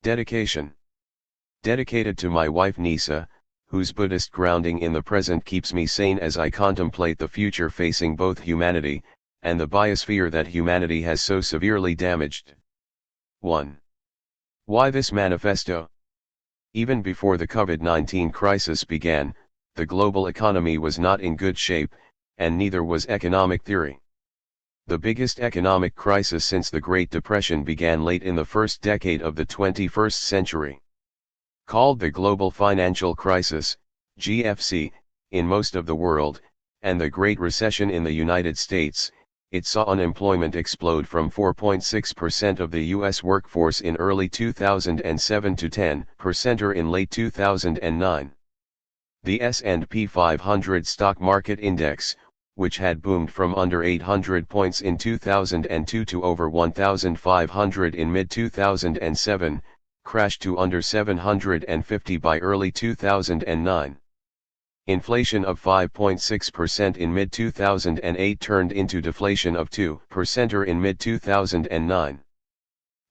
Dedication. Dedicated to my wife Nisa, whose Buddhist grounding in the present keeps me sane as I contemplate the future facing both humanity, and the biosphere that humanity has so severely damaged. 1. Why this manifesto? Even before the COVID-19 crisis began, the global economy was not in good shape, and neither was economic theory. The biggest economic crisis since the Great Depression began late in the first decade of the 21st century. Called the Global Financial Crisis, GFC, in most of the world, and the Great Recession in the United States, it saw unemployment explode from 4.6% of the U.S. workforce in early 2007 to 10% in late 2009. The S&P 500 stock market index, which had boomed from under 800 points in 2002 to over 1,500 in mid-2007, crashed to under 750 by early 2009. Inflation of 5.6% in mid-2008 turned into deflation of 2% in mid-2009.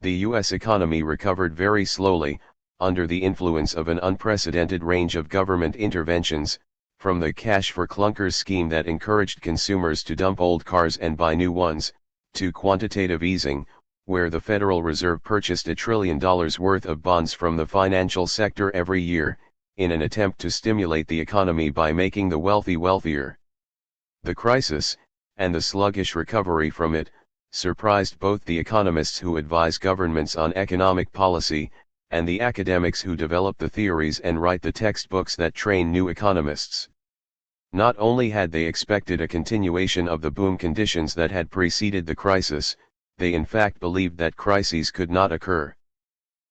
The U.S. economy recovered very slowly, under the influence of an unprecedented range of government interventions, from the cash for clunkers scheme that encouraged consumers to dump old cars and buy new ones, to quantitative easing, where the Federal Reserve purchased $1 trillion worth of bonds from the financial sector every year, in an attempt to stimulate the economy by making the wealthy wealthier. The crisis, and the sluggish recovery from it, surprised both the economists who advise governments on economic policy, and the academics who develop the theories and write the textbooks that train new economists. Not only had they expected a continuation of the boom conditions that had preceded the crisis, they in fact believed that crises could not occur.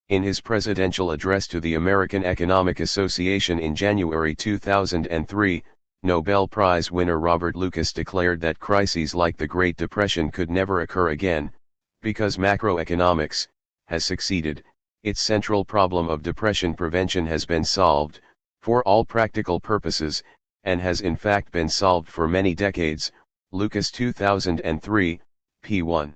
In his presidential address to the American Economic Association in January 2003, Nobel Prize winner Robert Lucas declared that crises like the Great Depression could never occur again, because macroeconomics has succeeded, its central problem of depression prevention has been solved, for all practical purposes, and has in fact been solved for many decades. Lucas 2003, p1.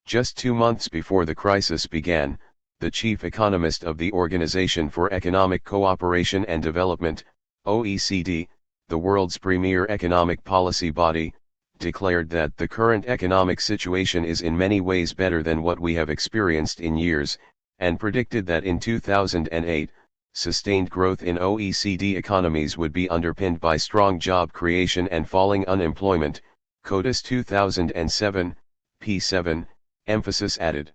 Just 2 months before the crisis began, the chief economist of the Organization for Economic Cooperation and Development, OECD, the world's premier economic policy body, declared that the current economic situation is in many ways better than what we have experienced in years, and predicted that in 2008, sustained growth in OECD economies would be underpinned by strong job creation and falling unemployment. CODIS 2007, p7, emphasis added.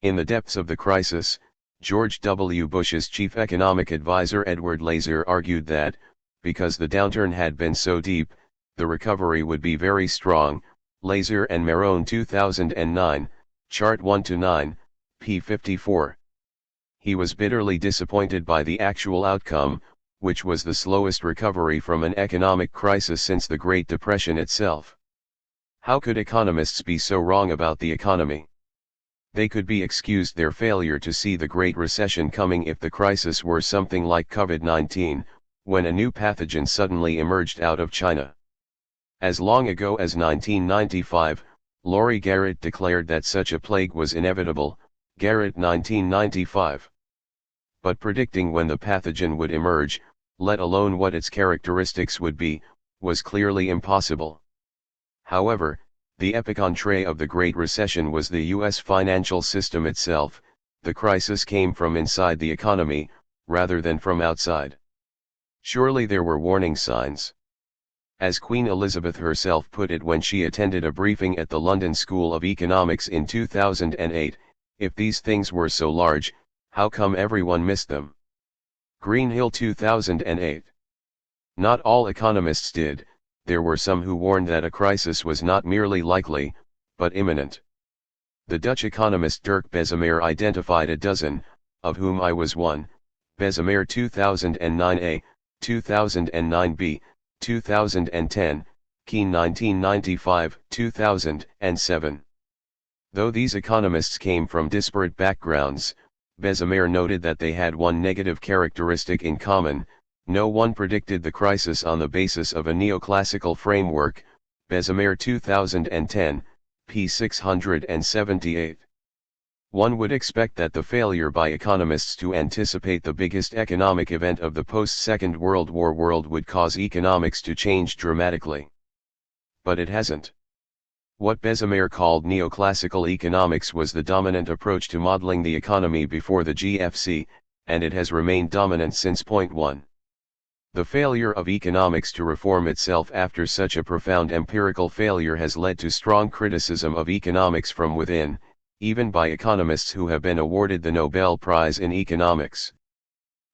In the depths of the crisis, George W. Bush's chief economic advisor Edward Lazer argued that, because the downturn had been so deep, the recovery would be very strong. Lazer and Marone 2009, Chart 1-9, p54. He was bitterly disappointed by the actual outcome, which was the slowest recovery from an economic crisis since the Great Depression itself. How could economists be so wrong about the economy? They could be excused their failure to see the Great Recession coming if the crisis were something like COVID-19, when a new pathogen suddenly emerged out of China. As long ago as 1995, Laurie Garrett declared that such a plague was inevitable, Garrett 1995. But predicting when the pathogen would emerge, let alone what its characteristics would be, was clearly impossible. However, the epicenter of the Great Recession was the U.S. financial system itself. The crisis came from inside the economy, rather than from outside. Surely there were warning signs. As Queen Elizabeth herself put it when she attended a briefing at the London School of Economics in 2008, if these things were so large, how come everyone missed them? Greenhill 2008. Not all economists did. There were some who warned that a crisis was not merely likely, but imminent. The Dutch economist Dirk Bessemer identified a dozen, of whom I was one. Bessemer 2009a, 2009b, 2010, Keene 1995, 2007. Though these economists came from disparate backgrounds, Bessemer noted that they had one negative characteristic in common: no one predicted the crisis on the basis of a neoclassical framework. Bessemer 2010, p. 678. One would expect that the failure by economists to anticipate the biggest economic event of the post-Second World War world would cause economics to change dramatically. But it hasn't. What Bessemer called neoclassical economics was the dominant approach to modeling the economy before the GFC, and it has remained dominant since point 1. The failure of economics to reform itself after such a profound empirical failure has led to strong criticism of economics from within, even by economists who have been awarded the Nobel Prize in Economics.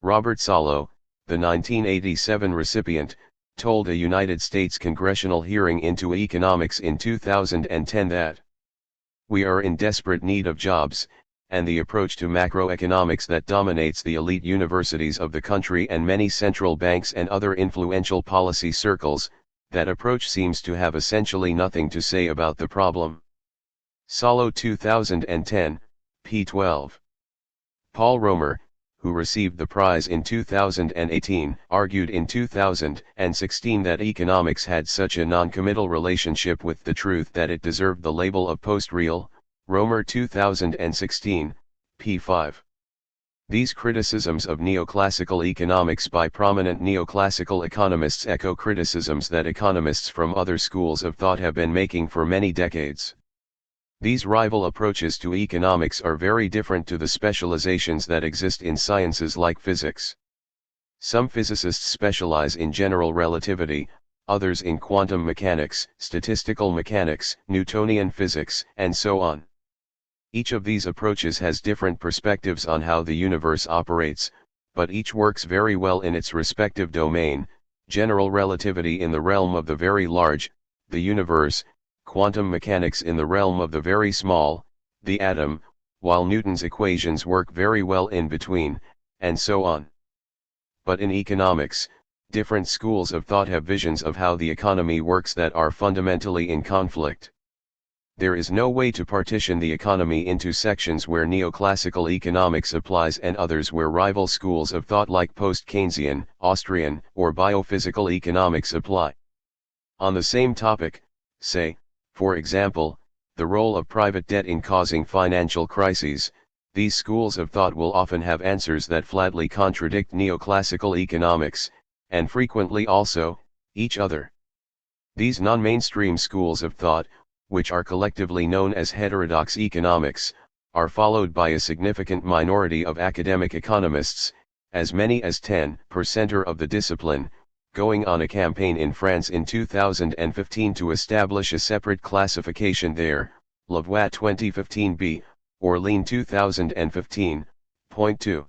Robert Solow, the 1987 recipient, told a United States congressional hearing into economics in 2010 that we are in desperate need of jobs, and the approach to macroeconomics that dominates the elite universities of the country and many central banks and other influential policy circles, that approach seems to have essentially nothing to say about the problem. Solow 2010, p. 12. Paul Romer, who received the prize in 2018, argued in 2016 that economics had such a non-committal relationship with the truth that it deserved the label of post-real. Romer 2016, p. 5. These criticisms of neoclassical economics by prominent neoclassical economists echo criticisms that economists from other schools of thought have been making for many decades. These rival approaches to economics are very different to the specializations that exist in sciences like physics. Some physicists specialize in general relativity, others in quantum mechanics, statistical mechanics, Newtonian physics, and so on. Each of these approaches has different perspectives on how the universe operates, but each works very well in its respective domain: general relativity in the realm of the very large, the universe; quantum mechanics in the realm of the very small, the atom, while Newton's equations work very well in between, and so on. But in economics, different schools of thought have visions of how the economy works that are fundamentally in conflict. There is no way to partition the economy into sections where neoclassical economics applies and others where rival schools of thought like post-Keynesian, Austrian, or biophysical economics apply. On the same topic, say, for example, the role of private debt in causing financial crises, these schools of thought will often have answers that flatly contradict neoclassical economics, and frequently also, each other. These non-mainstream schools of thought, which are collectively known as heterodox economics, are followed by a significant minority of academic economists, as many as 10% of the discipline, going on a campaign in France in 2015 to establish a separate classification there, Lavoie 2015b, or Lean 2015, point 2.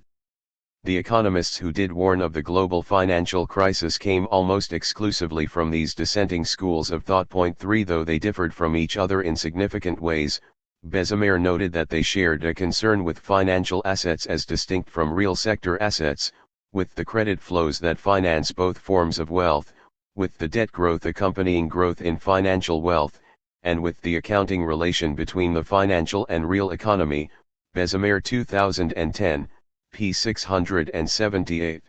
The economists who did warn of the global financial crisis came almost exclusively from these dissenting schools of thought. Point 3. Though they differed from each other in significant ways, Bessemer noted that they shared a concern with financial assets as distinct from real sector assets, with the credit flows that finance both forms of wealth, with the debt growth accompanying growth in financial wealth, and with the accounting relation between the financial and real economy. Bessemer 2010, p. 678.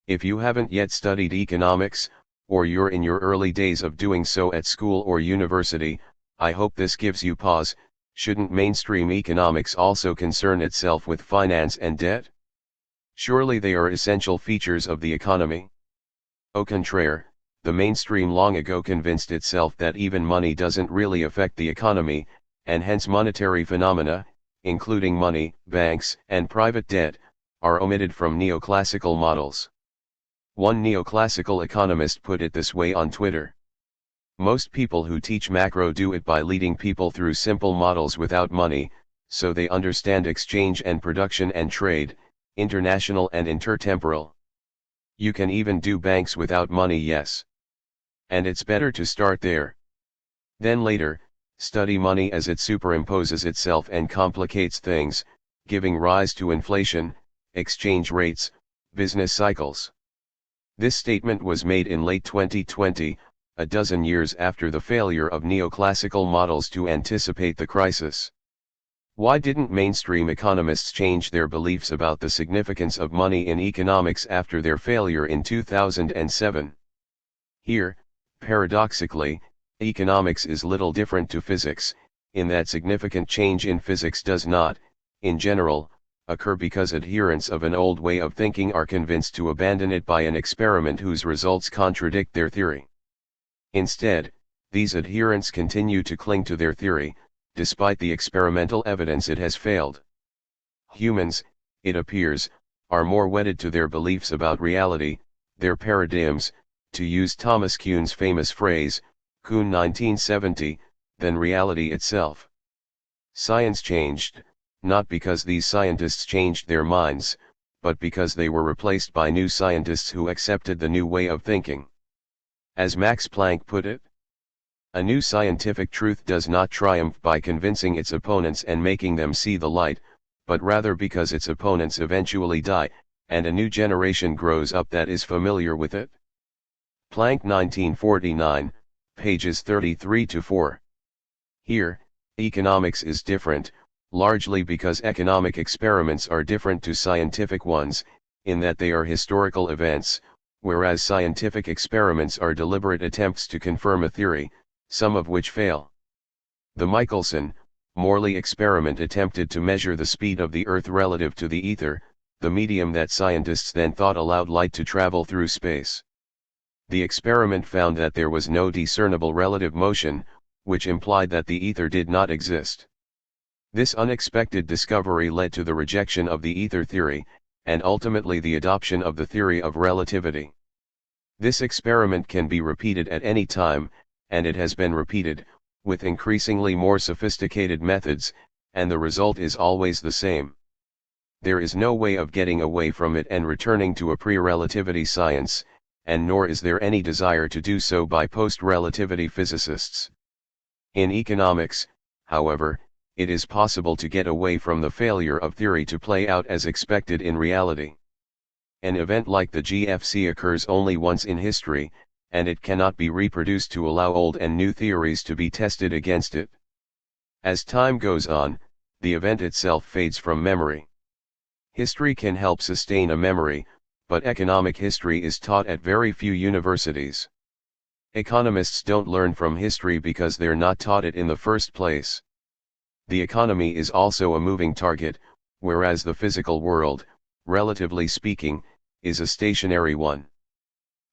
If you haven't yet studied economics, or you're in your early days of doing so at school or university, I hope this gives you pause. Shouldn't mainstream economics also concern itself with finance and debt? Surely they are essential features of the economy. Au contraire, the mainstream long ago convinced itself that even money doesn't really affect the economy, and hence monetary phenomena, including money, banks, and private debt, are omitted from neoclassical models. One neoclassical economist put it this way on Twitter: most people who teach macro do it by leading people through simple models without money, so they understand exchange and production and trade, international and intertemporal. You can even do banks without money, yes. And it's better to start there. Then later, study money as it superimposes itself and complicates things, giving rise to inflation, exchange rates, business cycles. This statement was made in late 2020, a dozen years after the failure of neoclassical models to anticipate the crisis. Why didn't mainstream economists change their beliefs about the significance of money in economics after their failure in 2007? Here, paradoxically, economics is little different to physics, in that significant change in physics does not, in general, occur because adherents of an old way of thinking are convinced to abandon it by an experiment whose results contradict their theory. Instead, these adherents continue to cling to their theory, despite the experimental evidence it has failed. Humans, it appears, are more wedded to their beliefs about reality, their paradigms, to use Thomas Kuhn's famous phrase, Kuhn 1970, than reality itself. Science changed, not because these scientists changed their minds, but because they were replaced by new scientists who accepted the new way of thinking. As Max Planck put it, a new scientific truth does not triumph by convincing its opponents and making them see the light, but rather because its opponents eventually die, and a new generation grows up that is familiar with it. Planck 1949, pages 33-4. Here, economics is different, largely because economic experiments are different to scientific ones, in that they are historical events, whereas scientific experiments are deliberate attempts to confirm a theory, some of which fail. The Michelson-Morley experiment attempted to measure the speed of the Earth relative to the ether, the medium that scientists then thought allowed light to travel through space. The experiment found that there was no discernible relative motion, which implied that the ether did not exist. This unexpected discovery led to the rejection of the ether theory, and ultimately the adoption of the theory of relativity. This experiment can be repeated at any time, and it has been repeated, with increasingly more sophisticated methods, and the result is always the same. There is no way of getting away from it and returning to a pre-relativity science, and nor is there any desire to do so by post-relativity physicists. In economics, however, it is possible to get away from the failure of theory to play out as expected in reality. An event like the GFC occurs only once in history, and it cannot be reproduced to allow old and new theories to be tested against it. As time goes on, the event itself fades from memory. History can help sustain a memory, but economic history is taught at very few universities. Economists don't learn from history because they're not taught it in the first place. The economy is also a moving target, whereas the physical world, relatively speaking, is a stationary one.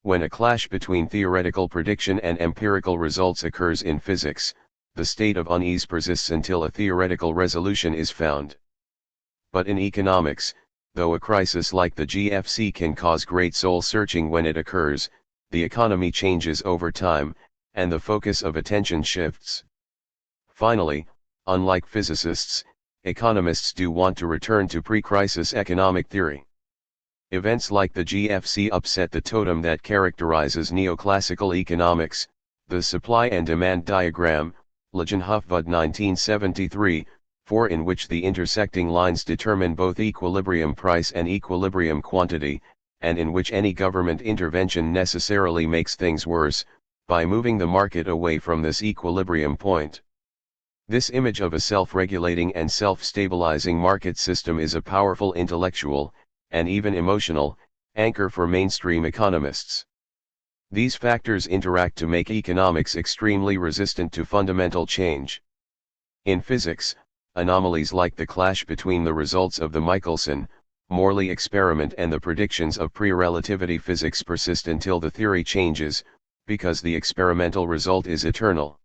When a clash between theoretical prediction and empirical results occurs in physics, the state of unease persists until a theoretical resolution is found. But in economics, though a crisis like the GFC can cause great soul-searching when it occurs, the economy changes over time, and the focus of attention shifts. Finally, unlike physicists, economists do want to return to pre-crisis economic theory. Events like the GFC upset the totem that characterizes neoclassical economics, the supply and demand diagram, Lejeune-Hufvud 1973, in which the intersecting lines determine both equilibrium price and equilibrium quantity, and in which any government intervention necessarily makes things worse, by moving the market away from this equilibrium point. This image of a self-regulating and self-stabilizing market system is a powerful intellectual, and even emotional, anchor for mainstream economists. These factors interact to make economics extremely resistant to fundamental change. In physics, anomalies like the clash between the results of the Michelson-Morley experiment and the predictions of pre-relativity physics persist until the theory changes, because the experimental result is eternal.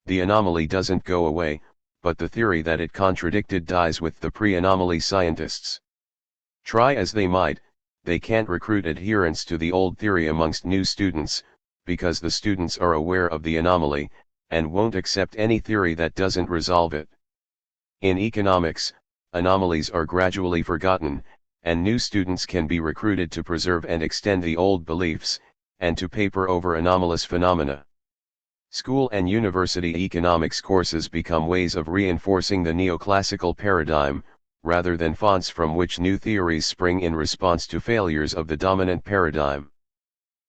The anomaly doesn't go away, but the theory that it contradicted dies with the pre-anomaly scientists. Try as they might, they can't recruit adherents to the old theory amongst new students, because the students are aware of the anomaly, and won't accept any theory that doesn't resolve it. In economics, anomalies are gradually forgotten, and new students can be recruited to preserve and extend the old beliefs, and to paper over anomalous phenomena. School and university economics courses become ways of reinforcing the neoclassical paradigm, rather than fonts from which new theories spring in response to failures of the dominant paradigm.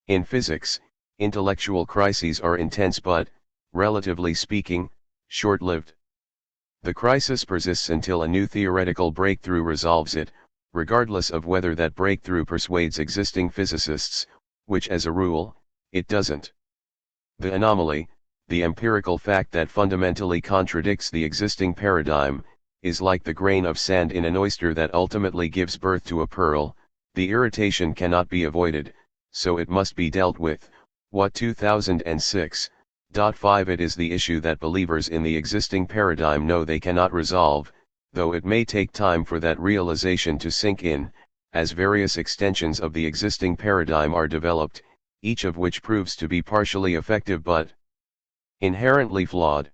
In physics, intellectual crises are intense but, relatively speaking, short-lived. The crisis persists until a new theoretical breakthrough resolves it, regardless of whether that breakthrough persuades existing physicists, which as a rule, it doesn't. The anomaly, the empirical fact that fundamentally contradicts the existing paradigm, is like the grain of sand in an oyster that ultimately gives birth to a pearl. The irritation cannot be avoided, so it must be dealt with. What 2006.5 It is the issue that believers in the existing paradigm know they cannot resolve, though it may take time for that realization to sink in, as various extensions of the existing paradigm are developed, each of which proves to be partially effective but inherently flawed.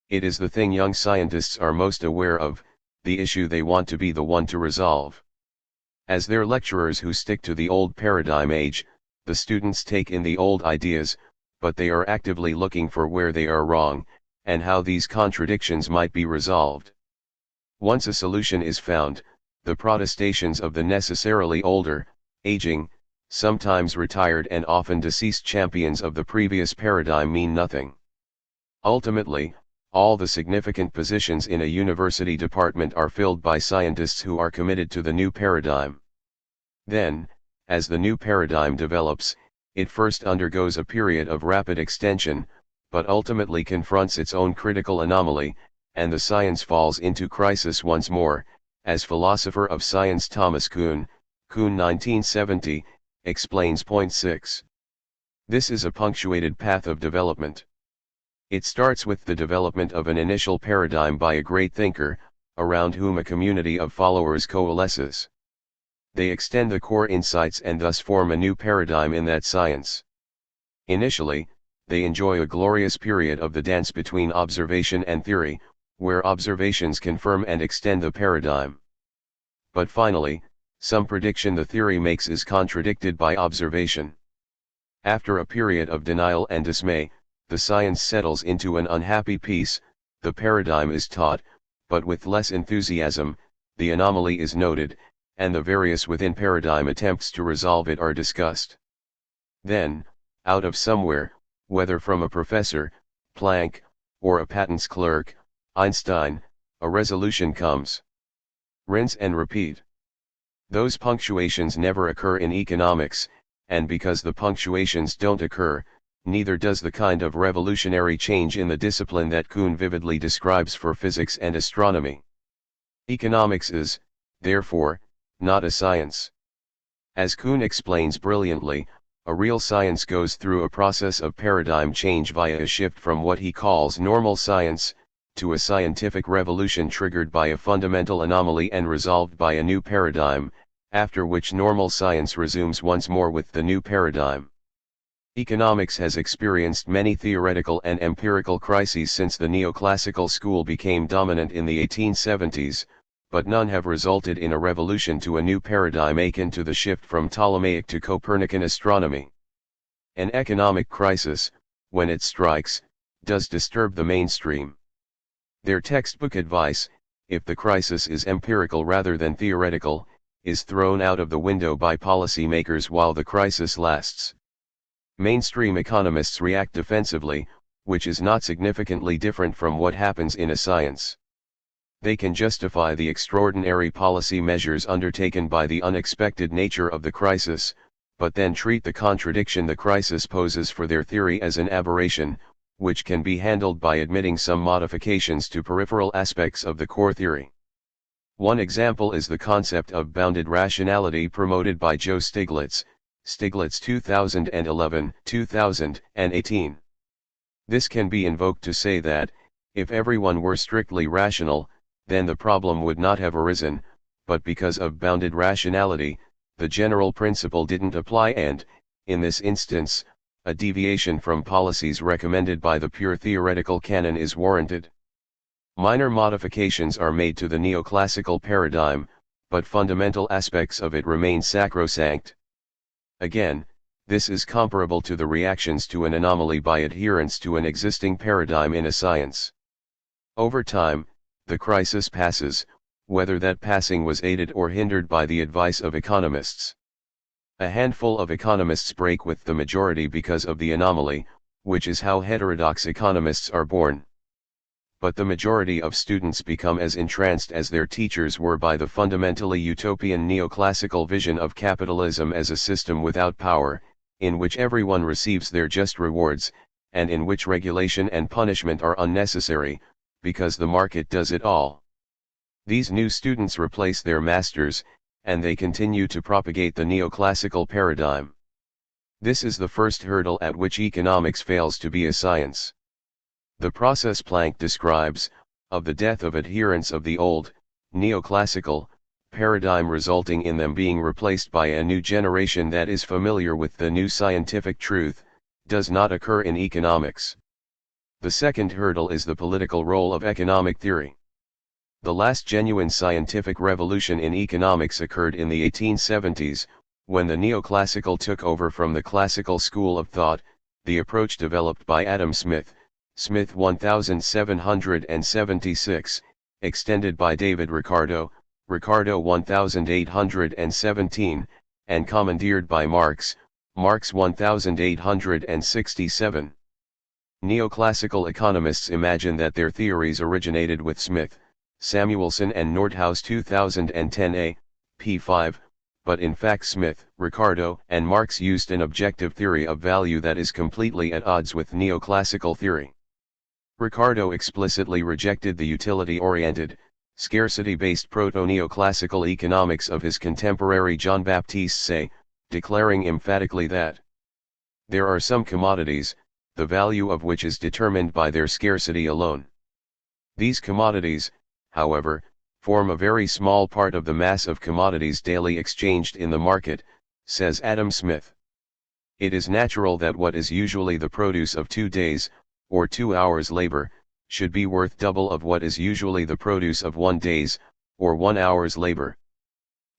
It is the thing young scientists are most aware of, the issue they want to be the one to resolve. As their lecturers who stick to the old paradigm age, the students take in the old ideas, but they are actively looking for where they are wrong, and how these contradictions might be resolved. Once a solution is found, the protestations of the necessarily older, aging, sometimes retired and often deceased champions of the previous paradigm mean nothing. Ultimately, all the significant positions in a university department are filled by scientists who are committed to the new paradigm. Then, as the new paradigm develops, it first undergoes a period of rapid extension, but ultimately confronts its own critical anomaly, and the science falls into crisis once more, as philosopher of science Thomas Kuhn, 1970, explains. Point 6. This is a punctuated path of development. It starts with the development of an initial paradigm by a great thinker, around whom a community of followers coalesces. They extend the core insights and thus form a new paradigm in that science. Initially, they enjoy a glorious period of the dance between observation and theory, where observations confirm and extend the paradigm. But finally, some prediction the theory makes is contradicted by observation. After a period of denial and dismay, the science settles into an unhappy peace, the paradigm is taught, but with less enthusiasm, the anomaly is noted, and the various within paradigm attempts to resolve it are discussed. Then, out of somewhere, whether from a professor, Planck, or a patents clerk, Einstein, a resolution comes. Rinse and repeat. Those punctuations never occur in economics, and because the punctuations don't occur, neither does the kind of revolutionary change in the discipline that Kuhn vividly describes for physics and astronomy. Economics is, therefore, not a science. As Kuhn explains brilliantly, a real science goes through a process of paradigm change via a shift from what he calls normal science, to a scientific revolution triggered by a fundamental anomaly and resolved by a new paradigm, after which normal science resumes once more with the new paradigm. Economics has experienced many theoretical and empirical crises since the neoclassical school became dominant in the 1870s, but none have resulted in a revolution to a new paradigm akin to the shift from Ptolemaic to Copernican astronomy. An economic crisis, when it strikes, does disturb the mainstream. Their textbook advice, if the crisis is empirical rather than theoretical, is thrown out of the window by policymakers while the crisis lasts. Mainstream economists react defensively, which is not significantly different from what happens in a science. They can justify the extraordinary policy measures undertaken by the unexpected nature of the crisis, but then treat the contradiction the crisis poses for their theory as an aberration, which can be handled by admitting some modifications to peripheral aspects of the core theory. One example is the concept of bounded rationality promoted by Joe Stiglitz, Stiglitz 2011-2018. This can be invoked to say that, if everyone were strictly rational, then the problem would not have arisen, but because of bounded rationality, the general principle didn't apply and, in this instance, a deviation from policies recommended by the pure theoretical canon is warranted. Minor modifications are made to the neoclassical paradigm, but fundamental aspects of it remain sacrosanct. Again, this is comparable to the reactions to an anomaly by adherence to an existing paradigm in a science. Over time, the crisis passes, whether that passing was aided or hindered by the advice of economists. A handful of economists break with the majority because of the anomaly, which is how heterodox economists are born. But the majority of students become as entranced as their teachers were by the fundamentally utopian neoclassical vision of capitalism as a system without power, in which everyone receives their just rewards, and in which regulation and punishment are unnecessary, because the market does it all. These new students replace their masters, and they continue to propagate the neoclassical paradigm. This is the first hurdle at which economics fails to be a science. The process Planck describes, of the death of adherents of the old, neoclassical, paradigm resulting in them being replaced by a new generation that is familiar with the new scientific truth, does not occur in economics. The second hurdle is the political role of economic theory. The last genuine scientific revolution in economics occurred in the 1870s, when the neoclassical took over from the classical school of thought. The approach developed by Adam Smith, Smith 1776, extended by David Ricardo, Ricardo 1817, and commandeered by Marx, Marx 1867. Neoclassical economists imagine that their theories originated with Smith, Samuelson and Nordhaus 2010a, p. 5, but in fact Smith, Ricardo, and Marx used an objective theory of value that is completely at odds with neoclassical theory. Ricardo explicitly rejected the utility-oriented, scarcity-based proto-neoclassical economics of his contemporary Jean-Baptiste Say, declaring emphatically that there are some commodities, the value of which is determined by their scarcity alone. These commodities, however, form a very small part of the mass of commodities daily exchanged in the market, says Adam Smith. It is natural that what is usually the produce of 2 days, or 2 hours' labor, should be worth double of what is usually the produce of 1 day's, or 1 hour's labor.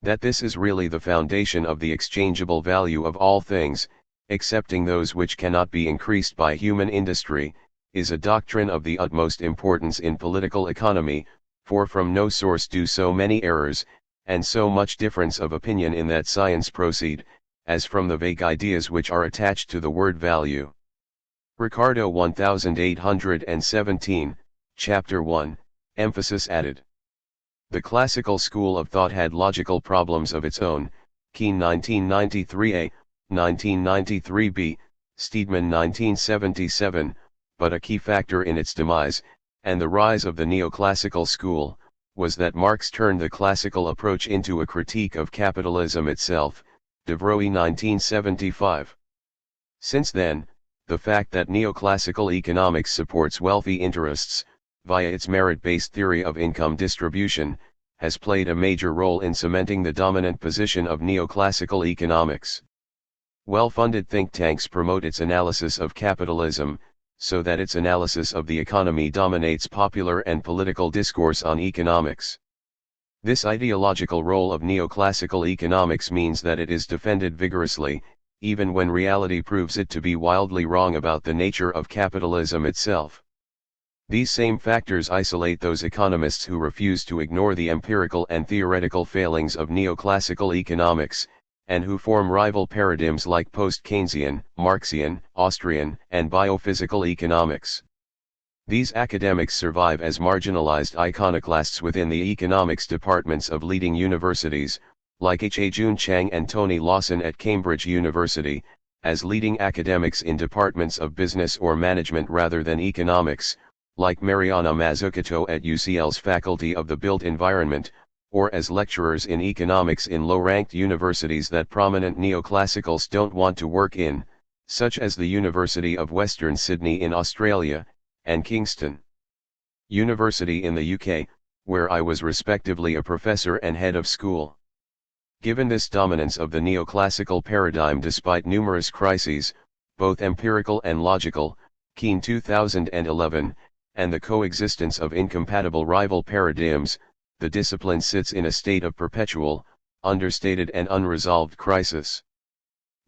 That this is really the foundation of the exchangeable value of all things, excepting those which cannot be increased by human industry, is a doctrine of the utmost importance in political economy, for from no source do so many errors, and so much difference of opinion in that science proceed, as from the vague ideas which are attached to the word value. Ricardo 1817, Chapter 1, emphasis added. The classical school of thought had logical problems of its own, Keene 1993a, 1993b, Steedman 1977, but a key factor in its demise, and the rise of the neoclassical school, was that Marx turned the classical approach into a critique of capitalism itself, De Vrooy 1975. Since then, the fact that neoclassical economics supports wealthy interests, via its merit-based theory of income distribution, has played a major role in cementing the dominant position of neoclassical economics. Well-funded think tanks promote its analysis of capitalism, so that its analysis of the economy dominates popular and political discourse on economics. This ideological role of neoclassical economics means that it is defended vigorously, even when reality proves it to be wildly wrong about the nature of capitalism itself. These same factors isolate those economists who refuse to ignore the empirical and theoretical failings of neoclassical economics, and who form rival paradigms like post-Keynesian, Marxian, Austrian, and biophysical economics. These academics survive as marginalized iconoclasts within the economics departments of leading universities, like Jun Chang and Tony Lawson at Cambridge University, as leading academics in departments of business or management rather than economics, like Mariana Mazzucato at UCL's Faculty of the Built Environment, or as lecturers in economics in low-ranked universities that prominent neoclassicals don't want to work in, such as the University of Western Sydney in Australia, and Kingston University in the UK, where I was respectively a professor and head of school. Given this dominance of the neoclassical paradigm despite numerous crises, both empirical and logical, Keene 2011, and the coexistence of incompatible rival paradigms, the discipline sits in a state of perpetual, understated and unresolved crisis.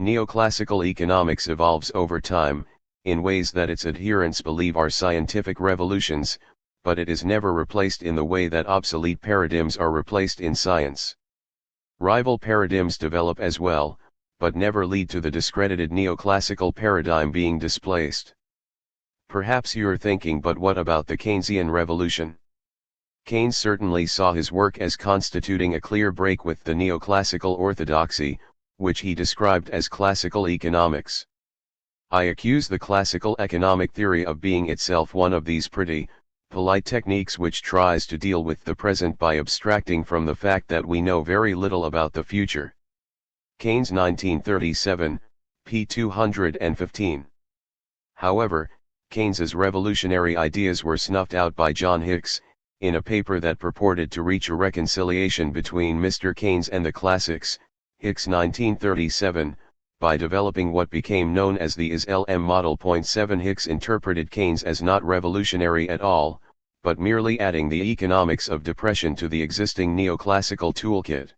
Neoclassical economics evolves over time, in ways that its adherents believe are scientific revolutions, but it is never replaced in the way that obsolete paradigms are replaced in science. Rival paradigms develop as well, but never lead to the discredited neoclassical paradigm being displaced. Perhaps you're thinking, but what about the Keynesian revolution? Keynes certainly saw his work as constituting a clear break with the neoclassical orthodoxy, which he described as classical economics. I accuse the classical economic theory of being itself one of these pretty, polite techniques which tries to deal with the present by abstracting from the fact that we know very little about the future. Keynes 1937, p. 215. However, Keynes's revolutionary ideas were snuffed out by John Hicks, in a paper that purported to reach a reconciliation between Mr. Keynes and the classics, Hicks 1937, by developing what became known as the IS-LM model. 7 Hicks interpreted Keynes as not revolutionary at all, but merely adding the economics of depression to the existing neoclassical toolkit.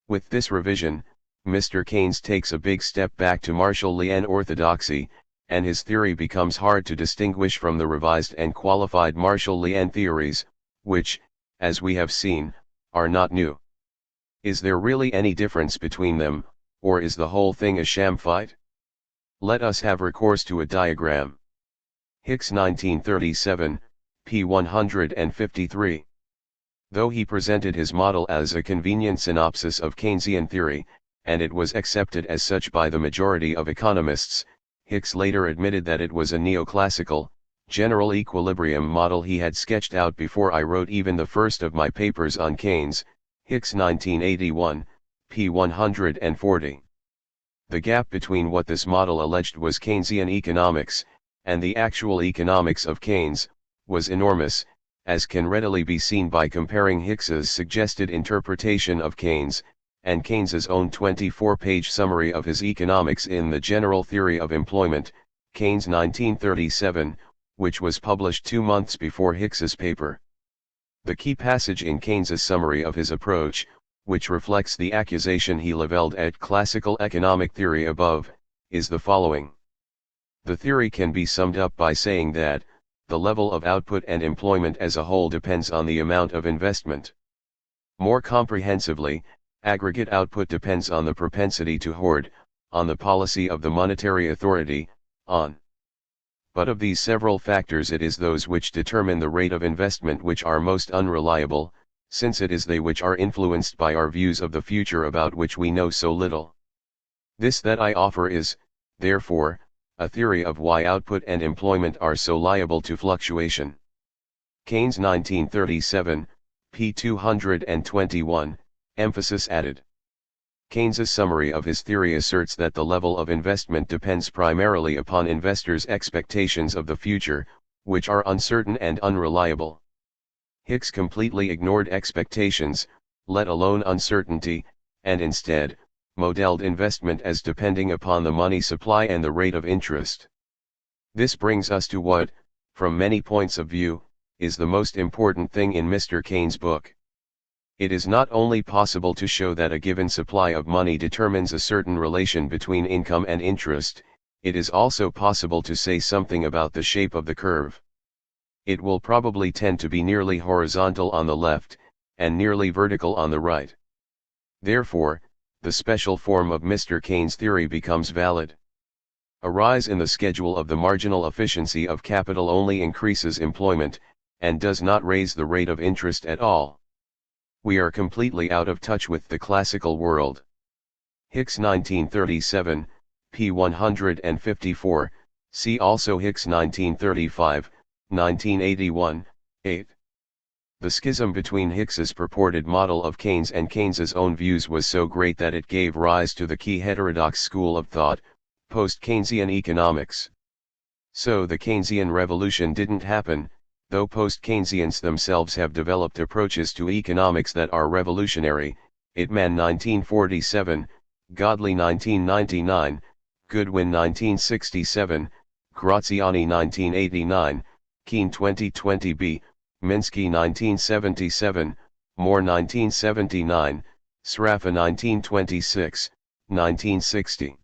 With this revision, Mr. Keynes takes a big step back to Marshallian orthodoxy, and his theory becomes hard to distinguish from the revised and qualified Marshallian theories, which, as we have seen, are not new. Is there really any difference between them, or is the whole thing a sham fight? Let us have recourse to a diagram. Hicks 1937, p. 153. Though he presented his model as a convenient synopsis of Keynesian theory, and it was accepted as such by the majority of economists, Hicks later admitted that it was a neoclassical, general equilibrium model he had sketched out before I wrote even the first of my papers on Keynes, Hicks 1981, p. 140. The gap between what this model alleged was Keynesian economics, and the actual economics of Keynes, was enormous, as can readily be seen by comparing Hicks's suggested interpretation of Keynes, and Keynes's own 24-page summary of his economics in the General Theory of Employment, Keynes 1937, which was published 2 months before Hicks's paper. The key passage in Keynes's summary of his approach, which reflects the accusation he leveled at classical economic theory above, is the following. The theory can be summed up by saying that, the level of output and employment as a whole depends on the amount of investment. More comprehensively, aggregate output depends on the propensity to hoard, on the policy of the monetary authority, on. But of these several factors it is those which determine the rate of investment which are most unreliable, since it is they which are influenced by our views of the future about which we know so little. This that I offer is, therefore, a theory of why output and employment are so liable to fluctuation. Keynes 1937, p. 221, emphasis added. Keynes's summary of his theory asserts that the level of investment depends primarily upon investors' expectations of the future, which are uncertain and unreliable. Hicks completely ignored expectations, let alone uncertainty, and instead, modeled investment as depending upon the money supply and the rate of interest. This brings us to what, from many points of view, is the most important thing in Mr. Keynes' book. It is not only possible to show that a given supply of money determines a certain relation between income and interest, it is also possible to say something about the shape of the curve. It will probably tend to be nearly horizontal on the left, and nearly vertical on the right. Therefore, the special form of Mr. Keynes' theory becomes valid. A rise in the schedule of the marginal efficiency of capital only increases employment, and does not raise the rate of interest at all. We are completely out of touch with the classical world. Hicks 1937, p. 154, see also Hicks 1935, 1981, 8. The schism between Hicks's purported model of Keynes and Keynes's own views was so great that it gave rise to the key heterodox school of thought, post-Keynesian economics. So the Keynesian revolution didn't happen, though post-Keynesians themselves have developed approaches to economics that are revolutionary. Itman 1947, Godley 1999, Goodwin 1967, Graziani 1989, Keene 2020b, Minsky 1977, Moore 1979, Sraffa 1926, 1960.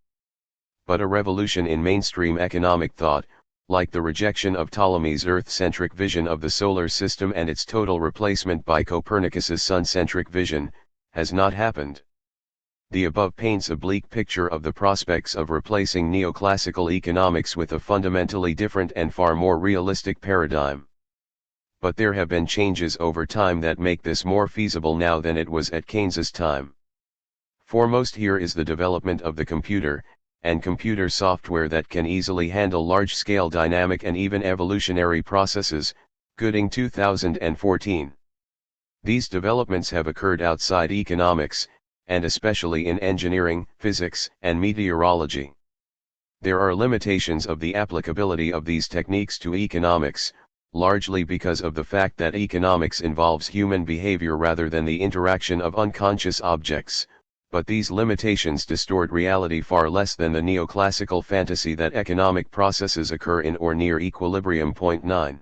But a revolution in mainstream economic thought, like the rejection of Ptolemy's Earth-centric vision of the solar system and its total replacement by Copernicus's sun-centric vision, has not happened. The above paints a bleak picture of the prospects of replacing neoclassical economics with a fundamentally different and far more realistic paradigm. But there have been changes over time that make this more feasible now than it was at Keynes's time. Foremost here is the development of the computer, and computer software that can easily handle large-scale dynamic and even evolutionary processes, Gooding 2014. These developments have occurred outside economics, and especially in engineering, physics, and meteorology. There are limitations of the applicability of these techniques to economics, largely because of the fact that economics involves human behavior rather than the interaction of unconscious objects, but these limitations distort reality far less than the neoclassical fantasy that economic processes occur in or near equilibrium. 9.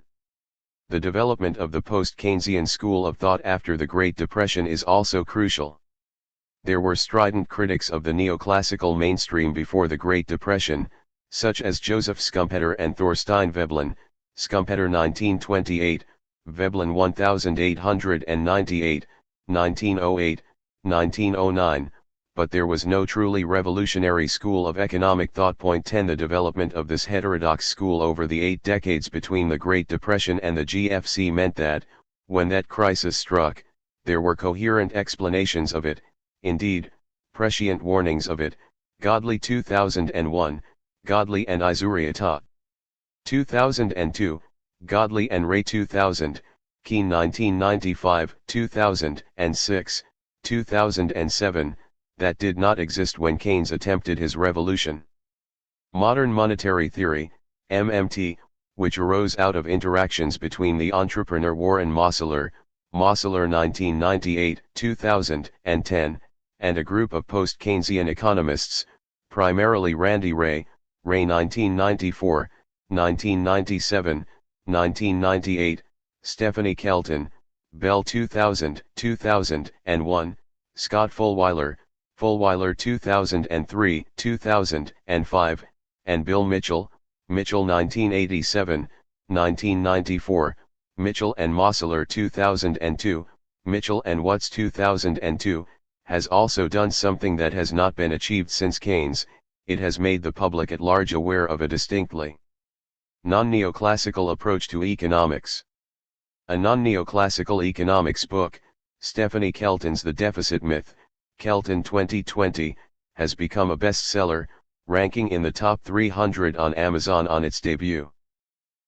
The development of the post-Keynesian school of thought after the Great Depression is also crucial. There were strident critics of the neoclassical mainstream before the Great Depression, such as Joseph Schumpeter and Thorstein Veblen, Schumpeter 1928, Veblen 1898, 1908, 1909, but there was no truly revolutionary school of economic thought. 10. The development of this heterodox school over the 8 decades between the Great Depression and the GFC meant that, when that crisis struck, there were coherent explanations of it, indeed, prescient warnings of it. Godley 2001, Godley and Izuriata. 2002, Godley and Ray 2000, Keene 1995, 2006, 2007, that did not exist when Keynes attempted his revolution. Modern monetary theory, MMT, which arose out of interactions between the entrepreneur Warren Mosler, 1998, 2010, and a group of post-Keynesian economists, primarily Randy Ray, Ray 1994, 1997, 1998, Stephanie Kelton, Bell 2000, 2001, Scott Fulwiler, Fulwiler 2003, 2005, and Bill Mitchell, Mitchell 1987, 1994, Mitchell and Mosler 2002, Mitchell and Watts 2002, has also done something that has not been achieved since Keynes. It has made the public at large aware of a distinctly non-neoclassical approach to economics. A non-neoclassical economics book, Stephanie Kelton's The Deficit Myth, Kelton 2020, has become a bestseller, ranking in the top 300 on Amazon on its debut.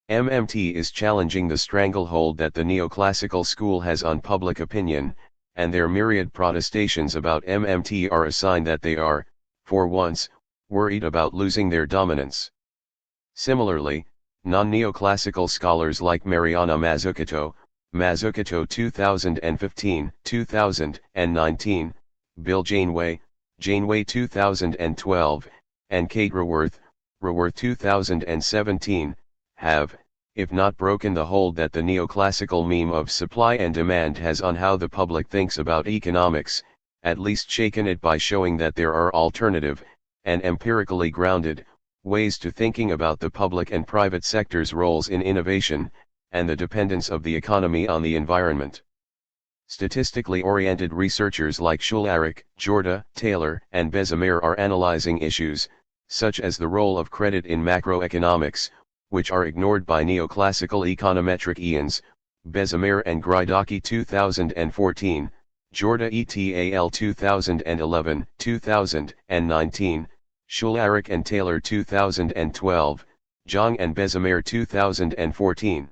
MMT is challenging the stranglehold that the neoclassical school has on public opinion, and their myriad protestations about MMT are a sign that they are, for once, worried about losing their dominance. Similarly, non-neoclassical scholars like Mariana Mazzucato, Mazzucato 2015, 2019, Bill Janeway, Janeway 2012, and Kate Raworth, Raworth 2017, have, if not broken the hold that the neoclassical meme of supply and demand has on how the public thinks about economics, at least shaken it by showing that there are alternative, and empirically grounded, ways to thinking about the public and private sector's roles in innovation, and the dependence of the economy on the environment. Statistically oriented researchers like Schularick, Jorda, Taylor, and Bessemer are analyzing issues, such as the role of credit in macroeconomics, which are ignored by neoclassical econometric eons, Bessemer and Grydocki 2014, Jorda et al. 2011, 2019, Schularick and Taylor 2012, Zhang and Bessemer 2014.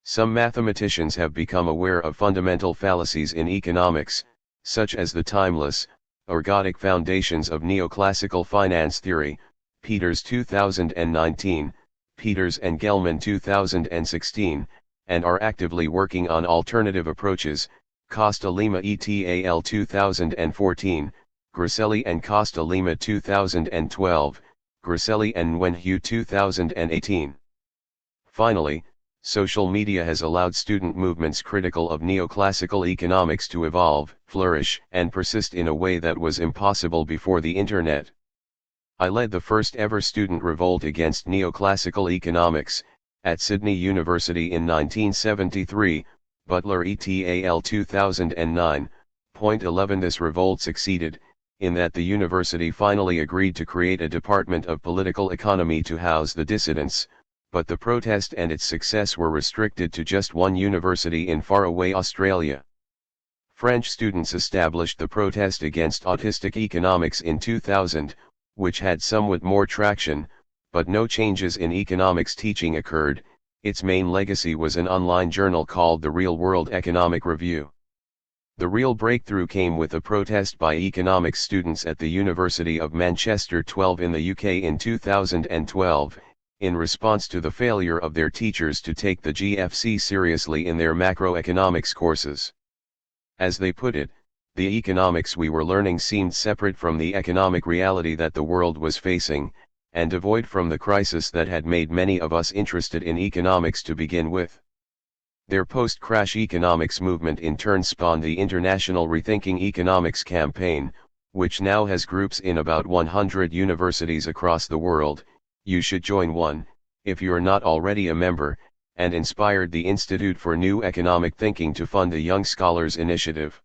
Some mathematicians have become aware of fundamental fallacies in economics, such as the timeless, ergodic foundations of neoclassical finance theory, Peters 2019, Peters and Gelman 2016, and are actively working on alternative approaches, Costa Lima et al. 2014, Grasselli and Costa Lima 2012, Grasselli and Wenhu 2018. Finally, social media has allowed student movements critical of neoclassical economics to evolve, flourish, and persist in a way that was impossible before the internet. I led the first ever student revolt against neoclassical economics, at Sydney University in 1973, Butler et al. 2009. 11 This revolt succeeded, in that the university finally agreed to create a department of political economy to house the dissidents, but the protest and its success were restricted to just one university in faraway Australia. French students established the protest against autistic economics in 2000, which had somewhat more traction, but no changes in economics teaching occurred, Its main legacy was an online journal called the Real World Economic Review. The real breakthrough came with a protest by economics students at the University of Manchester 12 in the UK in 2012, in response to the failure of their teachers to take the GFC seriously in their macroeconomics courses. As they put it, the economics we were learning seemed separate from the economic reality that the world was facing, and devoid from the crisis that had made many of us interested in economics to begin with. Their post-crash economics movement in turn spawned the International Rethinking Economics campaign, which now has groups in about 100 universities across the world. You should join one, if you're not already a member, and inspired the Institute for New Economic Thinking to fund the Young Scholars Initiative.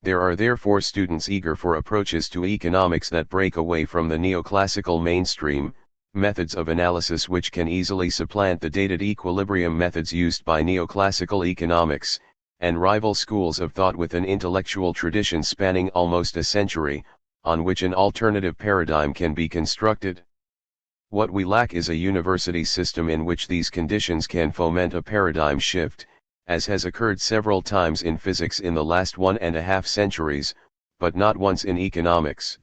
There are therefore students eager for approaches to economics that break away from the neoclassical mainstream, methods of analysis which can easily supplant the dated equilibrium methods used by neoclassical economics, and rival schools of thought with an intellectual tradition spanning almost a century, on which an alternative paradigm can be constructed. What we lack is a university system in which these conditions can foment a paradigm shift, as has occurred several times in physics in the last 1.5 centuries, but not once in economics.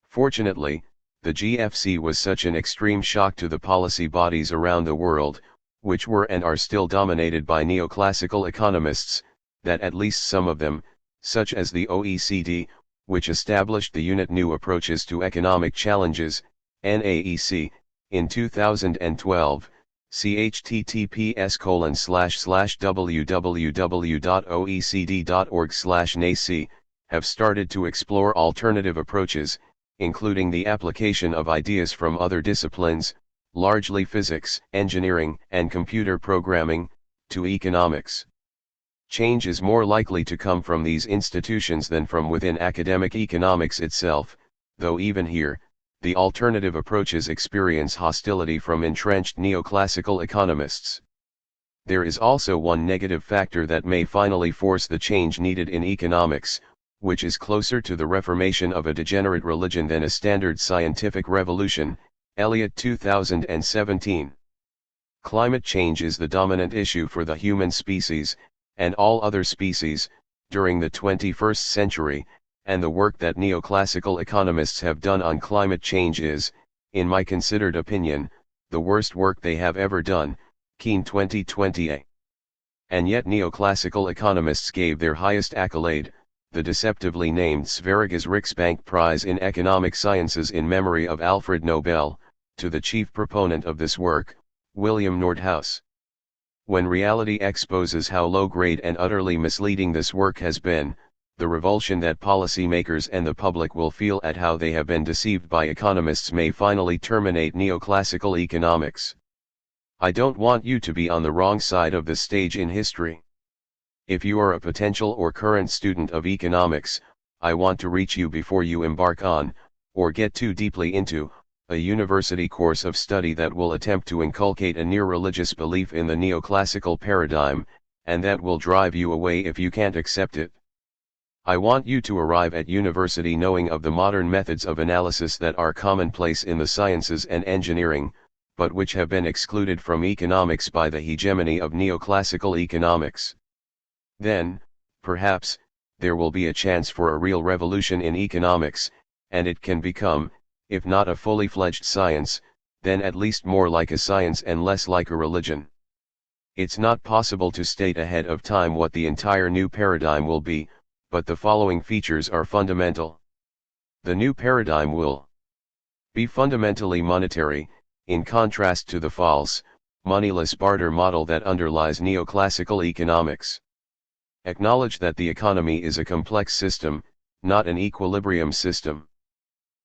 Fortunately, the GFC was such an extreme shock to the policy bodies around the world, which were and are still dominated by neoclassical economists, that at least some of them, such as the OECD, which established the unit New Approaches to Economic Challenges, NAEC, in 2012, https://www.oecd.org/NAEC, have started to explore alternative approaches, including the application of ideas from other disciplines, largely physics, engineering, and computer programming, to economics. Change is more likely to come from these institutions than from within academic economics itself, though even here, the alternative approaches experience hostility from entrenched neoclassical economists. There is also one negative factor that may finally force the change needed in economics, which is closer to the reformation of a degenerate religion than a standard scientific revolution. Eliot 2017. Climate change is the dominant issue for the human species, and all other species, during the 21st century, and the work that neoclassical economists have done on climate change is, in my considered opinion, the worst work they have ever done. Keane 2020a. And yet neoclassical economists gave their highest accolade, the deceptively named Sveriges Riksbank Prize in Economic Sciences in memory of Alfred Nobel, to the chief proponent of this work, William Nordhaus. When reality exposes how low-grade and utterly misleading this work has been, the revulsion that policymakers and the public will feel at how they have been deceived by economists may finally terminate neoclassical economics. I don't want you to be on the wrong side of the stage in history. If you are a potential or current student of economics, I want to reach you before you embark on, or get too deeply into, a university course of study that will attempt to inculcate a near-religious belief in the neoclassical paradigm, and that will drive you away if you can't accept it. I want you to arrive at university knowing of the modern methods of analysis that are commonplace in the sciences and engineering, but which have been excluded from economics by the hegemony of neoclassical economics. Then, perhaps, there will be a chance for a real revolution in economics, and it can become, if not a fully fledged science, then at least more like a science and less like a religion. It's not possible to state ahead of time what the entire new paradigm will be, but the following features are fundamental. The new paradigm will be fundamentally monetary, in contrast to the false, moneyless barter model that underlies neoclassical economics. Acknowledge that the economy is a complex system, not an equilibrium system.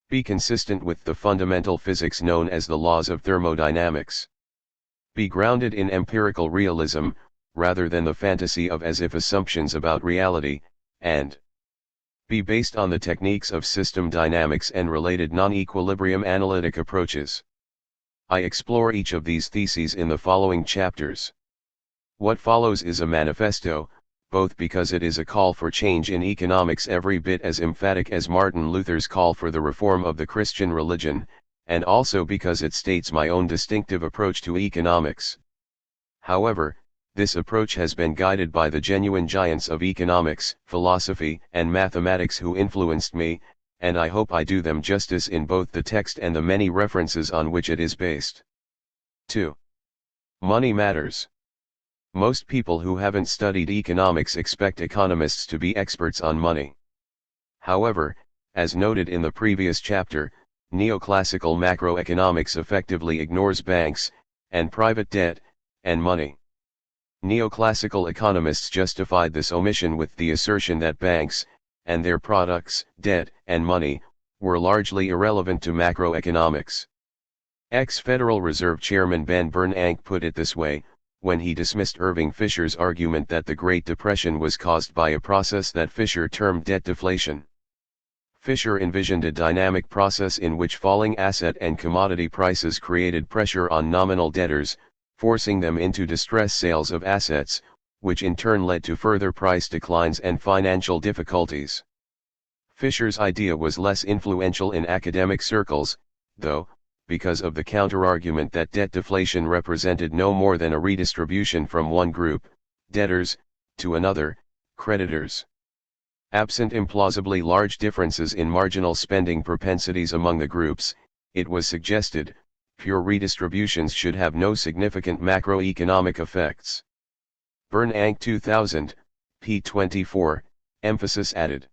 Be consistent with the fundamental physics known as the laws of thermodynamics. Be grounded in empirical realism, rather than the fantasy of as-if assumptions about reality, and be based on the techniques of system dynamics and related non-equilibrium analytic approaches. I explore each of these theses in the following chapters. What follows is a manifesto, both because it is a call for change in economics every bit as emphatic as Martin Luther's call for the reform of the Christian religion, and also because it states my own distinctive approach to economics. However, this approach has been guided by the genuine giants of economics, philosophy, and mathematics who influenced me, and I hope I do them justice in both the text and the many references on which it is based. 2. Money matters. Most people who haven't studied economics expect economists to be experts on money. However, as noted in the previous chapter, neoclassical macroeconomics effectively ignores banks, and private debt, and money. Neoclassical economists justified this omission with the assertion that banks, and their products, debt, and money, were largely irrelevant to macroeconomics. Ex-Federal Reserve Chairman Ben Bernanke put it this way, when he dismissed Irving Fisher's argument that the Great Depression was caused by a process that Fisher termed debt deflation. Fisher envisioned a dynamic process in which falling asset and commodity prices created pressure on nominal debtors, forcing them into distress sales of assets, which in turn led to further price declines and financial difficulties. Fisher's idea was less influential in academic circles, though, because of the counterargument that debt deflation represented no more than a redistribution from one group, debtors, to another, creditors. Absent implausibly large differences in marginal spending propensities among the groups, it was suggested, pure redistributions should have no significant macroeconomic effects. Bernanke 2000, p. 24, emphasis added.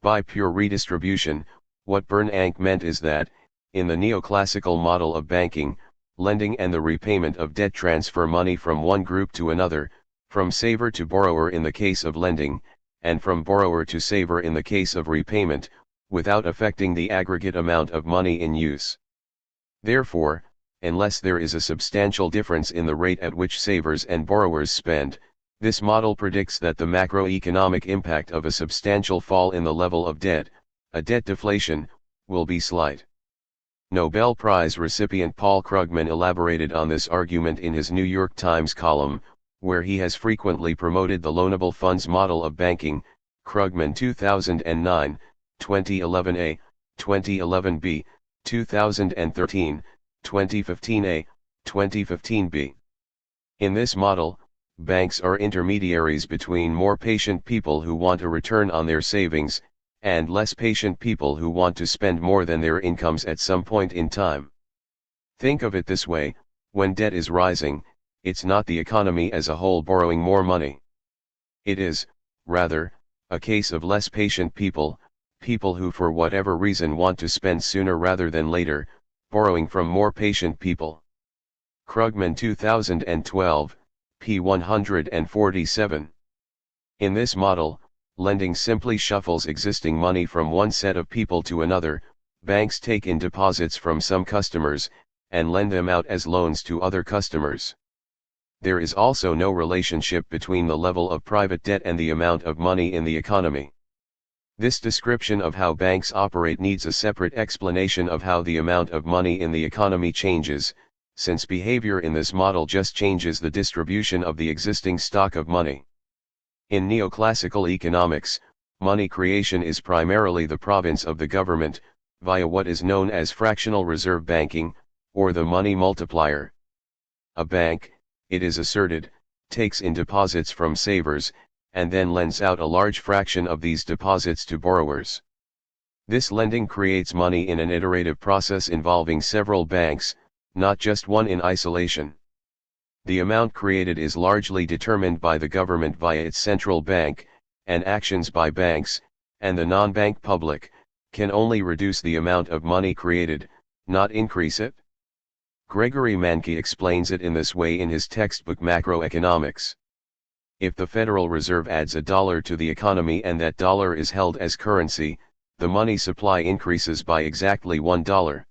By pure redistribution, what Bernanke meant is that, in the neoclassical model of banking, lending and the repayment of debt transfer money from one group to another, from saver to borrower in the case of lending, and from borrower to saver in the case of repayment, without affecting the aggregate amount of money in use. Therefore, unless there is a substantial difference in the rate at which savers and borrowers spend, this model predicts that the macroeconomic impact of a substantial fall in the level of debt, a debt deflation, will be slight. Nobel Prize recipient Paul Krugman elaborated on this argument in his New York Times column, where he has frequently promoted the loanable funds model of banking. Krugman 2009, 2011a, 2011b, 2013, 2015a, 2015b. In this model, banks are intermediaries between more patient people who want a return on their savings, and less patient people who want to spend more than their incomes at some point in time. Think of it this way, when debt is rising, it's not the economy as a whole borrowing more money. It is, rather, a case of less patient people, people who for whatever reason want to spend sooner rather than later, borrowing from more patient people. Krugman 2012, p. 147. In this model, lending simply shuffles existing money from one set of people to another. Banks take in deposits from some customers, and lend them out as loans to other customers. There is also no relationship between the level of private debt and the amount of money in the economy. This description of how banks operate needs a separate explanation of how the amount of money in the economy changes, since behavior in this model just changes the distribution of the existing stock of money. In neoclassical economics, money creation is primarily the province of the government, via what is known as fractional reserve banking, or the money multiplier. A bank, it is asserted, takes in deposits from savers, and then lends out a large fraction of these deposits to borrowers. This lending creates money in an iterative process involving several banks, not just one in isolation. The amount created is largely determined by the government via its central bank, and actions by banks, and the non-bank public, can only reduce the amount of money created, not increase it. Gregory Manke explains it in this way in his textbook Macroeconomics. If the Federal Reserve adds $1 to the economy and that dollar is held as currency, the money supply increases by exactly $1.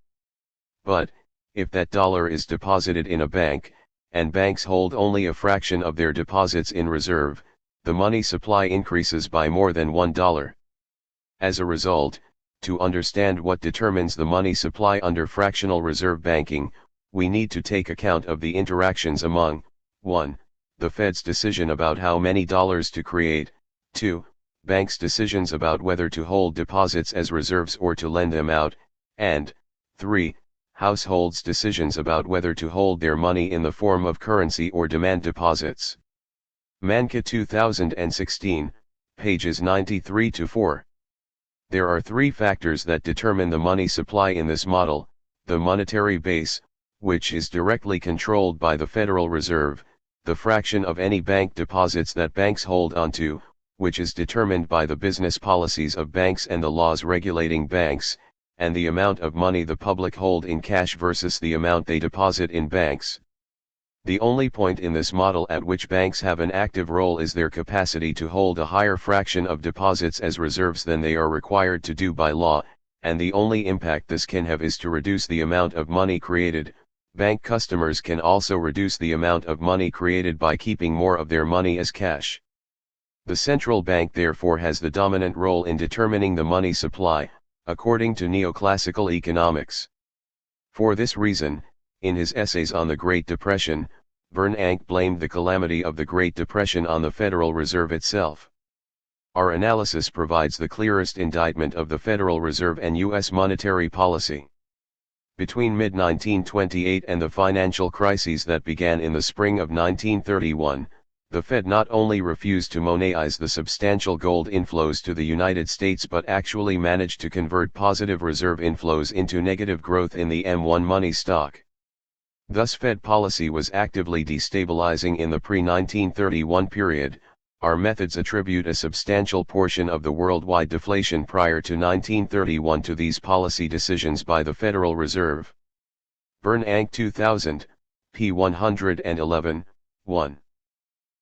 But, if that dollar is deposited in a bank, and banks hold only a fraction of their deposits in reserve, the money supply increases by more than $1. As a result, to understand what determines the money supply under fractional reserve banking, we need to take account of the interactions among 1. The Fed's decision about how many dollars to create, 2. Banks' decisions about whether to hold deposits as reserves or to lend them out, and 3. households' decisions about whether to hold their money in the form of currency or demand deposits. Manca 2016, pages 93-4. There are three factors that determine the money supply in this model: the monetary base, which is directly controlled by the Federal Reserve; the fraction of any bank deposits that banks hold onto, which is determined by the business policies of banks and the laws regulating banks; and the amount of money the public hold in cash versus the amount they deposit in banks. The only point in this model at which banks have an active role is their capacity to hold a higher fraction of deposits as reserves than they are required to do by law, and the only impact this can have is to reduce the amount of money created. Bank customers can also reduce the amount of money created by keeping more of their money as cash. The central bank therefore has the dominant role in determining the money supply, according to neoclassical economics. For this reason, in his essays on the Great Depression, Bernanke blamed the calamity of the Great Depression on the Federal Reserve itself. Our analysis provides the clearest indictment of the Federal Reserve and U.S. monetary policy. Between mid-1928 and the financial crises that began in the spring of 1931, the Fed not only refused to monetize the substantial gold inflows to the United States but actually managed to convert positive reserve inflows into negative growth in the M1 money stock. Thus Fed policy was actively destabilizing in the pre-1931 period. Our methods attribute a substantial portion of the worldwide deflation prior to 1931 to these policy decisions by the Federal Reserve. Bernanke 2000, p. 111, 1.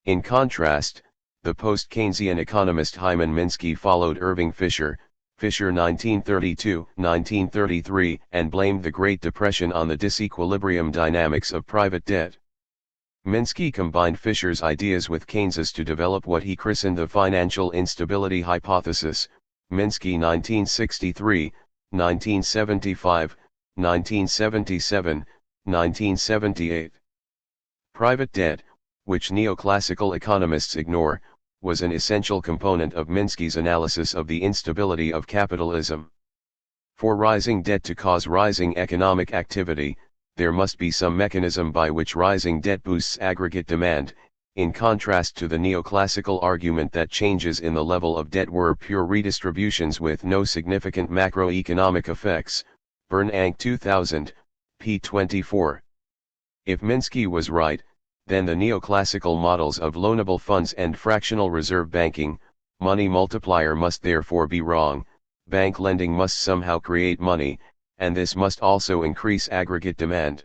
In contrast, the post-Keynesian economist Hyman Minsky followed Irving Fisher 1932-1933, and blamed the Great Depression on the disequilibrium dynamics of private debt. Minsky combined Fisher's ideas with Keynes's to develop what he christened the financial instability hypothesis. Minsky 1963, 1975, 1977, 1978. Private debt, which neoclassical economists ignore, was an essential component of Minsky's analysis of the instability of capitalism. For rising debt to cause rising economic activity, there must be some mechanism by which rising debt boosts aggregate demand, in contrast to the neoclassical argument that changes in the level of debt were pure redistributions with no significant macroeconomic effects. Bernanke 2000, p. 24. If Minsky was right, then the neoclassical models of loanable funds and fractional reserve banking, money multiplier, must therefore be wrong. Bank lending must somehow create money, and this must also increase aggregate demand.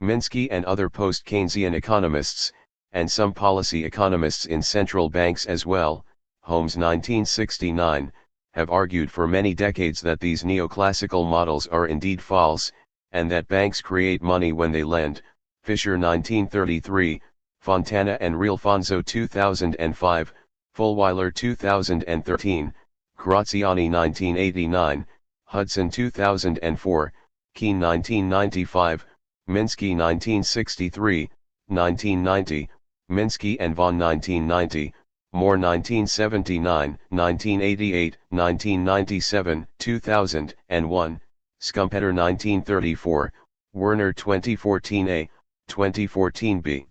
Minsky and other post-Keynesian economists, and some policy economists in central banks as well, Holmes 1969, have argued for many decades that these neoclassical models are indeed false, and that banks create money when they lend. Fisher 1933, Fontana and Rialfonso 2005, Fulwiler 2013, Graziani 1989, Hudson 2004, Keene 1995, Minsky 1963, 1990, Minsky and Vaughan 1990, Moore 1979, 1988, 1997, 2001, Schumpeter 1934, Werner 2014a, 2014b.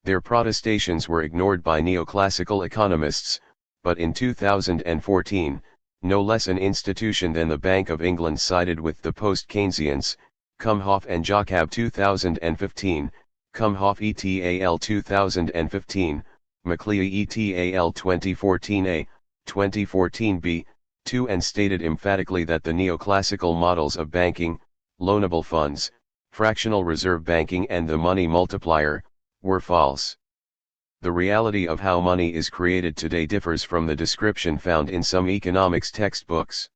Their protestations were ignored by neoclassical economists, but in 2014, no less an institution than the Bank of England sided with the post-Keynesians. Kumhoff and Jacob 2015, Kumhoff et al. 2015, McLeay et al. 2014a, 2014b, 2, and stated emphatically that the neoclassical models of banking, loanable funds, fractional reserve banking and the money multiplier, were false. The reality of how money is created today differs from the description found in some economics textbooks.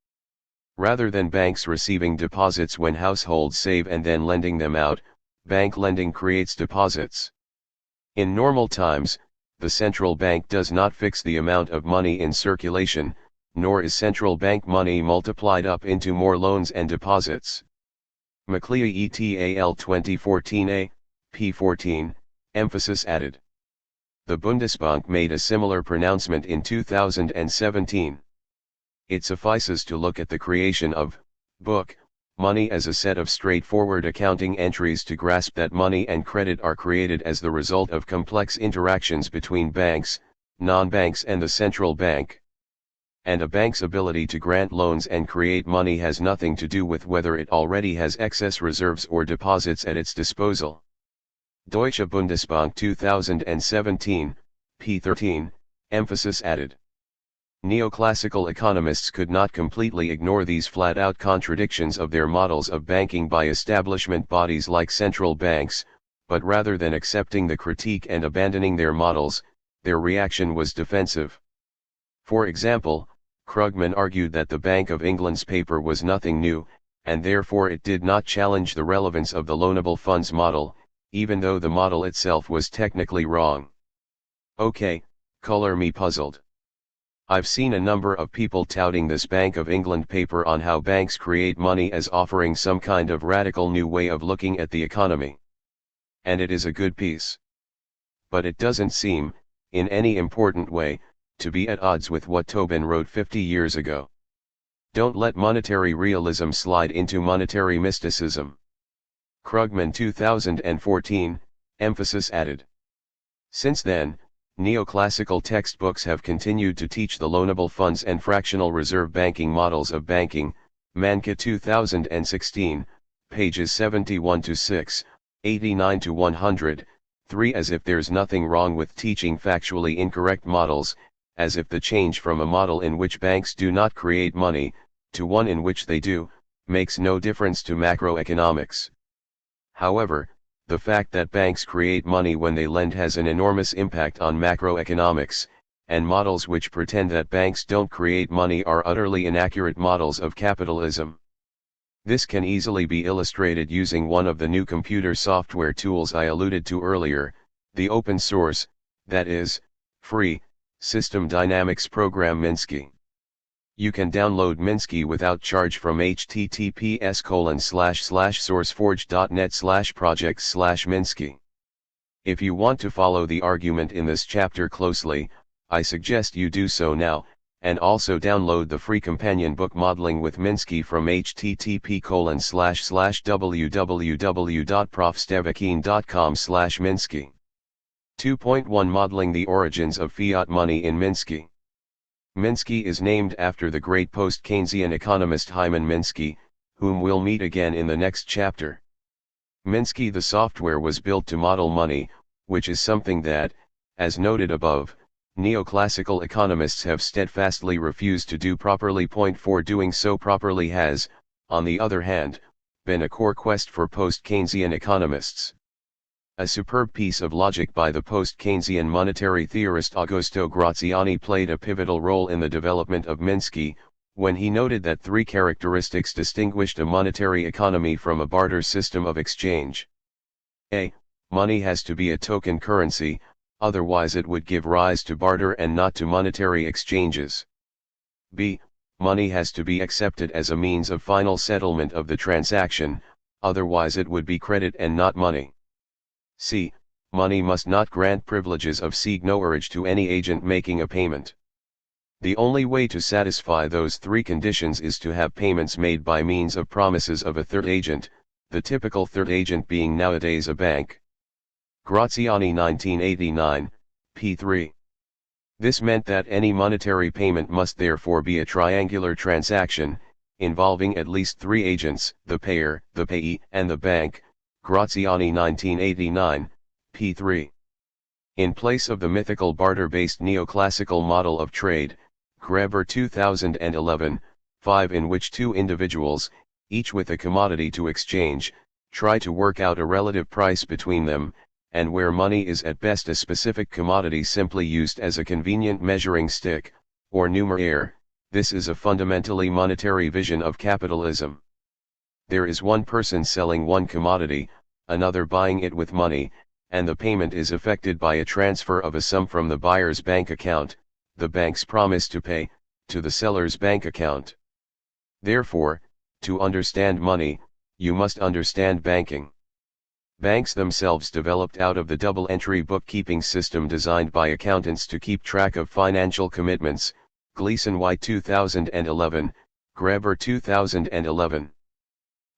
Rather than banks receiving deposits when households save and then lending them out, bank lending creates deposits. In normal times, the central bank does not fix the amount of money in circulation, nor is central bank money multiplied up into more loans and deposits. McLeay et al. 2014a, p. 14, emphasis added. The Bundesbank made a similar pronouncement in 2017. It suffices to look at the creation of book money as a set of straightforward accounting entries to grasp that money and credit are created as the result of complex interactions between banks, non-banks and the central bank. And a bank's ability to grant loans and create money has nothing to do with whether it already has excess reserves or deposits at its disposal. Deutsche Bundesbank 2017, p. 13, emphasis added. Neoclassical economists could not completely ignore these flat-out contradictions of their models of banking by establishment bodies like central banks, but rather than accepting the critique and abandoning their models, their reaction was defensive. For example, Krugman argued that the Bank of England's paper was nothing new, and therefore it did not challenge the relevance of the loanable funds model, even though the model itself was technically wrong. Okay, color me puzzled. I've seen a number of people touting this Bank of England paper on how banks create money as offering some kind of radical new way of looking at the economy. And it is a good piece. But it doesn't seem, in any important way, to be at odds with what Tobin wrote 50 years ago. Don't let monetary realism slide into monetary mysticism. Krugman 2014, emphasis added. Since then, neoclassical textbooks have continued to teach the loanable funds and fractional reserve banking models of banking, Manka 2016, pages 71-6, 89-100, 3 as if there's nothing wrong with teaching factually incorrect models, as if the change from a model in which banks do not create money, to one in which they do, makes no difference to macroeconomics. However, the fact that banks create money when they lend has an enormous impact on macroeconomics, and models which pretend that banks don't create money are utterly inaccurate models of capitalism. This can easily be illustrated using one of the new computer software tools I alluded to earlier, the open source, that is, free, System Dynamics program Minsky. You can download Minsky without charge from https://sourceforge.net/projects/Minsky. If you want to follow the argument in this chapter closely, I suggest you do so now, and also download the free companion book Modeling with Minsky from http://www.profstevakin.com/Minsky. 2.1 Modeling the Origins of Fiat Money in Minsky. Minsky is named after the great post-Keynesian economist Hyman Minsky, whom we'll meet again in the next chapter. Minsky the software was built to model money, which is something that, as noted above, neoclassical economists have steadfastly refused to do properly. Point 4 Doing so properly has, on the other hand, been a core quest for post-Keynesian economists. A superb piece of logic by the post-Keynesian monetary theorist Augusto Graziani played a pivotal role in the development of Minsky, when he noted that three characteristics distinguished a monetary economy from a barter system of exchange. A. Money has to be a token currency, otherwise it would give rise to barter and not to monetary exchanges. B. Money has to be accepted as a means of final settlement of the transaction, otherwise it would be credit and not money. C. Money must not grant privileges of signorage to any agent making a payment. The only way to satisfy those three conditions is to have payments made by means of promises of a third agent, the typical third agent being nowadays a bank. Graziani 1989, p. 3. This meant that any monetary payment must therefore be a triangular transaction, involving at least three agents, the payer, the payee, and the bank. Graziani 1989, p. 3. In place of the mythical barter-based neoclassical model of trade, Greber 2011, 5 in which two individuals, each with a commodity to exchange, try to work out a relative price between them, and where money is at best a specific commodity simply used as a convenient measuring stick, or numeraire, this is a fundamentally monetary vision of capitalism. There is one person selling one commodity, another buying it with money, and the payment is effected by a transfer of a sum from the buyer's bank account, the bank's promise to pay, to the seller's bank account. Therefore, to understand money, you must understand banking. Banks themselves developed out of the double-entry bookkeeping system designed by accountants to keep track of financial commitments, Gleason White 2011, Greber 2011.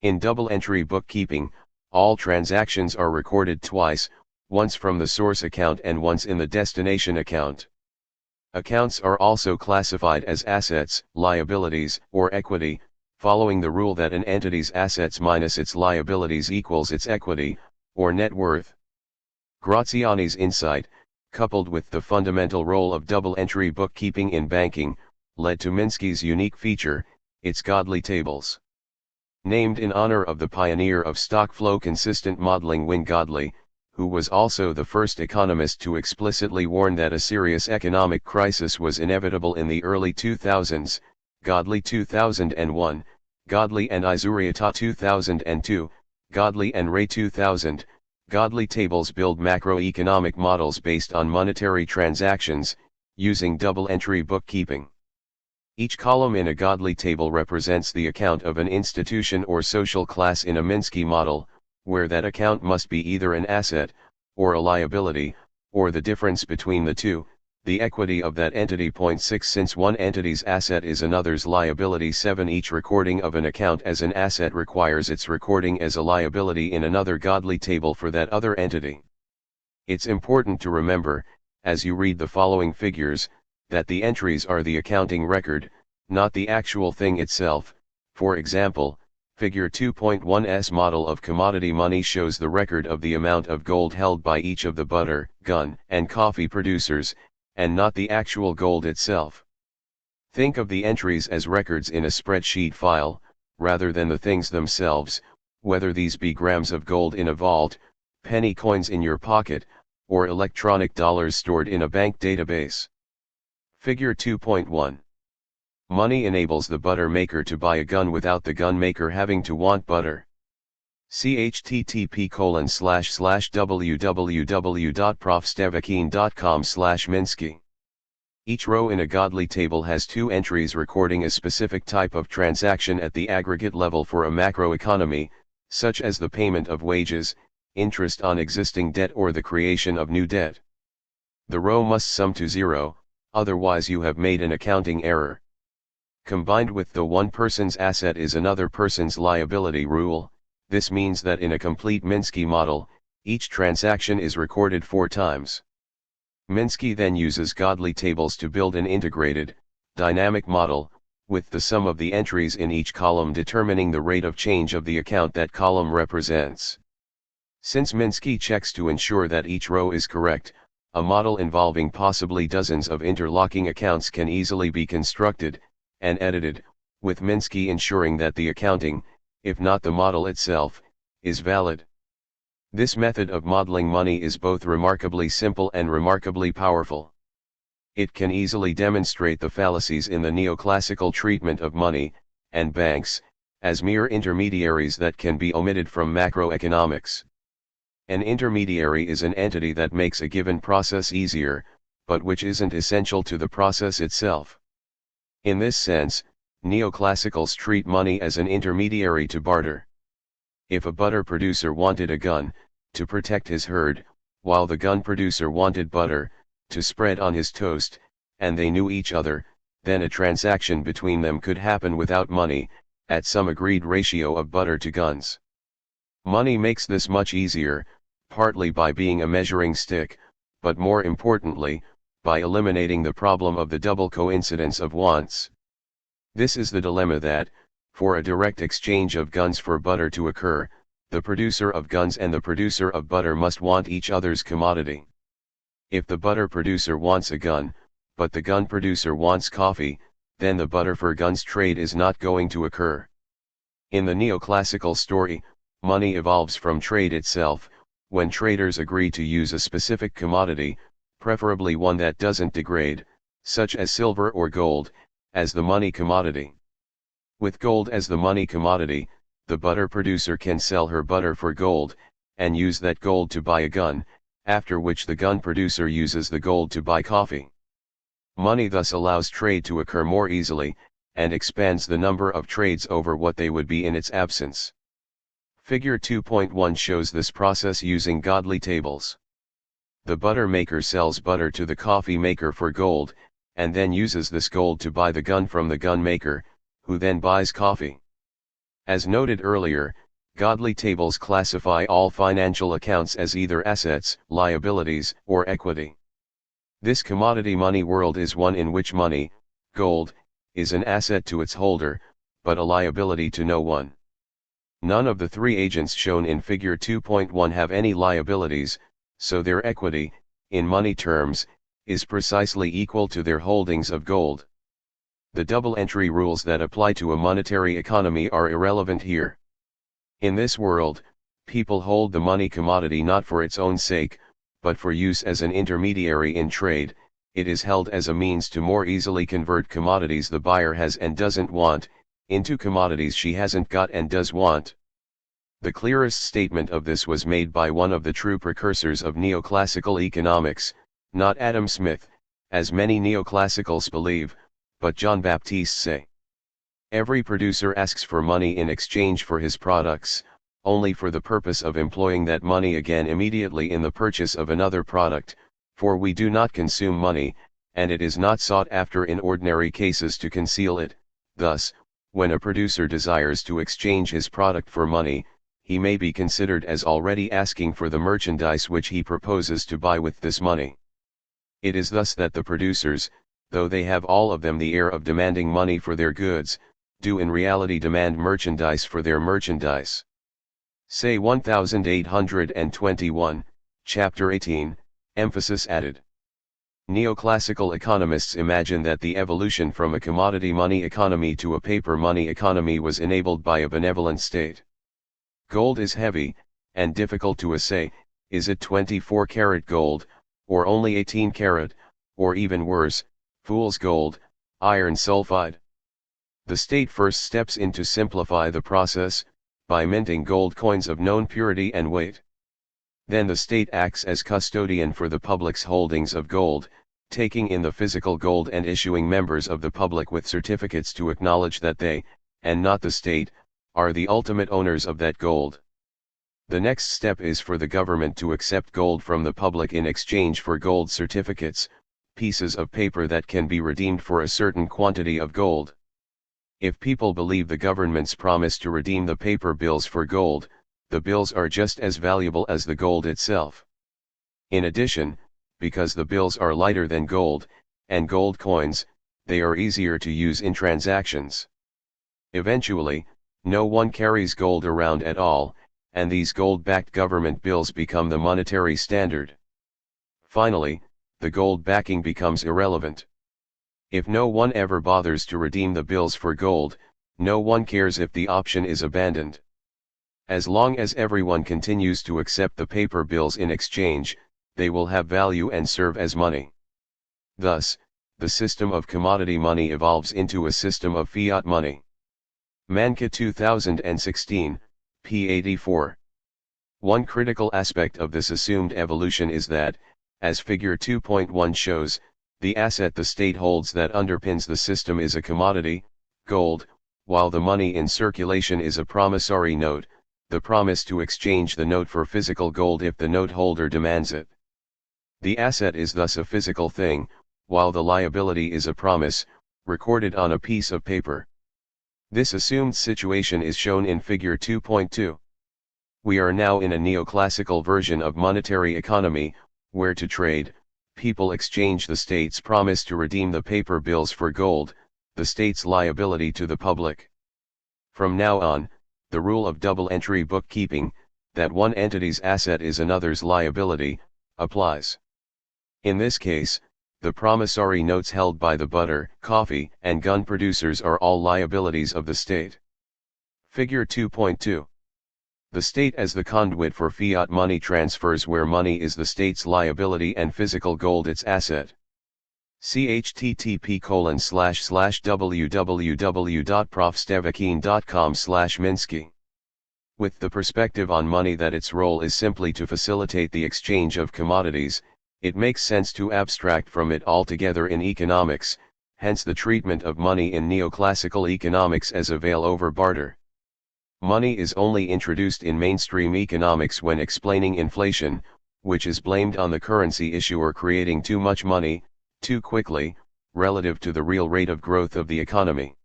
In double-entry bookkeeping, all transactions are recorded twice, once from the source account and once in the destination account. Accounts are also classified as assets, liabilities, or equity, following the rule that an entity's assets minus its liabilities equals its equity, or net worth. Graziani's insight, coupled with the fundamental role of double-entry bookkeeping in banking, led to Minsky's unique feature, its godly tables. Named in honor of the pioneer of stock flow consistent modeling Win Godley, who was also the first economist to explicitly warn that a serious economic crisis was inevitable in the early 2000s, Godley 2001, Godley and Izuriata 2002, Godley and Ray 2000, Godley tables build macroeconomic models based on monetary transactions, using double-entry bookkeeping. Each column in a Godley table represents the account of an institution or social class in a Minsky model, where that account must be either an asset, or a liability, or the difference between the two, the equity of that entity. 6 Since one entity's asset is another's liability. 7 Each recording of an account as an asset requires its recording as a liability in another Godley table for that other entity. It's important to remember, as you read the following figures, that the entries are the accounting record, not the actual thing itself. For example, Figure 2.1's model of commodity money shows the record of the amount of gold held by each of the butter, gun, and coffee producers, and not the actual gold itself. Think of the entries as records in a spreadsheet file, rather than the things themselves, whether these be grams of gold in a vault, penny coins in your pocket, or electronic dollars stored in a bank database. Figure 2.1. Money enables the butter maker to buy a gun without the gun maker having to want butter. See http://www.profstevakin.com/Minsky. Each row in a Godley table has two entries recording a specific type of transaction at the aggregate level for a macroeconomy, such as the payment of wages, interest on existing debt, or the creation of new debt. The row must sum to 0, otherwise you have made an accounting error. Combined with the one person's asset is another person's liability rule, this means that in a complete Minsky model, each transaction is recorded 4 times. Minsky then uses Godley tables to build an integrated, dynamic model, with the sum of the entries in each column determining the rate of change of the account that column represents. Since Minsky checks to ensure that each row is correct, a model involving possibly dozens of interlocking accounts can easily be constructed and edited, with Minsky ensuring that the accounting, if not the model itself, is valid. This method of modeling money is both remarkably simple and remarkably powerful. It can easily demonstrate the fallacies in the neoclassical treatment of money and banks as mere intermediaries that can be omitted from macroeconomics. An intermediary is an entity that makes a given process easier, but which isn't essential to the process itself. In this sense, neoclassicals treat money as an intermediary to barter. If a butter producer wanted a gun, to protect his herd, while the gun producer wanted butter, to spread on his toast, and they knew each other, then a transaction between them could happen without money, at some agreed ratio of butter to guns. Money makes this much easier, partly by being a measuring stick, but more importantly, by eliminating the problem of the double coincidence of wants. This is the dilemma that, for a direct exchange of guns for butter to occur, the producer of guns and the producer of butter must want each other's commodity. If the butter producer wants a gun, but the gun producer wants coffee, then the butter for guns trade is not going to occur. In the neoclassical story, money evolves from trade itself, when traders agree to use a specific commodity, preferably one that doesn't degrade, such as silver or gold, as the money commodity. With gold as the money commodity, the butter producer can sell her butter for gold, and use that gold to buy a gun, after which the gun producer uses the gold to buy coffee. Money thus allows trade to occur more easily, and expands the number of trades over what they would be in its absence. Figure 2.1 shows this process using Godley tables. The butter maker sells butter to the coffee maker for gold, and then uses this gold to buy the gun from the gun maker, who then buys coffee. As noted earlier, godly tables classify all financial accounts as either assets, liabilities, or equity. This commodity money world is one in which money, gold, is an asset to its holder, but a liability to no one. None of the three agents shown in Figure 2.1 have any liabilities, so their equity, in money terms, is precisely equal to their holdings of gold. The double entry rules that apply to a monetary economy are irrelevant here. In this world, people hold the money commodity not for its own sake, but for use as an intermediary in trade. It is held as a means to more easily convert commodities the buyer has and doesn't want, into commodities she hasn't got and does want. The clearest statement of this was made by one of the true precursors of neoclassical economics, not Adam Smith, as many neoclassicals believe, but John Baptiste Say. Every producer asks for money in exchange for his products, only for the purpose of employing that money again immediately in the purchase of another product, for we do not consume money, and it is not sought after in ordinary cases to conceal it. Thus, when a producer desires to exchange his product for money, he may be considered as already asking for the merchandise which he proposes to buy with this money. It is thus that the producers, though they have all of them the air of demanding money for their goods, do in reality demand merchandise for their merchandise. Say 1821, Chapter 18, emphasis added. Neoclassical economists imagine that the evolution from a commodity money economy to a paper money economy was enabled by a benevolent state. Gold is heavy, and difficult to assay. Is it 24-karat gold, or only 18-karat, or even worse, fool's gold, iron sulfide? The state first steps in to simplify the process, by minting gold coins of known purity and weight. Then the state acts as custodian for the public's holdings of gold, taking in the physical gold and issuing members of the public with certificates to acknowledge that they, and not the state, are the ultimate owners of that gold. The next step is for the government to accept gold from the public in exchange for gold certificates, pieces of paper that can be redeemed for a certain quantity of gold. If people believe the government's promise to redeem the paper bills for gold, the bills are just as valuable as the gold itself. In addition, because the bills are lighter than gold, and gold coins, they are easier to use in transactions. Eventually, no one carries gold around at all, and these gold-backed government bills become the monetary standard. Finally, the gold backing becomes irrelevant. If no one ever bothers to redeem the bills for gold, no one cares if the option is abandoned. As long as everyone continues to accept the paper bills in exchange, they will have value and serve as money. Thus, the system of commodity money evolves into a system of fiat money. Manca 2016, p. 84. One critical aspect of this assumed evolution is that, as Figure 2.1 shows, the asset the state holds that underpins the system is a commodity, gold, while the money in circulation is a promissory note, the promise to exchange the note for physical gold if the note holder demands it. The asset is thus a physical thing, while the liability is a promise, recorded on a piece of paper. This assumed situation is shown in Figure 2.2. We are now in a neoclassical version of monetary economy, where to trade, people exchange the state's promise to redeem the paper bills for gold, the state's liability to the public. From now on, the rule of double-entry bookkeeping, that one entity's asset is another's liability, applies. In this case, the promissory notes held by the butter, coffee, and gun producers are all liabilities of the state. Figure 2.2. The state as the conduit for fiat money transfers where money is the state's liability and physical gold its asset. See http://www.profstevakin.com/Minsky. With the perspective on money that its role is simply to facilitate the exchange of commodities, it makes sense to abstract from it altogether in economics, hence the treatment of money in neoclassical economics as a veil over barter. Money is only introduced in mainstream economics when explaining inflation, which is blamed on the currency issuer creating too much money, too quickly, relative to the real rate of growth of the economy.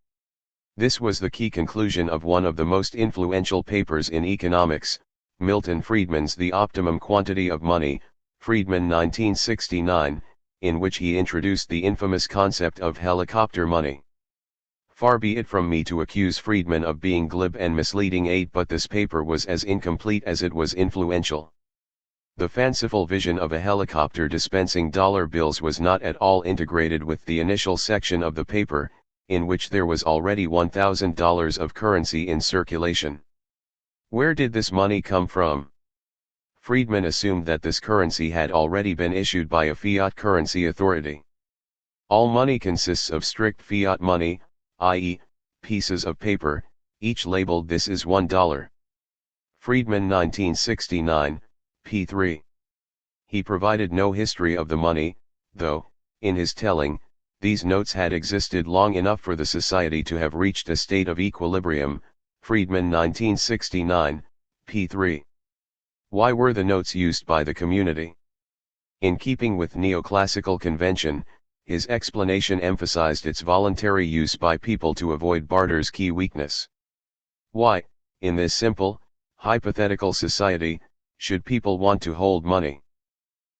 This was the key conclusion of one of the most influential papers in economics, Milton Friedman's The Optimum Quantity of Money, Friedman 1969, in which he introduced the infamous concept of helicopter money. Far be it from me to accuse Friedman of being glib and misleading, but this paper was as incomplete as it was influential. The fanciful vision of a helicopter dispensing dollar bills was not at all integrated with the initial section of the paper, in which there was already $1,000 of currency in circulation. Where did this money come from? Friedman assumed that this currency had already been issued by a fiat currency authority. All money consists of strict fiat money, i.e., pieces of paper, each labeled "This is $1." Friedman 1969, p. 3. He provided no history of the money, though, in his telling, these notes had existed long enough for the society to have reached a state of equilibrium. Friedman 1969, p. 3. Why were the notes used by the community? In keeping with neoclassical convention, his explanation emphasized its voluntary use by people to avoid barter's key weakness. Why, in this simple, hypothetical society, should people want to hold money?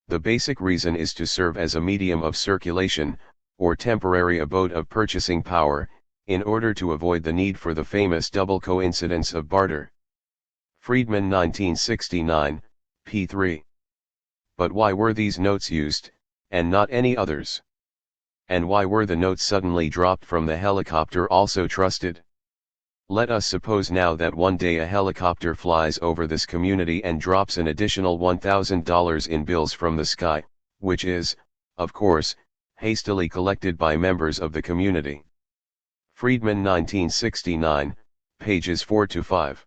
The basic reason is to serve as a medium of circulation, or temporary abode of purchasing power, in order to avoid the need for the famous double coincidence of barter. Friedman 1969, p. 3. But why were these notes used, and not any others? And why were the notes suddenly dropped from the helicopter also trusted? Let us suppose now that one day a helicopter flies over this community and drops an additional $1,000 in bills from the sky, which is, of course, hastily collected by members of the community. Friedman 1969, pages 4 to 5.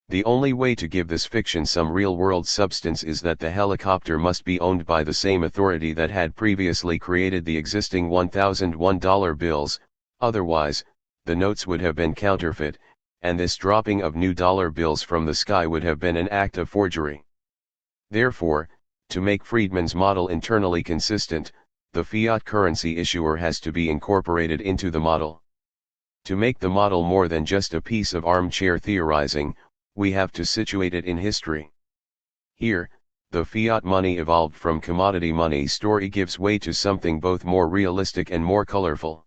The only way to give this fiction some real-world substance is that the helicopter must be owned by the same authority that had previously created the existing $1,001 bills, otherwise, the notes would have been counterfeit, and this dropping of new dollar bills from the sky would have been an act of forgery. Therefore, to make Friedman's model internally consistent, the fiat currency issuer has to be incorporated into the model. To make the model more than just a piece of armchair theorizing, we have to situate it in history. Here, the fiat money evolved from commodity money story gives way to something both more realistic and more colorful.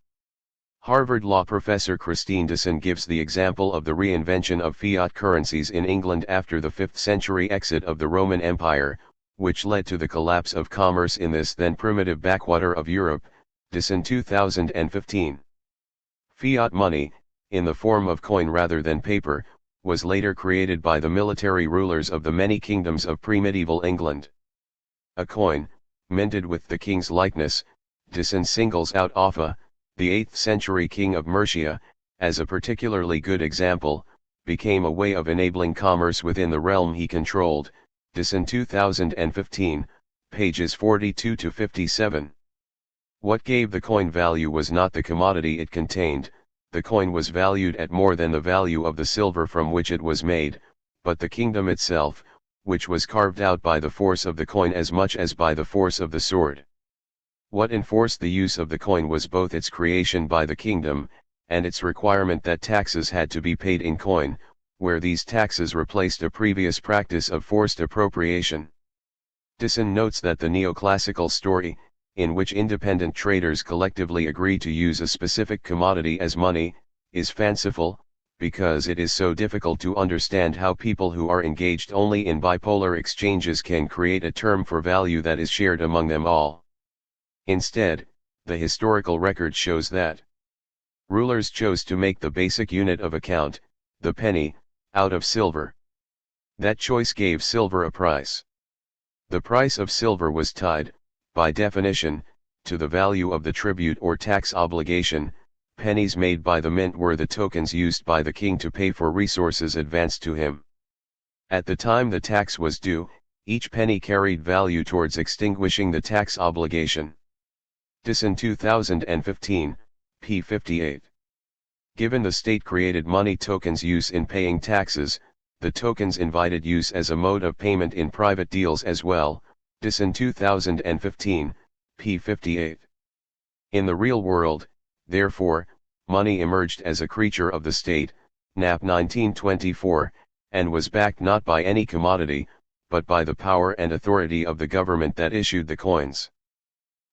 Harvard law professor Christine Dixon gives the example of the reinvention of fiat currencies in England after the 5th century exit of the Roman Empire, which led to the collapse of commerce in this then primitive backwater of Europe. Dixon 2015. Fiat money, in the form of coin rather than paper, was later created by the military rulers of the many kingdoms of pre-medieval England. A coin, minted with the king's likeness, Dixon singles out Offa, the 8th century king of Mercia, as a particularly good example, became a way of enabling commerce within the realm he controlled. Dixon 2015, pages 42 to 57. What gave the coin value was not the commodity it contained. The coin was valued at more than the value of the silver from which it was made, but the kingdom itself, which was carved out by the force of the coin as much as by the force of the sword. What enforced the use of the coin was both its creation by the kingdom, and its requirement that taxes had to be paid in coin, where these taxes replaced a previous practice of forced appropriation. Dixon notes that the neoclassical story, in which independent traders collectively agree to use a specific commodity as money, is fanciful, because it is so difficult to understand how people who are engaged only in bipolar exchanges can create a term for value that is shared among them all. Instead, the historical record shows that rulers chose to make the basic unit of account, the penny, out of silver. That choice gave silver a price. The price of silver was tied, by definition, to the value of the tribute or tax obligation. Pennies made by the mint were the tokens used by the king to pay for resources advanced to him. At the time the tax was due, each penny carried value towards extinguishing the tax obligation. Dixon 2015, p. 58. Given the state-created money tokens' use in paying taxes, the tokens invited use as a mode of payment in private deals as well. Dixon 2015, p. 58. In the real world, therefore, money emerged as a creature of the state, Knapp 1924, and was backed not by any commodity, but by the power and authority of the government that issued the coins.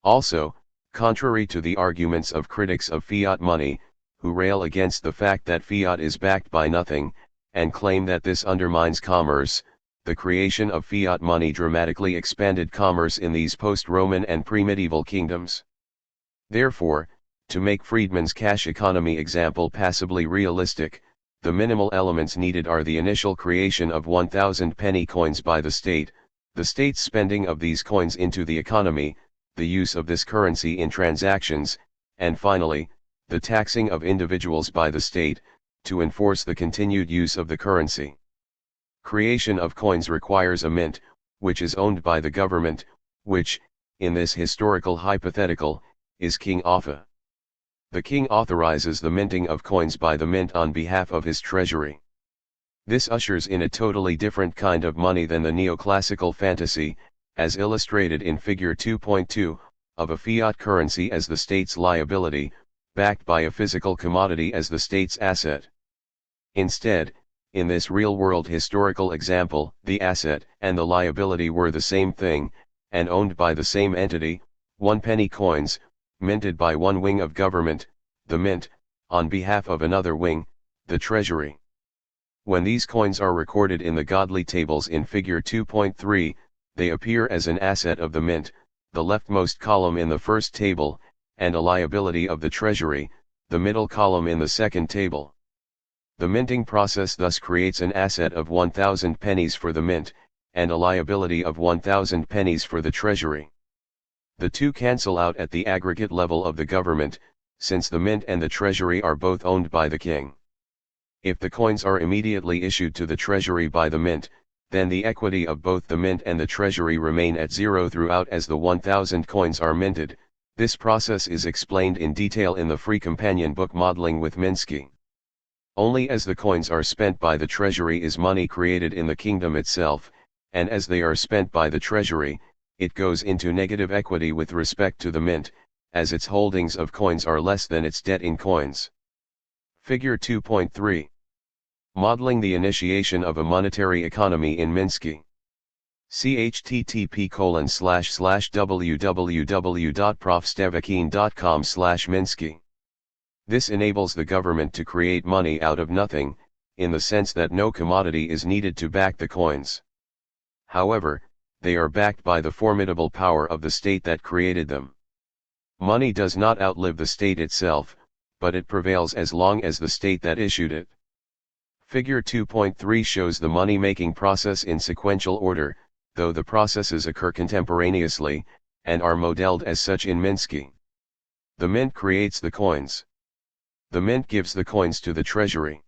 Also, contrary to the arguments of critics of fiat money, who rail against the fact that fiat is backed by nothing, and claim that this undermines commerce, the creation of fiat money dramatically expanded commerce in these post-Roman and pre-medieval kingdoms. Therefore, to make Friedman's cash economy example passably realistic, the minimal elements needed are the initial creation of 1,000 penny coins by the state's spending of these coins into the economy, the use of this currency in transactions, and finally, the taxing of individuals by the state, to enforce the continued use of the currency. Creation of coins requires a mint, which is owned by the government, which, in this historical hypothetical, is King Offa. The king authorizes the minting of coins by the mint on behalf of his treasury. This ushers in a totally different kind of money than the neoclassical fantasy, as illustrated in Figure 2.2, of a fiat currency as the state's liability, backed by a physical commodity as the state's asset. Instead, in this real-world historical example, the asset and the liability were the same thing, and owned by the same entity, 1 penny coins, minted by one wing of government, the mint, on behalf of another wing, the treasury. When these coins are recorded in the godly tables in Figure 2.3, they appear as an asset of the mint, the leftmost column in the first table, and a liability of the treasury, the middle column in the second table. The minting process thus creates an asset of 1,000 pennies for the mint, and a liability of 1,000 pennies for the treasury. The two cancel out at the aggregate level of the government, since the mint and the treasury are both owned by the king. If the coins are immediately issued to the treasury by the mint, then the equity of both the mint and the treasury remain at zero throughout as the 1,000 coins are minted. This process is explained in detail in the free companion book Modeling with Minsky. Only as the coins are spent by the treasury is money created in the kingdom itself, and as they are spent by the treasury, it goes into negative equity with respect to the mint, as its holdings of coins are less than its debt in coins. Figure 2.3. Modeling the initiation of a monetary economy in Minsky. See http://www.profstevakin.com/Minsky. This enables the government to create money out of nothing, in the sense that no commodity is needed to back the coins. However, they are backed by the formidable power of the state that created them. Money does not outlive the state itself, but it prevails as long as the state that issued it. Figure 2.3 shows the money-making process in sequential order, though the processes occur contemporaneously, and are modeled as such in Minsky. The mint creates the coins. The mint gives the coins to the treasury.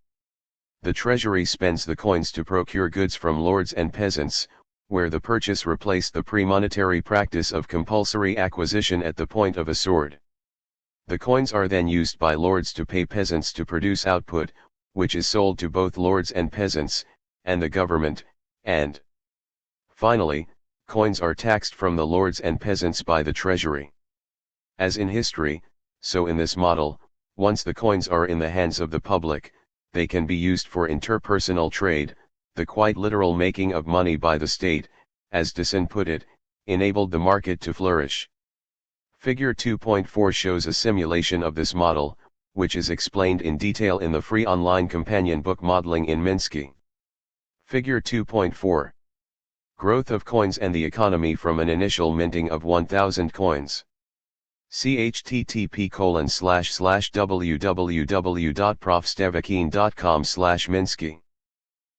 The treasury spends the coins to procure goods from lords and peasants, where the purchase replaced the pre-monetary practice of compulsory acquisition at the point of a sword. The coins are then used by lords to pay peasants to produce output, which is sold to both lords and peasants, and the government, and finally, coins are taxed from the lords and peasants by the treasury. As in history, so in this model, once the coins are in the hands of the public, they can be used for interpersonal trade. The quite literal making of money by the state, as Dyson put it, enabled the market to flourish. Figure 2.4 shows a simulation of this model, which is explained in detail in the free online companion book Modeling in Minsky. Figure 2.4. Growth of coins and the economy from an initial minting of 1,000 coins. See http://www.profstevakin.com/Minsky.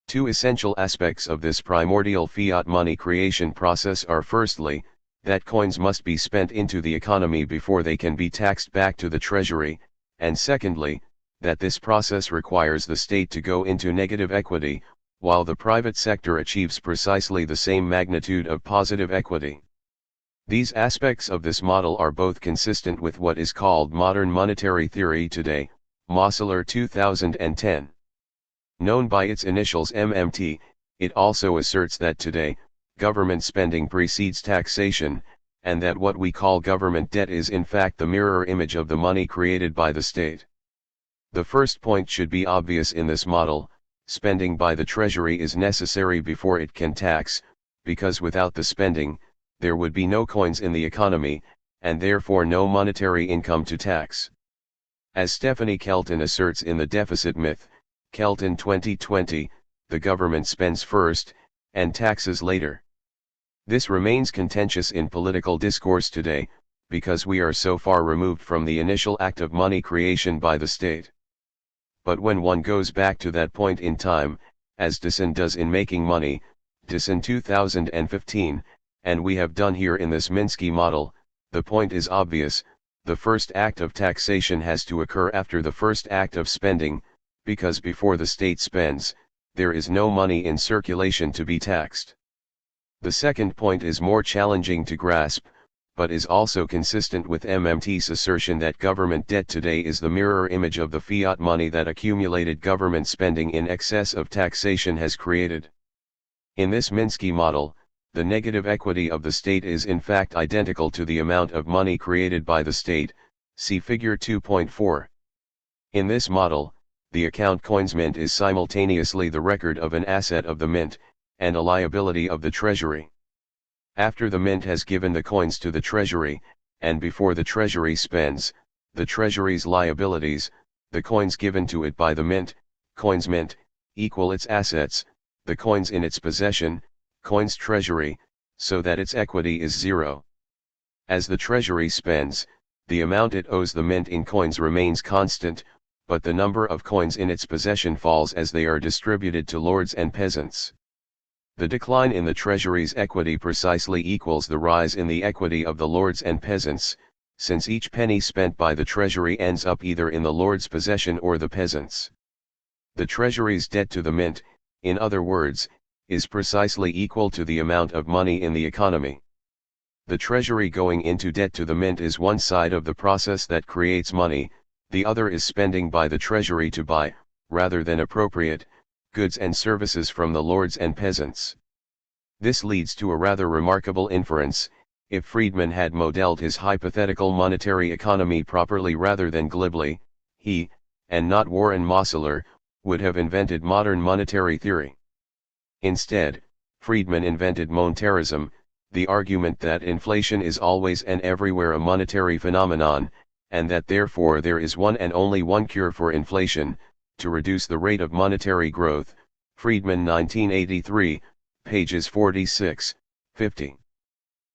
Two essential aspects of this primordial fiat money creation process are firstly, that coins must be spent into the economy before they can be taxed back to the treasury, and secondly, that this process requires the state to go into negative equity, while the private sector achieves precisely the same magnitude of positive equity. These aspects of this model are both consistent with what is called modern monetary theory today, Mosler 2010. Known by its initials MMT, it also asserts that today, government spending precedes taxation, and that what we call government debt is in fact the mirror image of the money created by the state. The first point should be obvious in this model: spending by the Treasury is necessary before it can tax, because without the spending, there would be no coins in the economy, and therefore no monetary income to tax. As Stephanie Kelton asserts in The Deficit Myth, Kelton 2020, the government spends first, and taxes later. This remains contentious in political discourse today, because we are so far removed from the initial act of money creation by the state. But when one goes back to that point in time, as Dyson does in Making Money, Dyson 2015, and we have done here in this Minsky model, the point is obvious: the first act of taxation has to occur after the first act of spending, because before the state spends, there is no money in circulation to be taxed. The second point is more challenging to grasp, but is also consistent with MMT's assertion that government debt today is the mirror image of the fiat money that accumulated government spending in excess of taxation has created. In this Minsky model, the negative equity of the state is in fact identical to the amount of money created by the state, see figure 2.4. In this model, the account coins mint is simultaneously the record of an asset of the mint, and a liability of the Treasury. After the mint has given the coins to the Treasury, and before the Treasury spends, the Treasury's liabilities, the coins given to it by the mint, coins mint, equal its assets, the coins in its possession, coins Treasury, so that its equity is zero. As the Treasury spends, the amount it owes the mint in coins remains constant, but the number of coins in its possession falls as they are distributed to lords and peasants. The decline in the Treasury's equity precisely equals the rise in the equity of the lords and peasants, since each penny spent by the Treasury ends up either in the lord's possession or the peasant's. The Treasury's debt to the mint, in other words, is precisely equal to the amount of money in the economy. The Treasury going into debt to the mint is one side of the process that creates money, the other is spending by the Treasury to buy, rather than appropriate, goods and services from the lords and peasants. This leads to a rather remarkable inference: if Friedman had modeled his hypothetical monetary economy properly rather than glibly, he, and not Warren Mosler, would have invented modern monetary theory. Instead, Friedman invented monetarism, the argument that inflation is always and everywhere a monetary phenomenon, and that therefore there is one and only one cure for inflation: to reduce the rate of monetary growth. Friedman 1983, pages 46, 50.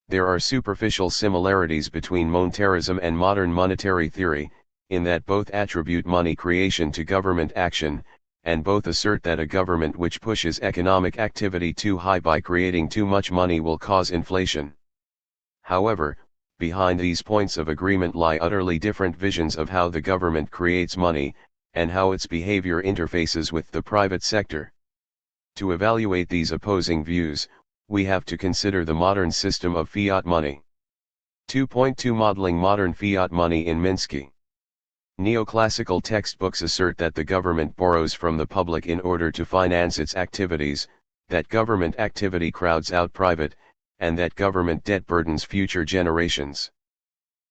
There are superficial similarities between monetarism and modern monetary theory, in that both attribute money creation to government action, and both assert that a government which pushes economic activity too high by creating too much money will cause inflation. However, behind these points of agreement lie utterly different visions of how the government creates money, and how its behavior interfaces with the private sector. To evaluate these opposing views, we have to consider the modern system of fiat money. 2.2 Modeling modern fiat money in Minsky. Neoclassical textbooks assert that the government borrows from the public in order to finance its activities, that government activity crowds out private, and that government debt burdens future generations.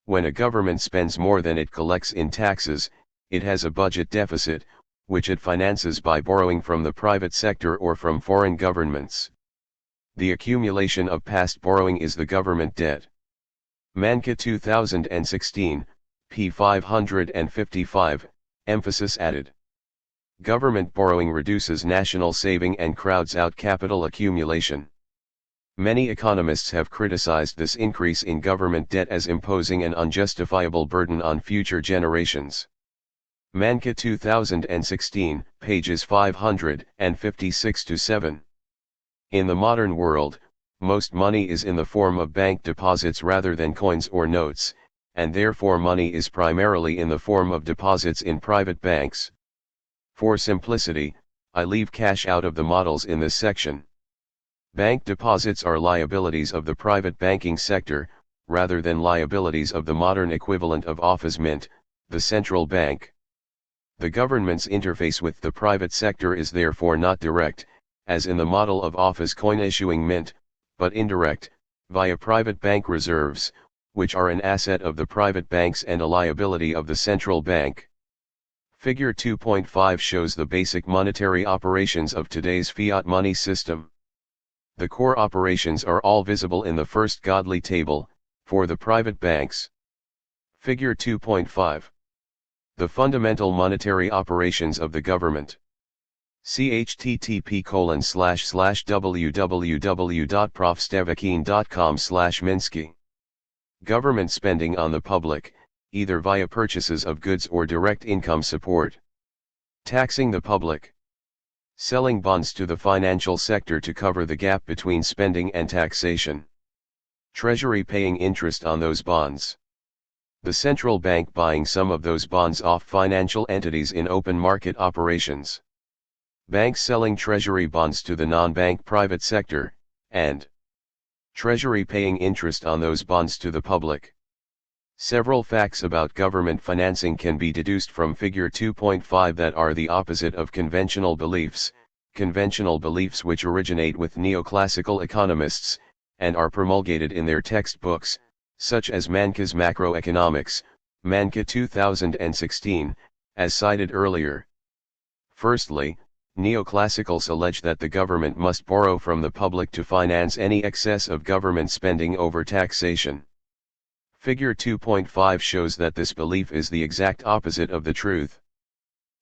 When a government spends more than it collects in taxes, it has a budget deficit, which it finances by borrowing from the private sector or from foreign governments. The accumulation of past borrowing is the government debt. Manka 2016, p. 555, emphasis added. Government borrowing reduces national saving and crowds out capital accumulation. Many economists have criticized this increase in government debt as imposing an unjustifiable burden on future generations. Manka 2016, pages 556-7. In the modern world, most money is in the form of bank deposits rather than coins or notes, and therefore money is primarily in the form of deposits in private banks. For simplicity, I leave cash out of the models in this section. Bank deposits are liabilities of the private banking sector, rather than liabilities of the modern equivalent of office mint, the central bank. The government's interface with the private sector is therefore not direct, as in the model of office coin issuing mint, but indirect, via private bank reserves, which are an asset of the private banks and a liability of the central bank. Figure 2.5 shows the basic monetary operations of today's fiat money system. The core operations are all visible in the first godly table, for the private banks. Figure 2.5. The fundamental monetary operations of the government. See http://www.profstevakin.com/Minsky. Government spending on the public, either via purchases of goods or direct income support. Taxing the public. Selling bonds to the financial sector to cover the gap between spending and taxation. Treasury paying interest on those bonds. The central bank buying some of those bonds off financial entities in open market operations. Banks selling treasury bonds to the non-bank private sector, and Treasury paying interest on those bonds to the public. Several facts about government financing can be deduced from Figure 2.5 that are the opposite of conventional beliefs which originate with neoclassical economists, and are promulgated in their textbooks, such as Manke's Macroeconomics, Manke 2016, as cited earlier. Firstly, neoclassicals allege that the government must borrow from the public to finance any excess of government spending over taxation. Figure 2.5 shows that this belief is the exact opposite of the truth.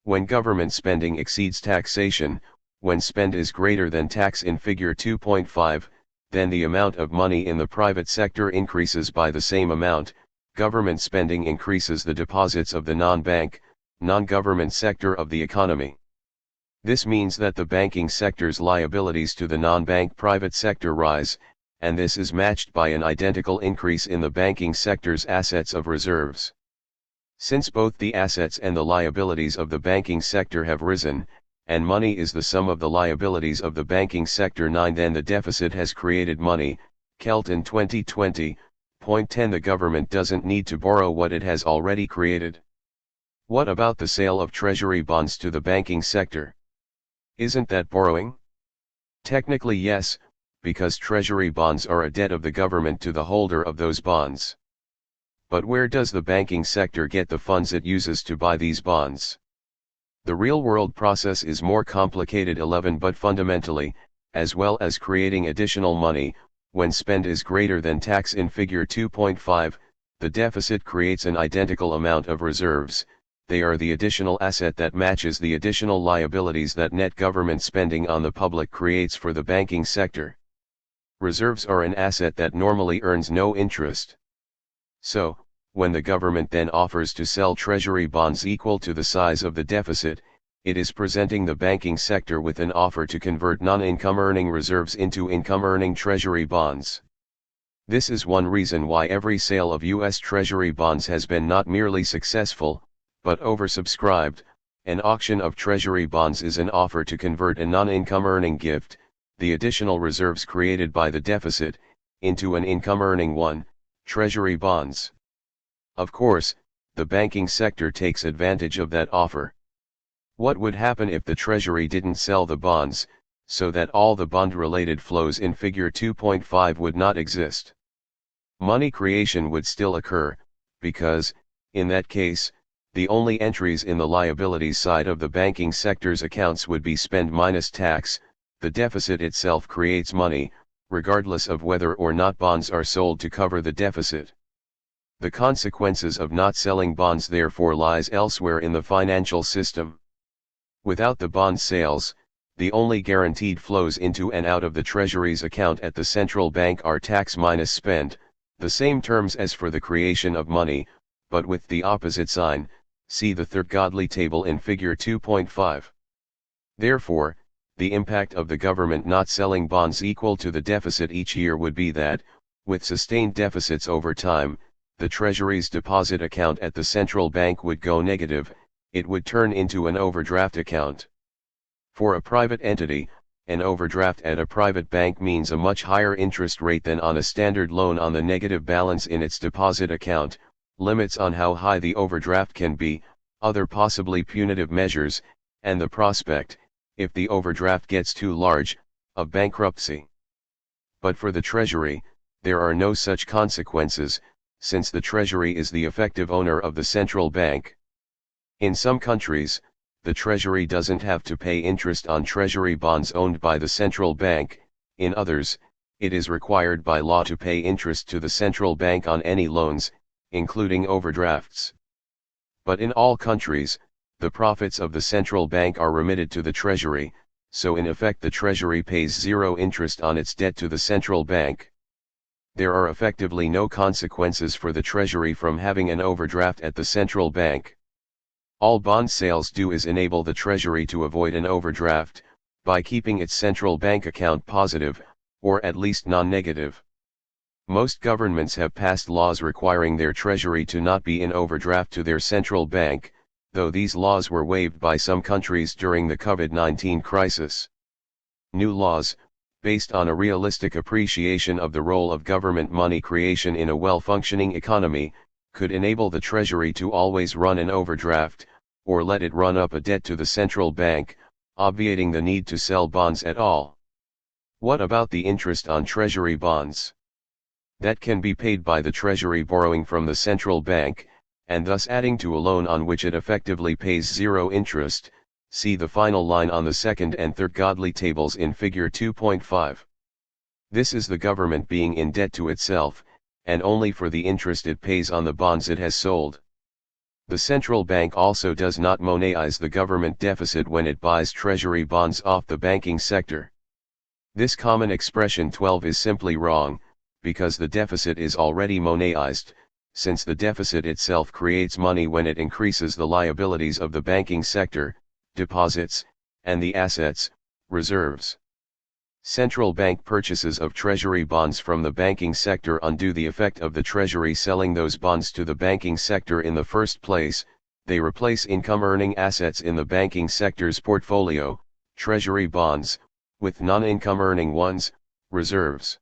When government spending exceeds taxation, when spend is greater than tax in Figure 2.5, then the amount of money in the private sector increases by the same amount. Government spending increases the deposits of the non-bank, non-government sector of the economy. This means that the banking sector's liabilities to the non-bank private sector rise, and this is matched by an identical increase in the banking sector's assets of reserves. Since both the assets and the liabilities of the banking sector have risen, and money is the sum of the liabilities of the banking sector, then the deficit has created money. Kelton 2020, point 10. The government doesn't need to borrow what it has already created. What about the sale of treasury bonds to the banking sector? Isn't that borrowing? Technically yes, because treasury bonds are a debt of the government to the holder of those bonds. But where does the banking sector get the funds it uses to buy these bonds? The real-world process is more complicated. But fundamentally, as well as creating additional money, when spend is greater than tax in Figure 2.5, the deficit creates an identical amount of reserves. They are the additional asset that matches the additional liabilities that net government spending on the public creates for the banking sector. Reserves are an asset that normally earns no interest. So, when the government then offers to sell treasury bonds equal to the size of the deficit, it is presenting the banking sector with an offer to convert non-income earning reserves into income-earning treasury bonds. This is one reason why every sale of U.S. Treasury bonds has been not merely successful, but oversubscribed. An auction of treasury bonds is an offer to convert a non-income earning gift, the additional reserves created by the deficit, into an income-earning one, treasury bonds. Of course, the banking sector takes advantage of that offer. What would happen if the Treasury didn't sell the bonds, so that all the bond-related flows in Figure 2.5 would not exist? Money creation would still occur, because, in that case, the only entries in the liabilities side of the banking sector's accounts would be spend minus tax. The deficit itself creates money, regardless of whether or not bonds are sold to cover the deficit. The consequences of not selling bonds therefore lies elsewhere in the financial system. Without the bond sales, the only guaranteed flows into and out of the Treasury's account at the central bank are tax minus spend, the same terms as for the creation of money, but with the opposite sign. See the third godly table in Figure 2.5. Therefore, the impact of the government not selling bonds equal to the deficit each year would be that, with sustained deficits over time, the Treasury's deposit account at the central bank would go negative. It would turn into an overdraft account. For a private entity, an overdraft at a private bank means a much higher interest rate than on a standard loan on the negative balance in its deposit account, limits on how high the overdraft can be, other possibly punitive measures, and the prospect, if the overdraft gets too large, of bankruptcy. But for the Treasury, there are no such consequences, since the Treasury is the effective owner of the central bank. In some countries, the Treasury doesn't have to pay interest on Treasury bonds owned by the central bank. In others, it is required by law to pay interest to the central bank on any loans, including overdrafts. But in all countries, the profits of the central bank are remitted to the Treasury, so in effect the Treasury pays zero interest on its debt to the central bank. There are effectively no consequences for the Treasury from having an overdraft at the central bank. All bond sales do is enable the Treasury to avoid an overdraft, by keeping its central bank account positive, or at least non-negative. Most governments have passed laws requiring their Treasury to not be in overdraft to their central bank, though these laws were waived by some countries during the COVID-19 crisis. New laws, based on a realistic appreciation of the role of government money creation in a well-functioning economy, could enable the Treasury to always run an overdraft, or let it run up a debt to the central bank, obviating the need to sell bonds at all. What about the interest on Treasury bonds? That can be paid by the Treasury borrowing from the central bank, and thus adding to a loan on which it effectively pays zero interest. See the final line on the second and third godly tables in Figure 2.5. This is the government being in debt to itself, and only for the interest it pays on the bonds it has sold. The central bank also does not monetize the government deficit when it buys Treasury bonds off the banking sector. This common expression 12 is simply wrong, because the deficit is already monetized, since the deficit itself creates money when it increases the liabilities of the banking sector, deposits, and the assets, reserves. Central bank purchases of Treasury bonds from the banking sector undo the effect of the Treasury selling those bonds to the banking sector in the first place. They replace income-earning assets in the banking sector's portfolio, Treasury bonds, with non-income-earning ones, reserves.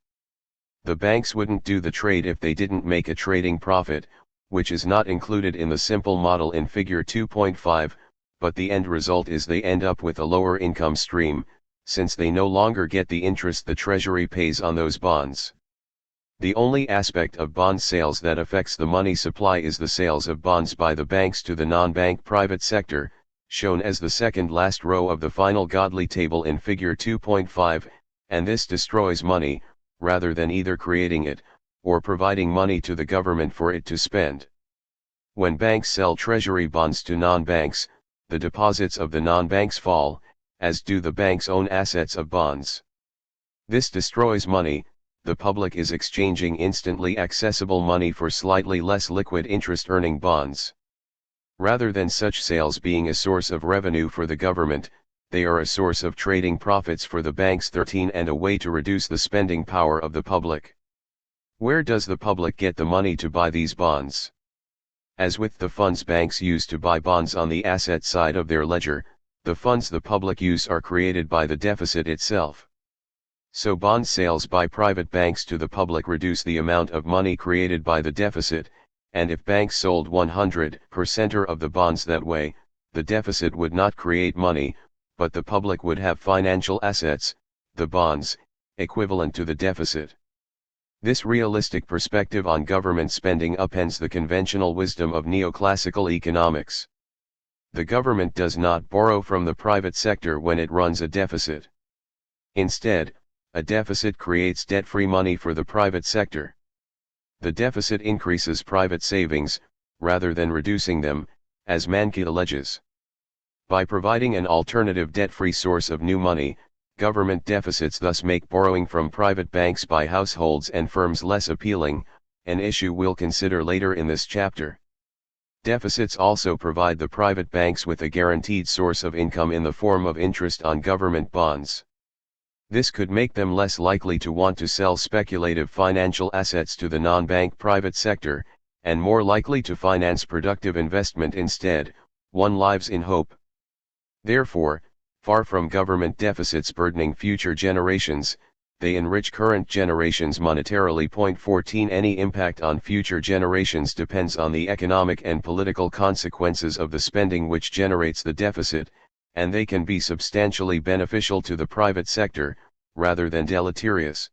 The banks wouldn't do the trade if they didn't make a trading profit, which is not included in the simple model in Figure 2.5, but the end result is they end up with a lower income stream, since they no longer get the interest the Treasury pays on those bonds. The only aspect of bond sales that affects the money supply is the sales of bonds by the banks to the non-bank private sector, shown as the second last row of the final godly table in Figure 2.5, and this destroys money, rather than either creating it, or providing money to the government for it to spend. When banks sell Treasury bonds to non-banks, the deposits of the non-banks fall, as do the bank's own assets of bonds. This destroys money. The public is exchanging instantly accessible money for slightly less liquid interest-earning bonds. Rather than such sales being a source of revenue for the government, they are a source of trading profits for the banks. 13 And a way to reduce the spending power of the public. Where does the public get the money to buy these bonds? As with the funds banks use to buy bonds on the asset side of their ledger, the funds the public use are created by the deficit itself. So bond sales by private banks to the public reduce the amount of money created by the deficit, and if banks sold 100% of the bonds that way, the deficit would not create money, but the public would have financial assets, the bonds, equivalent to the deficit. This realistic perspective on government spending upends the conventional wisdom of neoclassical economics. The government does not borrow from the private sector when it runs a deficit. Instead, a deficit creates debt-free money for the private sector. The deficit increases private savings, rather than reducing them, as Mankey alleges. By providing an alternative debt-free source of new money, government deficits thus make borrowing from private banks by households and firms less appealing, an issue we'll consider later in this chapter. Deficits also provide the private banks with a guaranteed source of income in the form of interest on government bonds. This could make them less likely to want to sell speculative financial assets to the non-bank private sector, and more likely to finance productive investment instead. One lives in hope. Therefore, far from government deficits burdening future generations, they enrich current generations monetarily. 14 Any impact on future generations depends on the economic and political consequences of the spending which generates the deficit, and they can be substantially beneficial to the private sector, rather than deleterious.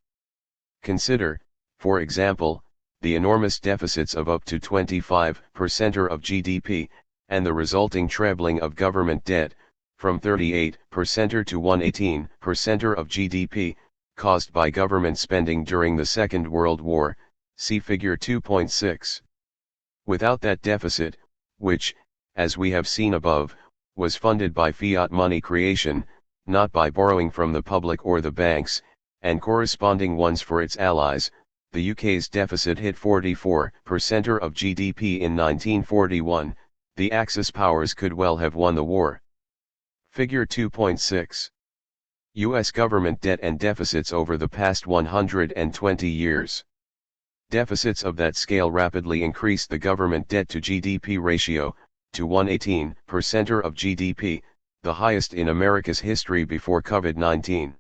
Consider, for example, the enormous deficits of up to 25% of GDP, and the resulting trebling of government debt, from 38% to 118% of GDP, caused by government spending during the Second World War, see Figure 2.6. Without that deficit, which, as we have seen above, was funded by fiat money creation, not by borrowing from the public or the banks, and corresponding ones for its allies, the UK's deficit hit 44% of GDP in 1941, the Axis powers could well have won the war. Figure 2.6. US government debt and deficits over the past 120 years. Deficits of that scale rapidly increased the government debt to GDP ratio, to 118% of GDP, the highest in America's history before COVID-19.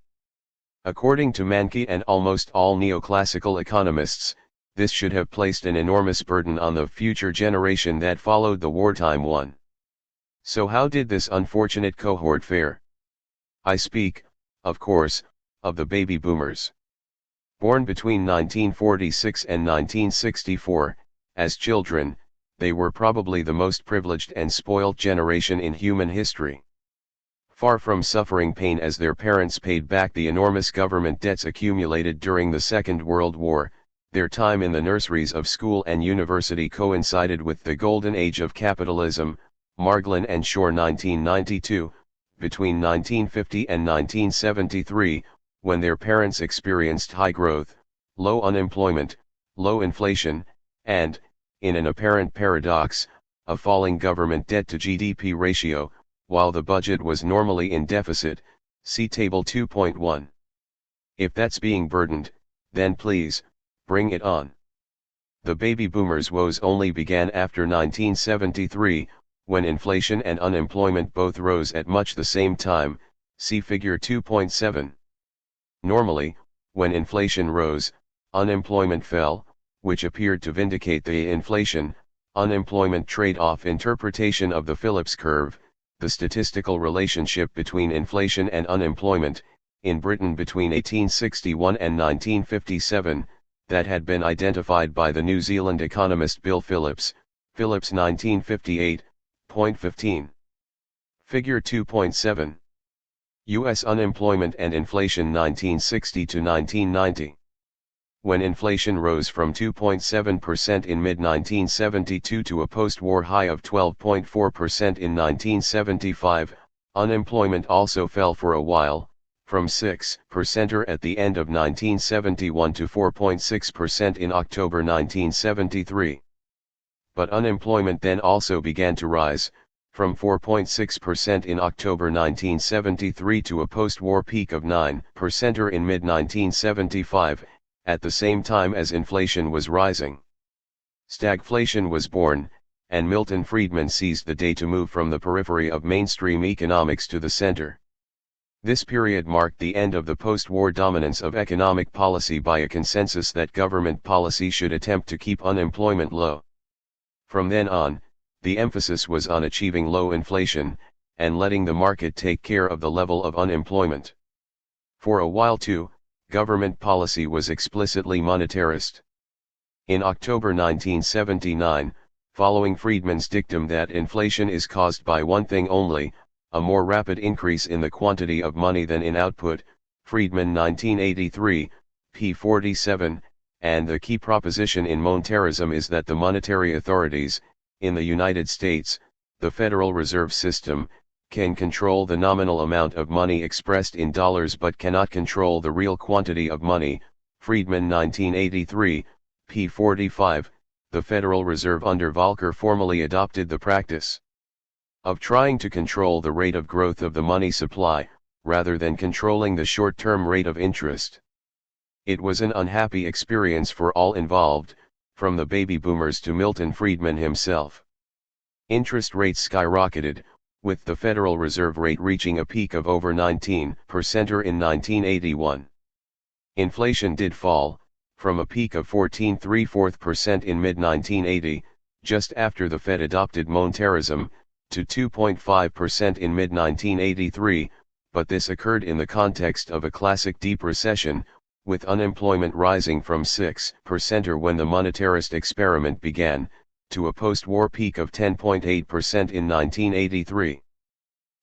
According to Mankey and almost all neoclassical economists, this should have placed an enormous burden on the future generation that followed the wartime one. So how did this unfortunate cohort fare? I speak, of course, of the baby boomers. Born between 1946 and 1964, as children, they were probably the most privileged and spoilt generation in human history. Far from suffering pain as their parents paid back the enormous government debts accumulated during the Second World War, their time in the nurseries of school and university coincided with the golden age of capitalism, Margolin and Shore 1992, between 1950 and 1973, when their parents experienced high growth, low unemployment, low inflation, and, in an apparent paradox, a falling government debt to GDP ratio, while the budget was normally in deficit, see Table 2.1. If that's being burdened, then please, bring it on. The baby boomers' woes only began after 1973, when inflation and unemployment both rose at much the same time, see Figure 2.7. Normally, when inflation rose, unemployment fell, which appeared to vindicate the inflation-unemployment trade-off interpretation of the Phillips curve, the statistical relationship between inflation and unemployment, in Britain between 1861 and 1957, that had been identified by the New Zealand economist Bill Phillips, Phillips 1958.15. Figure 2.7. U.S. unemployment and inflation 1960 to 1990. When inflation rose from 2.7% in mid-1972 to a post-war high of 12.4% in 1975, unemployment also fell for a while, from 6% at the end of 1971 to 4.6% in October 1973. But unemployment then also began to rise, from 4.6% in October 1973 to a post-war peak of 9% in mid-1975, at the same time as inflation was rising. Stagflation was born, and Milton Friedman seized the day to move from the periphery of mainstream economics to the center. This period marked the end of the post-war dominance of economic policy by a consensus that government policy should attempt to keep unemployment low. From then on, the emphasis was on achieving low inflation, and letting the market take care of the level of unemployment. For a while too, government policy was explicitly monetarist. In October 1979, following Friedman's dictum that inflation is caused by one thing only, a more rapid increase in the quantity of money than in output, Friedman 1983, p. 47, and the key proposition in monetarism is that the monetary authorities, in the United States, the Federal Reserve System, can control the nominal amount of money expressed in dollars but cannot control the real quantity of money, Friedman 1983, p. 45, the Federal Reserve under Volcker formally adopted the practice of trying to control the rate of growth of the money supply, rather than controlling the short-term rate of interest. It was an unhappy experience for all involved, from the baby boomers to Milton Friedman himself. Interest rates skyrocketed, with the Federal Reserve rate reaching a peak of over 19% in 1981. Inflation did fall, from a peak of 14.75% in mid-1980, just after the Fed adopted monetarism, to 2.5% in mid-1983, but this occurred in the context of a classic deep recession, with unemployment rising from 6% when the monetarist experiment began, to a post-war peak of 10.8% in 1983.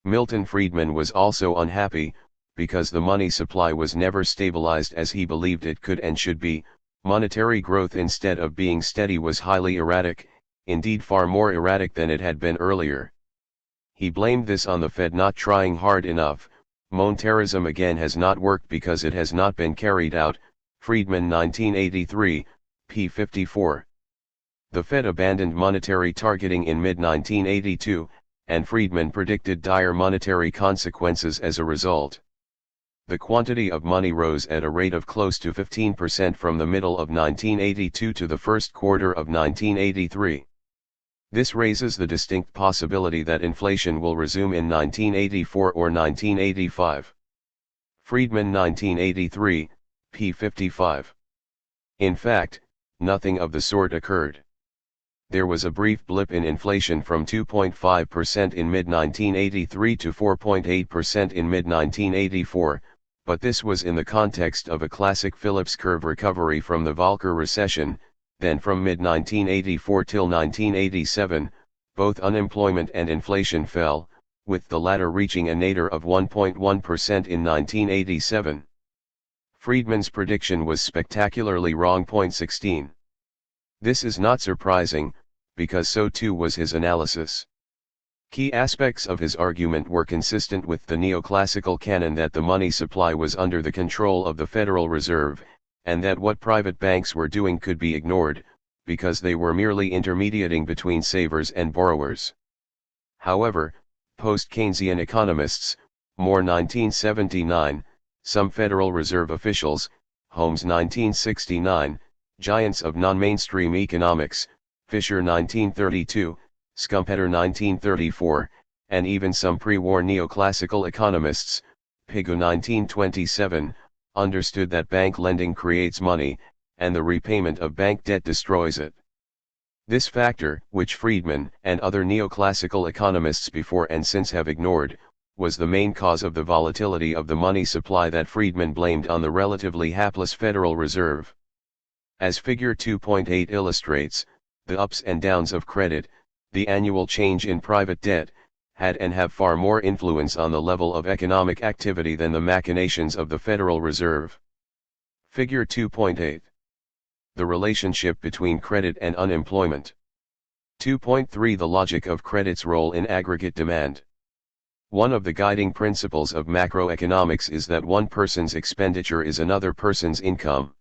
Milton Friedman was also unhappy, because the money supply was never stabilized as he believed it could and should be. Monetary growth instead of being steady was highly erratic, indeed far more erratic than it had been earlier. He blamed this on the Fed not trying hard enough. Monetarism again has not worked because it has not been carried out. Friedman 1983, p. 54. The Fed abandoned monetary targeting in mid-1982, and Friedman predicted dire monetary consequences as a result. The quantity of money rose at a rate of close to 15% from the middle of 1982 to the first quarter of 1983. This raises the distinct possibility that inflation will resume in 1984 or 1985. Friedman 1983, p. 55. In fact, nothing of the sort occurred. There was a brief blip in inflation from 2.5% in mid-1983 to 4.8% in mid-1984, but this was in the context of a classic Phillips curve recovery from the Volcker recession. Then from mid-1984 till 1987, both unemployment and inflation fell, with the latter reaching a nadir of 1.1% in 1987. Friedman's prediction was spectacularly wrong. 16. This is not surprising, because so too was his analysis. Key aspects of his argument were consistent with the neoclassical canon that the money supply was under the control of the Federal Reserve, and that what private banks were doing could be ignored, because they were merely intermediating between savers and borrowers. However, post-Keynesian economists, Moore 1979, some Federal Reserve officials, Holmes 1969, giants of non-mainstream economics, Fisher 1932, Schumpeter 1934, and even some pre-war neoclassical economists, Pigou 1927, understood that bank lending creates money, and the repayment of bank debt destroys it. This factor, which Friedman and other neoclassical economists before and since have ignored, was the main cause of the volatility of the money supply that Friedman blamed on the relatively hapless Federal Reserve. As Figure 2.8 illustrates, the ups and downs of credit, the annual change in private debt, had and have far more influence on the level of economic activity than the machinations of the Federal Reserve. Figure 2.8. The relationship between credit and unemployment. 2.3 The logic of credit's role in aggregate demand. One of the guiding principles of macroeconomics is that one person's expenditure is another person's income.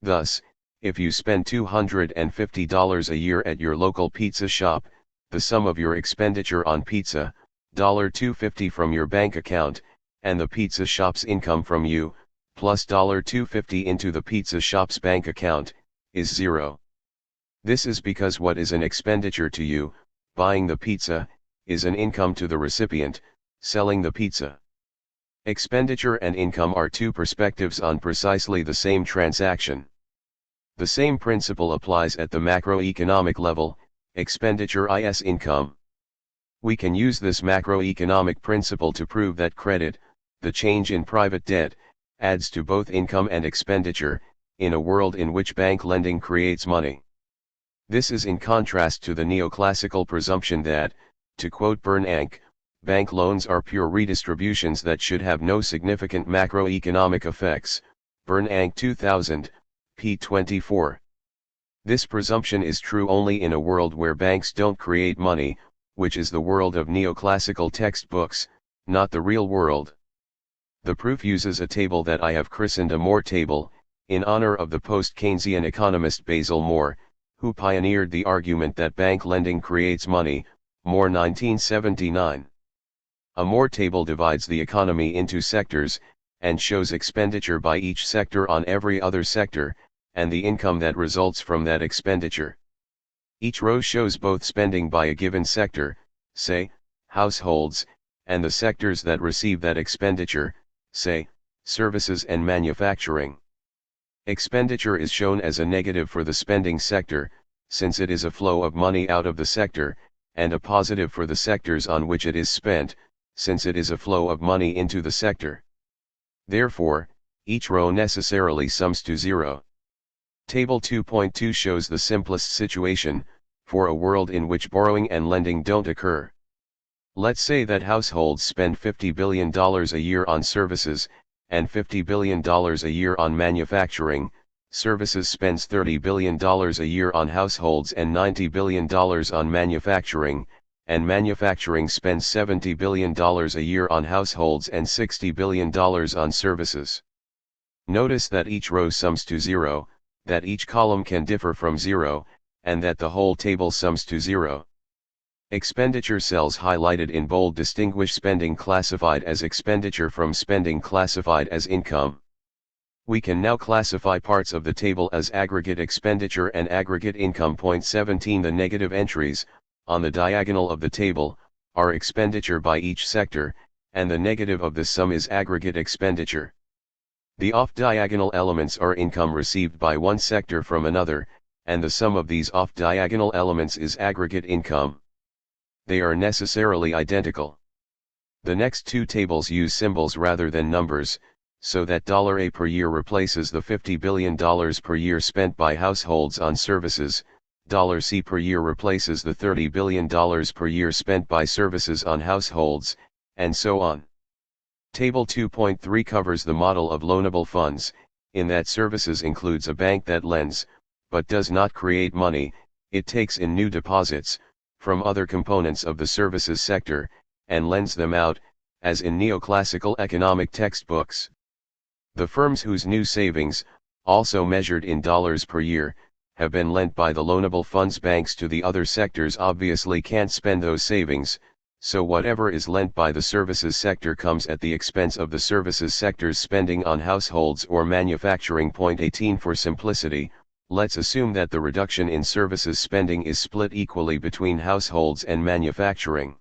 Thus, if you spend $250 a year at your local pizza shop, the sum of your expenditure on pizza, $250 from your bank account, and the pizza shop's income from you, plus $250 into the pizza shop's bank account, is zero. This is because what is an expenditure to you, buying the pizza, is an income to the recipient, selling the pizza. Expenditure and income are two perspectives on precisely the same transaction. The same principle applies at the macroeconomic level, expenditure is income. We can use this macroeconomic principle to prove that credit, the change in private debt, adds to both income and expenditure, in a world in which bank lending creates money. This is in contrast to the neoclassical presumption that, to quote Bernanke, bank loans are pure redistributions that should have no significant macroeconomic effects. Bernanke 2000, p. 24. This presumption is true only in a world where banks don't create money, which is the world of neoclassical textbooks, not the real world. The proof uses a table that I have christened a Moore table, in honor of the post-Keynesian economist Basil Moore, who pioneered the argument that bank lending creates money, Moore 1979. A Moore table divides the economy into sectors, and shows expenditure by each sector on every other sector, and the income that results from that expenditure. Each row shows both spending by a given sector, say, households, and the sectors that receive that expenditure, say, services and manufacturing. Expenditure is shown as a negative for the spending sector, since it is a flow of money out of the sector, and a positive for the sectors on which it is spent, since it is a flow of money into the sector. Therefore, each row necessarily sums to zero. Table 2.2 shows the simplest situation, for a world in which borrowing and lending don't occur. Let's say that households spend $50 billion a year on services, and $50 billion a year on manufacturing. Services spends $30 billion a year on households and $90 billion on manufacturing, and manufacturing spends $70 billion a year on households and $60 billion on services. Notice that each row sums to 0, that each column can differ from 0, and that the whole table sums to 0. Expenditure cells highlighted in bold distinguish spending classified as expenditure from spending classified as income. We can now classify parts of the table as aggregate expenditure and aggregate income. 17 The negative entries, on the diagonal of the table, are expenditure by each sector, and the negative of the sum is aggregate expenditure. The off-diagonal elements are income received by one sector from another, and the sum of these off-diagonal elements is aggregate income. They are necessarily identical. The next two tables use symbols rather than numbers, so that $A per year replaces the $50 billion per year spent by households on services, $C per year replaces the $30 billion per year spent by services on households, and so on. Table 2.3 covers the model of loanable funds, in that services includes a bank that lends, but does not create money. It takes in new deposits from other components of the services sector, and lends them out, as in neoclassical economic textbooks. The firms whose new savings, also measured in dollars per year, have been lent by the loanable funds banks to the other sectors obviously can't spend those savings, so whatever is lent by the services sector comes at the expense of the services sector's spending on households or manufacturing. 18 For simplicity, let's assume that the reduction in services spending is split equally between households and manufacturing.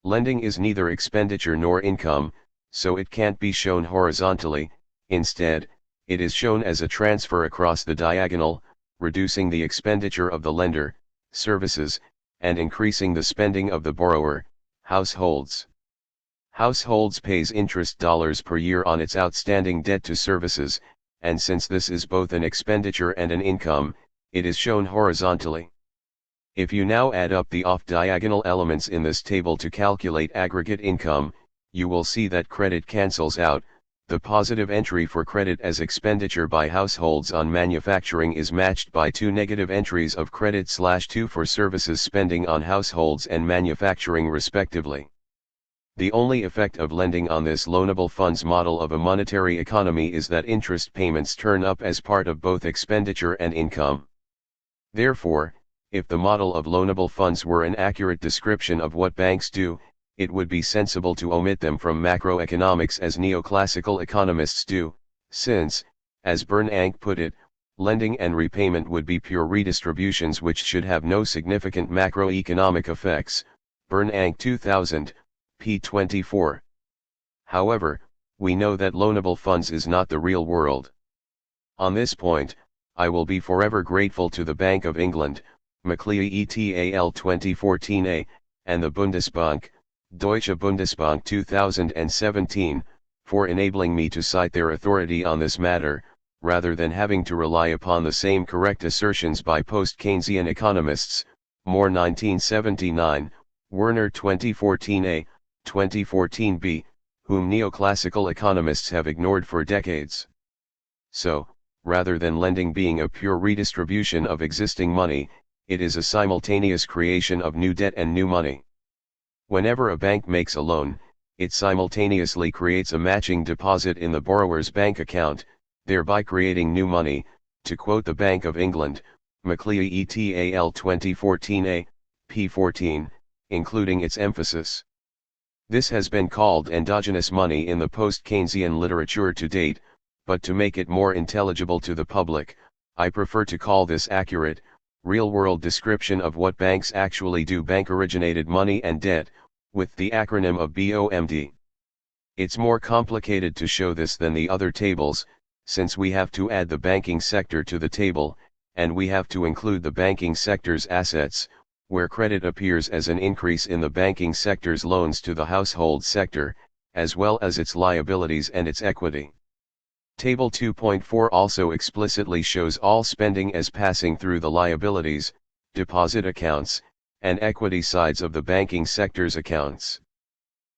Lending is neither expenditure nor income, so it can't be shown horizontally. Instead, it is shown as a transfer across the diagonal, reducing the expenditure of the lender, services, and increasing the spending of the borrower, households. Households pays interest dollars per year on its outstanding debt to services, and since this is both an expenditure and an income, it is shown horizontally. If you now add up the off-diagonal elements in this table to calculate aggregate income, you will see that credit cancels out. The positive entry for credit as expenditure by households on manufacturing is matched by two negative entries of credit/2 for services spending on households and manufacturing respectively. The only effect of lending on this loanable funds model of a monetary economy is that interest payments turn up as part of both expenditure and income. Therefore, if the model of loanable funds were an accurate description of what banks do, it would be sensible to omit them from macroeconomics as neoclassical economists do, since, as Bernanke put it, lending and repayment would be pure redistributions which should have no significant macroeconomic effects. Bernanke 2000, p. 24. However, we know that loanable funds is not the real world. On this point, I will be forever grateful to the Bank of England, Macleay et al. 2014a, and the Bundesbank, Deutsche Bundesbank 2017, for enabling me to cite their authority on this matter, rather than having to rely upon the same correct assertions by post-Keynesian economists. Moore 1979, Werner 2014a, 2014b, whom neoclassical economists have ignored for decades. So, rather than lending being a pure redistribution of existing money, it is a simultaneous creation of new debt and new money. Whenever a bank makes a loan, it simultaneously creates a matching deposit in the borrower's bank account, thereby creating new money. To quote the Bank of England, Macleay et al. 2014a, p. 14, including its emphasis. This has been called endogenous money in the post-Keynesian literature to date, but to make it more intelligible to the public, I prefer to call this accurate, real-world description of what banks actually do: bank-originated money and debt, with the acronym of BOMD. It's more complicated to show this than the other tables, since we have to add the banking sector to the table, and we have to include the banking sector's assets, where credit appears as an increase in the banking sector's loans to the household sector, as well as its liabilities and its equity. Table 2.4 also explicitly shows all spending as passing through the liabilities, deposit accounts, and equity sides of the banking sector's accounts.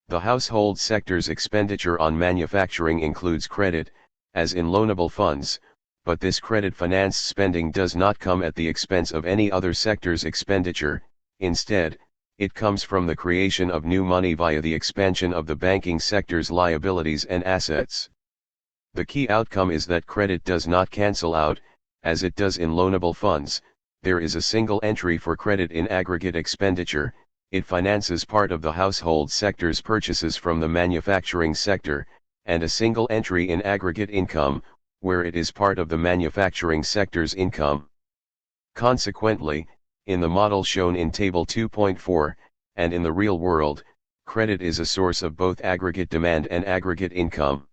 The household sector's expenditure on manufacturing includes credit, as in loanable funds, but this credit-financed spending does not come at the expense of any other sector's expenditure. Instead, it comes from the creation of new money via the expansion of the banking sector's liabilities and assets. The key outcome is that credit does not cancel out, as it does in loanable funds. There is a single entry for credit in aggregate expenditure. It finances part of the household sector's purchases from the manufacturing sector, and a single entry in aggregate income, where it is part of the manufacturing sector's income. Consequently, in the model shown in Table 2.4, and in the real world, credit is a source of both aggregate demand and aggregate income.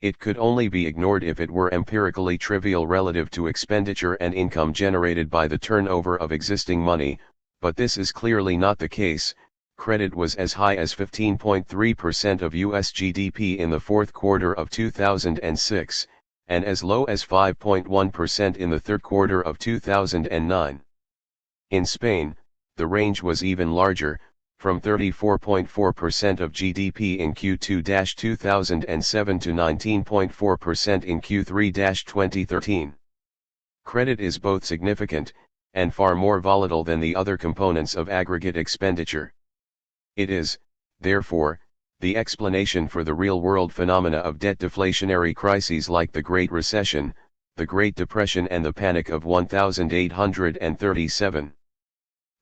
It could only be ignored if it were empirically trivial relative to expenditure and income generated by the turnover of existing money, but this is clearly not the case. Credit was as high as 15.3% of US GDP in the fourth quarter of 2006, and as low as 5.1% in the third quarter of 2009. In Spain, the range was even larger, from 34.4% of GDP in Q2-2007 to 19.4% in Q3-2013. Credit is both significant, and far more volatile than the other components of aggregate expenditure. It is, therefore, the explanation for the real-world phenomena of debt deflationary crises like the Great Recession, the Great Depression and the Panic of 1837.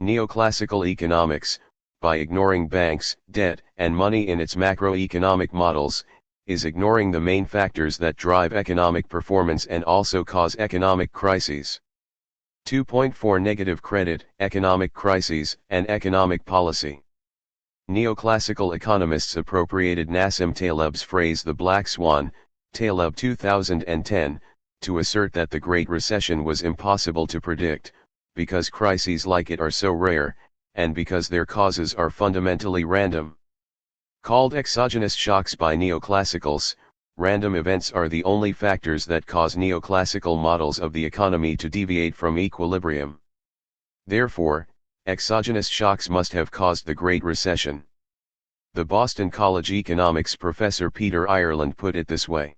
Neoclassical economics, by ignoring banks, debt, and money in its macroeconomic models, is ignoring the main factors that drive economic performance and also cause economic crises. 2.4 Negative credit, economic crises, and economic policy. Neoclassical economists appropriated Nassim Taleb's phrase the Black Swan, Taleb 2010, to assert that the Great Recession was impossible to predict, because crises like it are so rare, and because their causes are fundamentally random. Called exogenous shocks by neoclassicals, random events are the only factors that cause neoclassical models of the economy to deviate from equilibrium. Therefore, exogenous shocks must have caused the Great Recession. The Boston College economics professor Peter Ireland put it this way.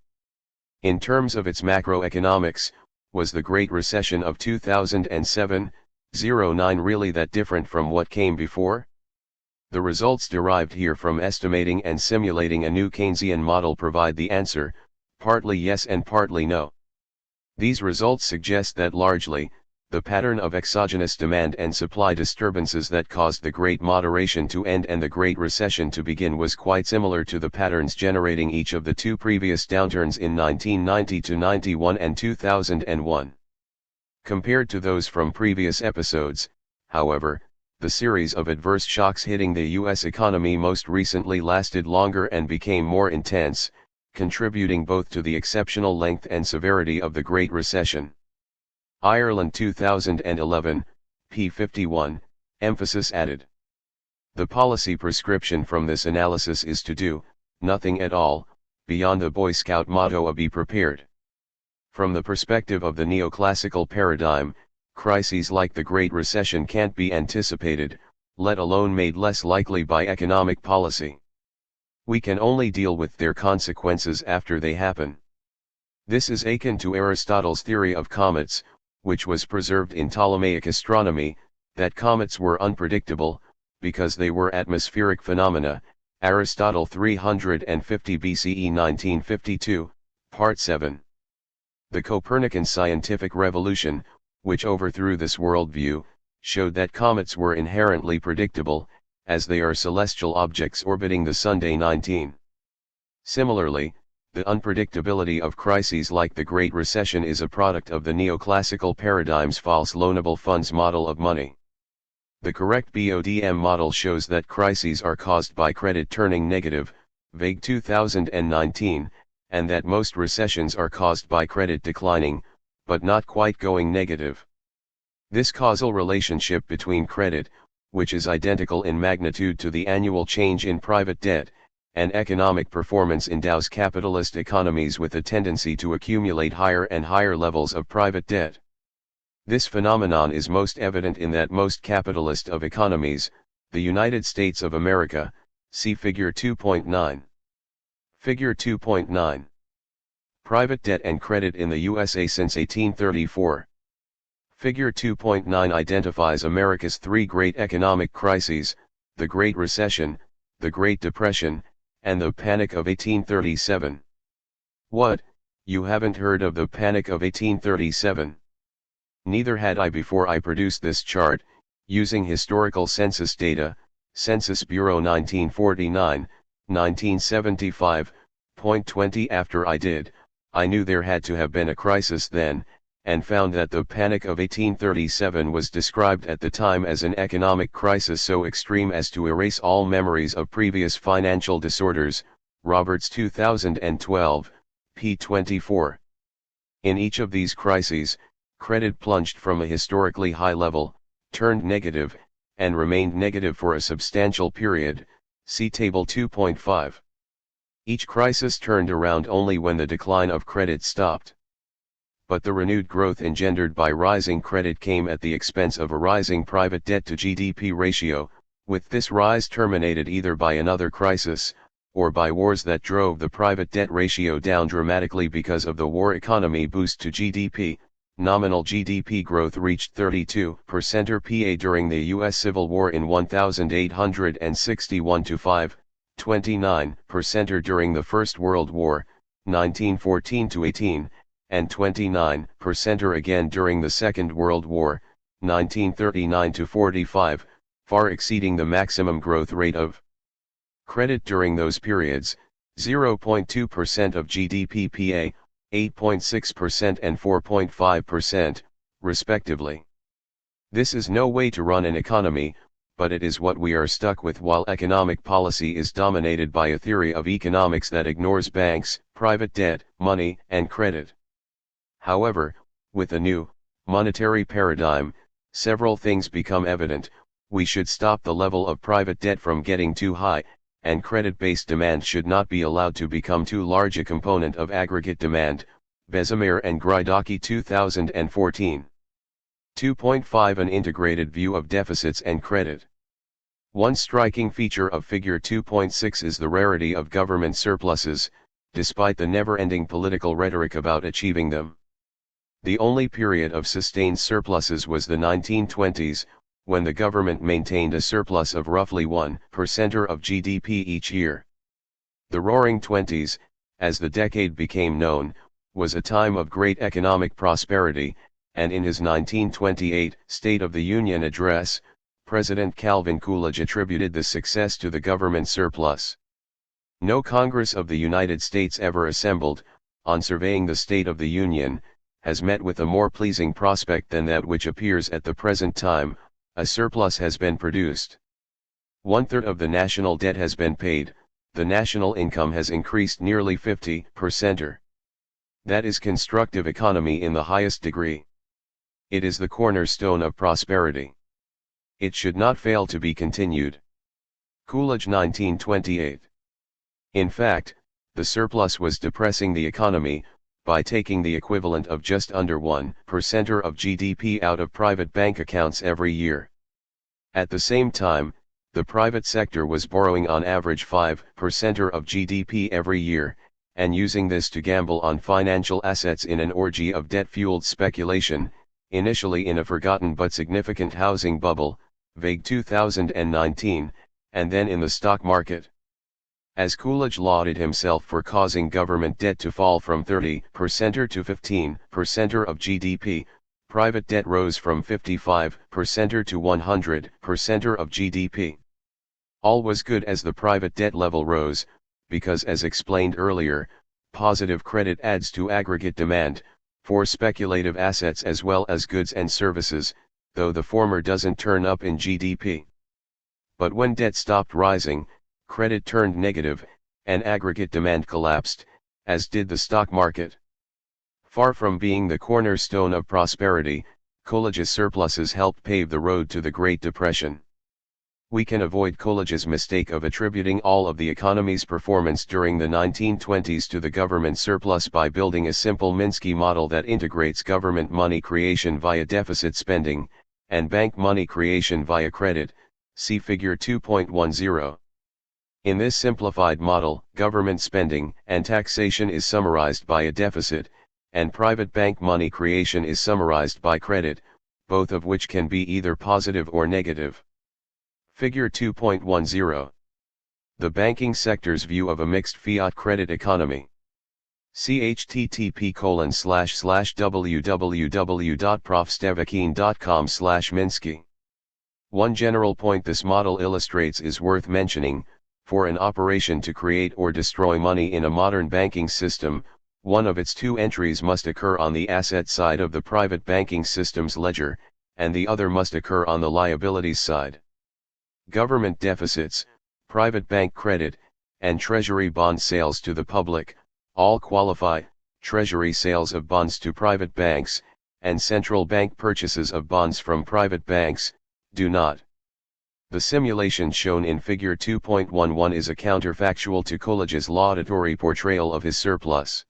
In terms of its macroeconomics, was the Great Recession of 2007-09 really that different from what came before? The results derived here from estimating and simulating a new Keynesian model provide the answer, partly yes and partly no. These results suggest that largely, the pattern of exogenous demand and supply disturbances that caused the Great Moderation to end and the Great Recession to begin was quite similar to the patterns generating each of the two previous downturns in 1990-91 and 2001. Compared to those from previous episodes, however, the series of adverse shocks hitting the U.S. economy most recently lasted longer and became more intense, contributing both to the exceptional length and severity of the Great Recession. Ireland 2011, p. 51, emphasis added. The policy prescription from this analysis is to do nothing at all, beyond the Boy Scout motto of be prepared. From the perspective of the neoclassical paradigm, crises like the Great Recession can't be anticipated, let alone made less likely by economic policy. We can only deal with their consequences after they happen. This is akin to Aristotle's theory of comets, which was preserved in Ptolemaic astronomy, that comets were unpredictable, because they were atmospheric phenomena, Aristotle 350 BCE 1952, Part 7. The Copernican scientific revolution, which overthrew this worldview, showed that comets were inherently predictable, as they are celestial objects orbiting the Sun. 19. Similarly, the unpredictability of crises like the Great Recession is a product of the neoclassical paradigm's false loanable funds model of money. The correct BODM model shows that crises are caused by credit turning negative, vague 2019, and that most recessions are caused by credit declining, but not quite going negative. This causal relationship between credit, which is identical in magnitude to the annual change in private debt, and economic performance endows capitalist economies with a tendency to accumulate higher and higher levels of private debt. This phenomenon is most evident in that most capitalist of economies, the United States of America, see Figure 2.9. Figure 2.9. Private debt and credit in the USA since 1834. Figure 2.9 identifies America's three great economic crises, the Great Recession, the Great Depression, and the Panic of 1837. What, you haven't heard of the Panic of 1837? Neither had I before I produced this chart, using historical census data, Census Bureau 1949, 1975, .20. After I did, I knew there had to have been a crisis then, and found that the Panic of 1837 was described at the time as an economic crisis so extreme as to erase all memories of previous financial disorders, Roberts 2012, p. 24. In each of these crises, credit plunged from a historically high level, turned negative, and remained negative for a substantial period, see Table 2.5. Each crisis turned around only when the decline of credit stopped. But the renewed growth engendered by rising credit came at the expense of a rising private debt to GDP ratio, with this rise terminated either by another crisis, or by wars that drove the private debt ratio down dramatically. Because of the war economy boost to GDP, nominal GDP growth reached 32% RPA during the U.S. Civil War in 1861 to 29% during the First World War, 1914 to 18, and 29% again during the Second World War, 1939 to 45, far exceeding the maximum growth rate of credit during those periods, 0.2% of GDP PA, 8.6% and 4.5%, respectively. This is no way to run an economy, but it is what we are stuck with while economic policy is dominated by a theory of economics that ignores banks, private debt, money, and credit. However, with a new, monetary paradigm, several things become evident. We should stop the level of private debt from getting too high, and credit-based demand should not be allowed to become too large a component of aggregate demand, Bezemer and Grydocki 2014. 2.5 An integrated view of deficits and credit. One striking feature of Figure 2.6 is the rarity of government surpluses, despite the never-ending political rhetoric about achieving them. The only period of sustained surpluses was the 1920s, when the government maintained a surplus of roughly 1% of GDP each year. The Roaring Twenties, as the decade became known, was a time of great economic prosperity, and in his 1928 State of the Union address, President Calvin Coolidge attributed the success to the government surplus. No Congress of the United States ever assembled, on surveying the State of the Union, has met with a more pleasing prospect than that which appears at the present time. A surplus has been produced. 1/3 of the national debt has been paid, the national income has increased nearly 50%. That is constructive economy in the highest degree. It is the cornerstone of prosperity. It should not fail to be continued. Coolidge 1928. In fact, the surplus was depressing the economy, by taking the equivalent of just under 1% of GDP out of private bank accounts every year. At the same time, the private sector was borrowing on average 5% of GDP every year, and using this to gamble on financial assets in an orgy of debt-fueled speculation, initially in a forgotten but significant housing bubble, vague 2019, and then in the stock market. As Coolidge lauded himself for causing government debt to fall from 30% to 15% of GDP, private debt rose from 55% to 100% of GDP. All was good as the private debt level rose, because as explained earlier, positive credit adds to aggregate demand, for speculative assets as well as goods and services, though the former doesn't turn up in GDP. But when debt stopped rising, credit turned negative, and aggregate demand collapsed, as did the stock market. Far from being the cornerstone of prosperity, Coolidge's surpluses helped pave the road to the Great Depression. We can avoid Coolidge's mistake of attributing all of the economy's performance during the 1920s to the government surplus by building a simple Minsky model that integrates government money creation via deficit spending, and bank money creation via credit, see Figure 2.10. In this simplified model, government spending and taxation is summarized by a deficit, and private bank money creation is summarized by credit, both of which can be either positive or negative. Figure 2.10. The banking sector's view of a mixed fiat credit economy. See http://www.profstevakin.com/Minsky. One general point this model illustrates is worth mentioning: for an operation to create or destroy money in a modern banking system, one of its two entries must occur on the asset side of the private banking system's ledger, and the other must occur on the liabilities side. Government deficits, private bank credit, and treasury bond sales to the public, all qualify. Treasury sales of bonds to private banks, and central bank purchases of bonds from private banks, do not. The simulation shown in Figure 2.11 is a counterfactual to Coolidge's laudatory portrayal of his surplus.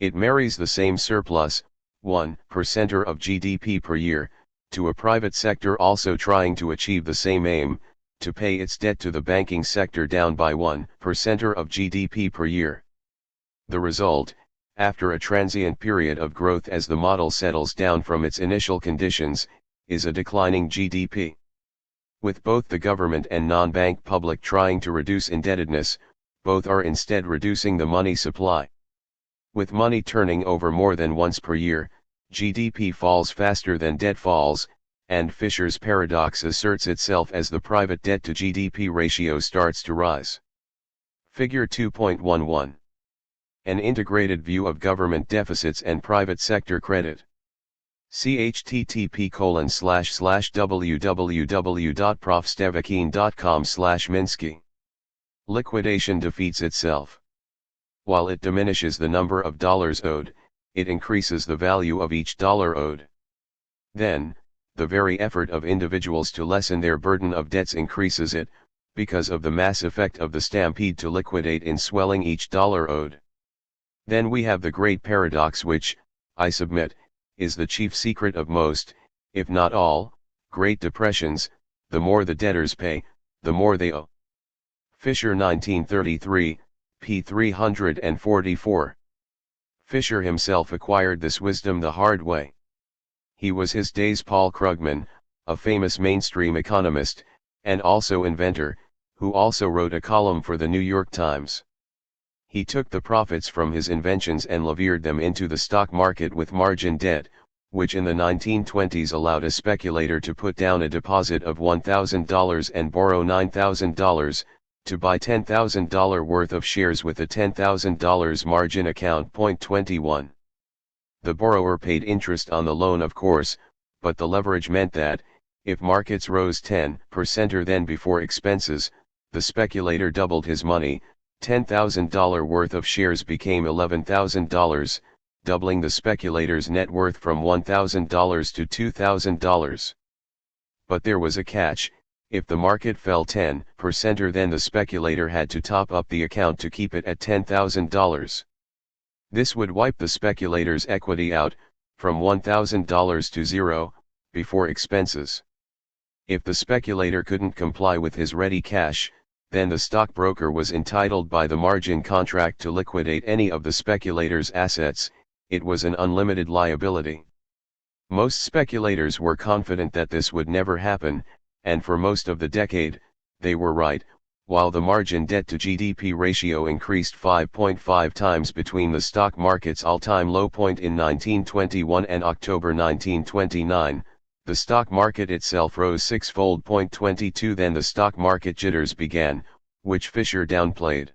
It marries the same surplus, 1% of GDP per year, to a private sector also trying to achieve the same aim, to pay its debt to the banking sector down by 1% of GDP per year. The result, after a transient period of growth as the model settles down from its initial conditions, is a declining GDP. With both the government and non-bank public trying to reduce indebtedness, both are instead reducing the money supply. With money turning over more than once per year, GDP falls faster than debt falls, and Fisher's paradox asserts itself as the private debt to GDP ratio starts to rise. Figure 2.11. An integrated view of government deficits and private sector credit. See http://www.profstevakin.com/Minsky. Liquidation defeats itself. While it diminishes the number of dollars owed, it increases the value of each dollar owed. Then, the very effort of individuals to lessen their burden of debts increases it, because of the mass effect of the stampede to liquidate in swelling each dollar owed. Then we have the great paradox which, I submit, is the chief secret of most, if not all, Great Depressions: the more the debtors pay, the more they owe. Fisher 1933, p. 344. Fisher himself acquired this wisdom the hard way. He was his day's Paul Krugman, a famous mainstream economist, and also inventor, who also wrote a column for the New York Times. He took the profits from his inventions and levered them into the stock market with margin debt, which in the 1920s allowed a speculator to put down a deposit of $1,000 and borrow $9,000, to buy $10,000 worth of shares with a $10,000 margin account. 21. The borrower paid interest on the loan, of course, but the leverage meant that, if markets rose 10% or then before expenses, the speculator doubled his money. $10,000 worth of shares became $11,000, doubling the speculator's net worth from $1,000 to $2,000. But there was a catch: if the market fell 10% or then the speculator had to top up the account to keep it at $10,000. This would wipe the speculator's equity out, from $1,000 to zero, before expenses. If the speculator couldn't comply with his ready cash, then the stockbroker was entitled by the margin contract to liquidate any of the speculator's assets. It was an unlimited liability. Most speculators were confident that this would never happen, and for most of the decade, they were right, while the margin debt to GDP ratio increased 5.5 times between the stock market's all-time low point in 1921 and October 1929. The stock market itself rose six-fold. 22. Then the stock market jitters began, which Fisher downplayed.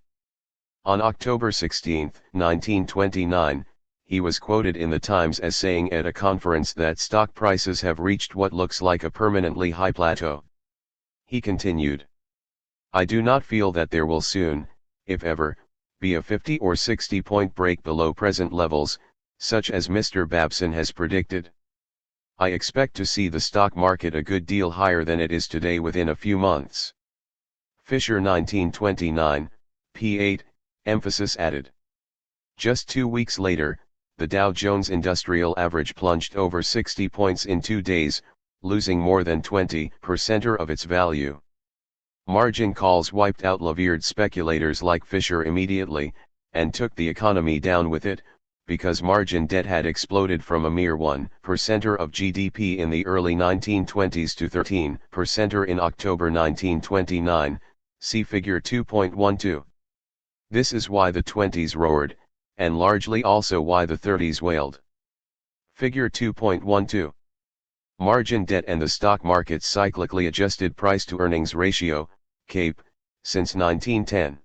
On October 16, 1929, he was quoted in the Times as saying at a conference that stock prices have reached what looks like a permanently high plateau. He continued, "I do not feel that there will soon, if ever, be a 50 or 60 point break below present levels, such as Mr. Babson has predicted. I expect to see the stock market a good deal higher than it is today within a few months. Fisher 1929, p. 8, emphasis added. Just 2 weeks later, the Dow Jones Industrial Average plunged over 60 points in 2 days, losing more than 20% of its value. Margin calls wiped out levered speculators like Fisher immediately, and took the economy down with it, because margin debt had exploded from a mere 1% of GDP in the early 1920s to 13% in October 1929, see figure 2.12. This is why the 20s roared, and largely also why the 30s wailed. Figure 2.12. Margin debt and the stock market's cyclically adjusted price-to-earnings ratio, CAPE, since 1910.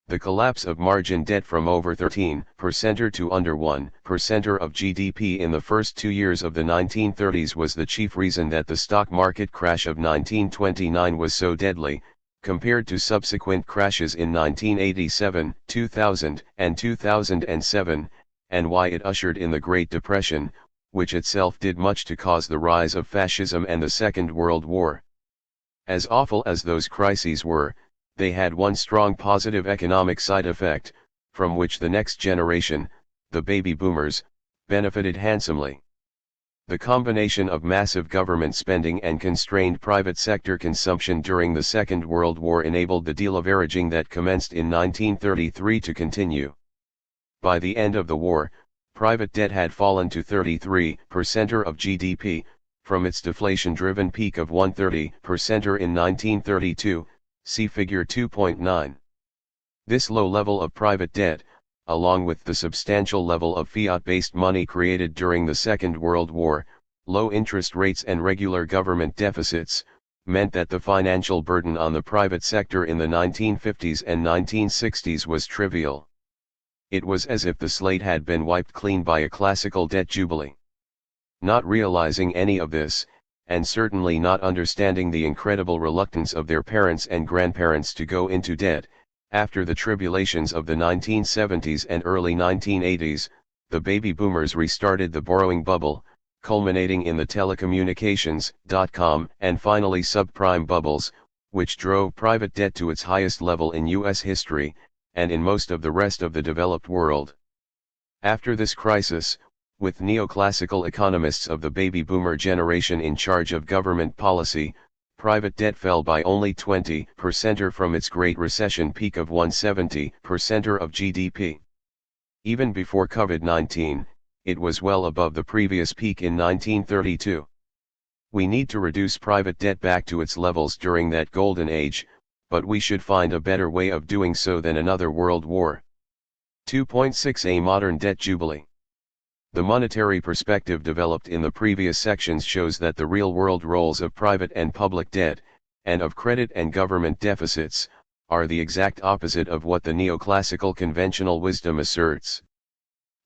The collapse of margin debt from over 13% to under 1% of GDP in the first 2 years of the 1930s was the chief reason that the stock market crash of 1929 was so deadly, compared to subsequent crashes in 1987, 2000, and 2007, and why it ushered in the Great Depression, which itself did much to cause the rise of fascism and the Second World War. As awful as those crises were, they had one strong positive economic side effect, from which the next generation, the baby boomers, benefited handsomely. The combination of massive government spending and constrained private sector consumption during the Second World War enabled the deleveraging that commenced in 1933 to continue. By the end of the war, private debt had fallen to 33% of GDP, from its deflation-driven peak of 130% in 1932, see figure 2.9. This low level of private debt, along with the substantial level of fiat-based money created during the Second World War, low interest rates and regular government deficits, meant that the financial burden on the private sector in the 1950s and 1960s was trivial. It was as if the slate had been wiped clean by a classical debt jubilee. Not realizing any of this, and certainly not understanding the incredible reluctance of their parents and grandparents to go into debt, after the tribulations of the 1970s and early 1980s, the baby boomers restarted the borrowing bubble, culminating in the telecommunications, dot-com, and finally subprime bubbles, which drove private debt to its highest level in U.S. history, and in most of the rest of the developed world. After this crisis, with neoclassical economists of the baby boomer generation in charge of government policy, private debt fell by only 20% from its Great Recession peak of 170% of GDP. Even before COVID-19, it was well above the previous peak in 1932. We need to reduce private debt back to its levels during that golden age, but we should find a better way of doing so than another world war. 2.6 A modern debt jubilee. The monetary perspective developed in the previous sections shows that the real-world roles of private and public debt, and of credit and government deficits, are the exact opposite of what the neoclassical conventional wisdom asserts.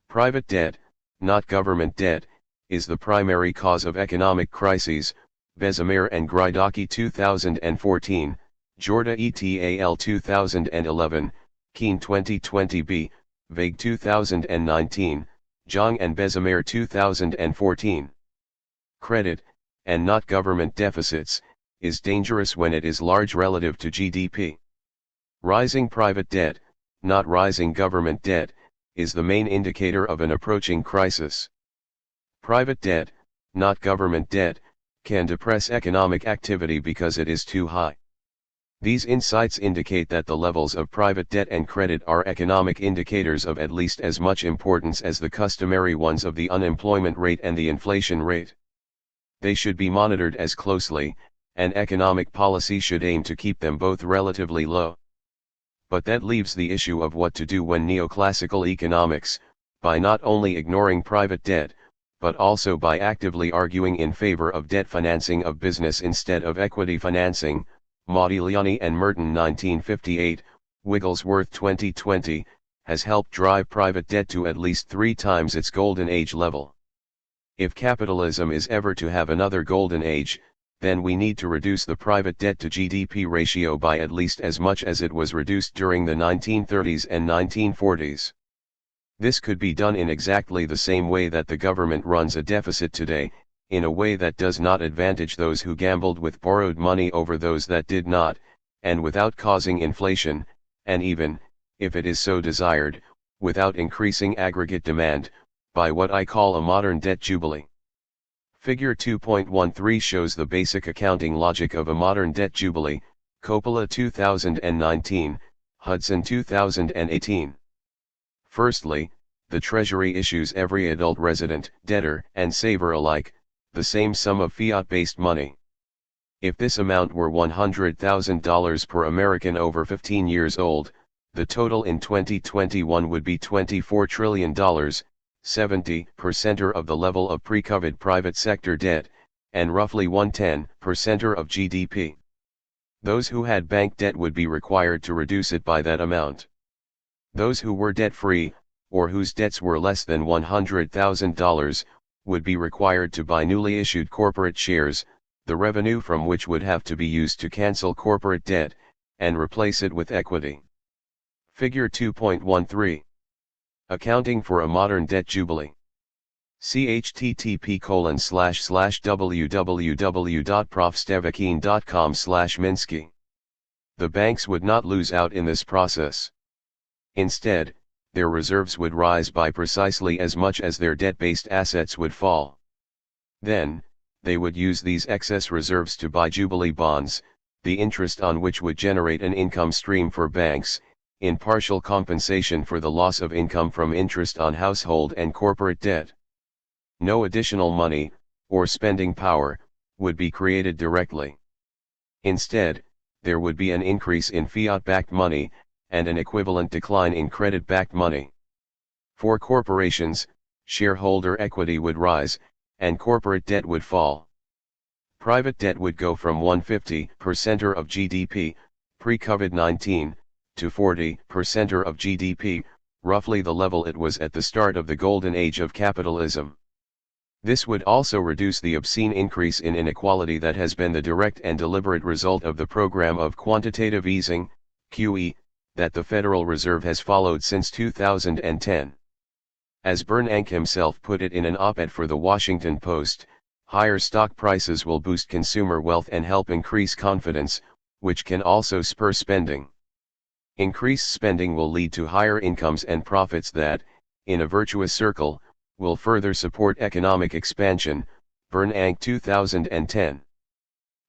Private debt, not government debt, is the primary cause of economic crises, Bezemer and Grydocki 2014, Jorda et al. 2011, Keen 2020b, Vague 2019, Zhang and Bezemer 2014. Credit, and not government deficits, is dangerous when it is large relative to GDP. Rising private debt, not rising government debt, is the main indicator of an approaching crisis. Private debt, not government debt, can depress economic activity because it is too high. These insights indicate that the levels of private debt and credit are economic indicators of at least as much importance as the customary ones of the unemployment rate and the inflation rate. They should be monitored as closely, and economic policy should aim to keep them both relatively low. But that leaves the issue of what to do when neoclassical economics, by not only ignoring private debt, but also by actively arguing in favor of debt financing of business instead of equity financing, Modigliani and Merton 1958, Wigglesworth 2020, has helped drive private debt to at least 3 times its golden age level. If capitalism is ever to have another golden age, then we need to reduce the private debt to GDP ratio by at least as much as it was reduced during the 1930s and 1940s. This could be done in exactly the same way that the government runs a deficit today, in a way that does not advantage those who gambled with borrowed money over those that did not, and without causing inflation, and even, if it is so desired, without increasing aggregate demand, by what I call a modern debt jubilee. Figure 2.13 shows the basic accounting logic of a modern debt jubilee, Coppola 2019, Hudson 2018. Firstly, the Treasury issues every adult resident, debtor, and saver alike, the same sum of fiat-based money. If this amount were $100,000 per American over 15 years old, the total in 2021 would be $24 trillion, 70% of the level of pre-COVID private sector debt, and roughly 1/10% of GDP. Those who had bank debt would be required to reduce it by that amount. Those who were debt-free, or whose debts were less than $100,000, would be required to buy newly issued corporate shares, the revenue from which would have to be used to cancel corporate debt, and replace it with equity. Figure 2.13. Accounting for a modern debt jubilee. See http://www.profstevakin.com/Minsky. The banks would not lose out in this process. Instead, their reserves would rise by precisely as much as their debt-based assets would fall. Then, they would use these excess reserves to buy Jubilee bonds, the interest on which would generate an income stream for banks, in partial compensation for the loss of income from interest on household and corporate debt. No additional money, or spending power, would be created directly. Instead, there would be an increase in fiat-backed money, and an equivalent decline in credit-backed money. For corporations, shareholder equity would rise, and corporate debt would fall. Private debt would go from 150% of GDP, pre-COVID-19, to 40% of GDP, roughly the level it was at the start of the golden age of capitalism. This would also reduce the obscene increase in inequality that has been the direct and deliberate result of the program of quantitative easing, QE, that the Federal Reserve has followed since 2010. As Bernanke himself put it in an op-ed for the Washington Post, higher stock prices will boost consumer wealth and help increase confidence, which can also spur spending. Increased spending will lead to higher incomes and profits that, in a virtuous circle, will further support economic expansion, Bernanke 2010.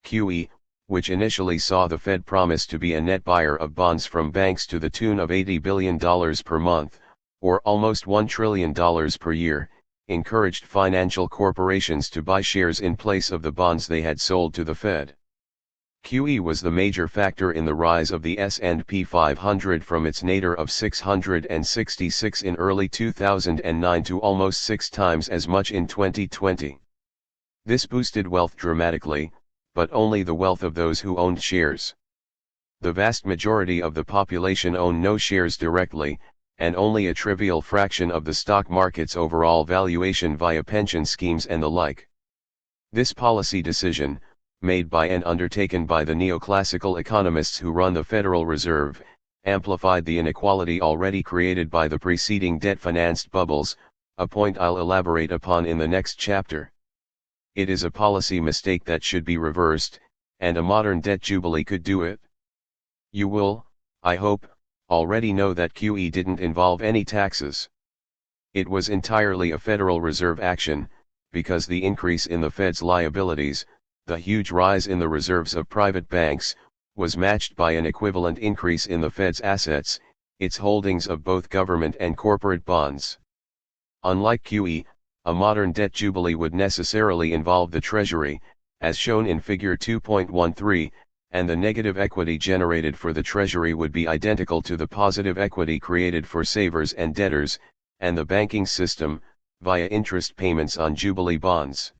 QE, which initially saw the Fed promise to be a net buyer of bonds from banks to the tune of $80 billion per month, or almost $1 trillion per year, encouraged financial corporations to buy shares in place of the bonds they had sold to the Fed. QE was the major factor in the rise of the S&P 500 from its nadir of 666 in early 2009 to almost 6 times as much in 2020. This boosted wealth dramatically, but only the wealth of those who owned shares. The vast majority of the population own no shares directly, and only a trivial fraction of the stock market's overall valuation via pension schemes and the like. This policy decision, made by and undertaken by the neoclassical economists who run the Federal Reserve, amplified the inequality already created by the preceding debt-financed bubbles, a point I'll elaborate upon in the next chapter. It is a policy mistake that should be reversed, and a modern debt jubilee could do it. You will, I hope, already know that QE didn't involve any taxes. It was entirely a Federal Reserve action, because the increase in the Fed's liabilities, the huge rise in the reserves of private banks, was matched by an equivalent increase in the Fed's assets, its holdings of both government and corporate bonds. Unlike QE, a modern debt jubilee would necessarily involve the Treasury, as shown in Figure 2.13, and the negative equity generated for the Treasury would be identical to the positive equity created for savers and debtors, and the banking system, via interest payments on jubilee bonds.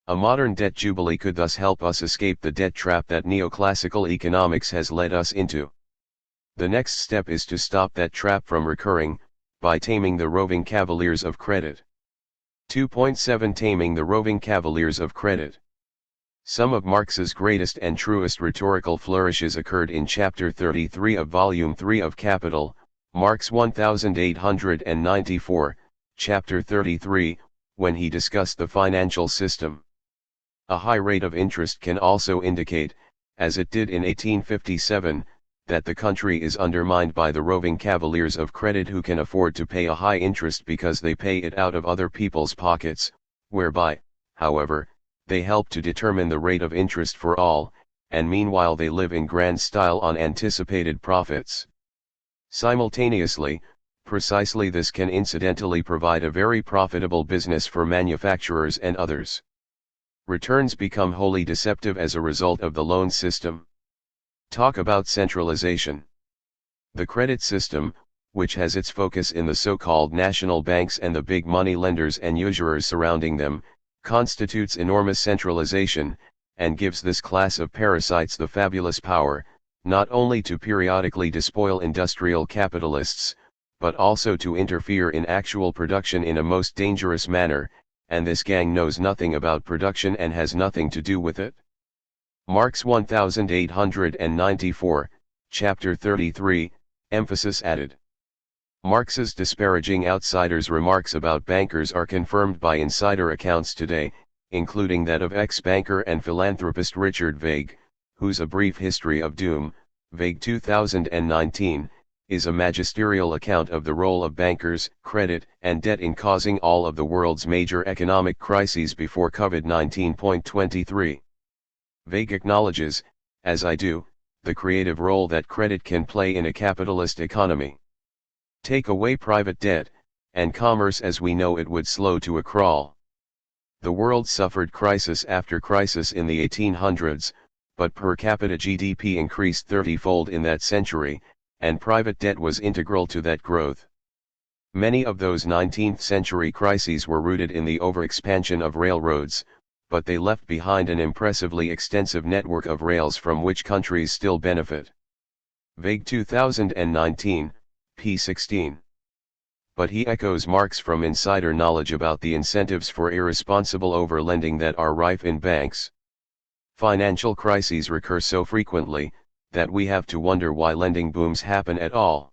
A modern debt jubilee could thus help us escape the debt trap that neoclassical economics has led us into. The next step is to stop that trap from recurring, by taming the roving cavaliers of credit. 2.7 Taming the roving cavaliers of credit. Some of Marx's greatest and truest rhetorical flourishes occurred in Chapter 33 of Volume 3 of Capital, Marx 1894, Chapter 33, when he discussed the financial system. A high rate of interest can also indicate, as it did in 1857, that the country is undermined by the roving cavaliers of credit who can afford to pay a high interest because they pay it out of other people's pockets, whereby, however, they help to determine the rate of interest for all, and meanwhile they live in grand style on anticipated profits. Simultaneously, precisely this can incidentally provide a very profitable business for manufacturers and others. Returns become wholly deceptive as a result of the loan system. Talk about centralization. The credit system, which has its focus in the so-called national banks and the big money lenders and usurers surrounding them, constitutes enormous centralization, and gives this class of parasites the fabulous power, not only to periodically despoil industrial capitalists, but also to interfere in actual production in a most dangerous manner, and this gang knows nothing about production and has nothing to do with it. Marx 1894, Chapter 33, emphasis added. Marx's disparaging outsiders' remarks about bankers are confirmed by insider accounts today, including that of ex-banker and philanthropist Richard Vague, whose A Brief History of Doom, Vague 2019, is a magisterial account of the role of bankers, credit, and debt in causing all of the world's major economic crises before COVID-19.23. Vague acknowledges, as I do, the creative role that credit can play in a capitalist economy. Take away private debt, and commerce as we know it would slow to a crawl. The world suffered crisis after crisis in the 1800s, but per capita GDP increased 30-fold in that century, and private debt was integral to that growth. Many of those 19th century crises were rooted in the overexpansion of railroads, but they left behind an impressively extensive network of rails from which countries still benefit. Vague 2019, p. 16. But he echoes Marx from insider knowledge about the incentives for irresponsible overlending that are rife in banks. Financial crises recur so frequently, that we have to wonder why lending booms happen at all.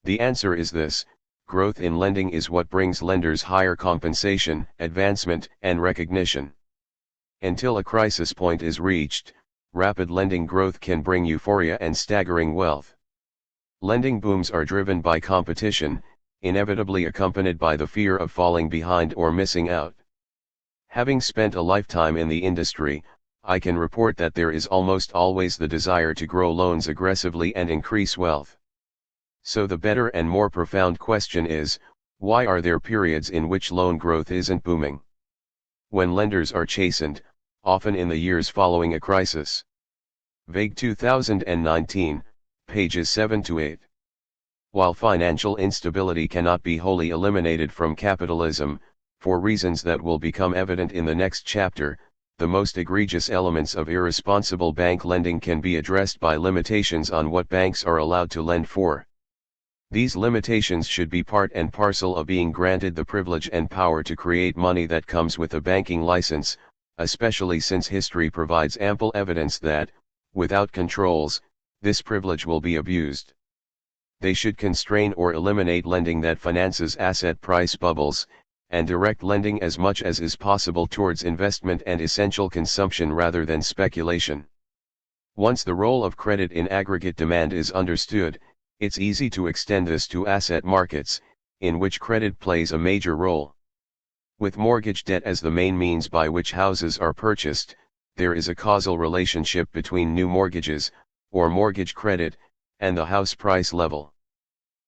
The answer is this: growth in lending is what brings lenders higher compensation, advancement, and recognition. Until a crisis point is reached, rapid lending growth can bring euphoria and staggering wealth. Lending booms are driven by competition, inevitably accompanied by the fear of falling behind or missing out. Having spent a lifetime in the industry, I can report that there is almost always the desire to grow loans aggressively and increase wealth. So the better and more profound question is, why are there periods in which loan growth isn't booming? When lenders are chastened, often in the years following a crisis. Vague 2019, pages 7 to 8. While financial instability cannot be wholly eliminated from capitalism, for reasons that will become evident in the next chapter, the most egregious elements of irresponsible bank lending can be addressed by limitations on what banks are allowed to lend for. These limitations should be part and parcel of being granted the privilege and power to create money that comes with a banking license, especially since history provides ample evidence that, without controls, this privilege will be abused. They should constrain or eliminate lending that finances asset price bubbles, and direct lending as much as is possible towards investment and essential consumption rather than speculation. Once the role of credit in aggregate demand is understood, it's easy to extend this to asset markets, in which credit plays a major role. With mortgage debt as the main means by which houses are purchased, there is a causal relationship between new mortgages, or mortgage credit, and the house price level.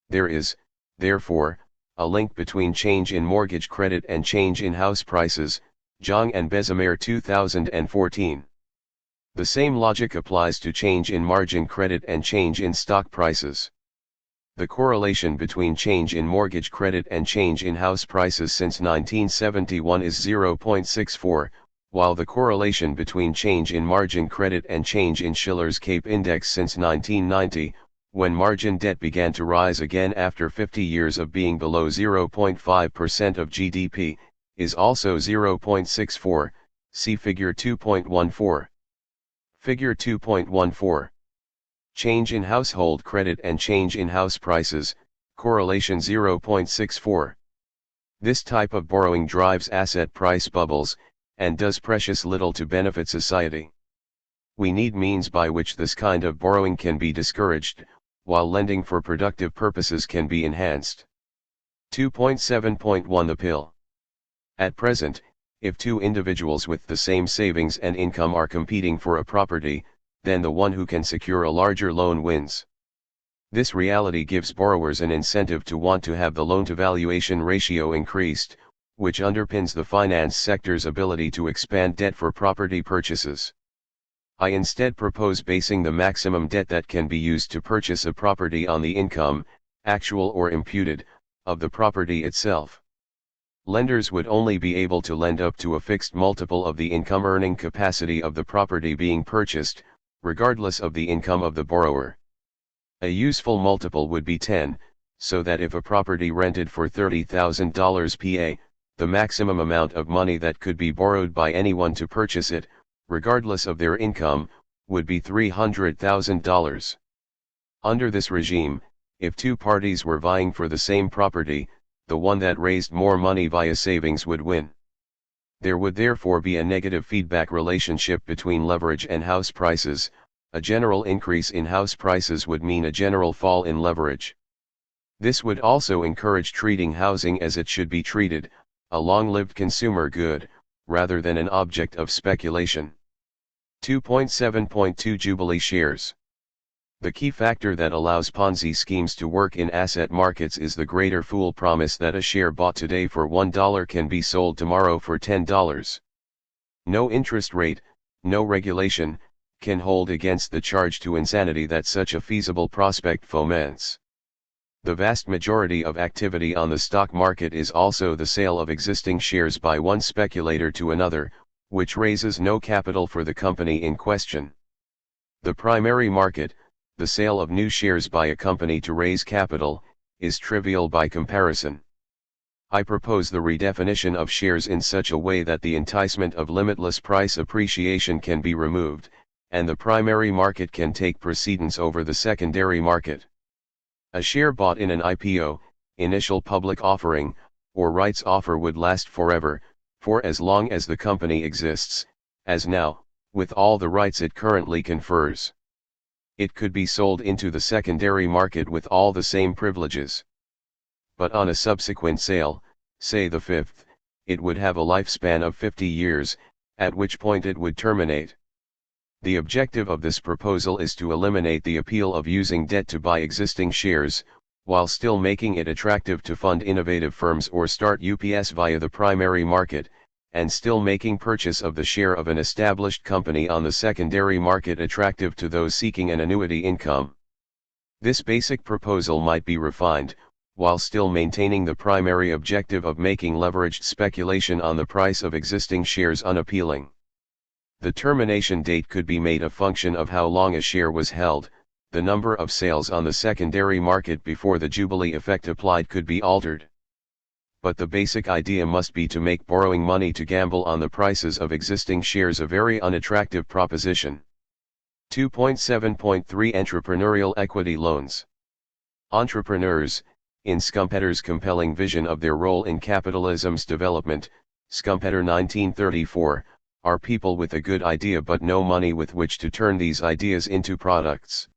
There is, therefore, a link between change in mortgage credit and change in house prices, Zhang and Bessemer 2014. The same logic applies to change in margin credit and change in stock prices. The correlation between change in mortgage credit and change in house prices since 1971 is 0.64, while the correlation between change in margin credit and change in Shiller's CAPE index since 1990, when margin debt began to rise again after 50 years of being below 0.5% of GDP, is also 0.64, see Figure 2.14. Figure 2.14. Change in household credit and change in house prices, correlation 0.64. This type of borrowing drives asset price bubbles, and does precious little to benefit society. We need means by which this kind of borrowing can be discouraged, while lending for productive purposes can be enhanced. 2.7.1 The pill. At present, if two individuals with the same savings and income are competing for a property, then the one who can secure a larger loan wins. This reality gives borrowers an incentive to want to have the loan-to-valuation ratio increased, which underpins the finance sector's ability to expand debt for property purchases. I instead propose basing the maximum debt that can be used to purchase a property on the income, actual or imputed, of the property itself. Lenders would only be able to lend up to a fixed multiple of the income earning capacity of the property being purchased, regardless of the income of the borrower. A useful multiple would be 10, so that if a property rented for $30,000 PA, the maximum amount of money that could be borrowed by anyone to purchase it, regardless of their income, would be $300,000. Under this regime, if two parties were vying for the same property, the one that raised more money via savings would win. There would therefore be a negative feedback relationship between leverage and house prices. A general increase in house prices would mean a general fall in leverage. This would also encourage treating housing as it should be treated, a long-lived consumer good, rather than an object of speculation. 2.7.2 Jubilee shares. The key factor that allows Ponzi schemes to work in asset markets is the greater fool promise that a share bought today for $1 can be sold tomorrow for $10. No interest rate, no regulation, can hold against the charge to insanity that such a feasible prospect foments. The vast majority of activity on the stock market is also the sale of existing shares by one speculator to another, which raises no capital for the company in question. The primary market, the sale of new shares by a company to raise capital, is trivial by comparison. I propose the redefinition of shares in such a way that the enticement of limitless price appreciation can be removed, and the primary market can take precedence over the secondary market. A share bought in an IPO, initial public offering, or rights offer would last forever, for as long as the company exists, as now, with all the rights it currently confers. It could be sold into the secondary market with all the same privileges. But on a subsequent sale, say the fifth, it would have a lifespan of 50 years, at which point it would terminate. The objective of this proposal is to eliminate the appeal of using debt to buy existing shares, while still making it attractive to fund innovative firms or start UPS via the primary market, and still making purchase of the share of an established company on the secondary market attractive to those seeking an annuity income. This basic proposal might be refined, while still maintaining the primary objective of making leveraged speculation on the price of existing shares unappealing. The termination date could be made a function of how long a share was held. The number of sales on the secondary market before the Jubilee effect applied could be altered. But the basic idea must be to make borrowing money to gamble on the prices of existing shares a very unattractive proposition. 2.7.3 Entrepreneurial Equity Loans. Entrepreneurs, in Schumpeter's compelling vision of their role in capitalism's development, Schumpeter 1934, are people with a good idea but no money with which to turn these ideas into products.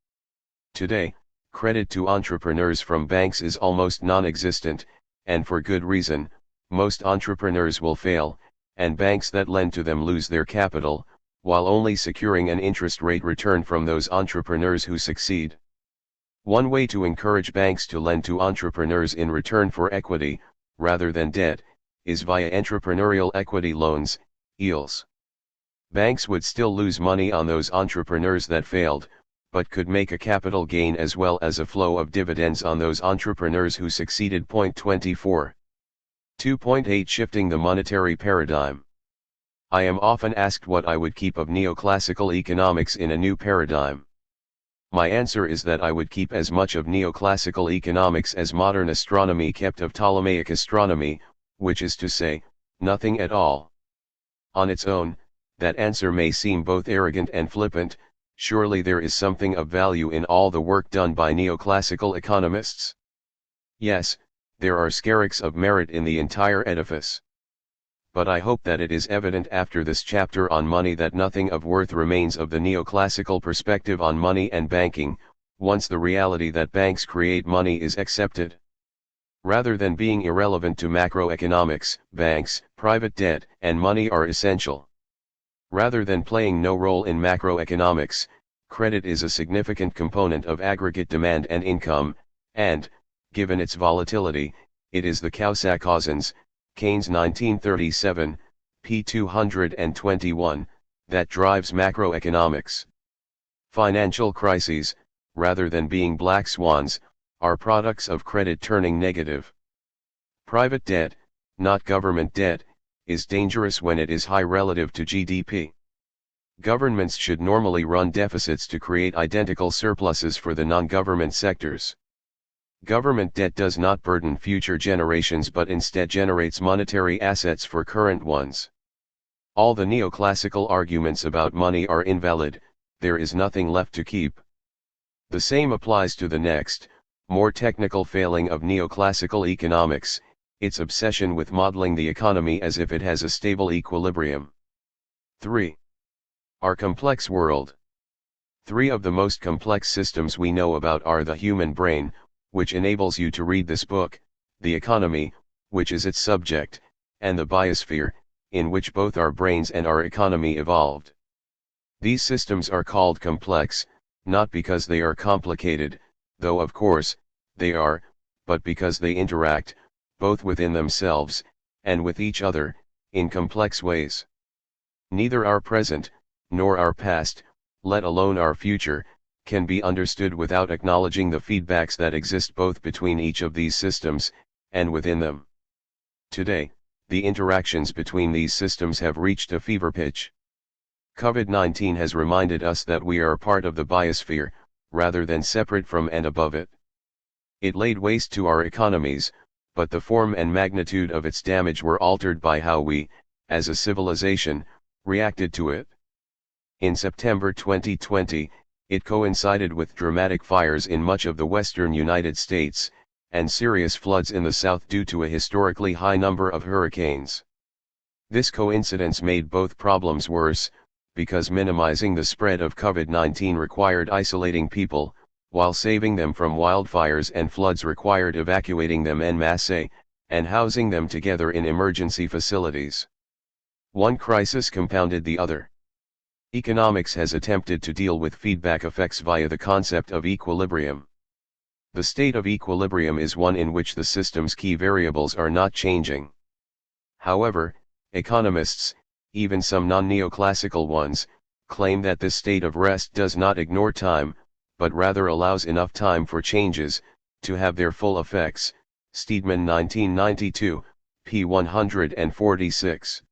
Today, credit to entrepreneurs from banks is almost non-existent, and for good reason. Most entrepreneurs will fail, and banks that lend to them lose their capital, while only securing an interest rate return from those entrepreneurs who succeed. One way to encourage banks to lend to entrepreneurs in return for equity, rather than debt, is via entrepreneurial equity loans, ELs. Banks would still lose money on those entrepreneurs that failed, but could make a capital gain as well as a flow of dividends on those entrepreneurs who succeeded. 24. 2.8 Shifting the monetary paradigm. I am often asked what I would keep of neoclassical economics in a new paradigm. My answer is that I would keep as much of neoclassical economics as modern astronomy kept of Ptolemaic astronomy, which is to say, nothing at all. On its own, that answer may seem both arrogant and flippant. Surely there is something of value in all the work done by neoclassical economists. Yes, there are skerricks of merit in the entire edifice. But I hope that it is evident after this chapter on money that nothing of worth remains of the neoclassical perspective on money and banking, once the reality that banks create money is accepted. Rather than being irrelevant to macroeconomics, banks, private debt, and money are essential. Rather than playing no role in macroeconomics, credit is a significant component of aggregate demand and income, and, given its volatility, it is the Kausakausens, Keynes 1937, p. 221, that drives macroeconomics. Financial crises, rather than being black swans, are products of credit turning negative. Private debt, not government debt, is dangerous when it is high relative to GDP. Governments should normally run deficits to create identical surpluses for the non-government sectors. Government debt does not burden future generations but instead generates monetary assets for current ones. All the neoclassical arguments about money are invalid, there is nothing left to keep. The same applies to the next, more technical failing of neoclassical economics, its obsession with modeling the economy as if it has a stable equilibrium. 3. Our complex world. Three of the most complex systems we know about are the human brain, which enables you to read this book, the economy, which is its subject, and the biosphere, in which both our brains and our economy evolved. These systems are called complex, not because they are complicated, though of course, they are, but because they interact, both within themselves, and with each other, in complex ways. Neither our present, nor our past, let alone our future, can be understood without acknowledging the feedbacks that exist both between each of these systems, and within them. Today, the interactions between these systems have reached a fever pitch. COVID-19 has reminded us that we are part of the biosphere, rather than separate from and above it. It laid waste to our economies, but the form and magnitude of its damage were altered by how we, as a civilization, reacted to it. In September 2020, it coincided with dramatic fires in much of the western United States, and serious floods in the south due to a historically high number of hurricanes. This coincidence made both problems worse, because minimizing the spread of COVID-19 required isolating people, while saving them from wildfires and floods required evacuating them en masse, and housing them together in emergency facilities. One crisis compounded the other. Economics has attempted to deal with feedback effects via the concept of equilibrium. The state of equilibrium is one in which the system's key variables are not changing. However, economists, even some non-neoclassical ones, claim that this state of rest does not ignore time, but rather allows enough time for changes to have their full effects. Steedman 1992, p. 146.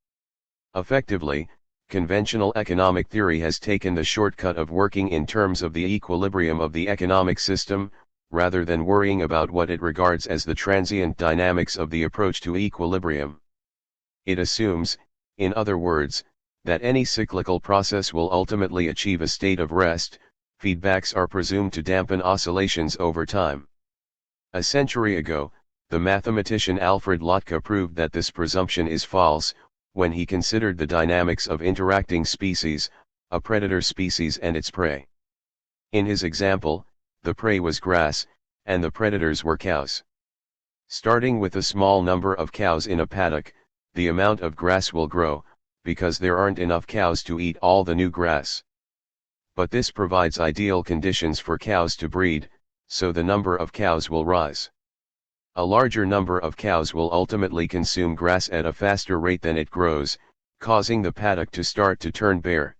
Effectively, conventional economic theory has taken the shortcut of working in terms of the equilibrium of the economic system, rather than worrying about what it regards as the transient dynamics of the approach to equilibrium. It assumes, in other words, that any cyclical process will ultimately achieve a state of rest. Feedbacks are presumed to dampen oscillations over time. A century ago, the mathematician Alfred Lotka proved that this presumption is false, when he considered the dynamics of interacting species, a predator species and its prey. In his example, the prey was grass, and the predators were cows. Starting with a small number of cows in a paddock, the amount of grass will grow, because there aren't enough cows to eat all the new grass. But this provides ideal conditions for cows to breed, so the number of cows will rise. A larger number of cows will ultimately consume grass at a faster rate than it grows, causing the paddock to start to turn bare.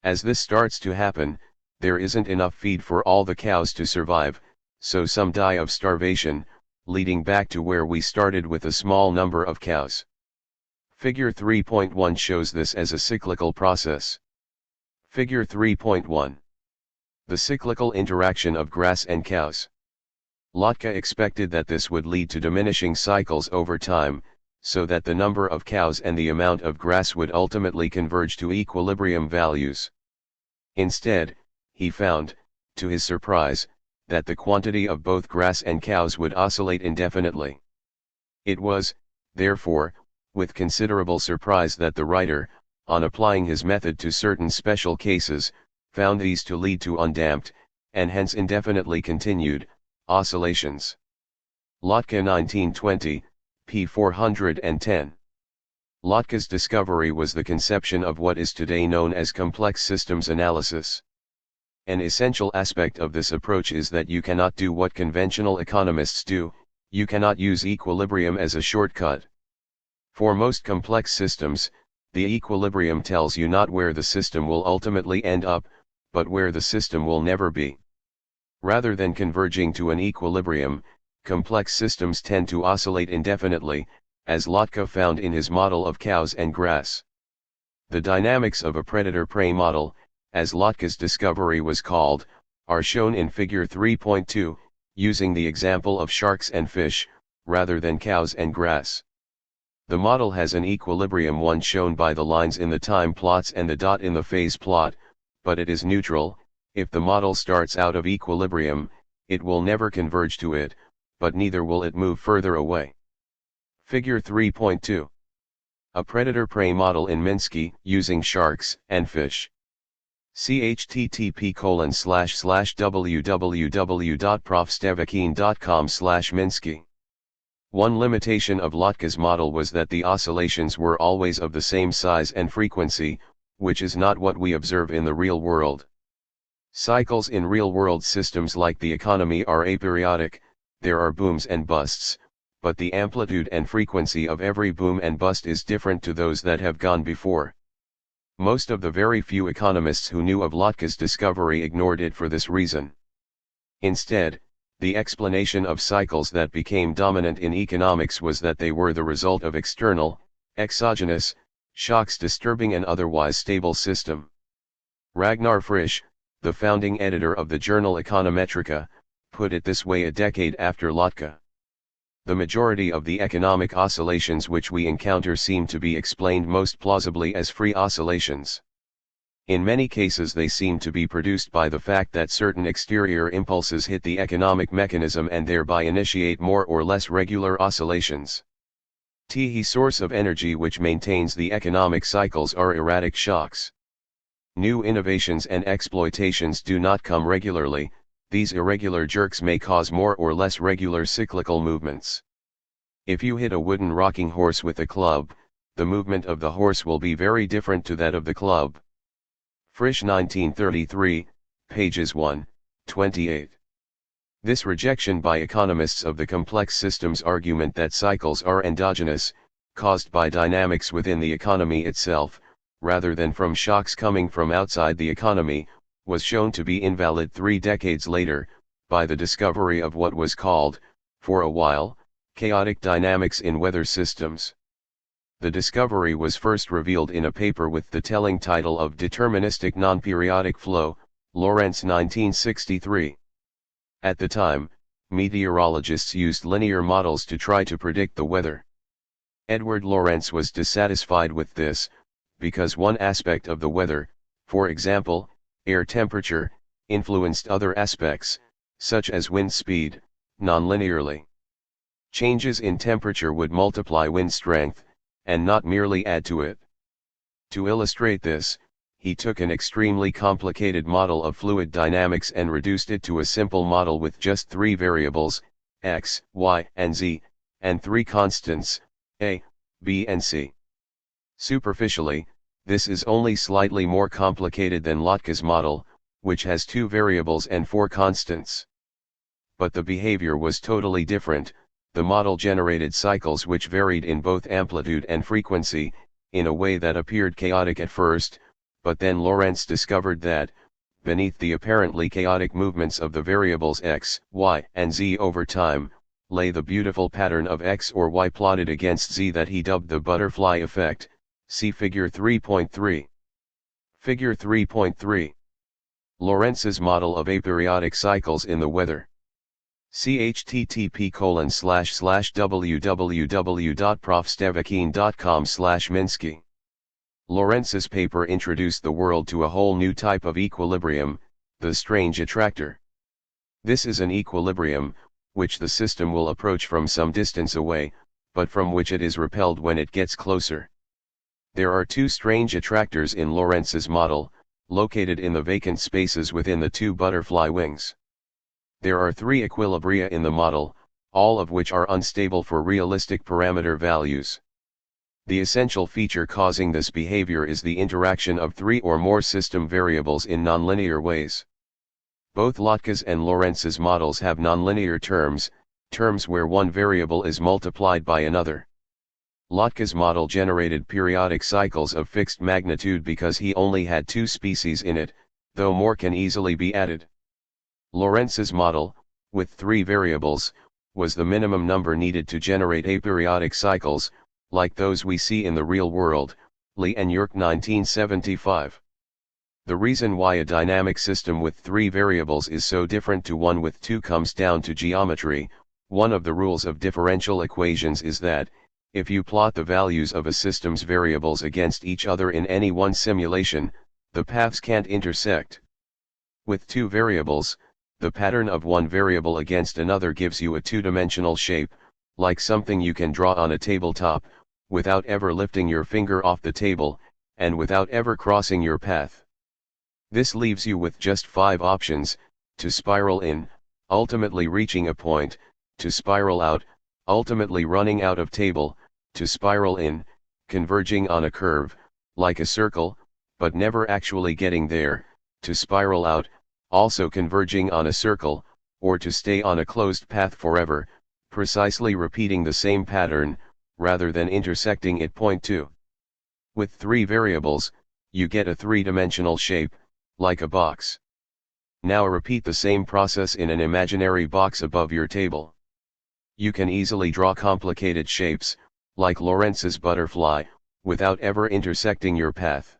As this starts to happen, there isn't enough feed for all the cows to survive, so some die of starvation, leading back to where we started with a small number of cows. Figure 3.1 shows this as a cyclical process. Figure 3.1. The cyclical interaction of grass and cows. Lotka expected that this would lead to diminishing cycles over time, so that the number of cows and the amount of grass would ultimately converge to equilibrium values. Instead, he found, to his surprise, that the quantity of both grass and cows would oscillate indefinitely. It was, therefore, with considerable surprise that the writer, on applying his method to certain special cases, found these to lead to undamped, and hence indefinitely continued, oscillations. Lotka 1920, p. 410. Lotka's discovery was the conception of what is today known as complex systems analysis. An essential aspect of this approach is that you cannot do what conventional economists do, you cannot use equilibrium as a shortcut. For most complex systems, the equilibrium tells you not where the system will ultimately end up, but where the system will never be. Rather than converging to an equilibrium, complex systems tend to oscillate indefinitely, as Lotka found in his model of cows and grass. The dynamics of a predator-prey model, as Lotka's discovery was called, are shown in figure 3.2, using the example of sharks and fish, rather than cows and grass. The model has an equilibrium one shown by the lines in the time plots and the dot in the phase plot, but it is neutral. If the model starts out of equilibrium, it will never converge to it, but neither will it move further away. Figure 3.2. A predator-prey model in Minsky, using sharks and fish. See http://www.profstevakin.com/Minsky. One limitation of Lotka's model was that the oscillations were always of the same size and frequency, which is not what we observe in the real world. Cycles in real-world systems like the economy are aperiodic, there are booms and busts, but the amplitude and frequency of every boom and bust is different to those that have gone before. Most of the very few economists who knew of Lotka's discovery ignored it for this reason. Instead, the explanation of cycles that became dominant in economics was that they were the result of external, exogenous, shocks disturbing an otherwise stable system. Ragnar Frisch, the founding editor of the journal Econometrica, put it this way a decade after Lotka. The majority of the economic oscillations which we encounter seem to be explained most plausibly as free oscillations. In many cases they seem to be produced by the fact that certain exterior impulses hit the economic mechanism and thereby initiate more or less regular oscillations. The source of energy which maintains the economic cycles are erratic shocks. New innovations and exploitations do not come regularly, these irregular jerks may cause more or less regular cyclical movements. If you hit a wooden rocking horse with a club, the movement of the horse will be very different to that of the club. Frisch 1933, pages 1, 28. This rejection by economists of the complex systems argument that cycles are endogenous, caused by dynamics within the economy itself, rather than from shocks coming from outside the economy, was shown to be invalid 3 decades later, by the discovery of what was called, for a while, chaotic dynamics in weather systems. The discovery was first revealed in a paper with the telling title of Deterministic Non-Periodic Flow, Lorentz 1963. At the time, meteorologists used linear models to try to predict the weather. Edward Lorenz was dissatisfied with this, because one aspect of the weather, for example, air temperature, influenced other aspects, such as wind speed, non-linearly. Changes in temperature would multiply wind strength, and not merely add to it. To illustrate this, he took an extremely complicated model of fluid dynamics and reduced it to a simple model with just 3 variables, x, y, and z, and 3 constants, a, b and c. Superficially, this is only slightly more complicated than Lotka's model, which has 2 variables and 4 constants. But the behavior was totally different. The model generated cycles which varied in both amplitude and frequency, in a way that appeared chaotic at first, but then Lorentz discovered that, beneath the apparently chaotic movements of the variables x, y, and z over time, lay the beautiful pattern of x or y plotted against z that he dubbed the butterfly effect. See figure 3.3. Figure 3.3. Lorentz's model of aperiodic cycles in the weather. See http://www.profstevakin.com/Minsky. Lorentz's paper introduced the world to a whole new type of equilibrium, the strange attractor. This is an equilibrium, which the system will approach from some distance away, but from which it is repelled when it gets closer. There are two strange attractors in Lorentz's model, located in the vacant spaces within the two butterfly wings. There are three equilibria in the model, all of which are unstable for realistic parameter values. The essential feature causing this behavior is the interaction of three or more system variables in nonlinear ways. Both Lotka's and Lorentz's models have nonlinear terms, terms where one variable is multiplied by another. Lotka's model generated periodic cycles of fixed magnitude because he only had two species in it, though more can easily be added. Lorentz's model, with three variables, was the minimum number needed to generate aperiodic cycles, like those we see in the real world, Lee and Yerk 1975. The reason why a dynamic system with three variables is so different to one with two comes down to geometry. One of the rules of differential equations is that, if you plot the values of a system's variables against each other in any one simulation, the paths can't intersect. With two variables, the pattern of one variable against another gives you a two-dimensional shape, like something you can draw on a tabletop, without ever lifting your finger off the table, and without ever crossing your path. This leaves you with just 5 options: to spiral in, ultimately reaching a point; to spiral out, ultimately running out of table; to spiral in, converging on a curve, like a circle, but never actually getting there; to spiral out, also converging on a circle; or to stay on a closed path forever, precisely repeating the same pattern, rather than intersecting it. Point 2. With 3 variables, you get a 3-dimensional shape, like a box. Now repeat the same process in an imaginary box above your table. You can easily draw complicated shapes, like Lorentz's butterfly, without ever intersecting your path.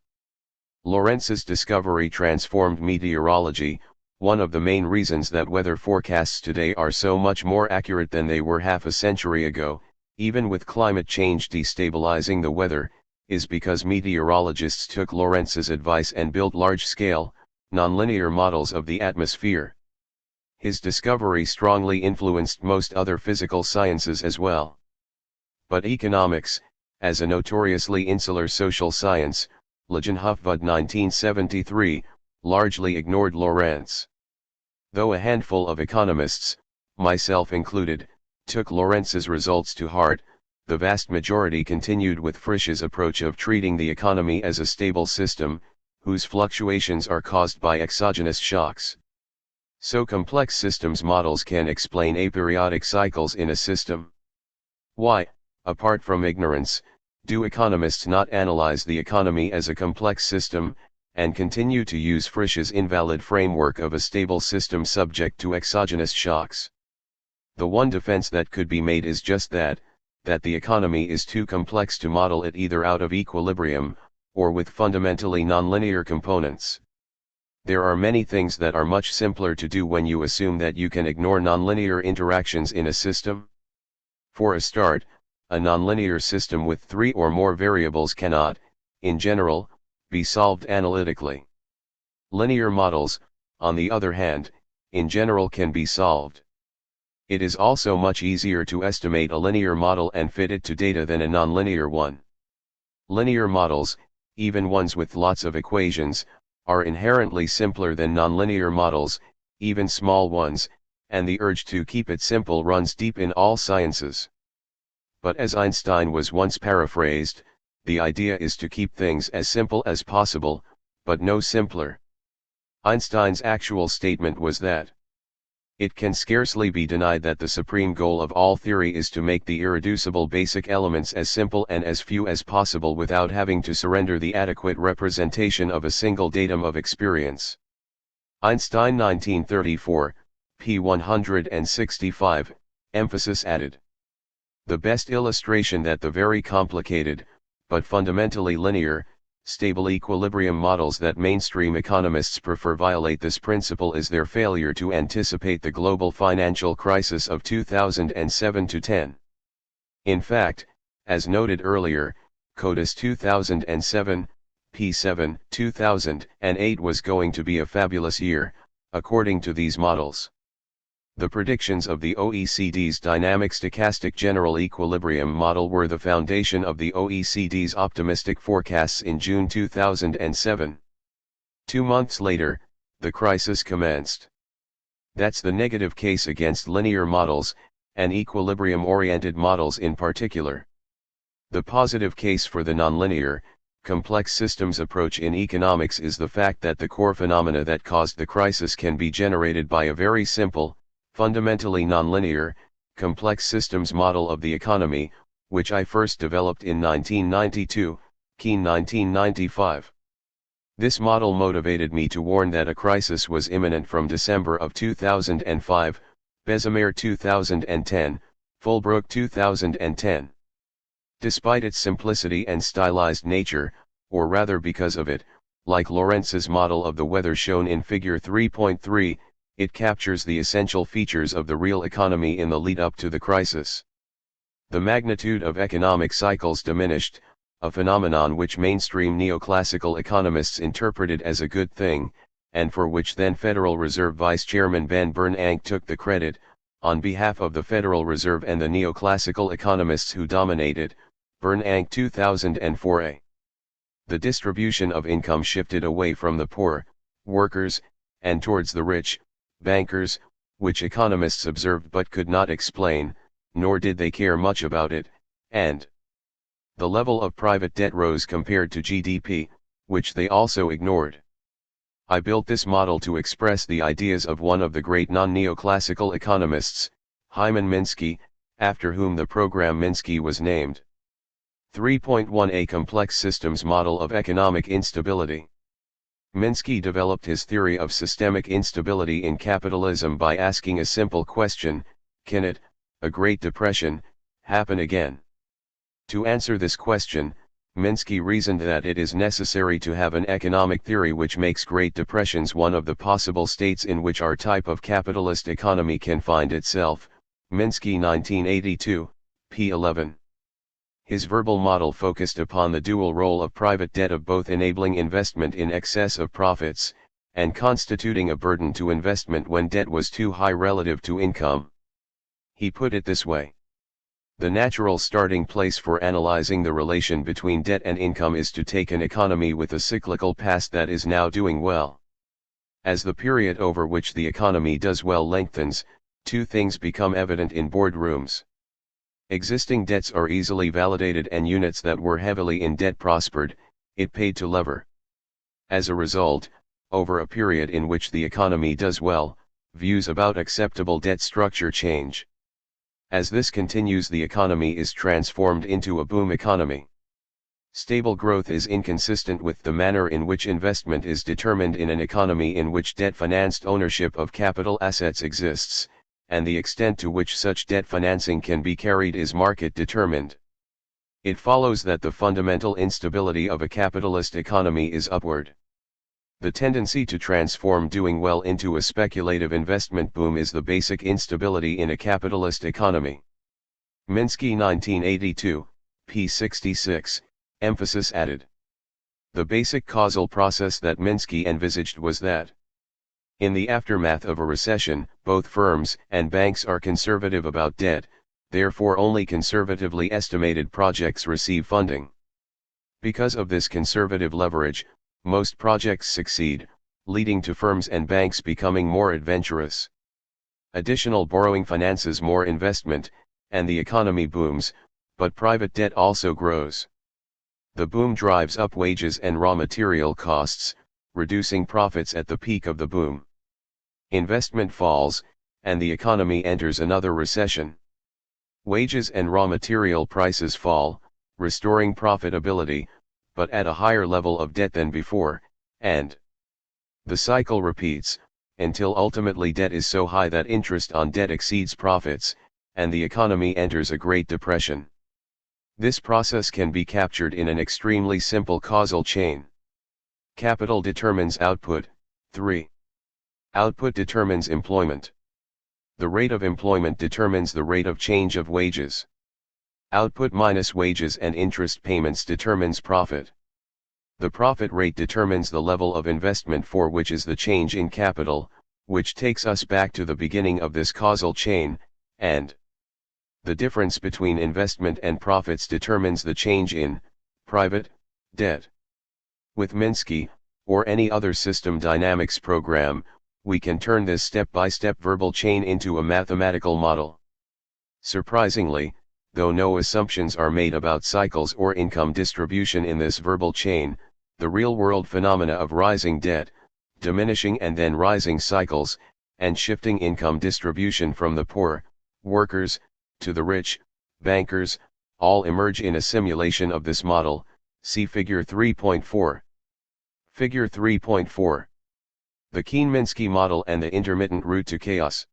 Lorentz's discovery transformed meteorology. One of the main reasons that weather forecasts today are so much more accurate than they were half a century ago, even with climate change destabilizing the weather, is because meteorologists took Lorentz's advice and built large-scale, nonlinear models of the atmosphere. His discovery strongly influenced most other physical sciences as well. But economics, as a notoriously insular social science, Lejeunhufvud 1973, largely ignored Lorentz. Though a handful of economists, myself included, took Lorentz's results to heart, the vast majority continued with Frisch's approach of treating the economy as a stable system, whose fluctuations are caused by exogenous shocks. So complex systems models can explain aperiodic cycles in a system. Why, apart from ignorance, do economists not analyze the economy as a complex system, and continue to use Frisch's invalid framework of a stable system subject to exogenous shocks? The one defense that could be made is just that the economy is too complex to model it either out of equilibrium, or with fundamentally nonlinear components. There are many things that are much simpler to do when you assume that you can ignore nonlinear interactions in a system. For a start, a nonlinear system with 3 or more variables cannot, in general, be solved analytically. Linear models, on the other hand, in general can be solved. It is also much easier to estimate a linear model and fit it to data than a nonlinear one. Linear models, even ones with lots of equations, are inherently simpler than nonlinear models, even small ones, and the urge to keep it simple runs deep in all sciences. But as Einstein was once paraphrased, the idea is to keep things as simple as possible, but no simpler. Einstein's actual statement was that it can scarcely be denied that the supreme goal of all theory is to make the irreducible basic elements as simple and as few as possible without having to surrender the adequate representation of a single datum of experience. Einstein 1934, p. 165, emphasis added. The best illustration that the very complicated, but fundamentally linear, stable equilibrium models that mainstream economists prefer violate this principle is their failure to anticipate the global financial crisis of 2007-10. In fact, as noted earlier, CODIS 2007, P7, 2008 was going to be a fabulous year, according to these models. The predictions of the OECD's dynamic stochastic general equilibrium model were the foundation of the OECD's optimistic forecasts in June 2007. 2 months later, the crisis commenced. That's the negative case against linear models, and equilibrium-oriented models in particular. The positive case for the nonlinear, complex systems approach in economics is the fact that the core phenomena that caused the crisis can be generated by a very simple, fundamentally nonlinear, complex systems model of the economy, which I first developed in 1992, Keene 1995. This model motivated me to warn that a crisis was imminent from December of 2005, Bessemer 2010, Fulbrook 2010. Despite its simplicity and stylized nature, or rather because of it, like Lorentz's model of the weather shown in Figure 3.3, it captures the essential features of the real economy in the lead-up to the crisis. The magnitude of economic cycles diminished, a phenomenon which mainstream neoclassical economists interpreted as a good thing, and for which then Federal Reserve Vice Chairman Van Bernanke took the credit, on behalf of the Federal Reserve and the neoclassical economists who dominated, Bernanke 2004a. The distribution of income shifted away from the poor, workers, and towards the rich, bankers, which economists observed but could not explain, nor did they care much about it, and the level of private debt rose compared to GDP, which they also ignored. I built this model to express the ideas of one of the great non-neoclassical economists, Hyman Minsky, after whom the program Minsky was named. 3.1 A complex systems model of economic instability. Minsky developed his theory of systemic instability in capitalism by asking a simple question: can it, a Great Depression, happen again? To answer this question, Minsky reasoned that it is necessary to have an economic theory which makes Great Depressions one of the possible states in which our type of capitalist economy can find itself. Minsky 1982, p. 11. His verbal model focused upon the dual role of private debt of both enabling investment in excess of profits, and constituting a burden to investment when debt was too high relative to income. He put it this way: the natural starting place for analyzing the relation between debt and income is to take an economy with a cyclical past that is now doing well. As the period over which the economy does well lengthens, two things become evident in boardrooms. Existing debts are easily validated, and units that were heavily in debt prospered, it paid to lever. As a result, over a period in which the economy does well, views about acceptable debt structure change. As this continues, the economy is transformed into a boom economy. Stable growth is inconsistent with the manner in which investment is determined in an economy in which debt-financed ownership of capital assets exists, and the extent to which such debt financing can be carried is market-determined. It follows that the fundamental instability of a capitalist economy is upward. The tendency to transform doing well into a speculative investment boom is the basic instability in a capitalist economy. Minsky 1982, p. 66, emphasis added. The basic causal process that Minsky envisaged was that in the aftermath of a recession, both firms and banks are conservative about debt, therefore only conservatively estimated projects receive funding. Because of this conservative leverage, most projects succeed, leading to firms and banks becoming more adventurous. Additional borrowing finances more investment, and the economy booms, but private debt also grows. The boom drives up wages and raw material costs, reducing profits at the peak of the boom. Investment falls, and the economy enters another recession. Wages and raw material prices fall, restoring profitability, but at a higher level of debt than before, and the cycle repeats, until ultimately debt is so high that interest on debt exceeds profits, and the economy enters a Great Depression. This process can be captured in an extremely simple causal chain. Capital determines output. 3. Output determines employment. The rate of employment determines the rate of change of wages. Output minus wages and interest payments determines profit. The profit rate determines the level of investment for which is the change in capital, which takes us back to the beginning of this causal chain, and the difference between investment and profits determines the change in private debt. With Minsky, or any other system dynamics program, we can turn this step-by-step verbal chain into a mathematical model. Surprisingly, though no assumptions are made about cycles or income distribution in this verbal chain, the real-world phenomena of rising debt, diminishing and then rising cycles, and shifting income distribution from the poor, workers, to the rich, bankers, all emerge in a simulation of this model. See Figure 3.4. Figure 3.4. The Keen-Minsky model and the intermittent route to chaos.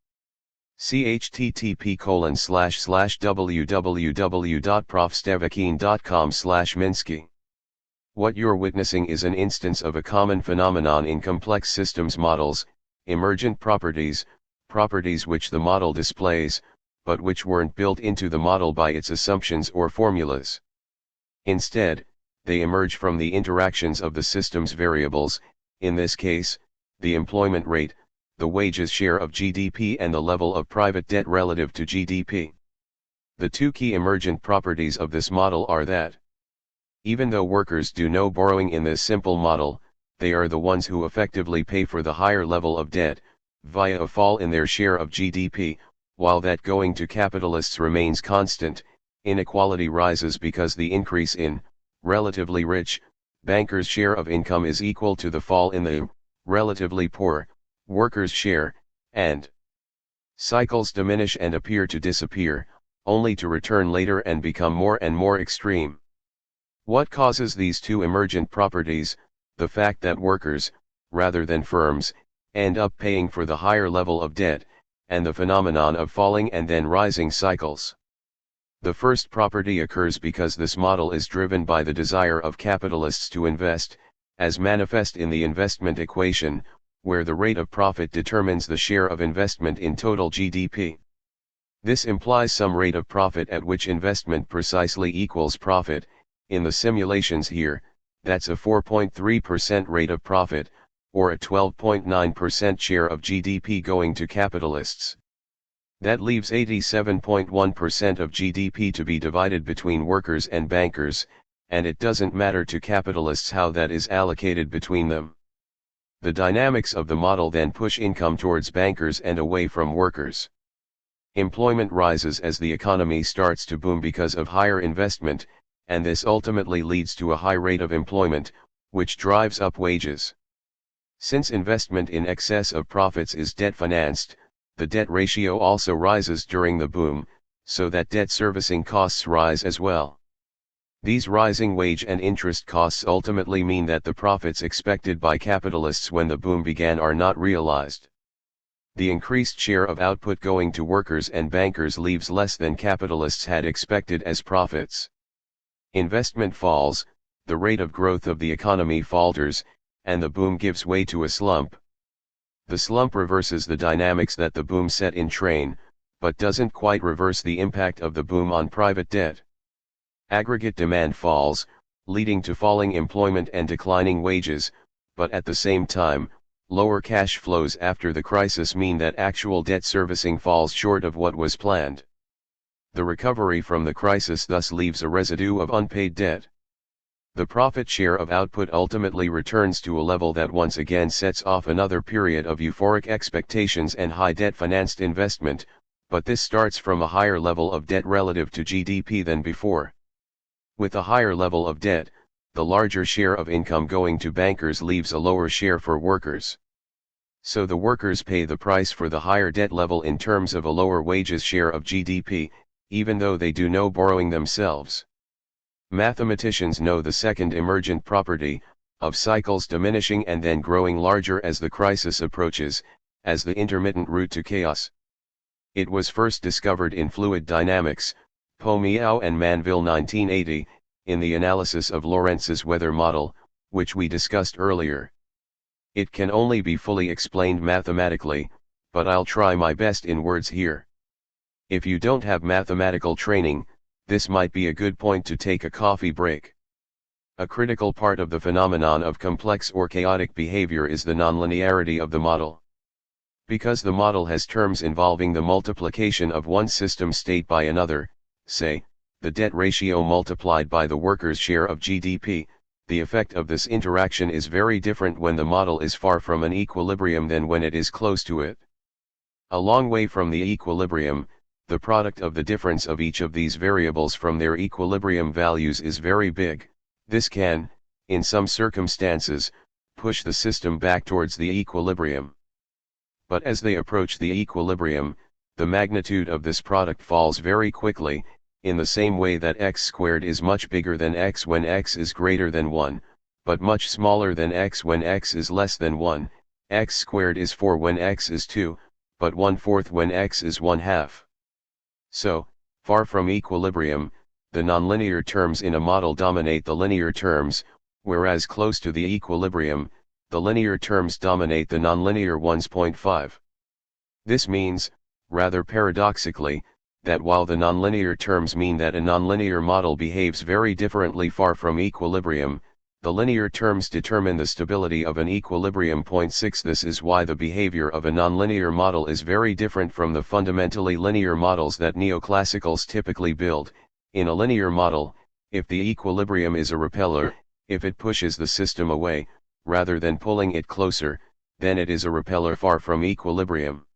See http://www.profstevakeen.com/Minsky. What you're witnessing is an instance of a common phenomenon in complex systems models, emergent properties, properties which the model displays, but which weren't built into the model by its assumptions or formulas. Instead, they emerge from the interactions of the system's variables, in this case, the employment rate, the wages share of GDP and the level of private debt relative to GDP. The two key emergent properties of this model are that even though workers do no borrowing in this simple model, they are the ones who effectively pay for the higher level of debt, via a fall in their share of GDP, while that going to capitalists remains constant. Inequality rises because the increase in relatively rich bankers' share of income is equal to the fall in the relatively poor workers' share, and cycles diminish and appear to disappear, only to return later and become more and more extreme. What causes these two emergent properties? The fact that workers, rather than firms, end up paying for the higher level of debt, and the phenomenon of falling and then rising cycles. The first property occurs because this model is driven by the desire of capitalists to invest, as manifest in the investment equation, where the rate of profit determines the share of investment in total GDP. This implies some rate of profit at which investment precisely equals profit. In the simulations here, that's a 4.3% rate of profit, or a 12.9% share of GDP going to capitalists. That leaves 87.1% of GDP to be divided between workers and bankers, and it doesn't matter to capitalists how that is allocated between them. The dynamics of the model then push income towards bankers and away from workers. Employment rises as the economy starts to boom because of higher investment, and this ultimately leads to a high rate of employment, which drives up wages. Since investment in excess of profits is debt financed, the debt ratio also rises during the boom, so that debt servicing costs rise as well. These rising wage and interest costs ultimately mean that the profits expected by capitalists when the boom began are not realized. The increased share of output going to workers and bankers leaves less than capitalists had expected as profits. Investment falls, the rate of growth of the economy falters, and the boom gives way to a slump. The slump reverses the dynamics that the boom set in train, but doesn't quite reverse the impact of the boom on private debt. Aggregate demand falls, leading to falling employment and declining wages, but at the same time, lower cash flows after the crisis mean that actual debt servicing falls short of what was planned. The recovery from the crisis thus leaves a residue of unpaid debt. The profit share of output ultimately returns to a level that once again sets off another period of euphoric expectations and high debt-financed investment, but this starts from a higher level of debt relative to GDP than before. With a higher level of debt, the larger share of income going to bankers leaves a lower share for workers. So the workers pay the price for the higher debt level in terms of a lower wages share of GDP, even though they do no borrowing themselves. Mathematicians know the second emergent property, of cycles diminishing and then growing larger as the crisis approaches, as the intermittent route to chaos. It was first discovered in fluid dynamics, Pomiao and Manville 1980, in the analysis of Lorentz's weather model, which we discussed earlier. It can only be fully explained mathematically, but I'll try my best in words here. If you don't have mathematical training, this might be a good point to take a coffee break. A critical part of the phenomenon of complex or chaotic behavior is the nonlinearity of the model. Because the model has terms involving the multiplication of one system state by another, say, the debt ratio multiplied by the worker's share of GDP, the effect of this interaction is very different when the model is far from an equilibrium than when it is close to it. A long way from the equilibrium, the product of the difference of each of these variables from their equilibrium values is very big. This can, in some circumstances, push the system back towards the equilibrium. But as they approach the equilibrium, the magnitude of this product falls very quickly, in the same way that x squared is much bigger than x when x is greater than 1, but much smaller than x when x is less than 1, x squared is 4 when x is 2, but 1/4 when x is 1/2. So, far from equilibrium, the nonlinear terms in a model dominate the linear terms, whereas close to the equilibrium, the linear terms dominate the nonlinear ones. 5. This means, rather paradoxically, that while the nonlinear terms mean that a nonlinear model behaves very differently far from equilibrium, the linear terms determine the stability of an equilibrium. 6. This is why the behavior of a nonlinear model is very different from the fundamentally linear models that neoclassicals typically build. In a linear model, if the equilibrium is a repeller, if it pushes the system away, rather than pulling it closer, then it is a repeller far from equilibrium,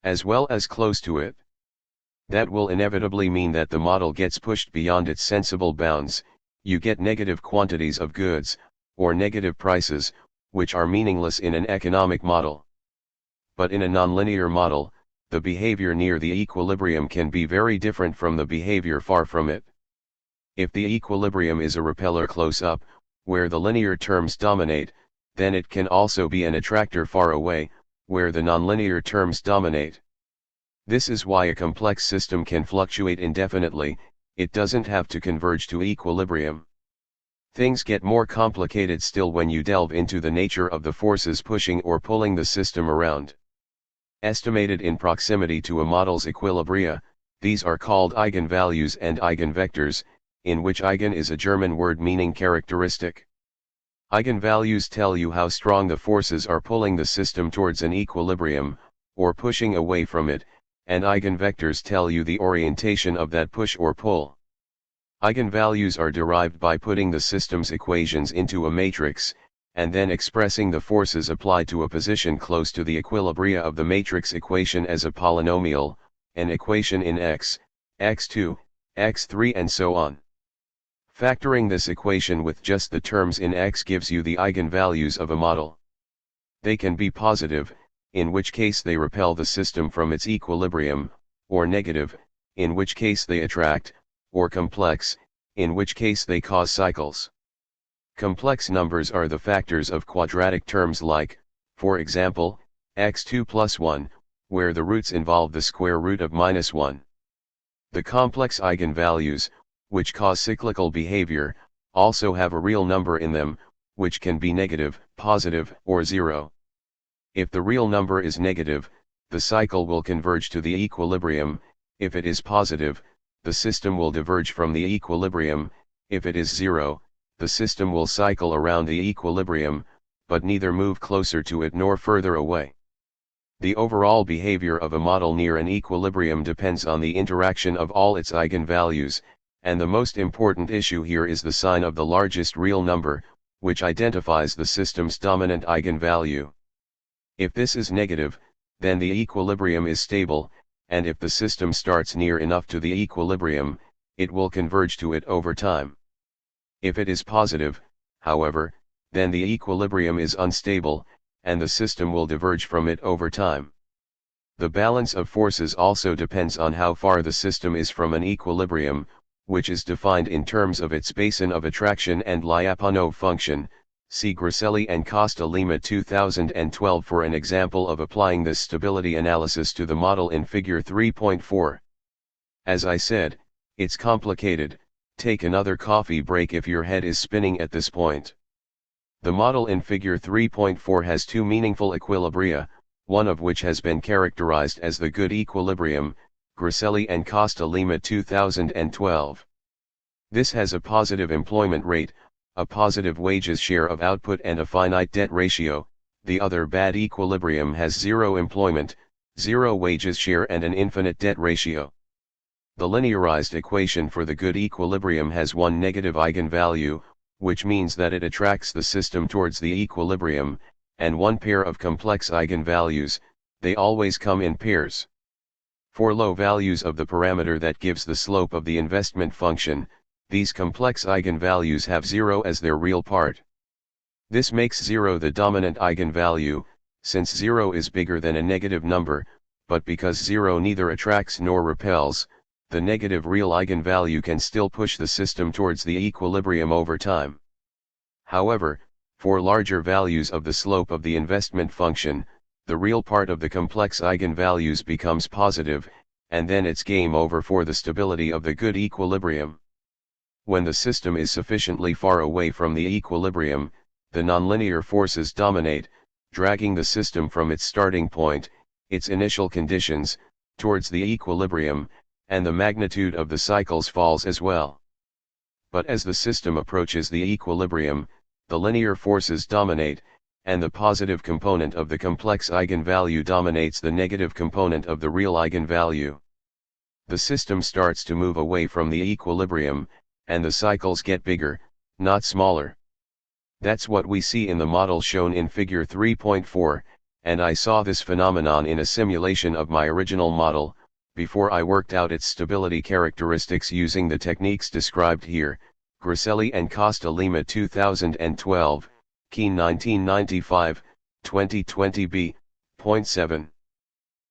as well as close to it. That will inevitably mean that the model gets pushed beyond its sensible bounds. You get negative quantities of goods, or negative prices, which are meaningless in an economic model. But in a nonlinear model, the behavior near the equilibrium can be very different from the behavior far from it. If the equilibrium is a repeller close up, where the linear terms dominate, then it can also be an attractor far away, where the nonlinear terms dominate. This is why a complex system can fluctuate indefinitely. It doesn't have to converge to equilibrium. Things get more complicated still when you delve into the nature of the forces pushing or pulling the system around. Estimated in proximity to a model's equilibria, these are called eigenvalues and eigenvectors, in which eigen is a German word meaning characteristic. Eigenvalues tell you how strong the forces are pulling the system towards an equilibrium, or pushing away from it, and eigenvectors tell you the orientation of that push or pull. Eigenvalues are derived by putting the system's equations into a matrix, and then expressing the forces applied to a position close to the equilibria of the matrix equation as a polynomial, an equation in x, x2, x3 and so on. Factoring this equation with just the terms in x gives you the eigenvalues of a model. They can be positive, in which case they repel the system from its equilibrium, or negative, in which case they attract, or complex, in which case they cause cycles. Complex numbers are the factors of quadratic terms like, for example, x2 plus 1, where the roots involve the square root of -1. The complex eigenvalues, which cause cyclical behavior, also have a real number in them, which can be negative, positive, or 0. If the real number is negative, the cycle will converge to the equilibrium. If it is positive, the system will diverge from the equilibrium. If it is 0, the system will cycle around the equilibrium, but neither move closer to it nor further away. The overall behavior of a model near an equilibrium depends on the interaction of all its eigenvalues, and the most important issue here is the sign of the largest real number, which identifies the system's dominant eigenvalue. If this is negative, then the equilibrium is stable, and if the system starts near enough to the equilibrium, it will converge to it over time. If it is positive, however, then the equilibrium is unstable, and the system will diverge from it over time. The balance of forces also depends on how far the system is from an equilibrium, which is defined in terms of its basin of attraction and Lyapunov function. See Grasselli and Costa Lima 2012 for an example of applying this stability analysis to the model in Figure 3.4. As I said, it's complicated. Take another coffee break if your head is spinning at this point. The model in Figure 3.4 has two meaningful equilibria, one of which has been characterized as the good equilibrium, Grasselli and Costa Lima 2012. This has a positive employment rate, a positive wages share of output and a finite debt ratio, The other bad equilibrium has zero employment, zero wages share and an infinite debt ratio. The linearized equation for the good equilibrium has one negative eigenvalue, which means that it attracts the system towards the equilibrium, and one pair of complex eigenvalues. They always come in pairs. For low values of the parameter that gives the slope of the investment function, these complex eigenvalues have 0 as their real part. This makes 0 the dominant eigenvalue, since 0 is bigger than a negative number, but because 0 neither attracts nor repels, the negative real eigenvalue can still push the system towards the equilibrium over time. However, for larger values of the slope of the investment function, the real part of the complex eigenvalues becomes positive, and then it's game over for the stability of the good equilibrium. When the system is sufficiently far away from the equilibrium, the nonlinear forces dominate, dragging the system from its starting point, its initial conditions, towards the equilibrium, and the magnitude of the cycles falls as well. But as the system approaches the equilibrium, the linear forces dominate, and the positive component of the complex eigenvalue dominates the negative component of the real eigenvalue. The system starts to move away from the equilibrium, and the cycles get bigger, not smaller. That's what we see in the model shown in figure 3.4, and I saw this phenomenon in a simulation of my original model, before I worked out its stability characteristics using the techniques described here. Griselli and Costa Lima 2012, Keen 1995, 2020b, point 7.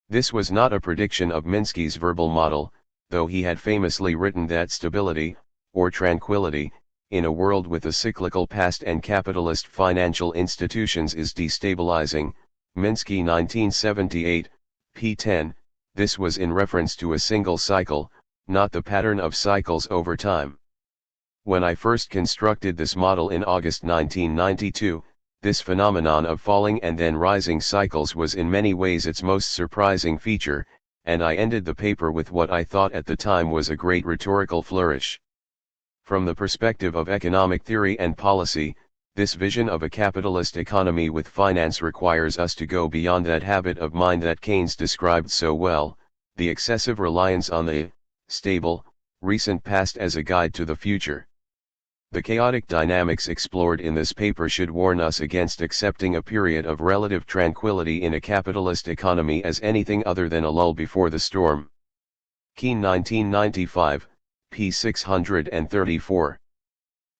This was not a prediction of Minsky's verbal model, though he had famously written that stability, or tranquility, in a world with a cyclical past and capitalist financial institutions is destabilizing. Minsky 1978, p. 10, this was in reference to a single cycle, not the pattern of cycles over time. When I first constructed this model in August 1992, this phenomenon of falling and then rising cycles was in many ways its most surprising feature, and I ended the paper with what I thought at the time was a great rhetorical flourish. From the perspective of economic theory and policy, this vision of a capitalist economy with finance requires us to go beyond that habit of mind that Keynes described so well, the excessive reliance on the stable, recent past as a guide to the future. The chaotic dynamics explored in this paper should warn us against accepting a period of relative tranquility in a capitalist economy as anything other than a lull before the storm. Keen 1995, p. 634.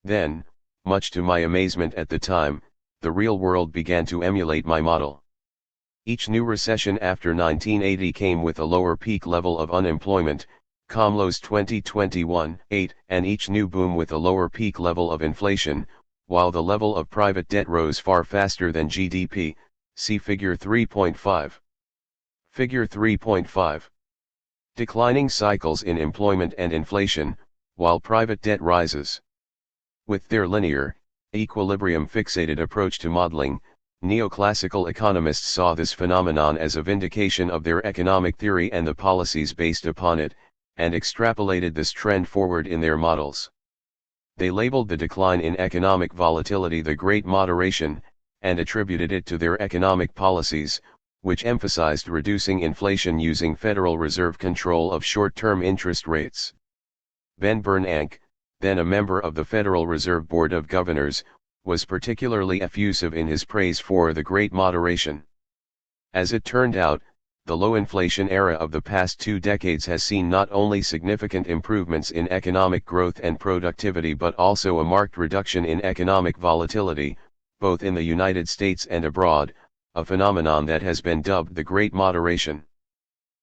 Then, much to my amazement at the time, the real world began to emulate my model. Each new recession after 1980 came with a lower peak level of unemployment, Comlo's 2021-8, and each new boom with a lower peak level of inflation, while the level of private debt rose far faster than GDP, see Figure 3.5. Figure 3.5. Declining cycles in employment and inflation, while private debt rises. With their linear, equilibrium-fixated approach to modeling, neoclassical economists saw this phenomenon as a vindication of their economic theory and the policies based upon it, and extrapolated this trend forward in their models. They labeled the decline in economic volatility the Great Moderation, and attributed it to their economic policies, which emphasized reducing inflation using Federal Reserve control of short-term interest rates. Ben Bernanke, then a member of the Federal Reserve Board of Governors, was particularly effusive in his praise for the Great Moderation. As it turned out, the low inflation era of the past 2 decades has seen not only significant improvements in economic growth and productivity but also a marked reduction in economic volatility, both in the United States and abroad, a phenomenon that has been dubbed the Great Moderation.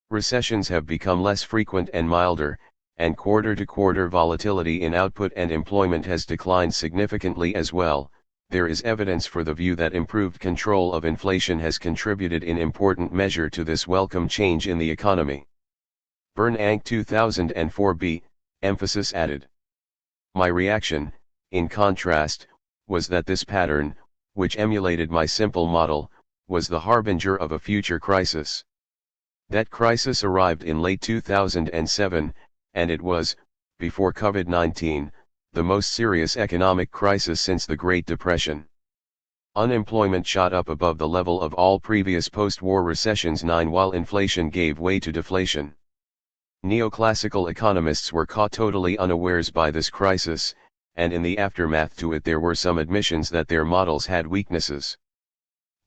Recessions have become less frequent and milder, and quarter-to-quarter volatility in output and employment has declined significantly as well. There is evidence for the view that improved control of inflation has contributed in important measure to this welcome change in the economy. Bernanke 2004b, emphasis added. My reaction, in contrast, was that this pattern, which emulated my simple model, was the harbinger of a future crisis. That crisis arrived in late 2007, and it was, before COVID-19, the most serious economic crisis since the Great Depression. Unemployment shot up above the level of all previous post-war recessions while inflation gave way to deflation. Neoclassical economists were caught totally unawares by this crisis, and in the aftermath to it there were some admissions that their models had weaknesses.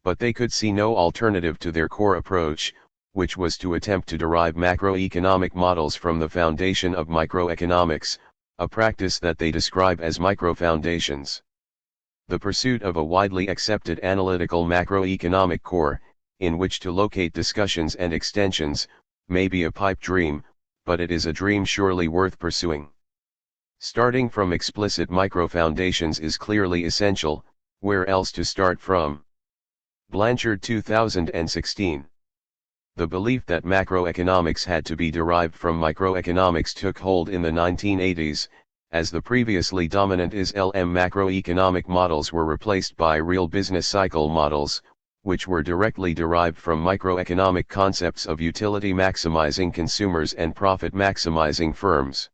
But they could see no alternative to their core approach, which was to attempt to derive macroeconomic models from the foundation of microeconomics, a practice that they describe as microfoundations. The pursuit of a widely accepted analytical macroeconomic core, in which to locate discussions and extensions, may be a pipe dream, but it is a dream surely worth pursuing. Starting from explicit microfoundations is clearly essential. Where else to start from? Blanchard 2016. The belief that macroeconomics had to be derived from microeconomics took hold in the 1980s, as the previously dominant ISLM macroeconomic models were replaced by real business cycle models, which were directly derived from microeconomic concepts of utility maximizing consumers and profit maximizing firms.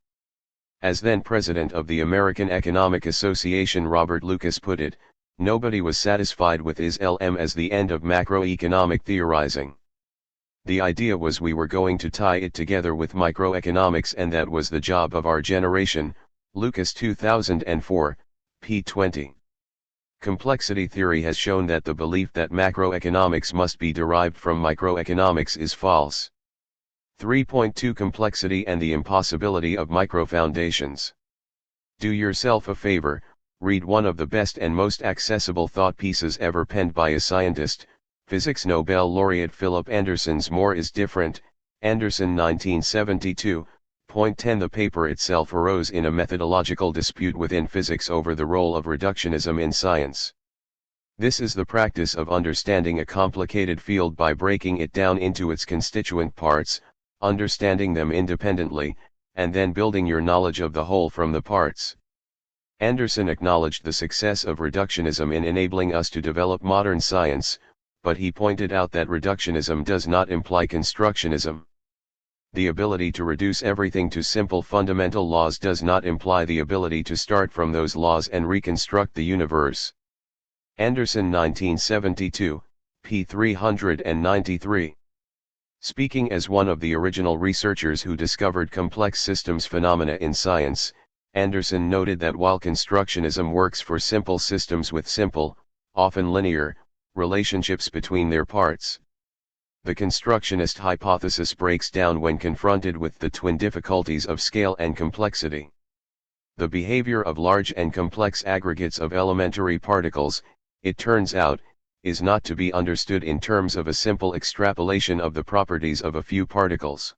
As then president of the American Economic Association Robert Lucas put it, nobody was satisfied with ISLM as the end of macroeconomic theorizing. The idea was we were going to tie it together with microeconomics, and that was the job of our generation. Lucas 2004, p. 20. Complexity theory has shown that the belief that macroeconomics must be derived from microeconomics is false. 3.2 Complexity and the impossibility of microfoundations. Do yourself a favor, read one of the best and most accessible thought pieces ever penned by a scientist, Physics Nobel laureate Philip Anderson's More is Different, Anderson 1972. Point 10 The paper itself arose in a methodological dispute within physics over the role of reductionism in science. This is the practice of understanding a complicated field by breaking it down into its constituent parts, understanding them independently, and then building your knowledge of the whole from the parts. Anderson acknowledged the success of reductionism in enabling us to develop modern science, but he pointed out that reductionism does not imply constructionism. The ability to reduce everything to simple fundamental laws does not imply the ability to start from those laws and reconstruct the universe. Anderson 1972, p. 393. Speaking as one of the original researchers who discovered complex systems phenomena in science, Anderson noted that while constructionism works for simple systems with simple, often linear, relationships between their parts, the constructionist hypothesis breaks down when confronted with the twin difficulties of scale and complexity. The behavior of large and complex aggregates of elementary particles, it turns out, is not to be understood in terms of a simple extrapolation of the properties of a few particles.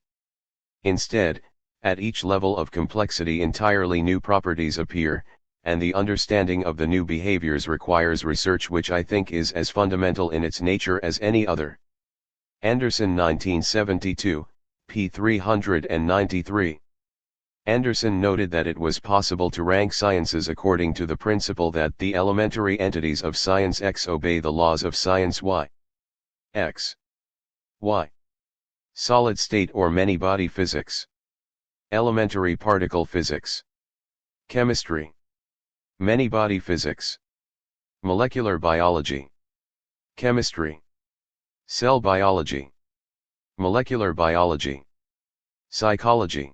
Instead, at each level of complexity entirely new properties appear, and the understanding of the new behaviors requires research which I think is as fundamental in its nature as any other. Anderson 1972, p. 393. Anderson noted that it was possible to rank sciences according to the principle that the elementary entities of science X obey the laws of science Y. X. Y. Solid state or many-body physics. Elementary particle physics. Chemistry. Many-body physics. Molecular biology. Chemistry. Cell biology. Molecular biology. Psychology.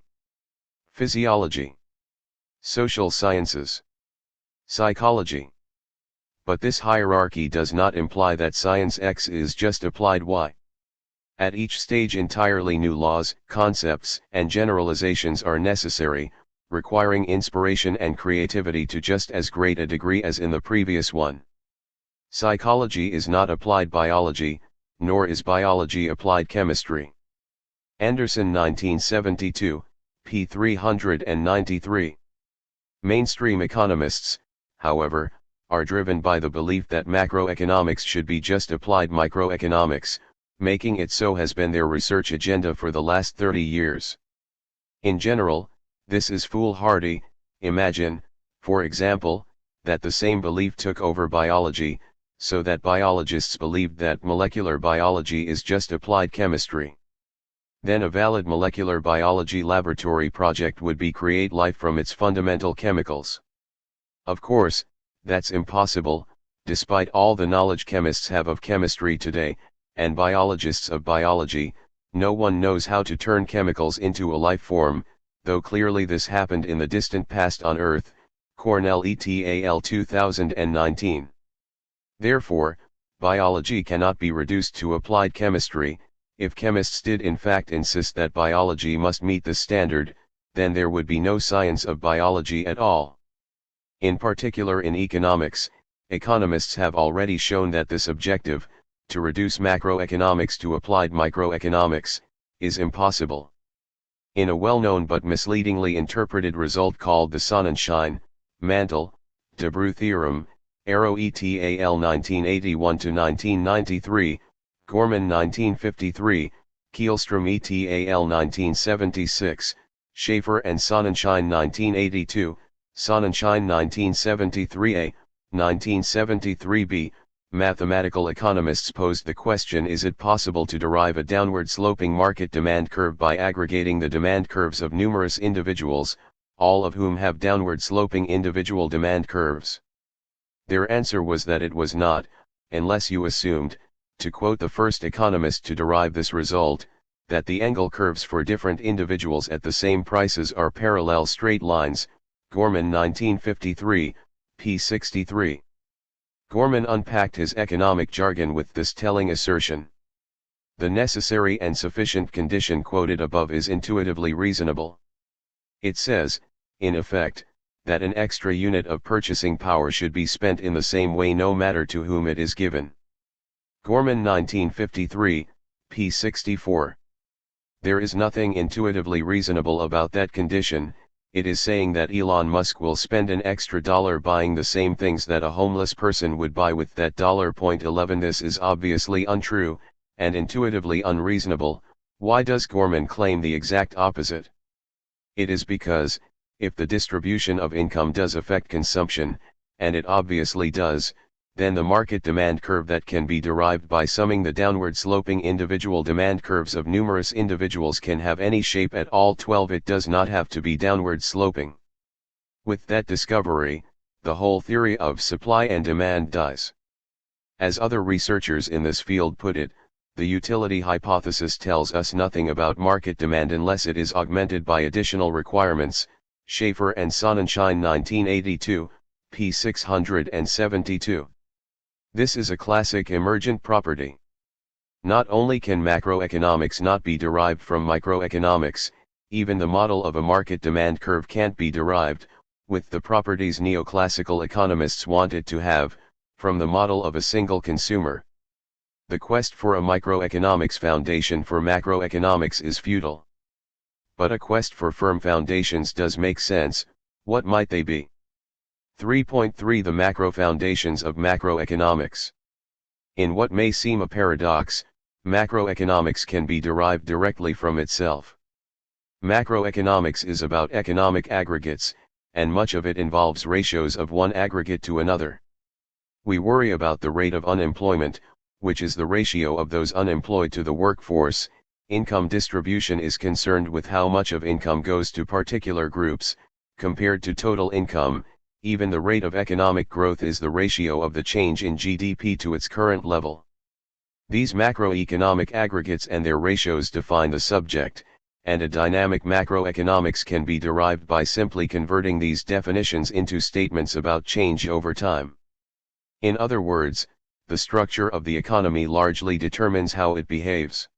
Physiology. Social sciences. Psychology. But this hierarchy does not imply that science X is just applied Y. At each stage entirely new laws, concepts, and generalizations are necessary, requiring inspiration and creativity to just as great a degree as in the previous one. Psychology is not applied biology, nor is biology applied chemistry. Anderson 1972, p. 393. Mainstream economists, however, are driven by the belief that macroeconomics should be just applied microeconomics, making it so has been their research agenda for the last 30 years. In general, this is foolhardy. Imagine, for example, that the same belief took over biology, so that biologists believed that molecular biology is just applied chemistry. Then a valid molecular biology laboratory project would be create life from its fundamental chemicals. Of course, that's impossible. despite all the knowledge chemists have of chemistry today, and biologists of biology, no one knows how to turn chemicals into a life form, though clearly this happened in the distant past on Earth, Cornell et al. 2019. Therefore, biology cannot be reduced to applied chemistry. If chemists did in fact insist that biology must meet this standard, then there would be no science of biology at all. In particular in economics, economists have already shown that this objective, to reduce macroeconomics to applied microeconomics, is impossible. In a well-known but misleadingly interpreted result called the Sonnenschein, Mantel, de Broglie theorem, Arrow et al. 1981-1993, Gorman 1953, Kielstrom et al. 1976, Schaefer and Sonnenschein 1982, Sonnenschein 1973a, 1973b, mathematical economists posed the question: is it possible to derive a downward-sloping market demand curve by aggregating the demand curves of numerous individuals, all of whom have downward-sloping individual demand curves? Their answer was that it was not, unless you assumed, to quote the first economist to derive this result, that the angle curves for different individuals at the same prices are parallel straight lines. Gorman 1953, p. 63. Gorman unpacked his economic jargon with this telling assertion. The necessary and sufficient condition quoted above is intuitively reasonable. It says, in effect, that an extra unit of purchasing power should be spent in the same way no matter to whom it is given. Gorman 1953, p. 64. There is nothing intuitively reasonable about that condition. It is saying that Elon Musk will spend an extra dollar buying the same things that a homeless person would buy with that $11. This is obviously untrue, and intuitively unreasonable. Why does Gorman claim the exact opposite? It is because, if the distribution of income does affect consumption, and it obviously does, then the market demand curve that can be derived by summing the downward-sloping individual demand curves of numerous individuals can have any shape at all. 12. It does not have to be downward-sloping. With that discovery, the whole theory of supply and demand dies. As other researchers in this field put it, the utility hypothesis tells us nothing about market demand unless it is augmented by additional requirements. Schaefer and Sonnenschein 1982, p. 672. This is a classic emergent property. Not only can macroeconomics not be derived from microeconomics, even the model of a market demand curve can't be derived, with the properties neoclassical economists wanted to have, from the model of a single consumer. The quest for a microeconomics foundation for macroeconomics is futile. But a quest for firm foundations does make sense. What might they be? 3.3 The macro foundations of macroeconomics. In what may seem a paradox, macroeconomics can be derived directly from itself. Macroeconomics is about economic aggregates, and much of it involves ratios of one aggregate to another. We worry about the rate of unemployment, which is the ratio of those unemployed to the workforce. Income distribution is concerned with how much of income goes to particular groups, compared to total income. Even the rate of economic growth is the ratio of the change in GDP to its current level. These macroeconomic aggregates and their ratios define the subject, and a dynamic macroeconomics can be derived by simply converting these definitions into statements about change over time. In other words, the structure of the economy largely determines how it behaves.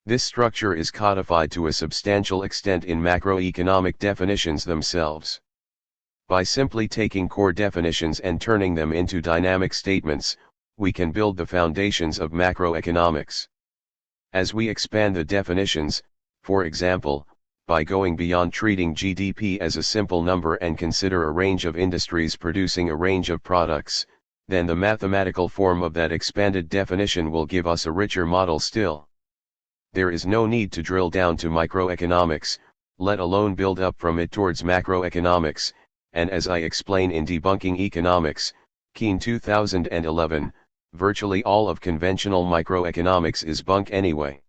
This structure is codified to a substantial extent in macroeconomic definitions themselves. By simply taking core definitions and turning them into dynamic statements, we can build the foundations of macroeconomics. As we expand the definitions, for example, by going beyond treating GDP as a simple number and consider a range of industries producing a range of products, then the mathematical form of that expanded definition will give us a richer model still. There is no need to drill down to microeconomics, let alone build up from it towards macroeconomics. And as I explain in Debunking Economics, Keene 2011, virtually all of conventional microeconomics is bunk anyway.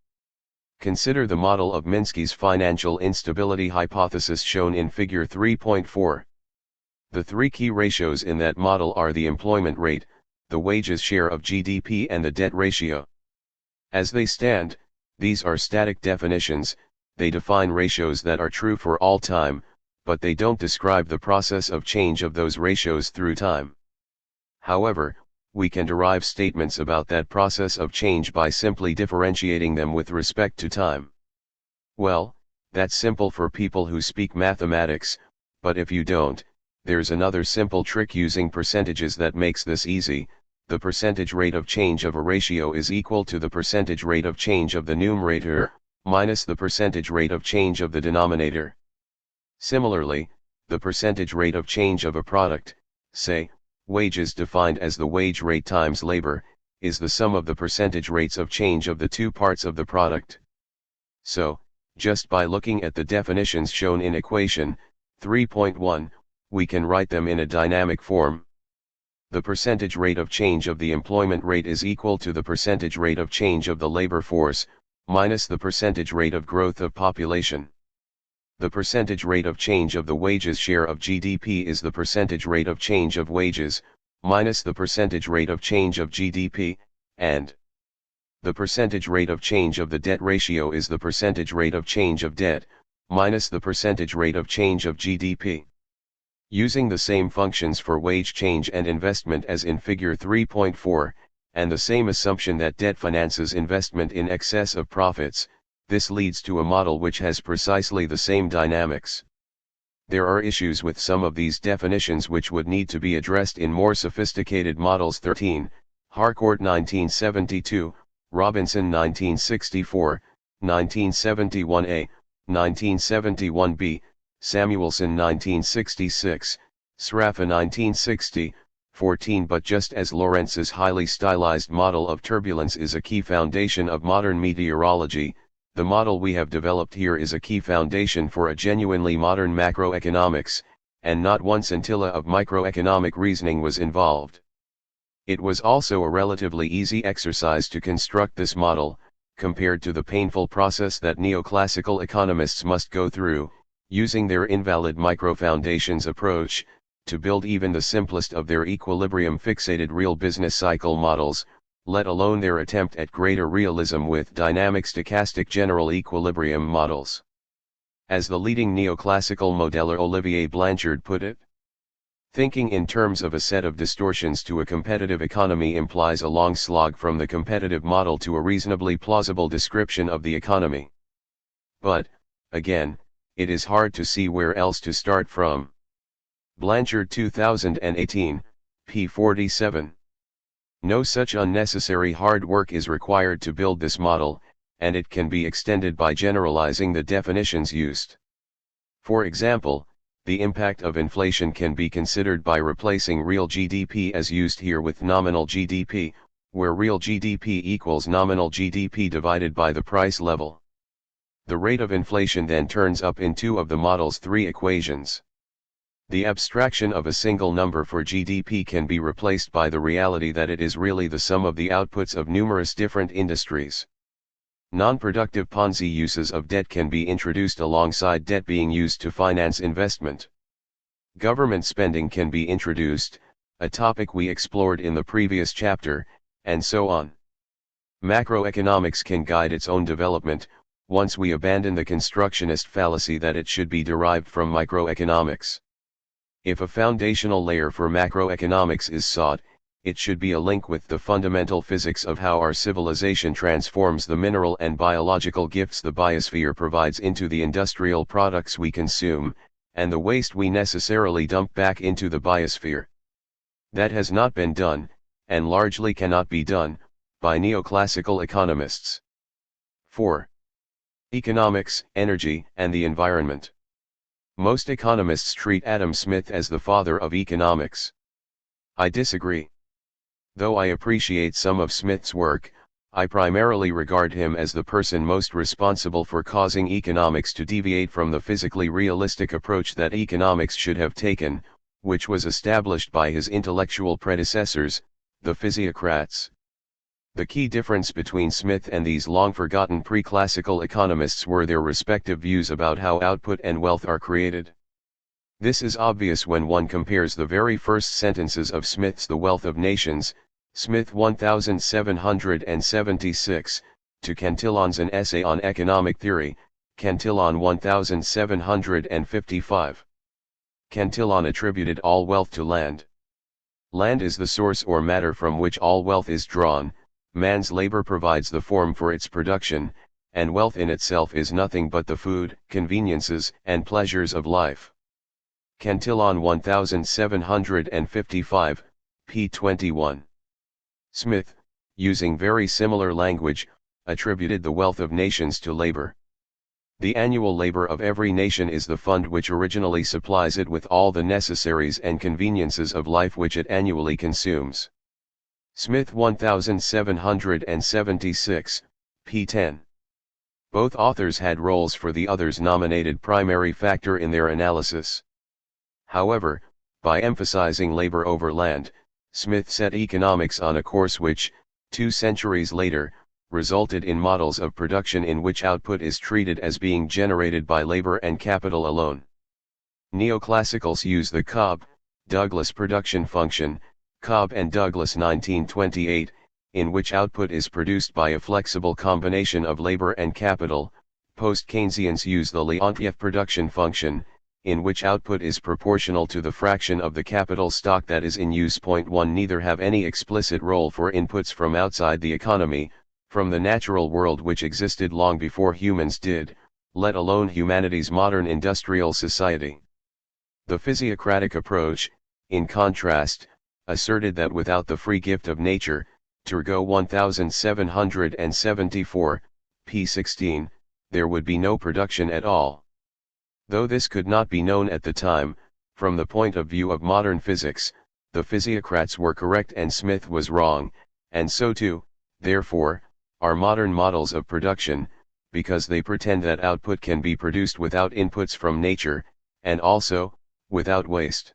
Consider the model of Minsky's financial instability hypothesis shown in Figure 3.4. The three key ratios in that model are the employment rate, the wages share of GDP and the debt ratio. As they stand, these are static definitions, they define ratios that are true for all time, but they don't describe the process of change of those ratios through time. However, we can derive statements about that process of change by simply differentiating them with respect to time. Well, that's simple for people who speak mathematics, but if you don't, there's another simple trick using percentages that makes this easy. The percentage rate of change of a ratio is equal to the percentage rate of change of the numerator, minus the percentage rate of change of the denominator. Similarly, the percentage rate of change of a product, say, wages defined as the wage rate times labor, is the sum of the percentage rates of change of the two parts of the product. So, just by looking at the definitions shown in equation 3.1, we can write them in a dynamic form. The percentage rate of change of the employment rate is equal to the percentage rate of change of the labor force, minus the percentage rate of growth of population. The percentage rate of change of the wages share of GDP is the percentage rate of change of wages, minus the percentage rate of change of GDP, and the percentage rate of change of the debt ratio is the percentage rate of change of debt, minus the percentage rate of change of GDP. Using the same functions for wage change and investment as in figure 3.4, and the same assumption that debt finances investment in excess of profits, this leads to a model which has precisely the same dynamics. There are issues with some of these definitions which would need to be addressed in more sophisticated models. 13, Harcourt 1972, Robinson 1964, 1971a, 1971b, Samuelson 1966, Sraffa 1960, 14. But just as Lorentz's highly stylized model of turbulence is a key foundation of modern meteorology, the model we have developed here is a key foundation for a genuinely modern macroeconomics, and not one scintilla of microeconomic reasoning was involved. It was also a relatively easy exercise to construct this model, compared to the painful process that neoclassical economists must go through, using their invalid microfoundations approach, to build even the simplest of their equilibrium-fixated real business cycle models, let alone their attempt at greater realism with dynamic stochastic general equilibrium models. As the leading neoclassical modeler Olivier Blanchard put it, thinking in terms of a set of distortions to a competitive economy implies a long slog from the competitive model to a reasonably plausible description of the economy. But, again, it is hard to see where else to start from. Blanchard 2018, p. 47. No such unnecessary hard work is required to build this model, and it can be extended by generalizing the definitions used. For example, the impact of inflation can be considered by replacing real GDP as used here with nominal GDP, where real GDP equals nominal GDP divided by the price level. The rate of inflation then turns up in two of the model's three equations. The abstraction of a single number for GDP can be replaced by the reality that it is really the sum of the outputs of numerous different industries. Non-productive Ponzi uses of debt can be introduced alongside debt being used to finance investment. Government spending can be introduced, a topic we explored in the previous chapter, and so on. Macroeconomics can guide its own development, once we abandon the constructionist fallacy that it should be derived from microeconomics. If a foundational layer for macroeconomics is sought, it should be a link with the fundamental physics of how our civilization transforms the mineral and biological gifts the biosphere provides into the industrial products we consume, and the waste we necessarily dump back into the biosphere. That has not been done, and largely cannot be done, by neoclassical economists. 4. Economics, energy, and the environment. Most economists treat Adam Smith as the father of economics. I disagree. Though I appreciate some of Smith's work, I primarily regard him as the person most responsible for causing economics to deviate from the physically realistic approach that economics should have taken, which was established by his intellectual predecessors, the physiocrats. The key difference between Smith and these long-forgotten pre-classical economists were their respective views about how output and wealth are created. This is obvious when one compares the very first sentences of Smith's The Wealth of Nations, Smith 1776, to Cantillon's An Essay on Economic Theory, Cantillon 1755. Cantillon attributed all wealth to land. Land is the source or matter from which all wealth is drawn, man's labor provides the form for its production, and wealth in itself is nothing but the food, conveniences, and pleasures of life. Cantillon 1755, p. 21. Smith, using very similar language, attributed the wealth of nations to labor. The annual labor of every nation is the fund which originally supplies it with all the necessaries and conveniences of life which it annually consumes. Smith 1776, p. 10. Both authors had roles for the other's nominated primary factor in their analysis. However, by emphasizing labor over land, Smith set economics on a course which, 2 centuries later, resulted in models of production in which output is treated as being generated by labor and capital alone. Neoclassicals use the Cobb-Douglas production function, Cobb and Douglas 1928, in which output is produced by a flexible combination of labor and capital. Post-Keynesians use the Leontief production function, in which output is proportional to the fraction of the capital stock that is in use. 1 Neither have any explicit role for inputs from outside the economy, from the natural world which existed long before humans did, let alone humanity's modern industrial society. The physiocratic approach, in contrast, asserted that without the free gift of nature, Turgot 1774, p. 16, there would be no production at all. Though this could not be known at the time, from the point of view of modern physics, the physiocrats were correct and Smith was wrong, and so too, therefore, are modern models of production, because they pretend that output can be produced without inputs from nature, and also, without waste.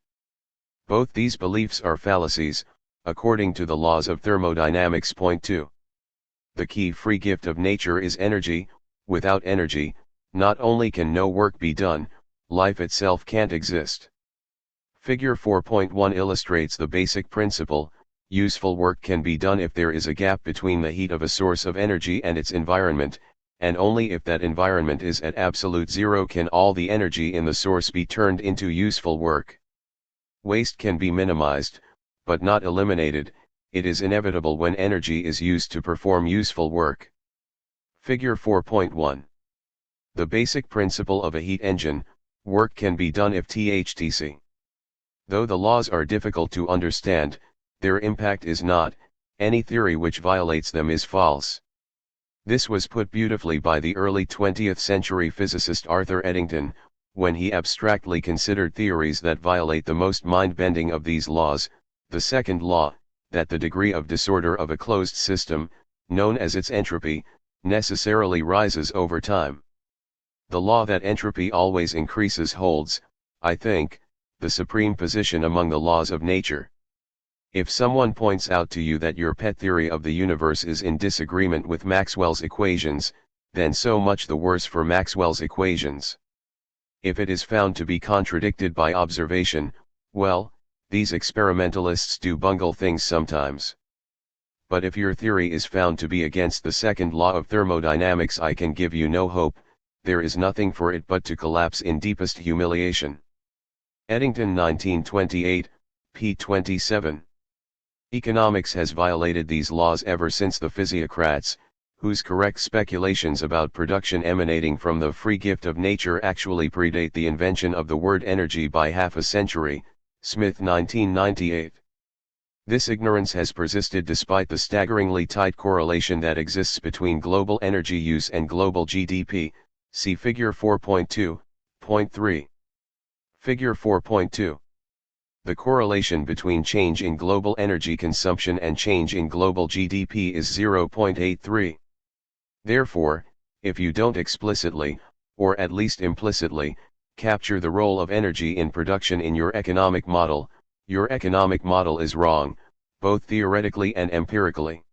Both these beliefs are fallacies, according to the laws of thermodynamics. 2. The key free gift of nature is energy. Without energy, not only can no work be done, life itself can't exist. Figure 4.1 illustrates the basic principle. Useful work can be done if there is a gap between the heat of a source of energy and its environment, and only if that environment is at absolute zero can all the energy in the source be turned into useful work. Waste can be minimized, but not eliminated. It is inevitable when energy is used to perform useful work. Figure 4.1. The basic principle of a heat engine: work can be done if THTC. Though the laws are difficult to understand, their impact is not. Any theory which violates them is false. This was put beautifully by the early 20th century physicist Arthur Eddington, when he abstractly considered theories that violate the most mind-bending of these laws, the second law, that the degree of disorder of a closed system, known as its entropy, necessarily rises over time. The law that entropy always increases holds, I think, the supreme position among the laws of nature. If someone points out to you that your pet theory of the universe is in disagreement with Maxwell's equations, then so much the worse for Maxwell's equations. If it is found to be contradicted by observation, well, these experimentalists do bungle things sometimes. But if your theory is found to be against the second law of thermodynamics, I can give you no hope. There is nothing for it but to collapse in deepest humiliation. Eddington 1928, p. 27. Economics has violated these laws ever since the physiocrats, whose correct speculations about production emanating from the free gift of nature actually predate the invention of the word energy by half a century, Smith 1998. This ignorance has persisted despite the staggeringly tight correlation that exists between global energy use and global GDP, see Figure 4.2.3. Figure 4.2. The correlation between change in global energy consumption and change in global GDP is 0.83. Therefore, if you don't explicitly, or at least implicitly, capture the role of energy in production in your economic model, your economic model is wrong, both theoretically and empirically.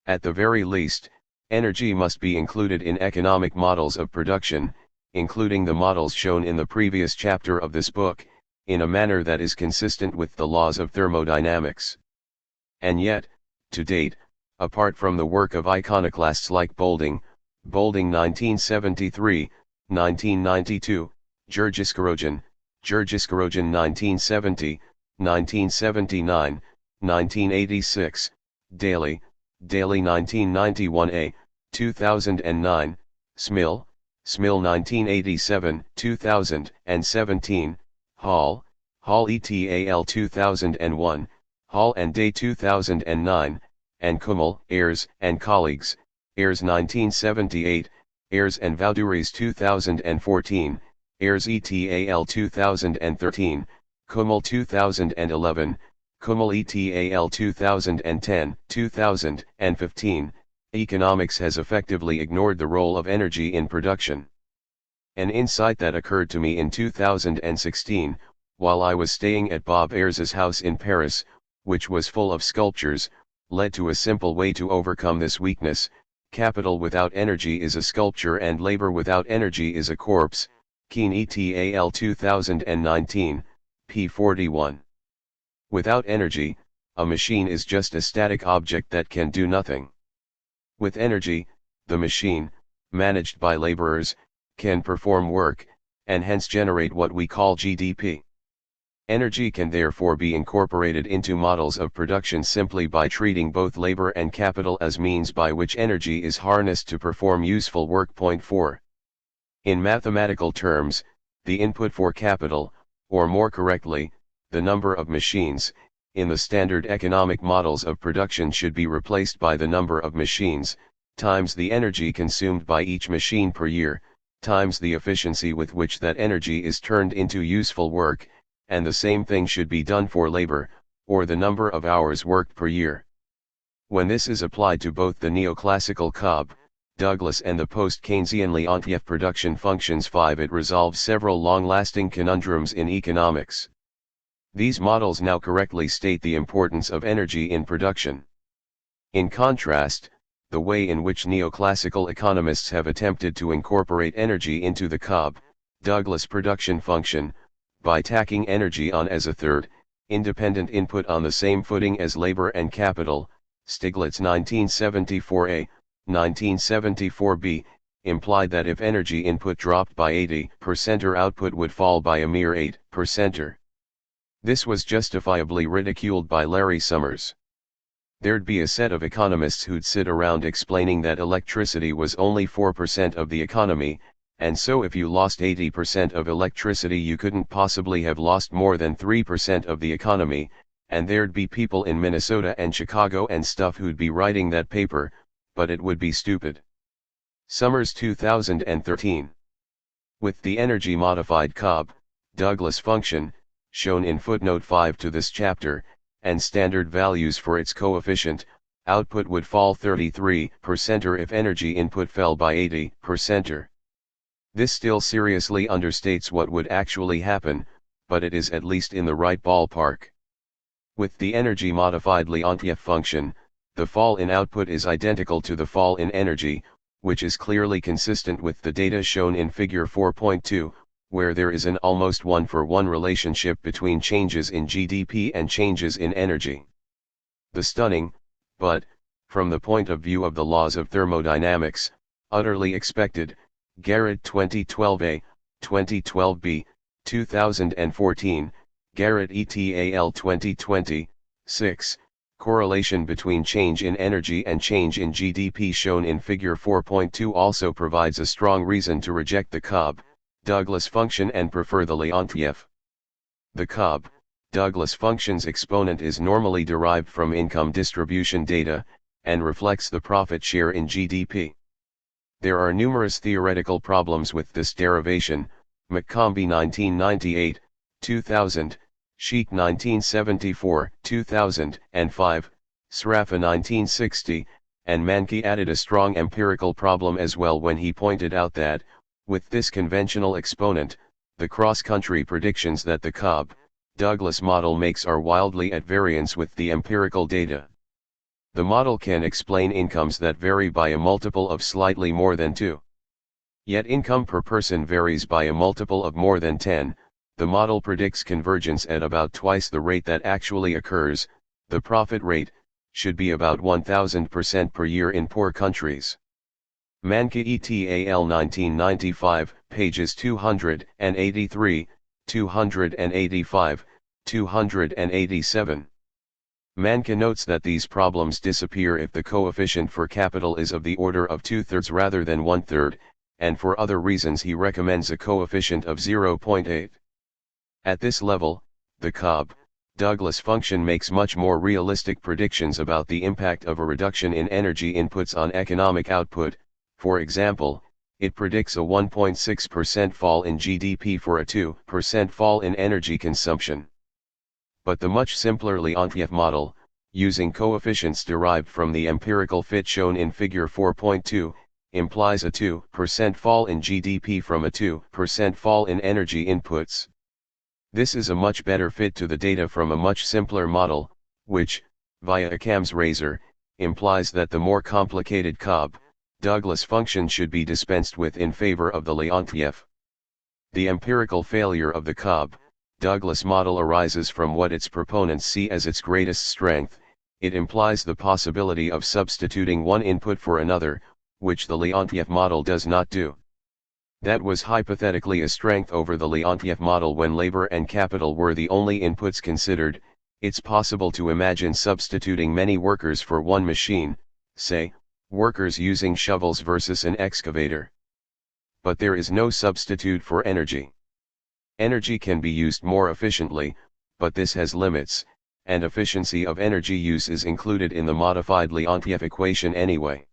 At the very least, energy must be included in economic models of production, including the models shown in the previous chapter of this book, in a manner that is consistent with the laws of thermodynamics. And yet, To date, apart from the work of iconoclasts like Bolding 1973, 1992, Georgiskorojan 1970, 1979, 1986, Daly 1991a, 2009, Smil 1987, 2017, Hall ETAL 2001, Hall and Day 2009, and Kummel, Ayres and colleagues, Ayres 1978, Ayres and Vauduris 2014, Ayres ETAL 2013, Kummel 2011, Kummel ETAL 2010, 2015, economics has effectively ignored the role of energy in production. An insight that occurred to me in 2016, while I was staying at Bob Ayres's house in Paris, which was full of sculptures, led to a simple way to overcome this weakness. Capital without energy is a sculpture and labor without energy is a corpse. Keen ETAL 2019, p. 41. Without energy, a machine is just a static object that can do nothing. With energy, the machine, managed by laborers, can perform work, and hence generate what we call GDP. Energy can therefore be incorporated into models of production simply by treating both labor and capital as means by which energy is harnessed to perform useful work. Point 4. In mathematical terms, the input for capital, or more correctly, the number of machines, in the standard economic models of production should be replaced by the number of machines, times the energy consumed by each machine per year, times the efficiency with which that energy is turned into useful work, and the same thing should be done for labor, or the number of hours worked per year. When this is applied to both the neoclassical Cobb, Douglas and the post-Keynesian Leontief production functions 5, it resolves several long-lasting conundrums in economics. These models now correctly state the importance of energy in production. In contrast, the way in which neoclassical economists have attempted to incorporate energy into the Cobb, Douglas production function, by tacking energy on as a third, independent input on the same footing as labor and capital, Stiglitz 1974a, 1974b, implied that if energy input dropped by 80%, output would fall by a mere 8%. This was justifiably ridiculed by Larry Summers. There'd be a set of economists who'd sit around explaining that electricity was only 4% of the economy, and so if you lost 80% of electricity you couldn't possibly have lost more than 3% of the economy, and there'd be people in Minnesota and Chicago and stuff who'd be writing that paper, but it would be stupid. Summers 2013. With the energy-modified Cobb, Douglas function, shown in footnote 5 to this chapter, and standard values for its coefficient, output would fall 33% if energy input fell by 80%. This still seriously understates what would actually happen, but it is at least in the right ballpark. With the energy-modified Leontief function, the fall in output is identical to the fall in energy, which is clearly consistent with the data shown in figure 4.2, where there is an almost one-for-one relationship between changes in GDP and changes in energy. The stunning, but, from the point of view of the laws of thermodynamics, utterly expected, Garrett 2012a, 2012b, 2014, Garrett et al. 2020, 6, correlation between change in energy and change in GDP shown in figure 4.2 also provides a strong reason to reject the Cobb, Douglas function and prefer the Leontief. The Cobb, Douglas function's exponent is normally derived from income distribution data, and reflects the profit share in GDP. There are numerous theoretical problems with this derivation, McCombie 1998, 2000, Sheik 1974, 2005, Sraffa 1960, and Mankey added a strong empirical problem as well when he pointed out that, with this conventional exponent, the cross-country predictions that the Cobb, Douglas model makes are wildly at variance with the empirical data. The model can explain incomes that vary by a multiple of slightly more than 2. Yet income per person varies by a multiple of more than 10, the model predicts convergence at about twice the rate that actually occurs, the profit rate, should be about 1000% per year in poor countries. Manca et al. 1995, pages 283, 285, 287. Manca notes that these problems disappear if the coefficient for capital is of the order of 2/3 rather than 1/3, and for other reasons he recommends a coefficient of 0.8. At this level, the Cobb-Douglas function makes much more realistic predictions about the impact of a reduction in energy inputs on economic output. For example, it predicts a 1.6% fall in GDP for a 2% fall in energy consumption. But the much simpler Leontief model, using coefficients derived from the empirical fit shown in figure 4.2, implies a 2% fall in GDP from a 2% fall in energy inputs. This is a much better fit to the data from a much simpler model, which, via Occam's razor, implies that the more complicated Cobb-Douglas function should be dispensed with in favor of the Leontief. The empirical failure of the Cobb-Douglas model arises from what its proponents see as its greatest strength. It implies the possibility of substituting one input for another, which the Leontief model does not do. That was hypothetically a strength over the Leontief model when labor and capital were the only inputs considered. It's possible to imagine substituting many workers for one machine, say, workers using shovels versus an excavator. But there is no substitute for energy. Energy can be used more efficiently, but this has limits, and efficiency of energy use is included in the modified Leontief equation anyway.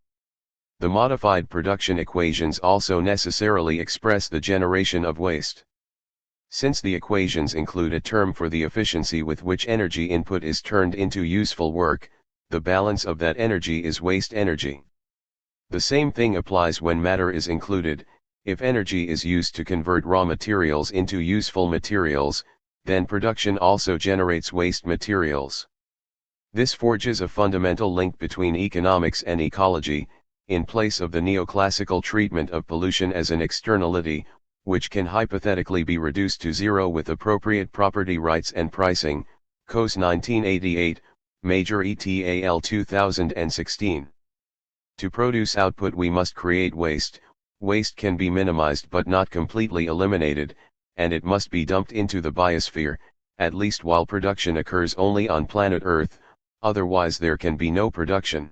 The modified production equations also necessarily express the generation of waste. Since the equations include a term for the efficiency with which energy input is turned into useful work, the balance of that energy is waste energy. The same thing applies when matter is included. If energy is used to convert raw materials into useful materials, then production also generates waste materials. This forges a fundamental link between economics and ecology, in place of the neoclassical treatment of pollution as an externality, which can hypothetically be reduced to zero with appropriate property rights and pricing. Coase 1988, Major et al. 2016. To produce output we must create waste. Waste can be minimized but not completely eliminated, and it must be dumped into the biosphere, at least while production occurs only on planet Earth, otherwise there can be no production.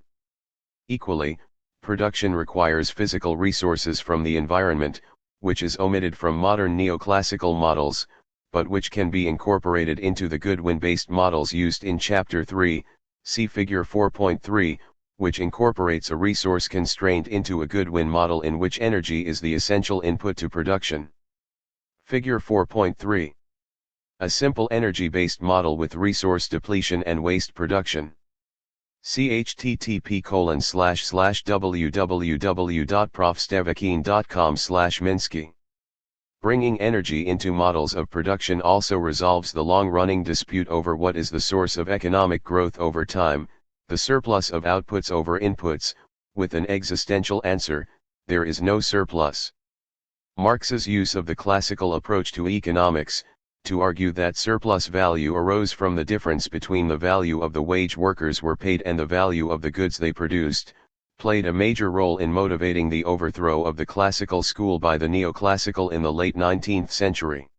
Equally, production requires physical resources from the environment, which is omitted from modern neoclassical models, but which can be incorporated into the Goodwin-based models used in Chapter 3, see Figure 4.3, which incorporates a resource constraint into a Goodwin model in which energy is the essential input to production. Figure 4.3. A simple energy-based model with resource depletion and waste production. See http://www.profstevakin.com/Minsky. Bringing energy into models of production also resolves the long-running dispute over what is the source of economic growth over time, the surplus of outputs over inputs, with an existential answer: there is no surplus. Marx's use of the classical approach to economics, to argue that surplus value arose from the difference between the value of the wage workers were paid and the value of the goods they produced, played a major role in motivating the overthrow of the classical school by the neoclassical in the late 19th century.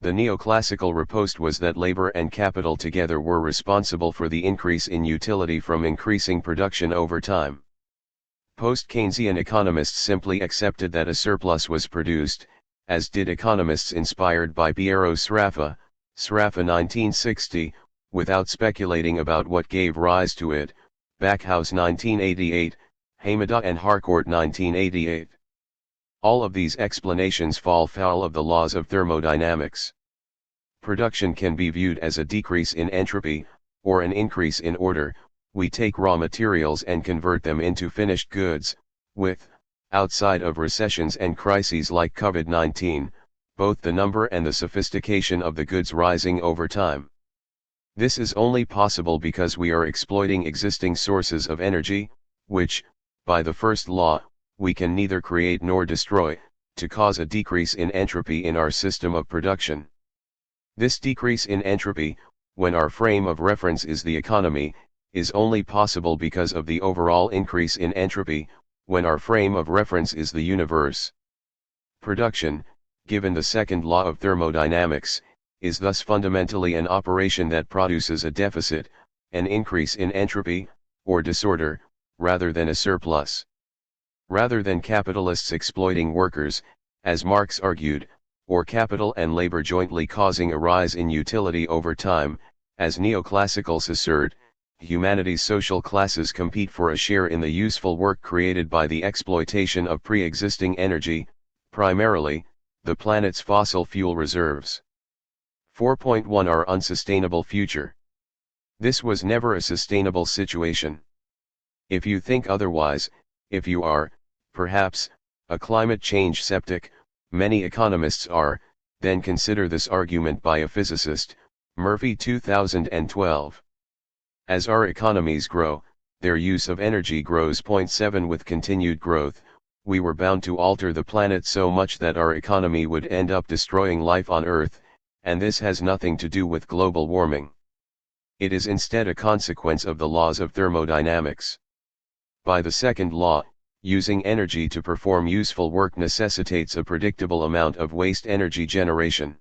The neoclassical riposte was that labor and capital together were responsible for the increase in utility from increasing production over time. Post-Keynesian economists simply accepted that a surplus was produced, as did economists inspired by Piero Sraffa, 1960, without speculating about what gave rise to it, Backhouse 1988, Hamada and Harcourt 1988. All of these explanations fall foul of the laws of thermodynamics. Production can be viewed as a decrease in entropy, or an increase in order. We take raw materials and convert them into finished goods, with, outside of recessions and crises like COVID-19, both the number and the sophistication of the goods rising over time. This is only possible because we are exploiting existing sources of energy, which, by the first law, we can neither create nor destroy, to cause a decrease in entropy in our system of production. This decrease in entropy, when our frame of reference is the economy, is only possible because of the overall increase in entropy, when our frame of reference is the universe. Production, given the second law of thermodynamics, is thus fundamentally an operation that produces a deficit, an increase in entropy, or disorder, rather than a surplus. Rather than capitalists exploiting workers, as Marx argued, or capital and labor jointly causing a rise in utility over time, as neoclassicals assert, humanity's social classes compete for a share in the useful work created by the exploitation of pre-existing energy, primarily, the planet's fossil fuel reserves. 4.1 Our unsustainable future. This was never a sustainable situation. If you think otherwise, if you are, perhaps, a climate change skeptic, many economists are, then consider this argument by a physicist, Murphy 2012. As our economies grow, their use of energy grows. 7 With continued growth, we were bound to alter the planet so much that our economy would end up destroying life on Earth, and this has nothing to do with global warming. It is instead a consequence of the laws of thermodynamics. By the second law, using energy to perform useful work necessitates a predictable amount of waste energy generation.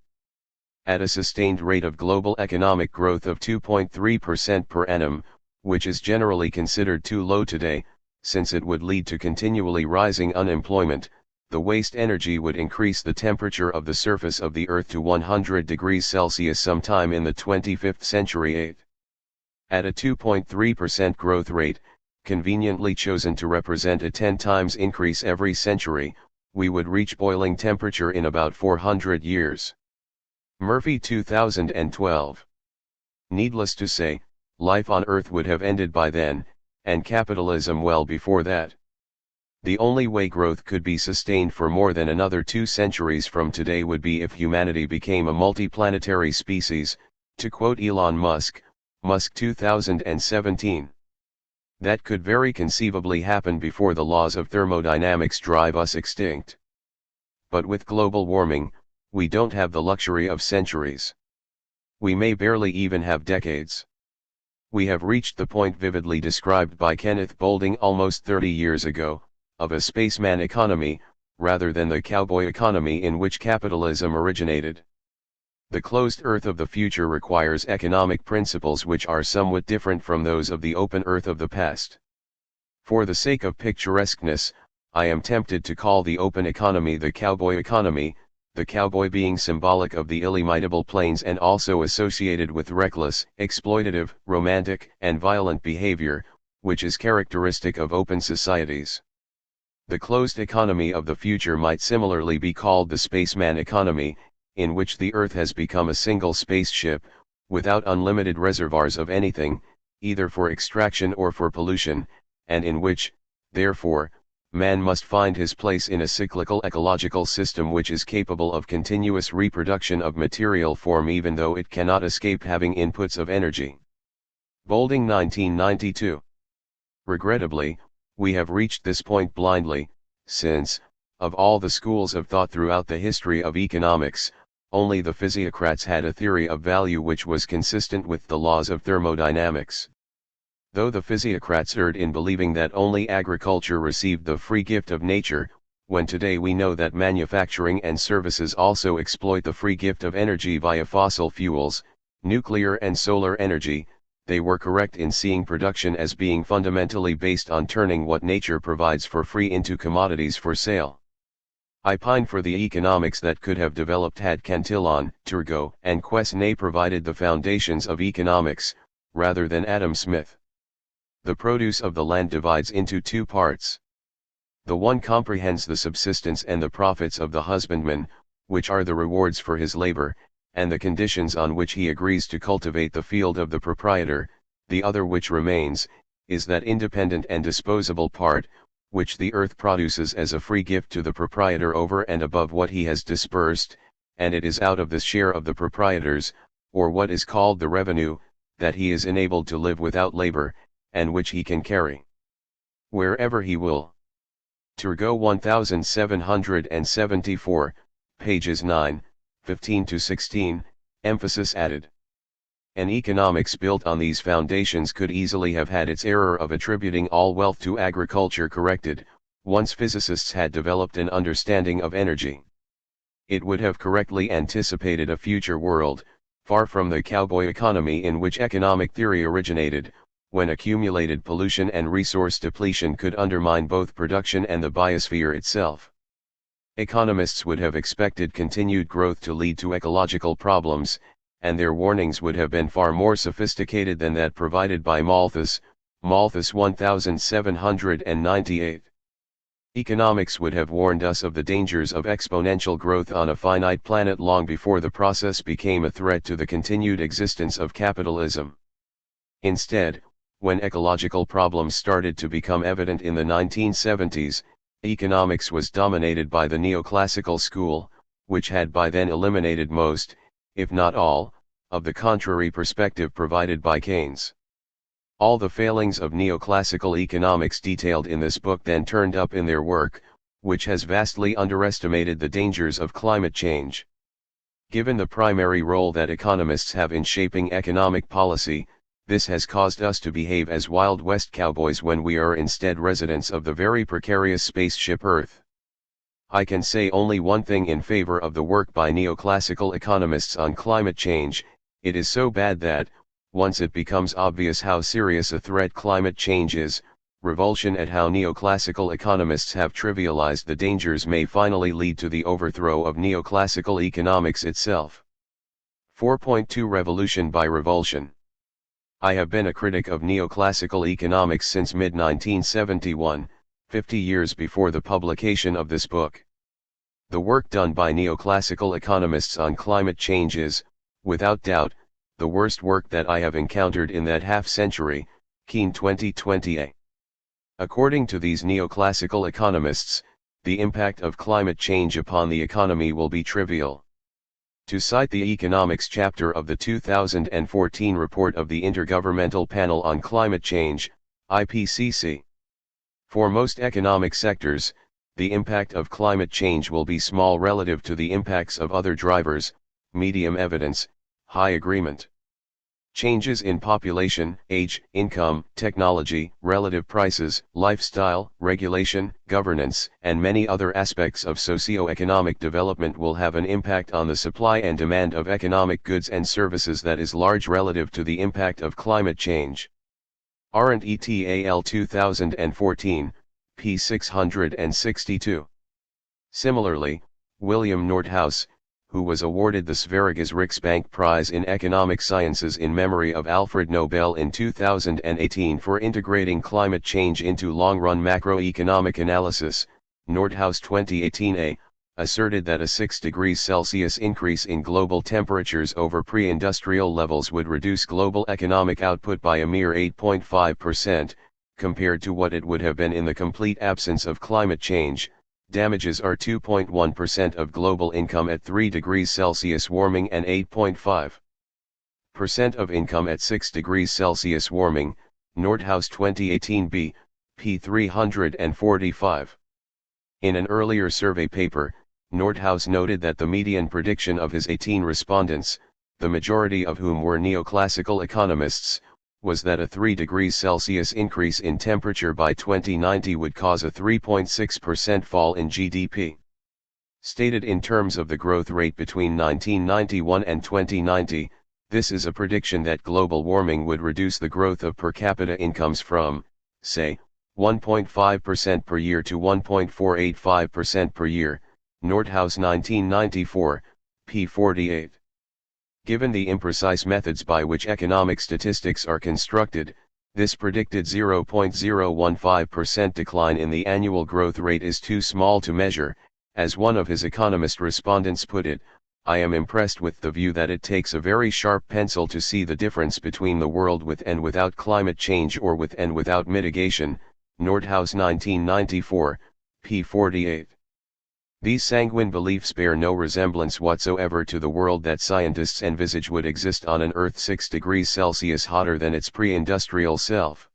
At a sustained rate of global economic growth of 2.3% per annum, which is generally considered too low today, since it would lead to continually rising unemployment, the waste energy would increase the temperature of the surface of the Earth to 100 degrees Celsius sometime in the 25th century. At a 2.3% growth rate, conveniently chosen to represent a 10 times increase every century, we would reach boiling temperature in about 400 years. Murphy 2012. Needless to say, life on Earth would have ended by then, and capitalism well before that. The only way growth could be sustained for more than another 2 centuries from today would be if humanity became a multiplanetary species, to quote Elon Musk, Musk 2017. That could very conceivably happen before the laws of thermodynamics drive us extinct. But with global warming, we don't have the luxury of centuries. We may barely even have decades. We have reached the point vividly described by Kenneth Boulding almost 30 years ago, of a spaceman economy, rather than the cowboy economy in which capitalism originated. The closed Earth of the future requires economic principles which are somewhat different from those of the open Earth of the past. For the sake of picturesqueness, I am tempted to call the open economy the cowboy economy, the cowboy being symbolic of the illimitable plains and also associated with reckless, exploitative, romantic, and violent behavior, which is characteristic of open societies. The closed economy of the future might similarly be called the spaceman economy, in which the Earth has become a single spaceship, without unlimited reservoirs of anything, either for extraction or for pollution, and in which, therefore, man must find his place in a cyclical ecological system which is capable of continuous reproduction of material form even though it cannot escape having inputs of energy. Boulding 1992. Regrettably, we have reached this point blindly, since, of all the schools of thought throughout the history of economics, only the physiocrats had a theory of value which was consistent with the laws of thermodynamics. Though the physiocrats erred in believing that only agriculture received the free gift of nature, when today we know that manufacturing and services also exploit the free gift of energy via fossil fuels, nuclear and solar energy, they were correct in seeing production as being fundamentally based on turning what nature provides for free into commodities for sale. I pine for the economics that could have developed had Cantillon, Turgot, and Quesnay provided the foundations of economics, rather than Adam Smith. The produce of the land divides into 2 parts. The one comprehends the subsistence and the profits of the husbandman, which are the rewards for his labor, and the conditions on which he agrees to cultivate the field of the proprietor. The other, which remains, is that independent and disposable part, which the earth produces as a free gift to the proprietor over and above what he has dispersed, and it is out of this share of the proprietor's, or what is called the revenue, that he is enabled to live without labor, and which he can carry wherever he will. Turgot 1774, pages 9, 15-16, emphasis added. An economics built on these foundations could easily have had its error of attributing all wealth to agriculture corrected, once physicists had developed an understanding of energy. It would have correctly anticipated a future world, far from the cowboy economy in which economic theory originated, when accumulated pollution and resource depletion could undermine both production and the biosphere itself. Economists would have expected continued growth to lead to ecological problems, and their warnings would have been far more sophisticated than that provided by Malthus, 1798. Economics would have warned us of the dangers of exponential growth on a finite planet long before the process became a threat to the continued existence of capitalism. Instead, when ecological problems started to become evident in the 1970s, economics was dominated by the neoclassical school, which had by then eliminated most, if not all, of the contrary perspective provided by Keynes. All the failings of neoclassical economics detailed in this book then turned up in their work, which has vastly underestimated the dangers of climate change. Given the primary role that economists have in shaping economic policy, this has caused us to behave as Wild West cowboys when we are instead residents of the very precarious spaceship Earth. I can say only one thing in favor of the work by neoclassical economists on climate change: it is so bad that, once it becomes obvious how serious a threat climate change is, revulsion at how neoclassical economists have trivialized the dangers may finally lead to the overthrow of neoclassical economics itself. 4.2 Revolution by Revulsion. I have been a critic of neoclassical economics since mid-1971, 50 years before the publication of this book. The work done by neoclassical economists on climate change is, without doubt, the worst work that I have encountered in that half-century, Keene 2020a. According to these neoclassical economists, the impact of climate change upon the economy will be trivial. To cite the economics chapter of the 2014 report of the Intergovernmental Panel on Climate Change, IPCC. For most economic sectors, the impact of climate change will be small relative to the impacts of other drivers: medium evidence, high agreement. Changes in population, age, income, technology, relative prices, lifestyle, regulation, governance, and many other aspects of socio-economic development will have an impact on the supply and demand of economic goods and services that is large relative to the impact of climate change. Arendt et al. 2014, p. 662. Similarly, William Nordhaus, who was awarded the Sveriges Riksbank Prize in Economic Sciences in memory of Alfred Nobel in 2018 for integrating climate change into long-run macroeconomic analysis, Nordhaus 2018a, asserted that a 6 degrees Celsius increase in global temperatures over pre-industrial levels would reduce global economic output by a mere 8.5%, compared to what it would have been in the complete absence of climate change. Damages are 2.1% of global income at 3 degrees Celsius warming and 8.5% of income at 6 degrees Celsius warming, Nordhaus 2018b, p. 345. In an earlier survey paper, Nordhaus noted that the median prediction of his 18 respondents, the majority of whom were neoclassical economists, was that a 3 degrees Celsius increase in temperature by 2090 would cause a 3.6% fall in GDP. Stated in terms of the growth rate between 1991 and 2090, this is a prediction that global warming would reduce the growth of per capita incomes from, say, 1.5% per year to 1.485% per year, Nordhaus 1994, p. 48. Given the imprecise methods by which economic statistics are constructed, this predicted 0.015% decline in the annual growth rate is too small to measure. As one of his economist respondents put it, I am impressed with the view that it takes a very sharp pencil to see the difference between the world with and without climate change or with and without mitigation, Nordhaus 1994, p. 48. These sanguine beliefs bear no resemblance whatsoever to the world that scientists envisage would exist on an Earth 6 degrees Celsius hotter than its pre-industrial self.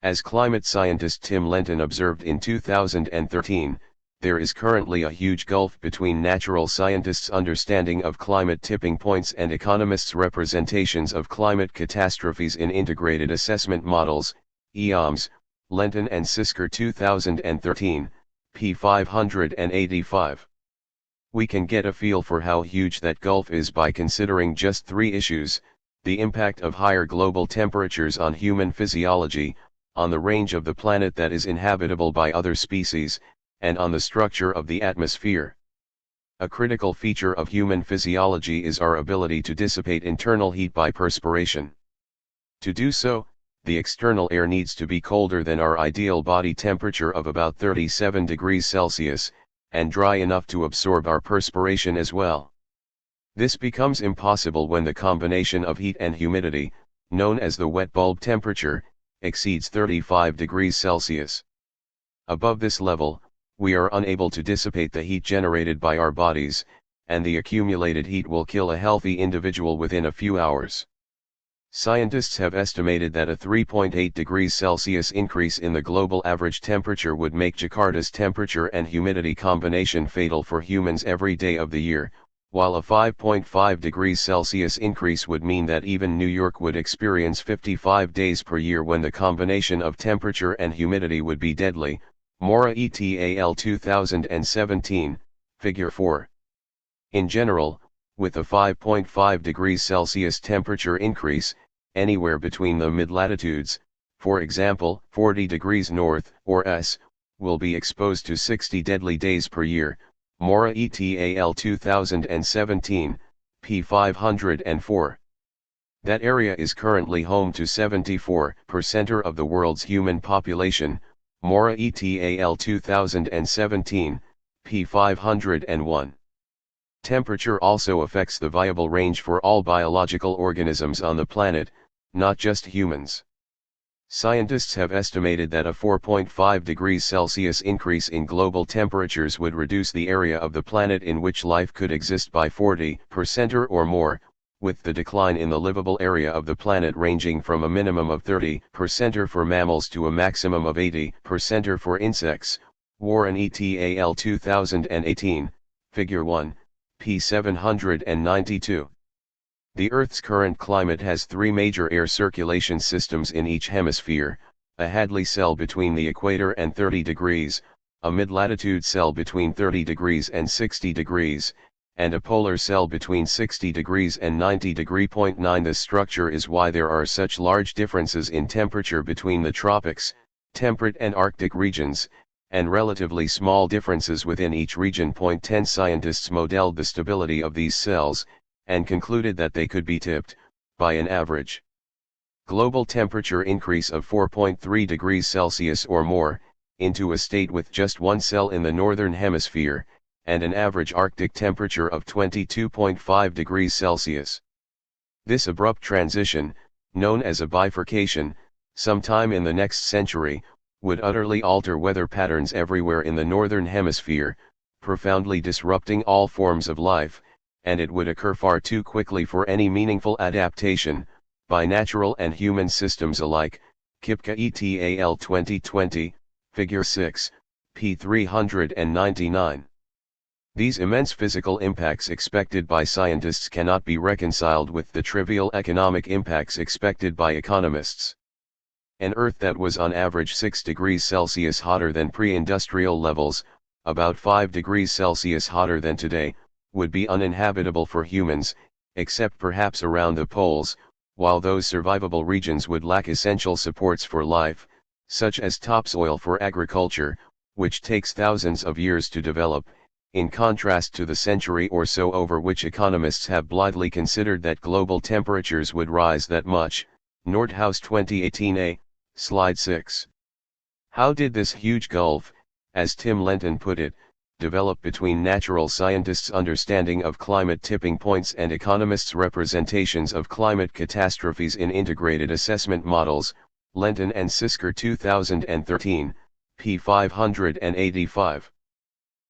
As climate scientist Tim Lenton observed in 2013, There is currently a huge gulf between natural scientists' understanding of climate tipping points and economists' representations of climate catastrophes in integrated assessment models, EAMS, Lenton and Sisker 2013, p. 585. We can get a feel for how huge that gulf is by considering just three issues: the impact of higher global temperatures on human physiology, on the range of the planet that is inhabitable by other species, and on the structure of the atmosphere. A critical feature of human physiology is our ability to dissipate internal heat by perspiration. To do so, the external air needs to be colder than our ideal body temperature of about 37 degrees Celsius, and dry enough to absorb our perspiration as well. This becomes impossible when the combination of heat and humidity, known as the wet bulb temperature, exceeds 35 degrees Celsius. Above this level, we are unable to dissipate the heat generated by our bodies, and the accumulated heat will kill a healthy individual within a few hours. Scientists have estimated that a 3.8 degrees Celsius increase in the global average temperature would make Jakarta's temperature and humidity combination fatal for humans every day of the year, while a 5.5 degrees Celsius increase would mean that even New York would experience 55 days per year when the combination of temperature and humidity would be deadly. Mora et al. 2017, Figure 4. In general, with a 5.5 degrees Celsius temperature increase, anywhere between the mid-latitudes, for example 40 degrees north or S, will be exposed to 60 deadly days per year. Mora et al. 2017, p. 504. That area is currently home to 74% of the world's human population. Mora et al. 2017, p. 501. Temperature also affects the viable range for all biological organisms on the planet, not just humans. Scientists have estimated that a 4.5 degrees Celsius increase in global temperatures would reduce the area of the planet in which life could exist by 40% or more, with the decline in the livable area of the planet ranging from a minimum of 30% for mammals to a maximum of 80% for insects. Warren et al. 2018, Figure 1, p. 792. The Earth's current climate has three major air circulation systems in each hemisphere: a Hadley cell between the equator and 30 degrees, a mid-latitude cell between 30 degrees and 60 degrees, and a polar cell between 60 degrees and 90 degrees. 9 This structure is why there are such large differences in temperature between the tropics, temperate and Arctic regions, and relatively small differences within each region. 10 Scientists modeled the stability of these cells, and concluded that they could be tipped, by an average global temperature increase of 4.3 degrees Celsius or more, into a state with just one cell in the northern hemisphere, and an average Arctic temperature of 22.5 degrees Celsius. This abrupt transition, known as a bifurcation, sometime in the next century, would utterly alter weather patterns everywhere in the northern hemisphere, profoundly disrupting all forms of life, and it would occur far too quickly for any meaningful adaptation, by natural and human systems alike. Kipka et al. 2020, Figure 6, p. 399. These immense physical impacts expected by scientists cannot be reconciled with the trivial economic impacts expected by economists. An Earth that was on average 6 degrees Celsius hotter than pre-industrial levels, about 5 degrees Celsius hotter than today, would be uninhabitable for humans, except perhaps around the poles, while those survivable regions would lack essential supports for life, such as topsoil for agriculture, which takes thousands of years to develop, in contrast to the century or so over which economists have blithely considered that global temperatures would rise that much. Nordhaus 2018a, Slide 6. How did this huge gulf, as Tim Lenton put it, develop between natural scientists' understanding of climate tipping points and economists' representations of climate catastrophes in integrated assessment models? Lenton and Sisker 2013, p. 585.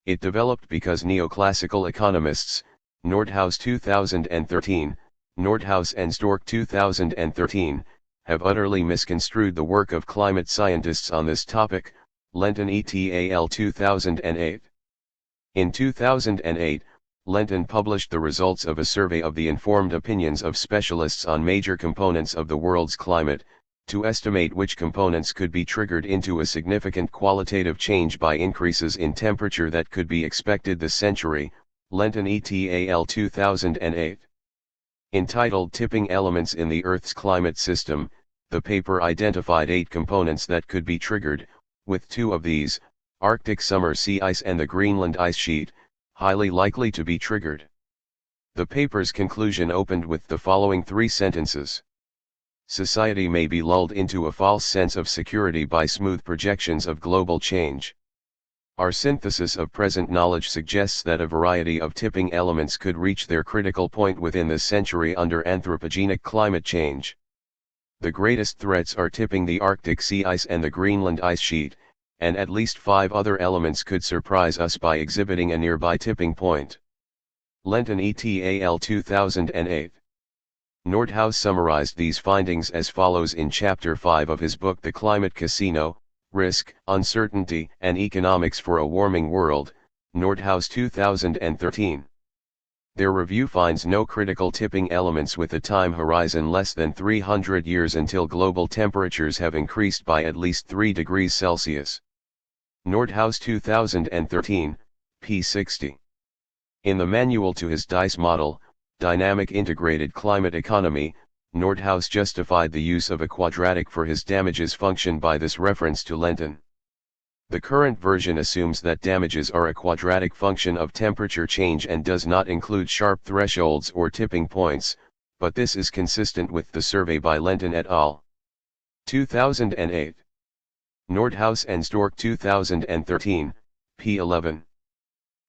It developed because neoclassical economists, Nordhaus 2013, Nordhaus and Stork 2013, have utterly misconstrued the work of climate scientists on this topic. Lenton et al. 2008. In 2008, Lenton published the results of a survey of the informed opinions of specialists on major components of the world's climate, to estimate which components could be triggered into a significant qualitative change by increases in temperature that could be expected this century. Lenton et al. 2008. Entitled Tipping Elements in the Earth's Climate System, the paper identified 8 components that could be triggered, with 2 of these, Arctic summer sea ice and the Greenland ice sheet, highly likely to be triggered. The paper's conclusion opened with the following 3 sentences. Society may be lulled into a false sense of security by smooth projections of global change. Our synthesis of present knowledge suggests that a variety of tipping elements could reach their critical point within this century under anthropogenic climate change. The greatest threats are tipping the Arctic sea ice and the Greenland ice sheet, and at least 5 other elements could surprise us by exhibiting a nearby tipping point. Lenton et al. 2008. Nordhaus summarized these findings as follows in Chapter 5 of his book The Climate Casino: Risk, Uncertainty, and Economics for a Warming World, Nordhaus 2013. Their review finds no critical tipping elements with a time horizon less than 300 years until global temperatures have increased by at least 3 degrees Celsius. Nordhaus 2013, p. 60. In the manual to his DICE model, Dynamic Integrated Climate Economy, Nordhaus justified the use of a quadratic for his damages function by this reference to Lenton. The current version assumes that damages are a quadratic function of temperature change and does not include sharp thresholds or tipping points, but this is consistent with the survey by Lenton et al. 2008. Nordhaus and Stork 2013, p. 11.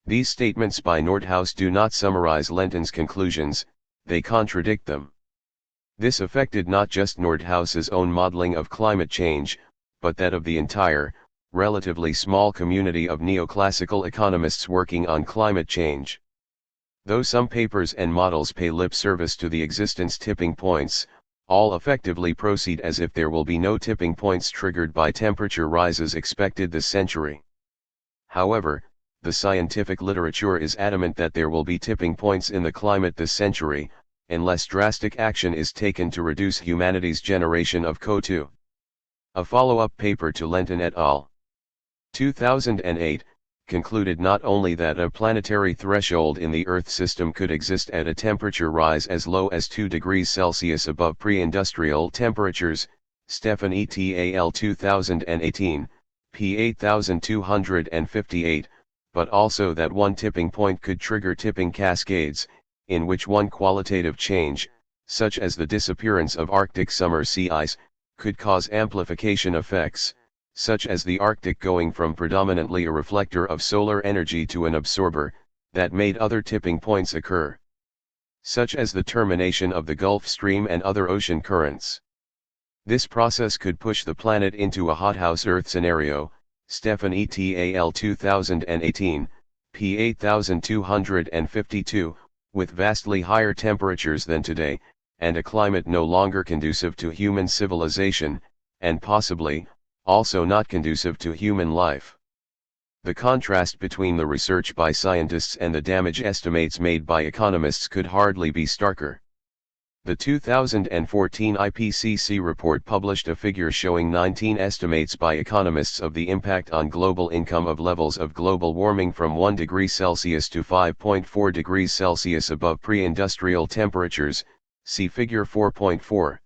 These statements by Nordhaus do not summarize Lenton's conclusions, they contradict them. This affected not just Nordhaus's own modeling of climate change, but that of the entire, relatively small community of neoclassical economists working on climate change. Though some papers and models pay lip service to the existence tipping points, all effectively proceed as if there will be no tipping points triggered by temperature rises expected this century. However, the scientific literature is adamant that there will be tipping points in the climate this century, unless drastic action is taken to reduce humanity's generation of CO2. A follow-up paper to Lenton et al. 2008, concluded not only that a planetary threshold in the Earth system could exist at a temperature rise as low as 2 degrees Celsius above pre-industrial temperatures, Stefan et al. 2018, p. 8258, but also that one tipping point could trigger tipping cascades, in which one qualitative change, such as the disappearance of Arctic summer sea ice, could cause amplification effects, such as the Arctic going from predominantly a reflector of solar energy to an absorber, that made other tipping points occur, such as the termination of the Gulf Stream and other ocean currents. This process could push the planet into a hothouse Earth scenario, Stefan et al. 2018, p. 8252, with vastly higher temperatures than today, and a climate no longer conducive to human civilization, and possibly, also not conducive to human life. The contrast between the research by scientists and the damage estimates made by economists could hardly be starker. The 2014 IPCC report published a figure showing 19 estimates by economists of the impact on global income of levels of global warming from 1 degree Celsius to 5.4 degrees Celsius above pre-industrial temperatures, see figure 4.4.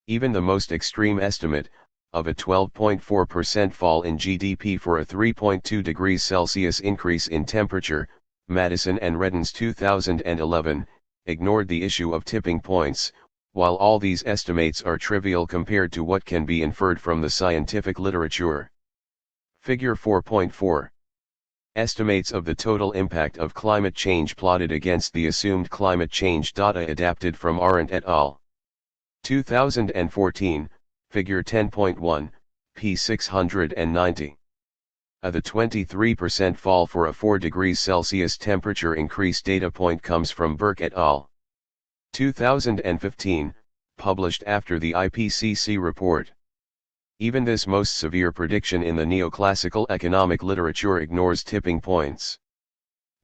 Even the most extreme estimate, of a 12.4% fall in GDP for a 3.2 degrees Celsius increase in temperature, Madison and Redden's 2011, ignored the issue of tipping points, while all these estimates are trivial compared to what can be inferred from the scientific literature. Figure 4.4. Estimates of the total impact of climate change plotted against the assumed climate change data adapted from Arendt et al. 2014, figure 10.1, p. 690. The 23% fall for a 4 degrees Celsius temperature increase data point comes from Burke et al. 2015, published after the IPCC report. Even this most severe prediction in the neoclassical economic literature ignores tipping points.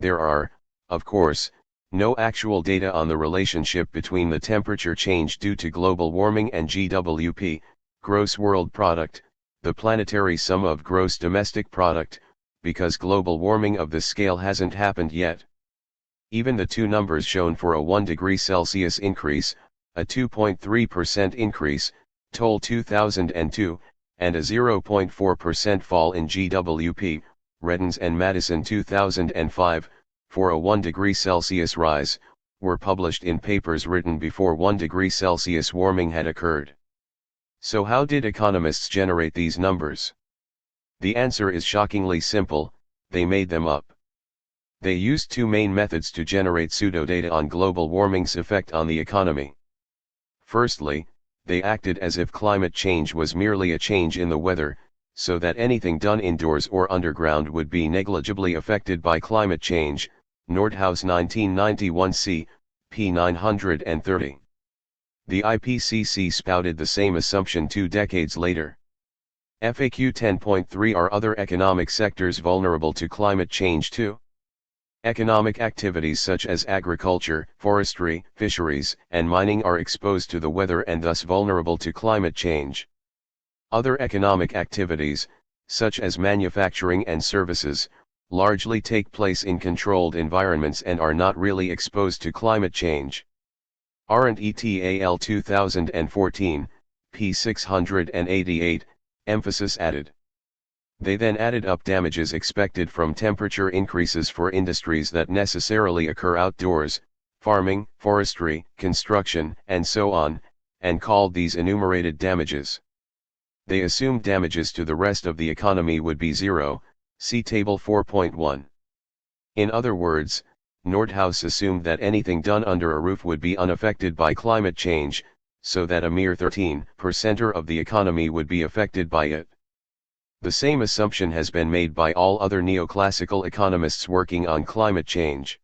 There are, of course, no actual data on the relationship between the temperature change due to global warming and GWP, gross world product, the planetary sum of gross domestic product, because global warming of this scale hasn't happened yet. Even the two numbers shown for a 1 degree Celsius increase, a 2.3% increase, toll 2002, and a 0.4% fall in GWP, Reddens and Madison 2005, for a 1 degree Celsius rise, were published in papers written before 1 degree Celsius warming had occurred. So how did economists generate these numbers? The answer is shockingly simple: they made them up. They used two main methods to generate pseudo-data on global warming's effect on the economy. Firstly, they acted as if climate change was merely a change in the weather, so that anything done indoors or underground would be negligibly affected by climate change. Nordhaus 1991 c. p. 930. The IPCC spouted the same assumption 2 decades later. FAQ 10.3 Are other economic sectors vulnerable to climate change too? Economic activities such as agriculture, forestry, fisheries, and mining are exposed to the weather and thus vulnerable to climate change. Other economic activities, such as manufacturing and services, largely take place in controlled environments and are not really exposed to climate change. Arendt et al. 2014, p. 688, emphasis added. They then added up damages expected from temperature increases for industries that necessarily occur outdoors, farming, forestry, construction, and so on, and called these enumerated damages. They assumed damages to the rest of the economy would be zero, see Table 4.1. In other words, Nordhaus assumed that anything done under a roof would be unaffected by climate change, so that a mere 13% of the economy would be affected by it. The same assumption has been made by all other neoclassical economists working on climate change.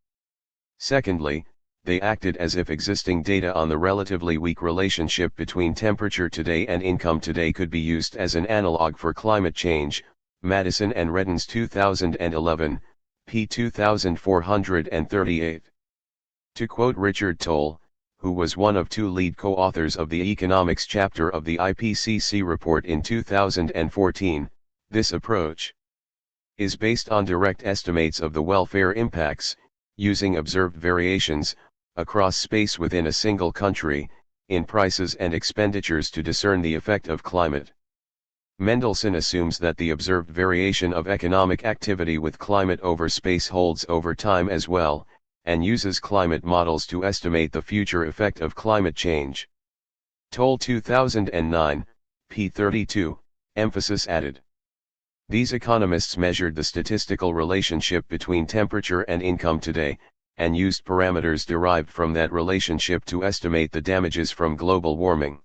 Secondly, they acted as if existing data on the relatively weak relationship between temperature today and income today could be used as an analog for climate change. Madison and Reddens 2011, p. 2438. To quote Richard Toll, who was one of two lead co-authors of the economics chapter of the IPCC report in 2014, this approach is based on direct estimates of the welfare impacts, using observed variations, across space within a single country, in prices and expenditures to discern the effect of climate. Mendelssohn assumes that the observed variation of economic activity with climate over space holds over time as well, and uses climate models to estimate the future effect of climate change. Toll 2009, p. 32, emphasis added. These economists measured the statistical relationship between temperature and income today, and used parameters derived from that relationship to estimate the damages from global warming.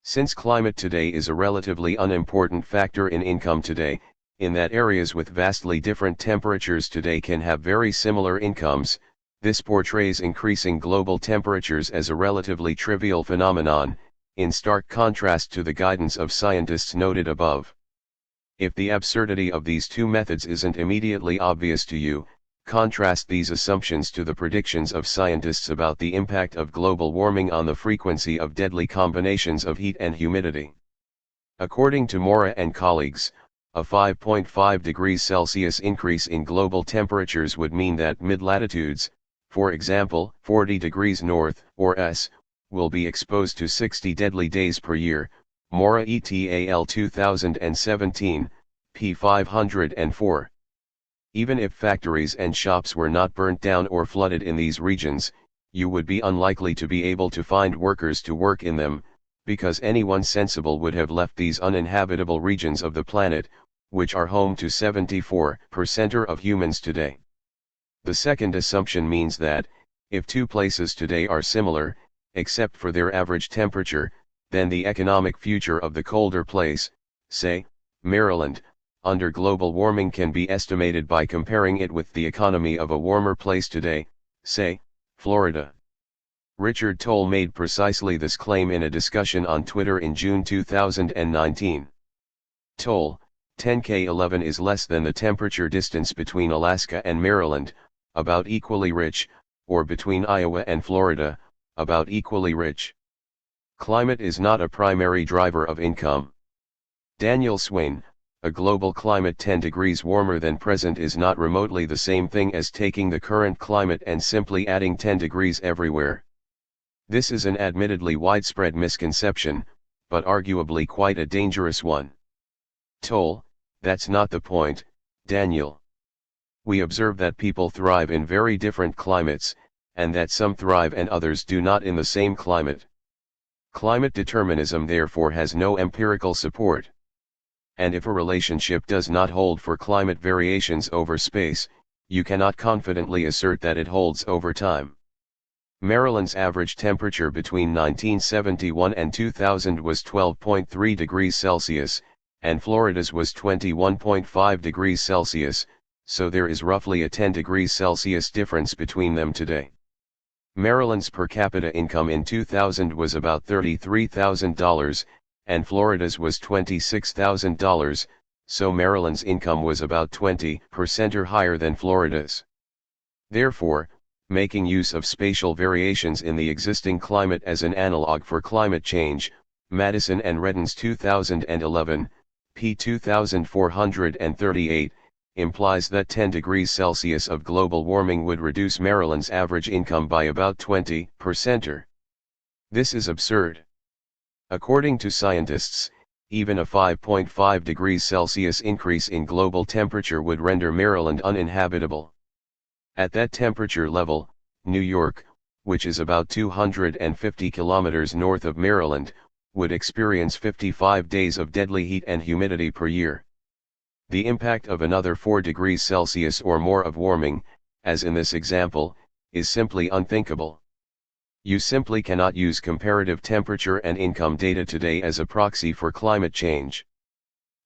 Since climate today is a relatively unimportant factor in income today, in that areas with vastly different temperatures today can have very similar incomes, this portrays increasing global temperatures as a relatively trivial phenomenon, in stark contrast to the guidance of scientists noted above. If the absurdity of these two methods isn't immediately obvious to you, contrast these assumptions to the predictions of scientists about the impact of global warming on the frequency of deadly combinations of heat and humidity. According to Mora and colleagues, a 5.5 degrees Celsius increase in global temperatures would mean that mid-latitudes, for example, 40 degrees north, or S, will be exposed to 60 deadly days per year. Mora et al. 2017, p. 504. Even if factories and shops were not burnt down or flooded in these regions, you would be unlikely to be able to find workers to work in them, because anyone sensible would have left these uninhabitable regions of the planet, which are home to 74% of humans today. The second assumption means that, if two places today are similar, except for their average temperature, then the economic future of the colder place, say, Maryland, under global warming can be estimated by comparing it with the economy of a warmer place today, say, Florida. Richard Toll made precisely this claim in a discussion on Twitter in June 2019. Toll, 10K11 is less than the temperature distance between Alaska and Maryland, about equally rich, or between Iowa and Florida, about equally rich. Climate is not a primary driver of income. Daniel Swain, a global climate 10 degrees warmer than present is not remotely the same thing as taking the current climate and simply adding 10 degrees everywhere. This is an admittedly widespread misconception, but arguably quite a dangerous one. Toll, that's not the point, Daniel. We observe that people thrive in very different climates, and that some thrive and others do not in the same climate. Climate determinism therefore has no empirical support. And if a relationship does not hold for climate variations over space, you cannot confidently assert that it holds over time. Maryland's average temperature between 1971 and 2000 was 12.3 degrees Celsius, and Florida's was 21.5 degrees Celsius, so there is roughly a 10 degrees Celsius difference between them today. Maryland's per capita income in 2000 was about $33,000, and Florida's was $26,000, so Maryland's income was about 20% or higher than Florida's. Therefore, making use of spatial variations in the existing climate as an analog for climate change, Madison and Redden's 2011, p. 2438, implies that 10 degrees Celsius of global warming would reduce Maryland's average income by about 20%. This is absurd. According to scientists, even a 5.5 degrees Celsius increase in global temperature would render Maryland uninhabitable. At that temperature level, New York, which is about 250 kilometers north of Maryland, would experience 55 days of deadly heat and humidity per year. The impact of another 4 degrees Celsius or more of warming, as in this example, is simply unthinkable. You simply cannot use comparative temperature and income data today as a proxy for climate change.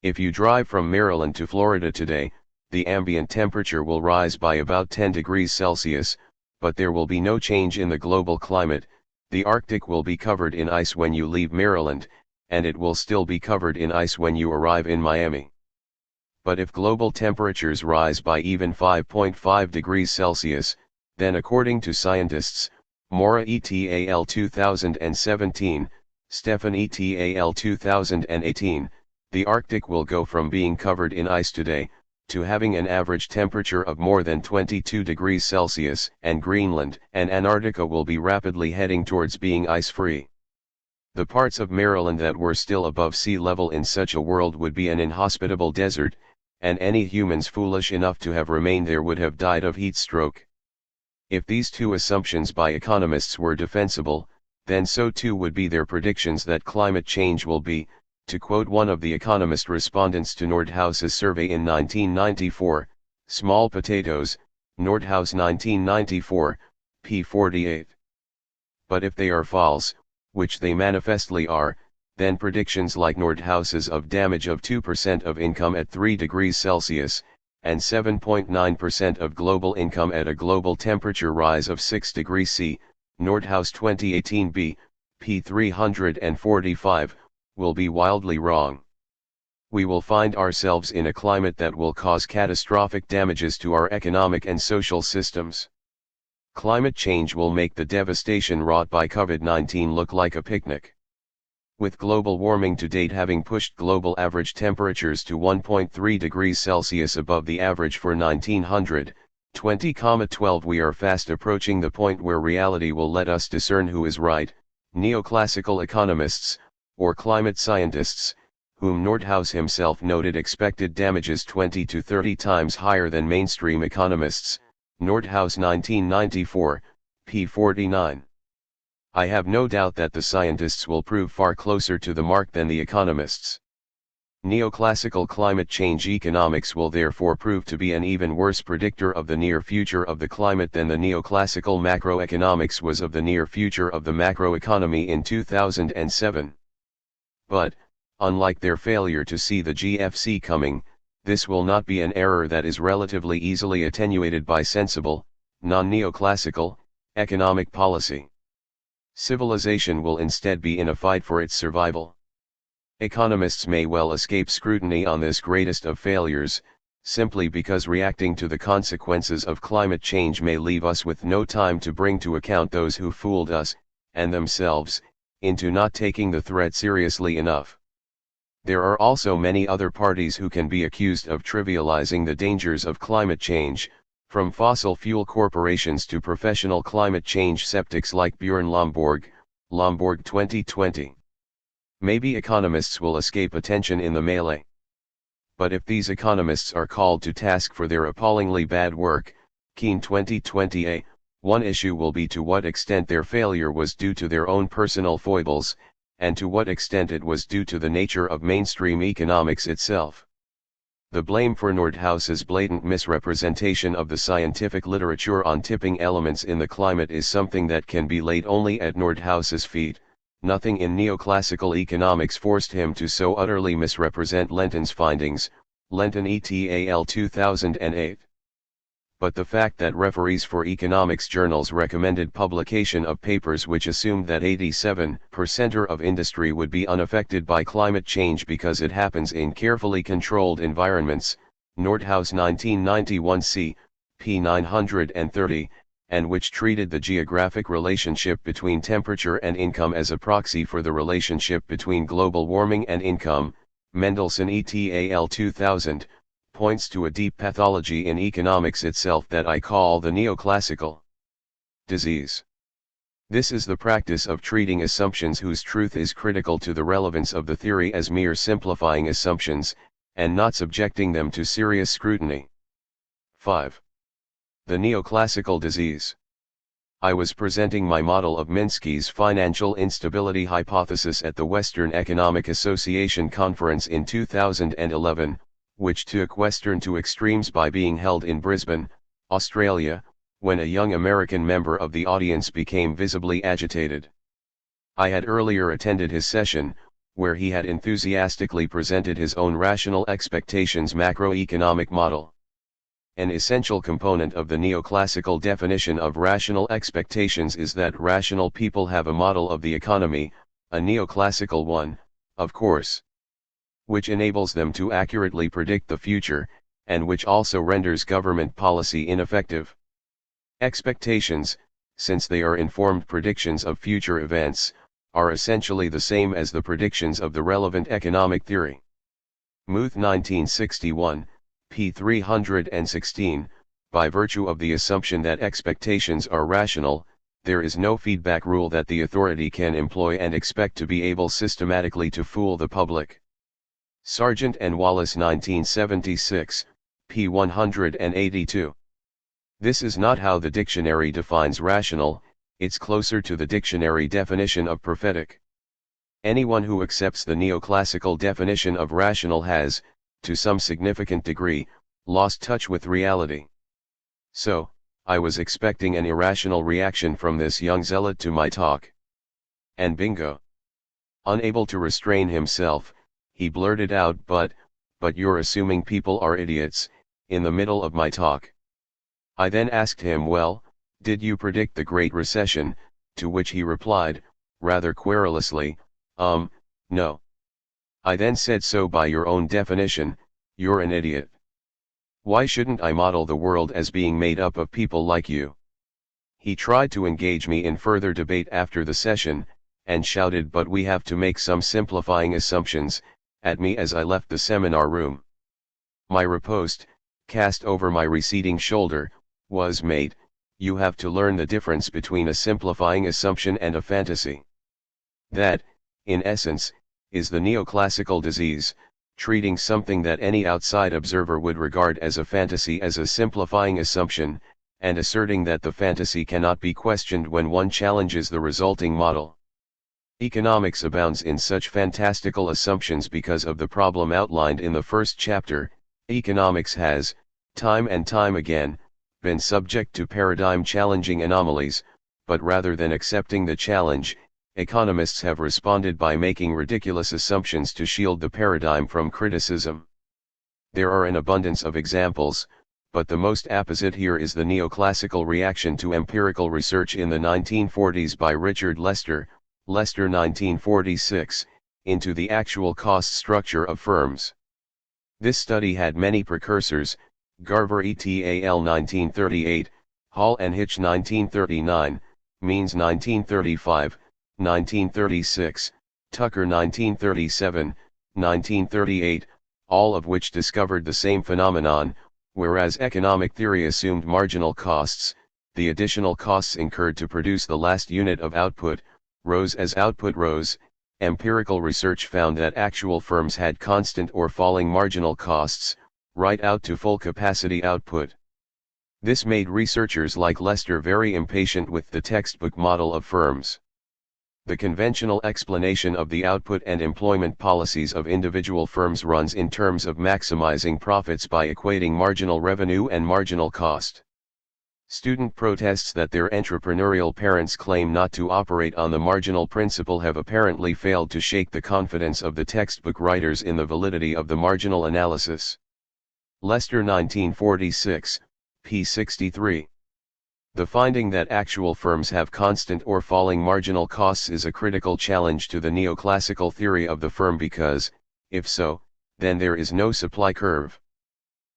If you drive from Maryland to Florida today, the ambient temperature will rise by about 10 degrees Celsius, but there will be no change in the global climate. The Arctic will be covered in ice when you leave Maryland, and it will still be covered in ice when you arrive in Miami. But if global temperatures rise by even 5.5 degrees Celsius, then according to scientists, Mora et al. 2017, Stefan et al. 2018, the Arctic will go from being covered in ice today, to having an average temperature of more than 22 degrees Celsius, and Greenland and Antarctica will be rapidly heading towards being ice-free. The parts of Maryland that were still above sea level in such a world would be an inhospitable desert, and any humans foolish enough to have remained there would have died of heat stroke. If these two assumptions by economists were defensible, then so too would be their predictions that climate change will be, to quote one of the economist respondents to Nordhaus's survey in 1994, small potatoes, Nordhaus 1994, p. 48. But if they are false, which they manifestly are, then predictions like Nordhaus's of damage of 2% of income at 3 degrees Celsius, and 7.9% of global income at a global temperature rise of 6 degrees C, Nordhaus 2018b, p. 345, will be wildly wrong. We will find ourselves in a climate that will cause catastrophic damages to our economic and social systems. Climate change will make the devastation wrought by COVID-19 look like a picnic. With global warming to date having pushed global average temperatures to 1.3 degrees Celsius above the average for 1900, 2012 we are fast approaching the point where reality will let us discern who is right, neoclassical economists, or climate scientists, whom Nordhaus himself noted expected damages 20 to 30 times higher than mainstream economists, Nordhaus 1994, p. 49. I have no doubt that the scientists will prove far closer to the mark than the economists. Neoclassical climate change economics will therefore prove to be an even worse predictor of the near future of the climate than the neoclassical macroeconomics was of the near future of the macroeconomy in 2007. But, unlike their failure to see the GFC coming, this will not be an error that is relatively easily attenuated by sensible, non-neoclassical, economic policy. Civilization will instead be in a fight for its survival. Economists may well escape scrutiny on this greatest of failures, simply because reacting to the consequences of climate change may leave us with no time to bring to account those who fooled us, and themselves, into not taking the threat seriously enough. There are also many other parties who can be accused of trivializing the dangers of climate change, from fossil fuel corporations to professional climate change skeptics like Bjorn Lomborg, Lomborg 2020. Maybe economists will escape attention in the melee. But if these economists are called to task for their appallingly bad work, Keen 2020a, one issue will be to what extent their failure was due to their own personal foibles, and to what extent it was due to the nature of mainstream economics itself. The blame for Nordhaus's blatant misrepresentation of the scientific literature on tipping elements in the climate is something that can be laid only at Nordhaus's feet. Nothing in neoclassical economics forced him to so utterly misrepresent Lenton's findings, Lenton et al. 2008. But the fact that referees for economics journals recommended publication of papers which assumed that 87% of industry would be unaffected by climate change because it happens in carefully controlled environments, Nordhaus 1991c, p. 930, and which treated the geographic relationship between temperature and income as a proxy for the relationship between global warming and income, Mendelssohn et al. 2000, points to a deep pathology in economics itself that I call the neoclassical disease. This is the practice of treating assumptions whose truth is critical to the relevance of the theory as mere simplifying assumptions, and not subjecting them to serious scrutiny. 5. The neoclassical disease. I was presenting my model of Minsky's financial instability hypothesis at the Western Economic Association conference in 2011, which took Western to extremes by being held in Brisbane, Australia, when a young American member of the audience became visibly agitated. I had earlier attended his session, where he had enthusiastically presented his own rational expectations macroeconomic model. An essential component of the neoclassical definition of rational expectations is that rational people have a model of the economy, a neoclassical one, of course, which enables them to accurately predict the future, and which also renders government policy ineffective. Expectations, since they are informed predictions of future events, are essentially the same as the predictions of the relevant economic theory. Muth 1961, p. 316, by virtue of the assumption that expectations are rational, there is no feedback rule that the authority can employ and expect to be able systematically to fool the public. Sargent and Wallace 1976, p. 182. This is not how the dictionary defines rational, it's closer to the dictionary definition of prophetic. Anyone who accepts the neoclassical definition of rational has, to some significant degree, lost touch with reality. So, I was expecting an irrational reaction from this young zealot to my talk. And bingo! Unable to restrain himself, he blurted out, but you're assuming people are idiots, in the middle of my talk. I then asked him, well, did you predict the Great Recession, to which he replied, rather querulously, no. I then said, so by your own definition, you're an idiot. Why shouldn't I model the world as being made up of people like you? He tried to engage me in further debate after the session, and shouted, but we have to make some simplifying assumptions, at me as I left the seminar room. My riposte, cast over my receding shoulder, was, mate, you have to learn the difference between a simplifying assumption and a fantasy. That, in essence, is the neoclassical disease, treating something that any outside observer would regard as a fantasy as a simplifying assumption, and asserting that the fantasy cannot be questioned when one challenges the resulting model. Economics abounds in such fantastical assumptions because of the problem outlined in the first chapter. Economics has, time and time again, been subject to paradigm-challenging anomalies, but rather than accepting the challenge, economists have responded by making ridiculous assumptions to shield the paradigm from criticism. There are an abundance of examples, but the most apposite here is the neoclassical reaction to empirical research in the 1940s by Richard Lester, Lester 1946, into the actual cost structure of firms. This study had many precursors: Garver et al. 1938, Hall and Hitch 1939, Means 1935, 1936, Tucker 1937, 1938, all of which discovered the same phenomenon. Whereas economic theory assumed marginal costs, the additional costs incurred to produce the last unit of output, rose as output rose. Empirical research found that actual firms had constant or falling marginal costs, right out to full capacity output. This made researchers like Lester very impatient with the textbook model of firms. The conventional explanation of the output and employment policies of individual firms runs in terms of maximizing profits by equating marginal revenue and marginal cost. Student protests that their entrepreneurial parents claim not to operate on the marginal principle have apparently failed to shake the confidence of the textbook writers in the validity of the marginal analysis. Lester 1946, p. 63. The finding that actual firms have constant or falling marginal costs is a critical challenge to the neoclassical theory of the firm because, if so, then there is no supply curve.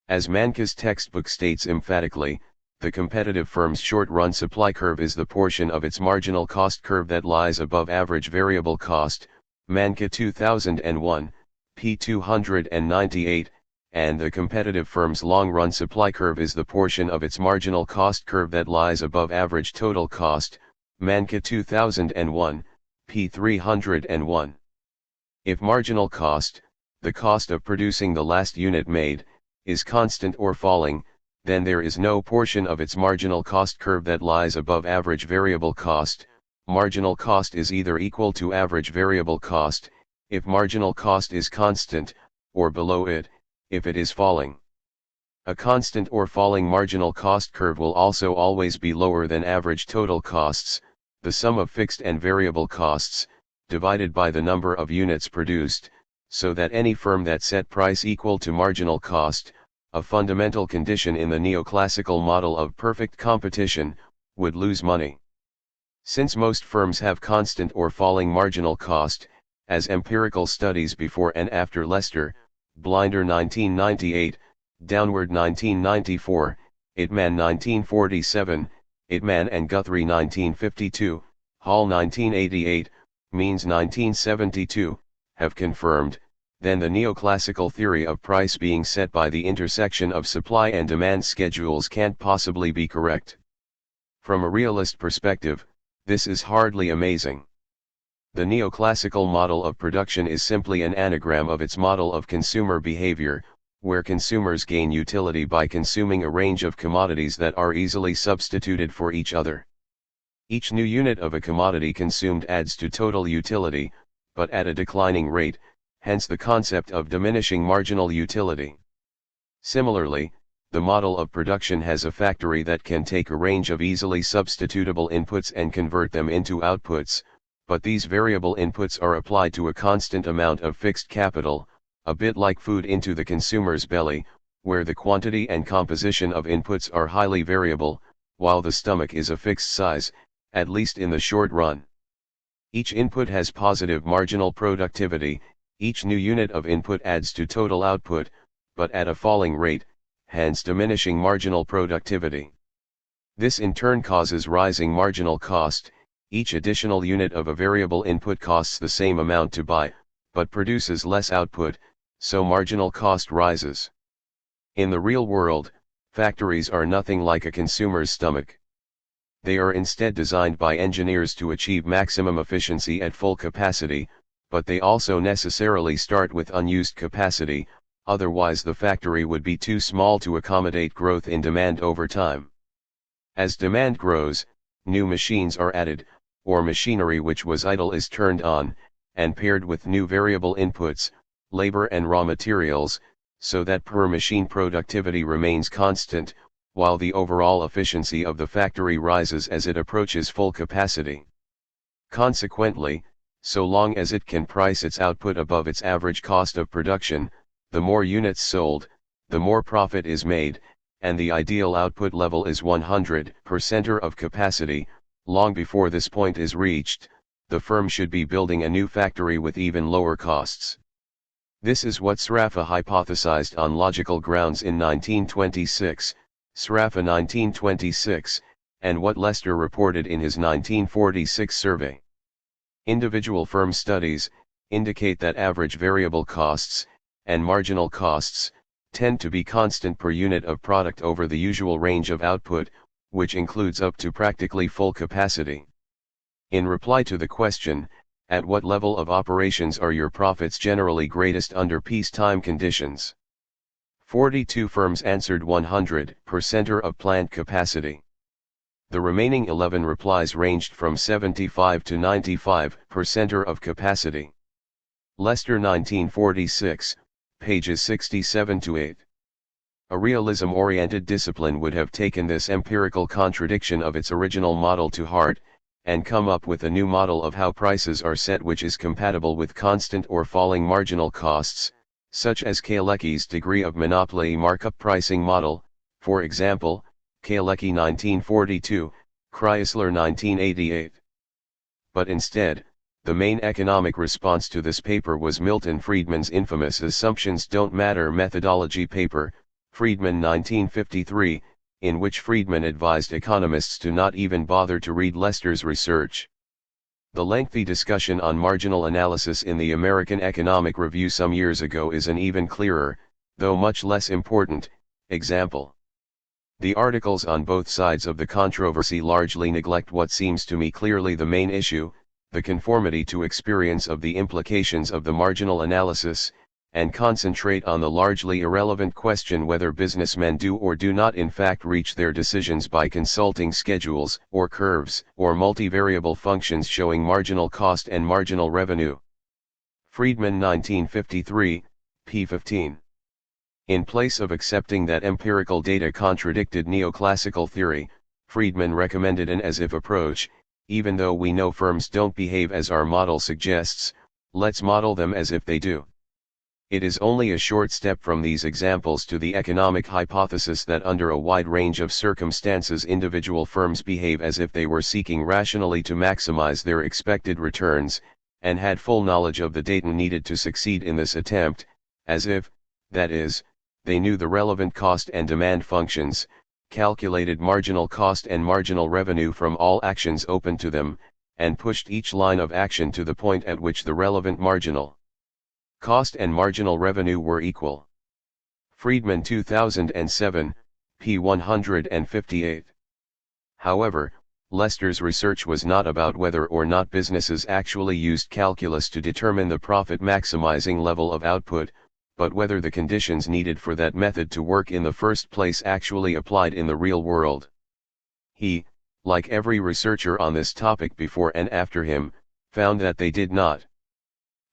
As Manke's textbook states emphatically, the competitive firm's short-run supply curve is the portion of its marginal cost curve that lies above average variable cost, Manke 2001, p. 298, and the competitive firm's long-run supply curve is the portion of its marginal cost curve that lies above average total cost, Manke 2001, p. 301. If marginal cost, the cost of producing the last unit made, is constant or falling, then there is no portion of its marginal cost curve that lies above average variable cost. Marginal cost is either equal to average variable cost, if marginal cost is constant, or below it, if it is falling. A constant or falling marginal cost curve will also always be lower than average total costs, the sum of fixed and variable costs, divided by the number of units produced, so that any firm that set price equal to marginal cost, a fundamental condition in the neoclassical model of perfect competition, would lose money. Since most firms have constant or falling marginal cost, as empirical studies before and after Lester, Blinder 1998, Downward 1994, Itman 1947, Itman and Guthrie 1952, Hall 1988, Means 1972, have confirmed, then the neoclassical theory of price being set by the intersection of supply and demand schedules can't possibly be correct. From a realist perspective, this is hardly amazing. The neoclassical model of production is simply an anagram of its model of consumer behavior, where consumers gain utility by consuming a range of commodities that are easily substituted for each other. Each new unit of a commodity consumed adds to total utility, but at a declining rate, hence the concept of diminishing marginal utility. Similarly, the model of production has a factory that can take a range of easily substitutable inputs and convert them into outputs, but these variable inputs are applied to a constant amount of fixed capital, a bit like food into the consumer's belly, where the quantity and composition of inputs are highly variable, while the stomach is a fixed size, at least in the short run. Each input has positive marginal productivity, each new unit of input adds to total output, but at a falling rate, hence diminishing marginal productivity. This in turn causes rising marginal cost. Each additional unit of a variable input costs the same amount to buy, but produces less output, so marginal cost rises. In the real world, factories are nothing like a consumer's stomach. They are instead designed by engineers to achieve maximum efficiency at full capacity, but they also necessarily start with unused capacity, otherwise the factory would be too small to accommodate growth in demand over time. As demand grows, new machines are added, or machinery which was idle is turned on, and paired with new variable inputs, labor and raw materials, so that per machine productivity remains constant, while the overall efficiency of the factory rises as it approaches full capacity. Consequently, so long as it can price its output above its average cost of production, the more units sold, the more profit is made, and the ideal output level is 100% of capacity. Long before this point is reached, the firm should be building a new factory with even lower costs. This is what Sraffa hypothesized on logical grounds in 1926, Sraffa 1926, and what Lester reported in his 1946 survey. Individual firm studies indicate that average variable costs and marginal costs tend to be constant per unit of product over the usual range of output, which includes up to practically full capacity. In reply to the question, at what level of operations are your profits generally greatest under peacetime conditions? 42 firms answered 100% of plant capacity. The remaining 11 replies ranged from 75 to 95% of capacity. Lester 1946, pages 67 to 8. A realism-oriented discipline would have taken this empirical contradiction of its original model to heart, and come up with a new model of how prices are set which is compatible with constant or falling marginal costs, such as Kalecki's degree of monopoly markup pricing model, for example, Kalecki 1942, Chrysler 1988. But instead, the main economic response to this paper was Milton Friedman's infamous Assumptions Don't Matter methodology paper, Friedman 1953, in which Friedman advised economists to not even bother to read Lester's research. The lengthy discussion on marginal analysis in the American Economic Review some years ago is an even clearer, though much less important, example. The articles on both sides of the controversy largely neglect what seems to me clearly the main issue, the conformity to experience of the implications of the marginal analysis, and concentrate on the largely irrelevant question whether businessmen do or do not in fact reach their decisions by consulting schedules, or curves, or multivariable functions showing marginal cost and marginal revenue. Friedman 1953, p. 15. In place of accepting that empirical data contradicted neoclassical theory, Friedman recommended an as-if approach. Even though we know firms don't behave as our model suggests, let's model them as if they do. It is only a short step from these examples to the economic hypothesis that under a wide range of circumstances individual firms behave as if they were seeking rationally to maximize their expected returns, and had full knowledge of the data needed to succeed in this attempt, as if, that is, they knew the relevant cost and demand functions, calculated marginal cost and marginal revenue from all actions open to them, and pushed each line of action to the point at which the relevant marginal cost and marginal revenue were equal. Friedman 2007, p. 158. However, Lester's research was not about whether or not businesses actually used calculus to determine the profit-maximizing level of output, but whether the conditions needed for that method to work in the first place actually applied in the real world. He, like every researcher on this topic before and after him, found that they did not.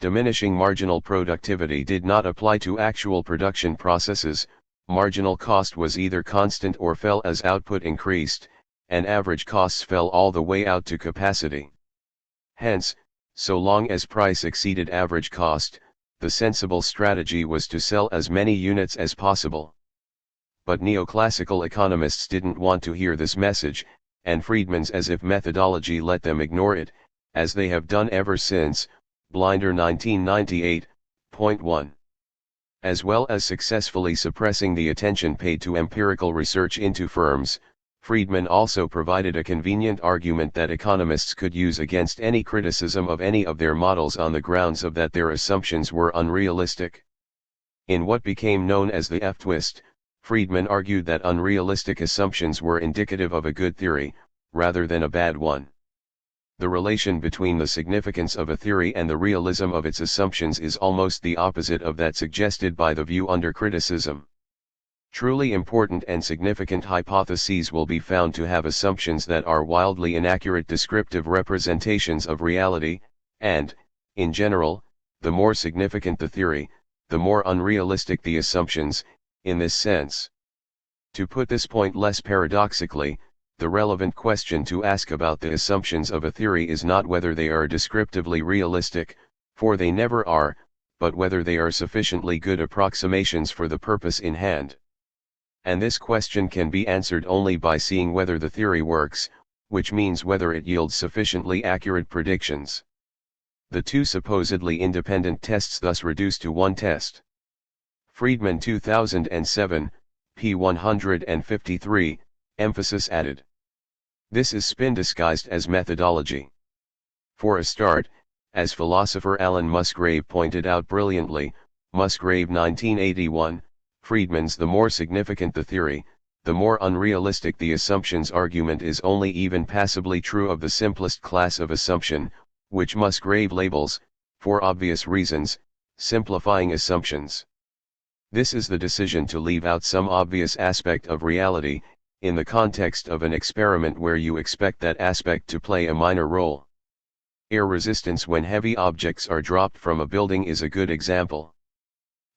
Diminishing marginal productivity did not apply to actual production processes, marginal cost was either constant or fell as output increased, and average costs fell all the way out to capacity. Hence, so long as price exceeded average cost, the sensible strategy was to sell as many units as possible. But neoclassical economists didn't want to hear this message, and Friedman's as-if methodology let them ignore it, as they have done ever since, Blinder 1998.1. As well as successfully suppressing the attention paid to empirical research into firms, Friedman also provided a convenient argument that economists could use against any criticism of any of their models on the grounds of that their assumptions were unrealistic. In what became known as the F-twist, Friedman argued that unrealistic assumptions were indicative of a good theory, rather than a bad one. The relation between the significance of a theory and the realism of its assumptions is almost the opposite of that suggested by the view under criticism. Truly important and significant hypotheses will be found to have assumptions that are wildly inaccurate descriptive representations of reality, and, in general, the more significant the theory, the more unrealistic the assumptions, in this sense. To put this point less paradoxically, the relevant question to ask about the assumptions of a theory is not whether they are descriptively realistic, for they never are, but whether they are sufficiently good approximations for the purpose in hand. And this question can be answered only by seeing whether the theory works, which means whether it yields sufficiently accurate predictions. the two supposedly independent tests thus reduce to one test. Friedman 2007, p. 153, emphasis added. This is spin disguised as methodology. For a start, as philosopher Alan Musgrave pointed out brilliantly, Musgrave 1981, Friedman's the more significant the theory, the more unrealistic the assumptions argument is only even passably true of the simplest class of assumption, which Musgrave labels, for obvious reasons, simplifying assumptions. This is the decision to leave out some obvious aspect of reality, in the context of an experiment where you expect that aspect to play a minor role. Air resistance when heavy objects are dropped from a building is a good example.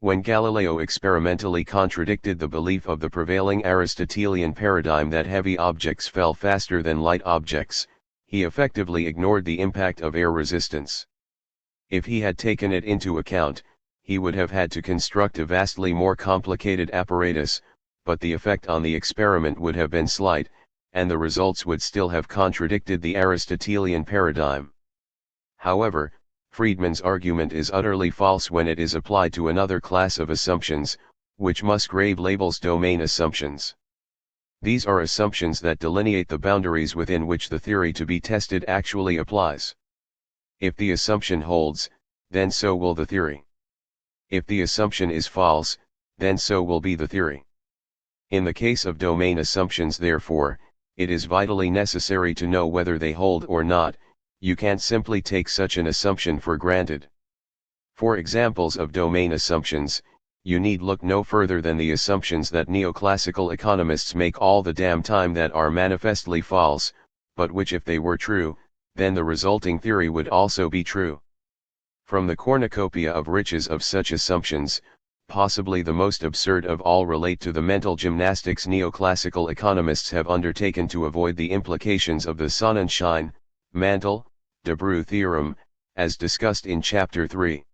When Galileo experimentally contradicted the belief of the prevailing Aristotelian paradigm that heavy objects fell faster than light objects, he effectively ignored the impact of air resistance. If he had taken it into account, he would have had to construct a vastly more complicated apparatus, but the effect on the experiment would have been slight, and the results would still have contradicted the Aristotelian paradigm. However, Friedman's argument is utterly false when it is applied to another class of assumptions, which Musgrave labels domain assumptions. These are assumptions that delineate the boundaries within which the theory to be tested actually applies. If the assumption holds, then so will the theory. If the assumption is false, then so will be the theory. In the case of domain assumptions, therefore, it is vitally necessary to know whether they hold or not. You can't simply take such an assumption for granted. For examples of domain assumptions, you need look no further than the assumptions that neoclassical economists make all the damn time that are manifestly false, but which if they were true, then the resulting theory would also be true. From the cornucopia of riches of such assumptions, possibly the most absurd of all relate to the mental gymnastics neoclassical economists have undertaken to avoid the implications of the Sonnenschein, Mantel, de Broglie theorem, as discussed in Chapter 3.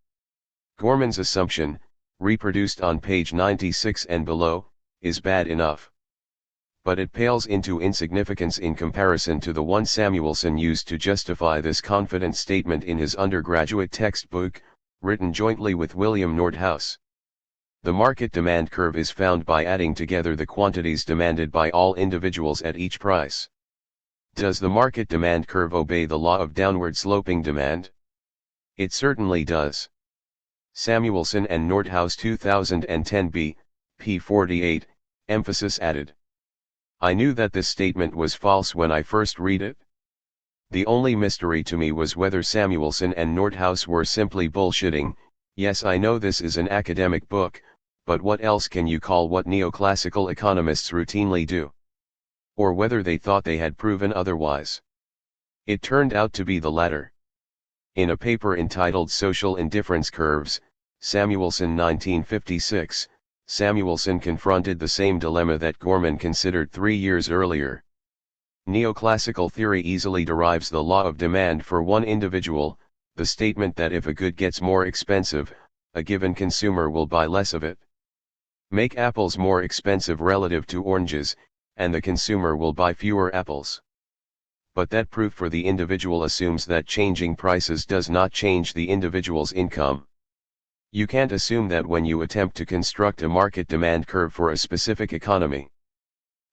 Gorman's assumption, reproduced on page 96 and below, is bad enough. But it pales into insignificance in comparison to the one Samuelson used to justify this confident statement in his undergraduate textbook, written jointly with William Nordhaus. The market demand curve is found by adding together the quantities demanded by all individuals at each price. Does the market demand curve obey the law of downward sloping demand? It certainly does. Samuelson and Nordhaus 2010b, p. 48, emphasis added. I knew that this statement was false when I first read it. The only mystery to me was whether Samuelson and Nordhaus were simply bullshitting. Yes, I know this is an academic book, but what else can you call what neoclassical economists routinely do? Or whether they thought they had proven otherwise. It turned out to be the latter. In a paper entitled Social Indifference Curves, Samuelson 1956, Samuelson confronted the same dilemma that Gorman considered 3 years earlier. Neoclassical theory easily derives the law of demand for one individual, the statement that if a good gets more expensive, a given consumer will buy less of it. Make apples more expensive relative to oranges, and the consumer will buy fewer apples. But that proof for the individual assumes that changing prices does not change the individual's income. You can't assume that when you attempt to construct a market demand curve for a specific economy.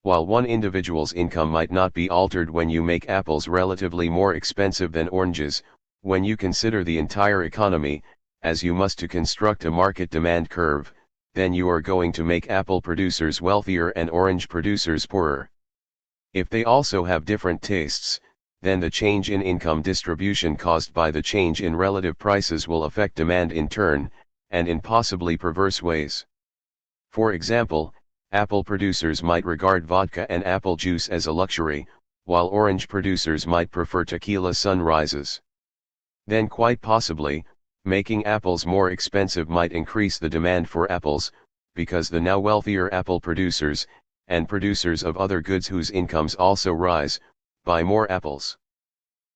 While one individual's income might not be altered when you make apples relatively more expensive than oranges, when you consider the entire economy, as you must to construct a market demand curve, then you are going to make apple producers wealthier and orange producers poorer. If they also have different tastes, then the change in income distribution caused by the change in relative prices will affect demand in turn, and in possibly perverse ways. For example, apple producers might regard vodka and apple juice as a luxury, while orange producers might prefer tequila sunrises. Then quite possibly, making apples more expensive might increase the demand for apples, because the now wealthier apple producers, and producers of other goods whose incomes also rise, buy more apples.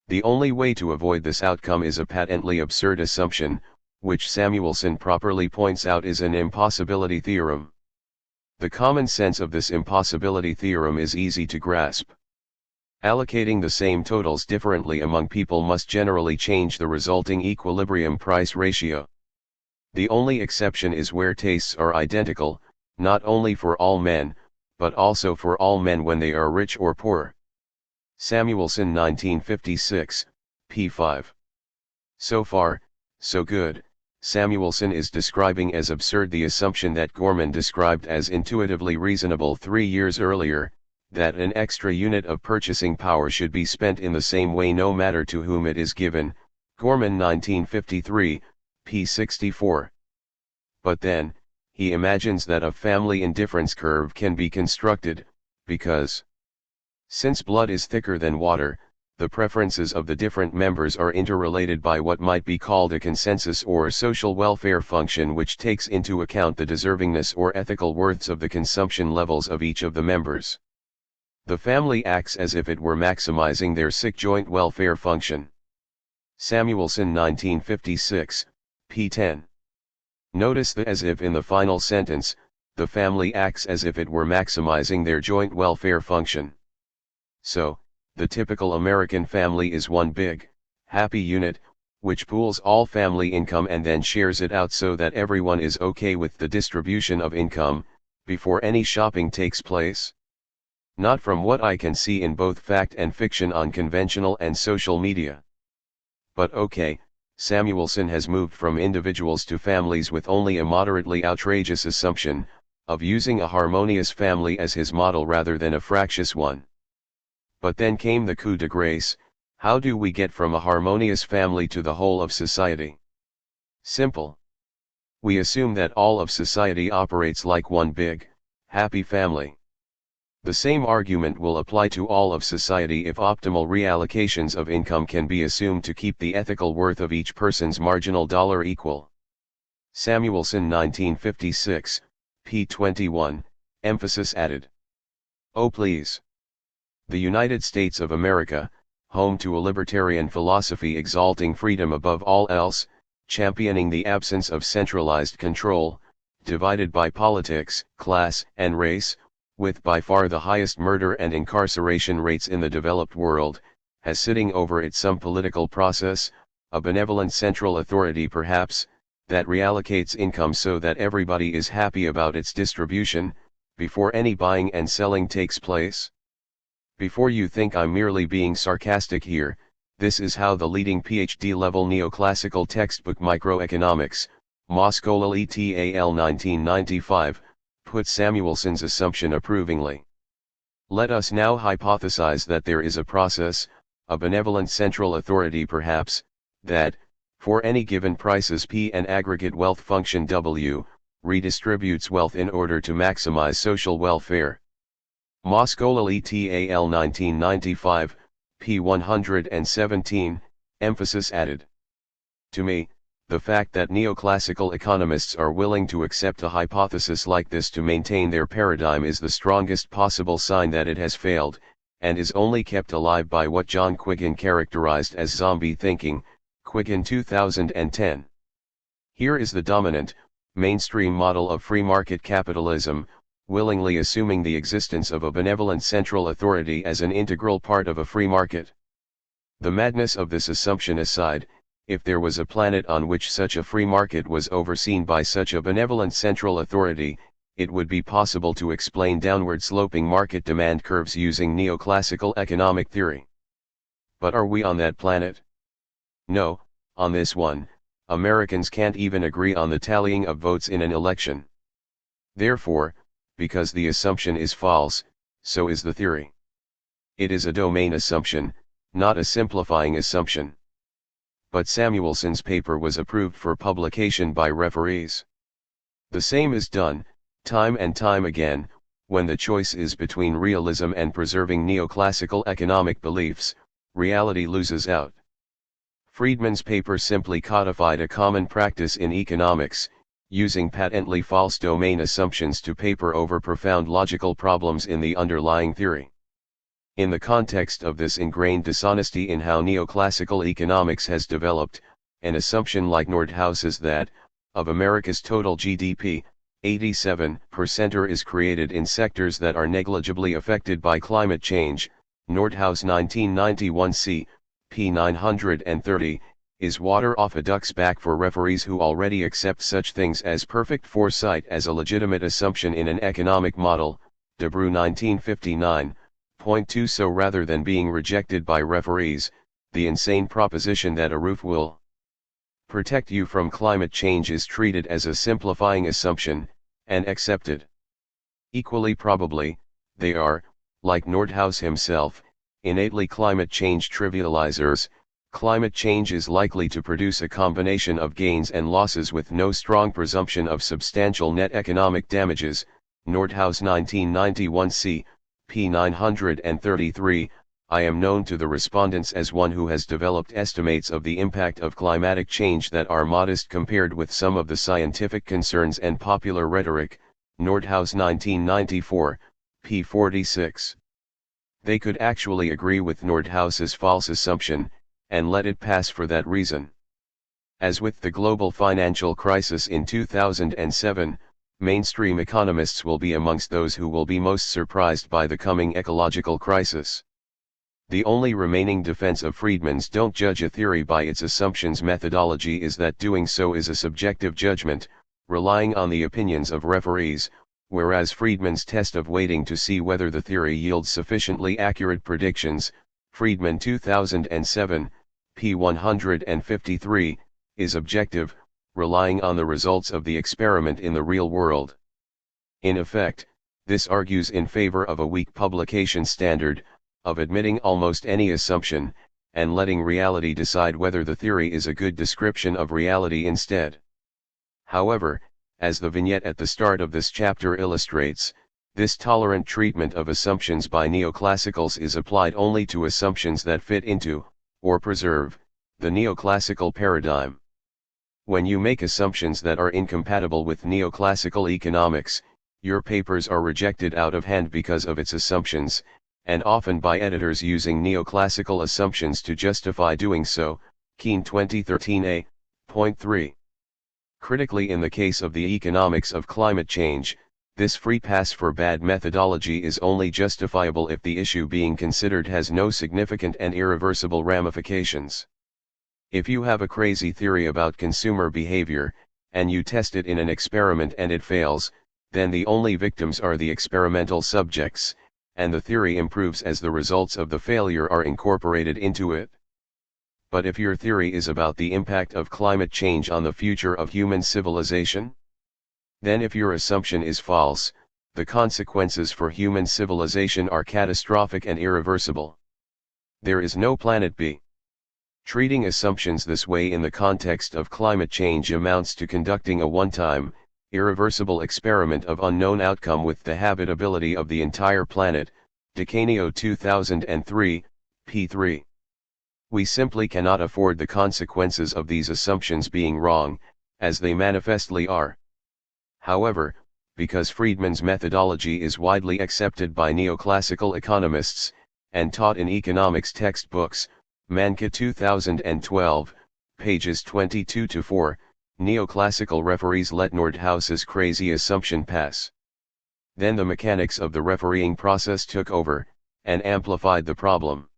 The only way to avoid this outcome is a patently absurd assumption, which Samuelson properly points out is an impossibility theorem. The common sense of this impossibility theorem is easy to grasp. Allocating the same totals differently among people must generally change the resulting equilibrium price ratio. The only exception is where tastes are identical, not only for all men, but also for all men when they are rich or poor. Samuelson 1956, p. 5. So far, so good. Samuelson is describing as absurd the assumption that Gorman described as intuitively reasonable 3 years earlier, that an extra unit of purchasing power should be spent in the same way no matter to whom it is given. Gorman 1953, p. 64. But then, he imagines that a family indifference curve can be constructed, because since blood is thicker than water, the preferences of the different members are interrelated by what might be called a consensus or social welfare function, which takes into account the deservingness or ethical worths of the consumption levels of each of the members. The family acts as if it were maximizing their sick joint welfare function. Samuelson 1956, p. 10. Notice the as if in the final sentence. The family acts as if it were maximizing their joint welfare function. So, the typical American family is one big, happy unit, which pools all family income and then shares it out so that everyone is okay with the distribution of income, before any shopping takes place. Not from what I can see in both fact and fiction on conventional and social media. But okay, Samuelson has moved from individuals to families with only a moderately outrageous assumption, of using a harmonious family as his model rather than a fractious one. But then came the coup de grace. How do we get from a harmonious family to the whole of society? Simple. We assume that all of society operates like one big, happy family. The same argument will apply to all of society if optimal reallocations of income can be assumed to keep the ethical worth of each person's marginal dollar equal. Samuelson 1956, p. 21, emphasis added. Oh please. The United States of America, home to a libertarian philosophy exalting freedom above all else, championing the absence of centralized control, divided by politics, class, and race, with by far the highest murder and incarceration rates in the developed world, has sitting over it some political process, a benevolent central authority perhaps, that reallocates income so that everybody is happy about its distribution, before any buying and selling takes place? Before you think I'm merely being sarcastic here, this is how the leading PhD-level neoclassical textbook Microeconomics, Moscow et al. 1995, puts Samuelson's assumption approvingly. Let us now hypothesize that there is a process, a benevolent central authority perhaps, that, for any given prices P and aggregate wealth function W, redistributes wealth in order to maximize social welfare. Moscow et al. 1995, p. 117, emphasis added. To me, the fact that neoclassical economists are willing to accept a hypothesis like this to maintain their paradigm is the strongest possible sign that it has failed, and is only kept alive by what John Quiggin characterized as zombie thinking, Quiggin 2010. Here is the dominant, mainstream model of free market capitalism, willingly assuming the existence of a benevolent central authority as an integral part of a free market. The madness of this assumption aside, if there was a planet on which such a free market was overseen by such a benevolent central authority, it would be possible to explain downward-sloping market demand curves using neoclassical economic theory. But are we on that planet? No, on this one, Americans can't even agree on the tallying of votes in an election. Therefore, because the assumption is false, so is the theory. It is a domain assumption, not a simplifying assumption. But Samuelson's paper was approved for publication by referees. The same is done, time and time again, when the choice is between realism and preserving neoclassical economic beliefs, reality loses out. Friedman's paper simply codified a common practice in economics, using patently false domain assumptions to paper over profound logical problems in the underlying theory. In the context of this ingrained dishonesty in how neoclassical economics has developed, an assumption like Nordhaus's that, of America's total GDP, 87% is created in sectors that are negligibly affected by climate change, Nordhaus 1991c, p. 930, is water off a duck's back for referees who already accept such things as perfect foresight as a legitimate assumption in an economic model, De Breu 1959.2. So rather than being rejected by referees, the insane proposition that a roof will protect you from climate change is treated as a simplifying assumption, and accepted. Equally probably, they are, like Nordhaus himself, innately climate change trivializers. Climate change is likely to produce a combination of gains and losses with no strong presumption of substantial net economic damages. Nordhaus 1991c, p. 933. I am known to the respondents as one who has developed estimates of the impact of climatic change that are modest compared with some of the scientific concerns and popular rhetoric. Nordhaus 1994, p. 46. They could actually agree with Nordhaus's false assumption, and let it pass for that reason. As with the global financial crisis in 2007, mainstream economists will be amongst those who will be most surprised by the coming ecological crisis. The only remaining defense of Friedman's "don't judge a theory by its assumptions" methodology is that doing so is a subjective judgment, relying on the opinions of referees, whereas Friedman's test of waiting to see whether the theory yields sufficiently accurate predictions, Friedman 2007, p. 153, is objective, relying on the results of the experiment in the real world. In effect, this argues in favor of a weak publication standard, of admitting almost any assumption, and letting reality decide whether the theory is a good description of reality instead. However, as the vignette at the start of this chapter illustrates, this tolerant treatment of assumptions by neoclassicals is applied only to assumptions that fit into, or preserve, the neoclassical paradigm. When you make assumptions that are incompatible with neoclassical economics, your papers are rejected out of hand because of its assumptions, and often by editors using neoclassical assumptions to justify doing so. Keene 2013a. Point 3. Critically, in the case of the economics of climate change, this free pass for bad methodology is only justifiable if the issue being considered has no significant and irreversible ramifications. If you have a crazy theory about consumer behavior, and you test it in an experiment and it fails, then the only victims are the experimental subjects, and the theory improves as the results of the failure are incorporated into it. But if your theory is about the impact of climate change on the future of human civilization, then if your assumption is false, the consequences for human civilization are catastrophic and irreversible. There is no planet B. Treating assumptions this way in the context of climate change amounts to conducting a one-time, irreversible experiment of unknown outcome with the habitability of the entire planet. DeCanio 2003, p. 3. We simply cannot afford the consequences of these assumptions being wrong, as they manifestly are. However, because Friedman's methodology is widely accepted by neoclassical economists, and taught in economics textbooks, Manka 2012, pages 22-4, neoclassical referees let Nordhaus's crazy assumption pass. Then the mechanics of the refereeing process took over, and amplified the problem.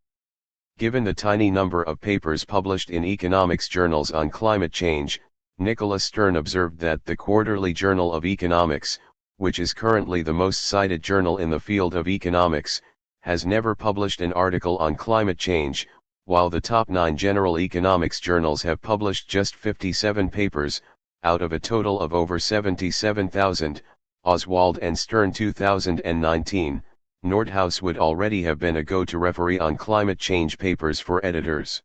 Given the tiny number of papers published in economics journals on climate change, Nicholas Stern observed that the Quarterly Journal of Economics, which is currently the most cited journal in the field of economics, has never published an article on climate change, while the top 9 general economics journals have published just 57 papers, out of a total of over 77,000, Oswald and Stern 2019, Nordhaus would already have been a go-to referee on climate change papers for editors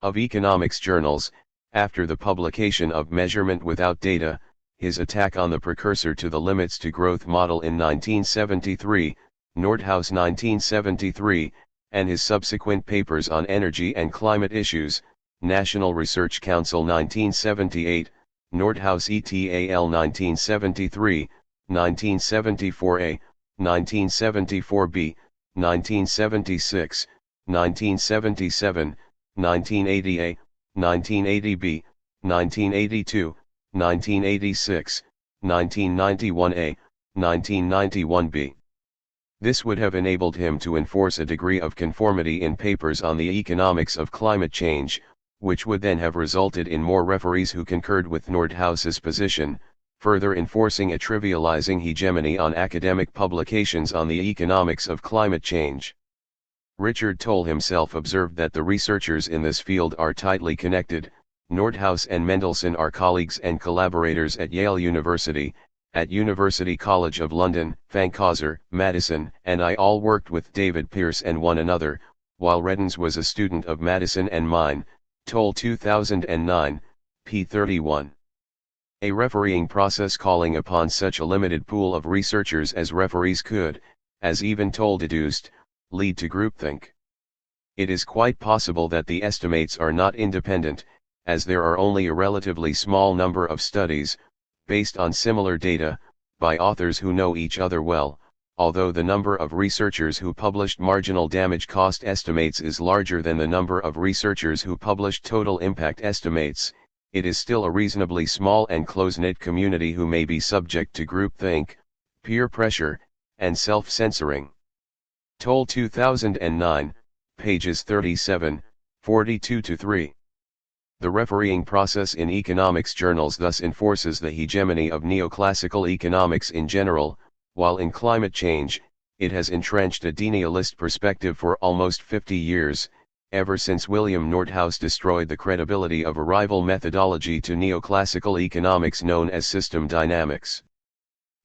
of economics journals. After the publication of Measurement Without Data, his attack on the precursor to the limits to growth model in 1973, Nordhaus 1973, and his subsequent papers on energy and climate issues, National Research Council 1978, Nordhaus et al. 1973, 1974a, 1974b, 1976, 1977, 1980a, 1980b, 1982, 1986, 1991a, 1991b. This would have enabled him to enforce a degree of conformity in papers on the economics of climate change, which would then have resulted in more referees who concurred with Nordhaus's position, further enforcing a trivializing hegemony on academic publications on the economics of climate change. Richard Toll himself observed that the researchers in this field are tightly connected. Nordhaus and Mendelssohn are colleagues and collaborators at Yale University, at University College of London. Fankhauser, Madison, and I all worked with David Pearce and one another, while Reddens was a student of Madison and mine. Toll 2009, p. 31. A refereeing process calling upon such a limited pool of researchers as referees could, as even Toll deduced, lead to groupthink. It is quite possible that the estimates are not independent, as there are only a relatively small number of studies, based on similar data, by authors who know each other well. Although the number of researchers who published marginal damage cost estimates is larger than the number of researchers who published total impact estimates, it is still a reasonably small and close-knit community who may be subject to groupthink, peer pressure, and self-censoring. Toll 2009, pages 37, 42-3. The refereeing process in economics journals thus enforces the hegemony of neoclassical economics in general, while in climate change, it has entrenched a denialist perspective for almost 50 years, ever since William Nordhaus destroyed the credibility of a rival methodology to neoclassical economics known as system dynamics.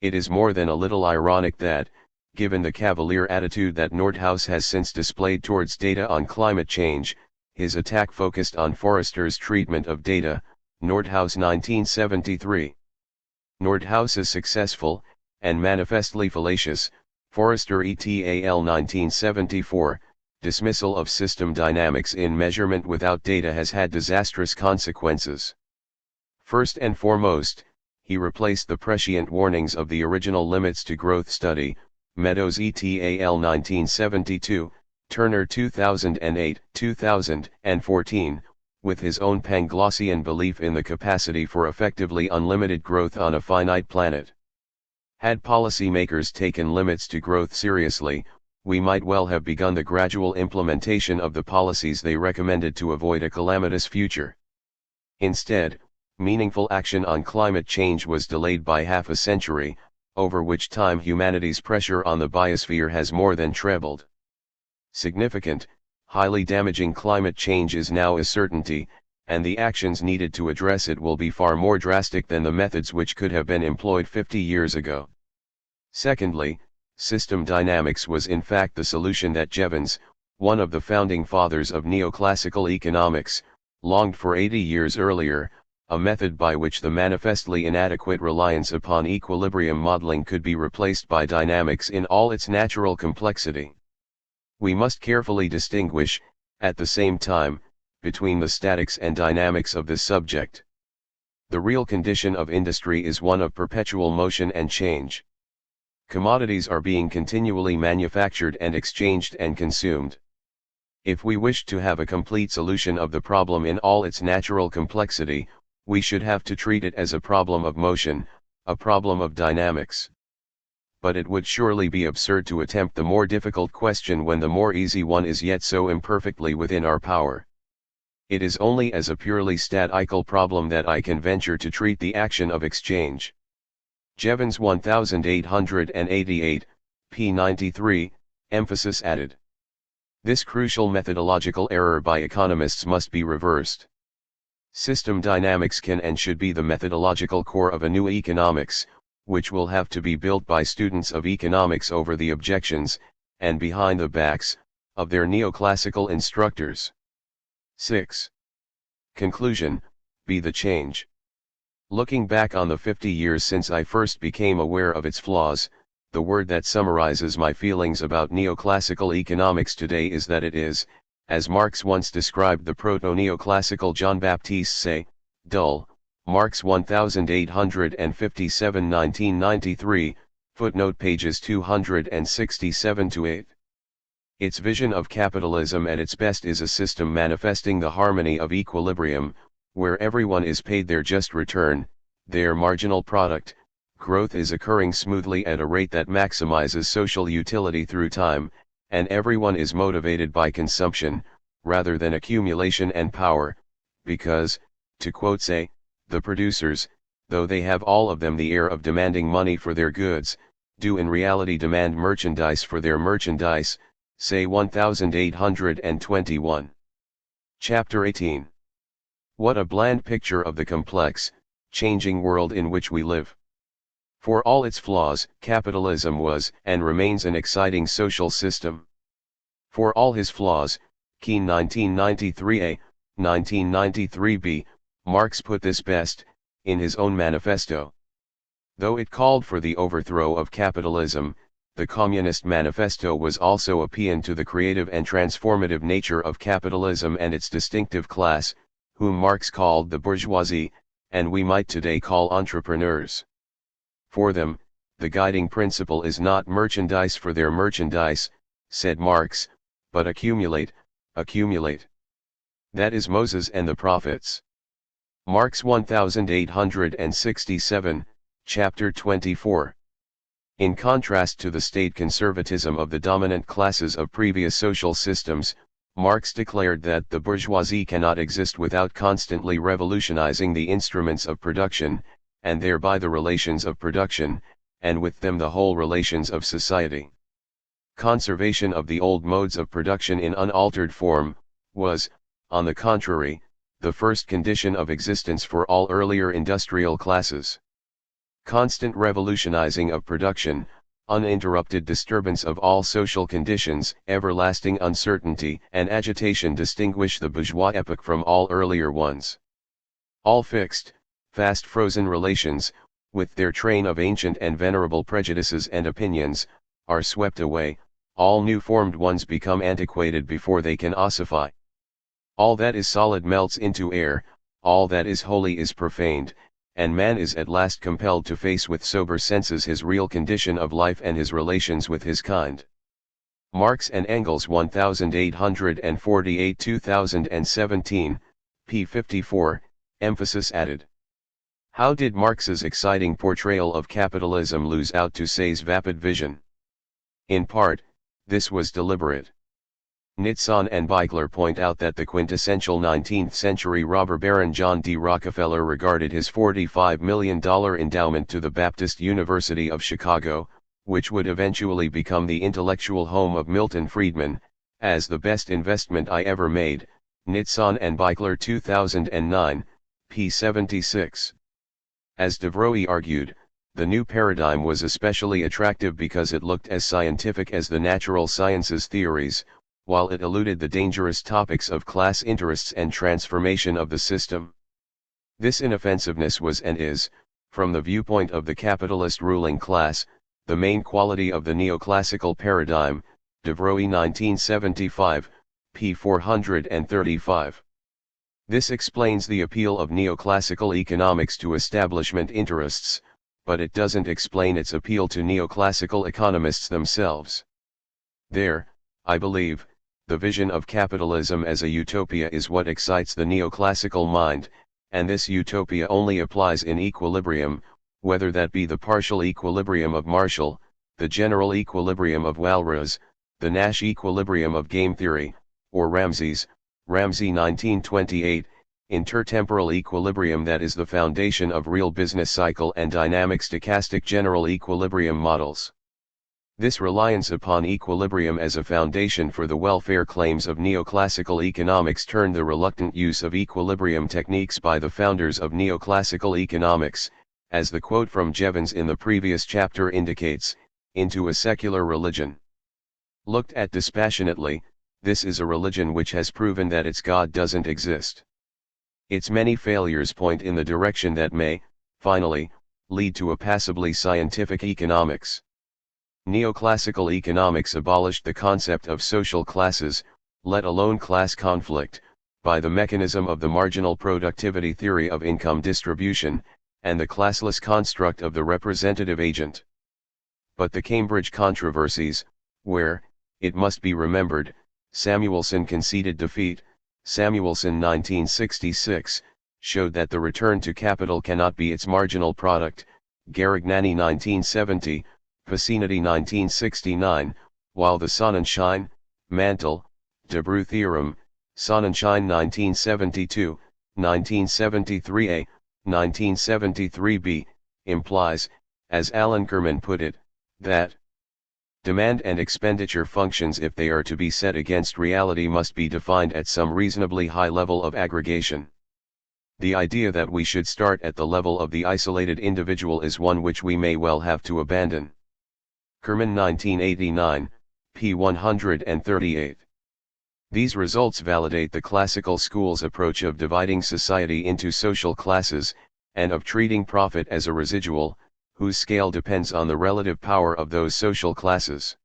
It is more than a little ironic that, given the cavalier attitude that Nordhaus has since displayed towards data on climate change, his attack focused on Forrester's treatment of data, Nordhaus 1973. Nordhaus is successful, and manifestly fallacious, Forrester et al. 1974, dismissal of system dynamics in measurement without data has had disastrous consequences. First and foremost, he replaced the prescient warnings of the original limits to growth study, Meadows et al. 1972, Turner 2008, 2014, with his own Panglossian belief in the capacity for effectively unlimited growth on a finite planet. Had policymakers taken limits to growth seriously, we might well have begun the gradual implementation of the policies they recommended to avoid a calamitous future. Instead, meaningful action on climate change was delayed by half a century, over which time humanity's pressure on the biosphere has more than trebled. Significant, highly damaging climate change is now a certainty, and the actions needed to address it will be far more drastic than the methods which could have been employed 50 years ago. Secondly, system dynamics was in fact the solution that Jevons, one of the founding fathers of neoclassical economics, longed for 80 years earlier, a method by which the manifestly inadequate reliance upon equilibrium modeling could be replaced by dynamics in all its natural complexity. We must carefully distinguish, at the same time, between the statics and dynamics of this subject. The real condition of industry is one of perpetual motion and change. Commodities are being continually manufactured and exchanged and consumed. If we wish to have a complete solution of the problem in all its natural complexity, we should have to treat it as a problem of motion, a problem of dynamics. But it would surely be absurd to attempt the more difficult question when the more easy one is yet so imperfectly within our power. It is only as a purely statical problem that I can venture to treat the action of exchange. Jevons 1888, p. 93, emphasis added. This crucial methodological error by economists must be reversed. System dynamics can and should be the methodological core of a new economics, which will have to be built by students of economics over the objections, and behind the backs, of their neoclassical instructors. 6. Conclusion, be the change. Looking back on the 50 years since I first became aware of its flaws, the word that summarizes my feelings about neoclassical economics today is that it is, as Marx once described the proto-neoclassical Jean-Baptiste Say, dull. Marx 1857 1993, footnote pages 267-8. Its vision of capitalism at its best is a system manifesting the harmony of equilibrium, where everyone is paid their just return, their marginal product, growth is occurring smoothly at a rate that maximizes social utility through time, and everyone is motivated by consumption, rather than accumulation and power, because, to quote say, the producers, though they have all of them the air of demanding money for their goods, do in reality demand merchandise for their merchandise, say 1821. Chapter 18. What a bland picture of the complex, changing world in which we live. For all its flaws, capitalism was and remains an exciting social system. For all his flaws, Keene 1993a, 1993b, Marx put this best, in his own Manifesto. Though it called for the overthrow of capitalism, the Communist Manifesto was also a paean to the creative and transformative nature of capitalism and its distinctive class, whom Marx called the bourgeoisie, and we might today call entrepreneurs. For them, the guiding principle is not merchandise for their merchandise, said Marx, but accumulate, accumulate. That is Moses and the prophets. Marx 1867, chapter 24. In contrast to the state conservatism of the dominant classes of previous social systems, Marx declared that the bourgeoisie cannot exist without constantly revolutionizing the instruments of production, and thereby the relations of production, and with them the whole relations of society. Conservation of the old modes of production in unaltered form, was, on the contrary, the first condition of existence for all earlier industrial classes. Constant revolutionizing of production, uninterrupted disturbance of all social conditions, everlasting uncertainty and agitation distinguish the bourgeois epoch from all earlier ones. All fixed, fast frozen relations, with their train of ancient and venerable prejudices and opinions, are swept away, all new formed ones become antiquated before they can ossify. All that is solid melts into air, all that is holy is profaned, and man is at last compelled to face with sober senses his real condition of life and his relations with his kind. Marx and Engels 1848-2017, p. 54, emphasis added. How did Marx's exciting portrayal of capitalism lose out to Say's vapid vision? In part, this was deliberate. Nitson and Beikler point out that the quintessential 19th-century robber baron John D. Rockefeller regarded his $45 million endowment to the Baptist University of Chicago, which would eventually become the intellectual home of Milton Friedman, as the best investment I ever made, Nitson and Beikler 2009, p. 76. As Devroe argued, the new paradigm was especially attractive because it looked as scientific as the natural sciences theories, while it eluded the dangerous topics of class interests and transformation of the system. This inoffensiveness was and is, from the viewpoint of the capitalist ruling class, the main quality of the neoclassical paradigm, Devroe 1975, p. 435. This explains the appeal of neoclassical economics to establishment interests, but it doesn't explain its appeal to neoclassical economists themselves. There, I believe, the vision of capitalism as a utopia is what excites the neoclassical mind, and this utopia only applies in equilibrium, whether that be the partial equilibrium of Marshall, the general equilibrium of Walras, the Nash equilibrium of game theory, or Ramsey 1928, intertemporal equilibrium that is the foundation of real business cycle and dynamic stochastic general equilibrium models. This reliance upon equilibrium as a foundation for the welfare claims of neoclassical economics turned the reluctant use of equilibrium techniques by the founders of neoclassical economics, as the quote from Jevons in the previous chapter indicates, into a secular religion. Looked at dispassionately, this is a religion which has proven that its God doesn't exist. Its many failures point in the direction that may, finally, lead to a passably scientific economics. Neoclassical economics abolished the concept of social classes, let alone class conflict, by the mechanism of the marginal productivity theory of income distribution, and the classless construct of the representative agent. But the Cambridge controversies, where, it must be remembered, Samuelson conceded defeat, Samuelson 1966, showed that the return to capital cannot be its marginal product, Garignani 1970, Vicinity 1969, while the Sonnenschein, Mantel, Debreu theorem, Sonnenschein 1972, 1973a, 1973b, implies, as Alan Kerman put it, that demand and expenditure functions, if they are to be set against reality, must be defined at some reasonably high level of aggregation. The idea that we should start at the level of the isolated individual is one which we may well have to abandon. Kerman 1989, p. 138. These results validate the classical school's approach of dividing society into social classes, and of treating profit as a residual, whose scale depends on the relative power of those social classes.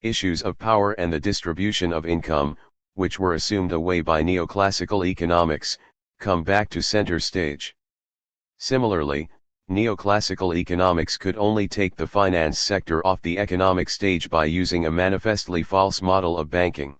Issues of power and the distribution of income, which were assumed away by neoclassical economics, come back to center stage. Similarly, neoclassical economics could only take the finance sector off the economic stage by using a manifestly false model of banking.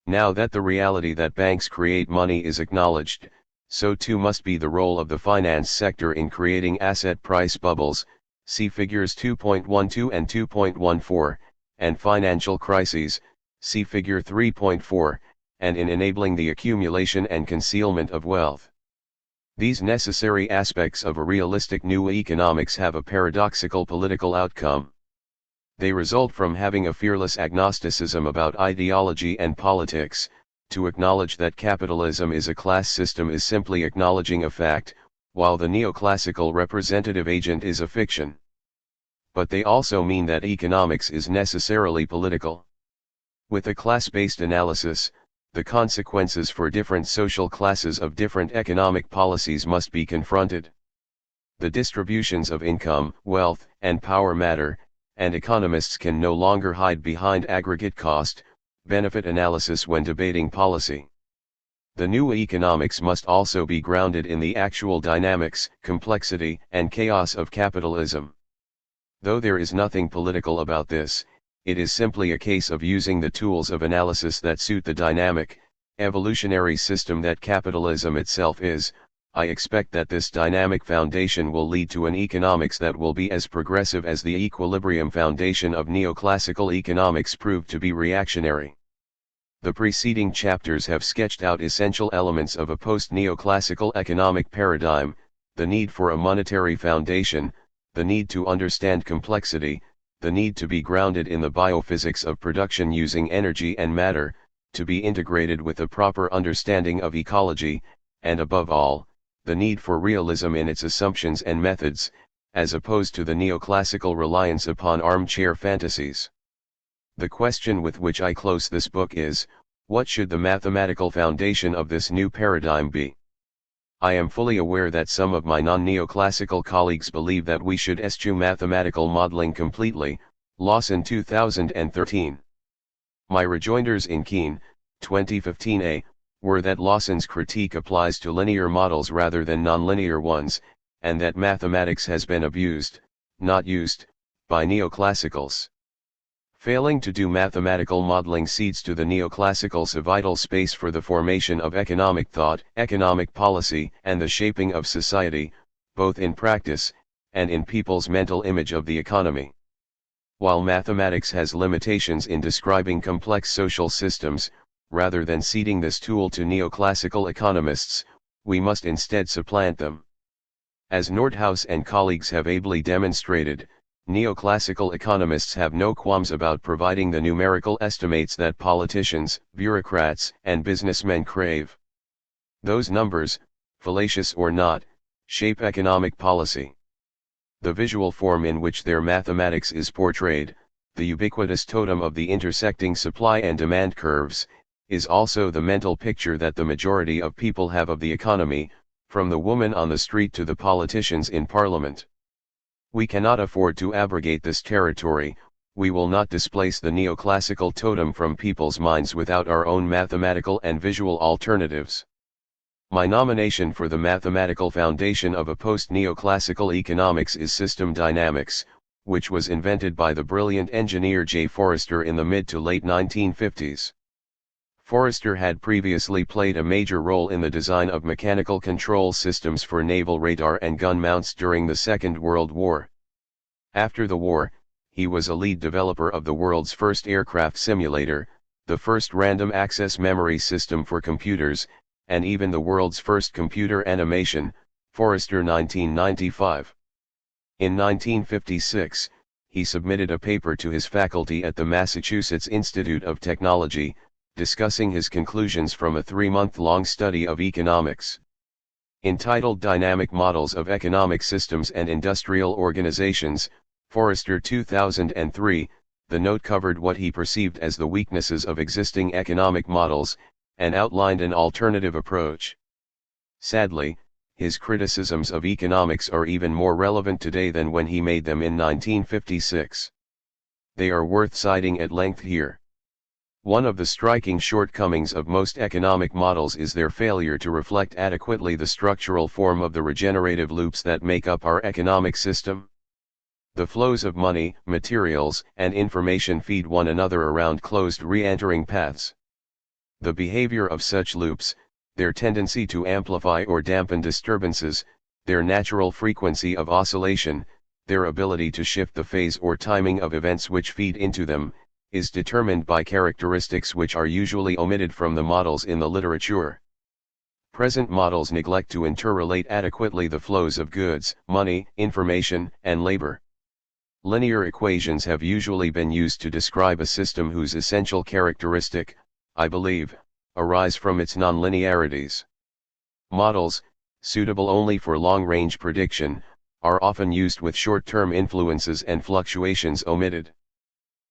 Now that the reality that banks create money is acknowledged, so too must be the role of the finance sector in creating asset price bubbles, see figures 2.12 and 2.14, and financial crises, see figure 3.4, and in enabling the accumulation and concealment of wealth. These necessary aspects of a realistic new economics have a paradoxical political outcome. They result from having a fearless agnosticism about ideology and politics. To acknowledge that capitalism is a class system is simply acknowledging a fact, while the neoclassical representative agent is a fiction. But they also mean that economics is necessarily political. With a class-based analysis, the consequences for different social classes of different economic policies must be confronted. The distributions of income, wealth, and power matter, and economists can no longer hide behind aggregate cost, benefit analysis when debating policy. The new economics must also be grounded in the actual dynamics, complexity, and chaos of capitalism. Though there is nothing political about this, it is simply a case of using the tools of analysis that suit the dynamic, evolutionary system that capitalism itself is. I expect that this dynamic foundation will lead to an economics that will be as progressive as the equilibrium foundation of neoclassical economics proved to be reactionary. The preceding chapters have sketched out essential elements of a post-neoclassical economic paradigm: the need for a monetary foundation, the need to understand complexity, the need to be grounded in the biophysics of production using energy and matter, to be integrated with a proper understanding of ecology, and above all, the need for realism in its assumptions and methods, as opposed to the neoclassical reliance upon armchair fantasies. The question with which I close this book is, what should the mathematical foundation of this new paradigm be? I am fully aware that some of my non-neoclassical colleagues believe that we should eschew mathematical modeling completely. Lawson 2013. My rejoinders in Keene, 2015a, were that Lawson's critique applies to linear models rather than nonlinear ones, and that mathematics has been abused, not used, by neoclassicals. Failing to do mathematical modeling cedes to the neoclassicals a vital space for the formation of economic thought, economic policy, and the shaping of society, both in practice, and in people's mental image of the economy. While mathematics has limitations in describing complex social systems, rather than ceding this tool to neoclassical economists, we must instead supplant them. As Nordhaus and colleagues have ably demonstrated, neoclassical economists have no qualms about providing the numerical estimates that politicians, bureaucrats, and businessmen crave. Those numbers, fallacious or not, shape economic policy. The visual form in which their mathematics is portrayed, the ubiquitous totem of the intersecting supply and demand curves, is also the mental picture that the majority of people have of the economy, from the woman on the street to the politicians in parliament. We cannot afford to abrogate this territory. We will not displace the neoclassical totem from people's minds without our own mathematical and visual alternatives. My nomination for the mathematical foundation of a post-neoclassical economics is system dynamics, which was invented by the brilliant engineer J. Forrester in the mid to late 1950s. Forrester had previously played a major role in the design of mechanical control systems for naval radar and gun mounts during the Second World War. After the war, he was a lead developer of the world's first aircraft simulator, the first random access memory system for computers, and even the world's first computer animation, Forrester 1995. In 1956, he submitted a paper to his faculty at the Massachusetts Institute of Technology, discussing his conclusions from a 3-month-long study of economics. Entitled Dynamic Models of Economic Systems and Industrial Organizations, Forrester 2003, the note covered what he perceived as the weaknesses of existing economic models, and outlined an alternative approach. Sadly, his criticisms of economics are even more relevant today than when he made them in 1956. They are worth citing at length here. One of the striking shortcomings of most economic models is their failure to reflect adequately the structural form of the regenerative loops that make up our economic system. The flows of money, materials, and information feed one another around closed re-entering paths. The behavior of such loops, their tendency to amplify or dampen disturbances, their natural frequency of oscillation, their ability to shift the phase or timing of events which feed into them, is determined by characteristics which are usually omitted from the models in the literature. Present models neglect to interrelate adequately the flows of goods, money, information, and labor. Linear equations have usually been used to describe a system whose essential characteristic, I believe, arise from its nonlinearities. Models, suitable only for long-range prediction, are often used with short-term influences and fluctuations omitted.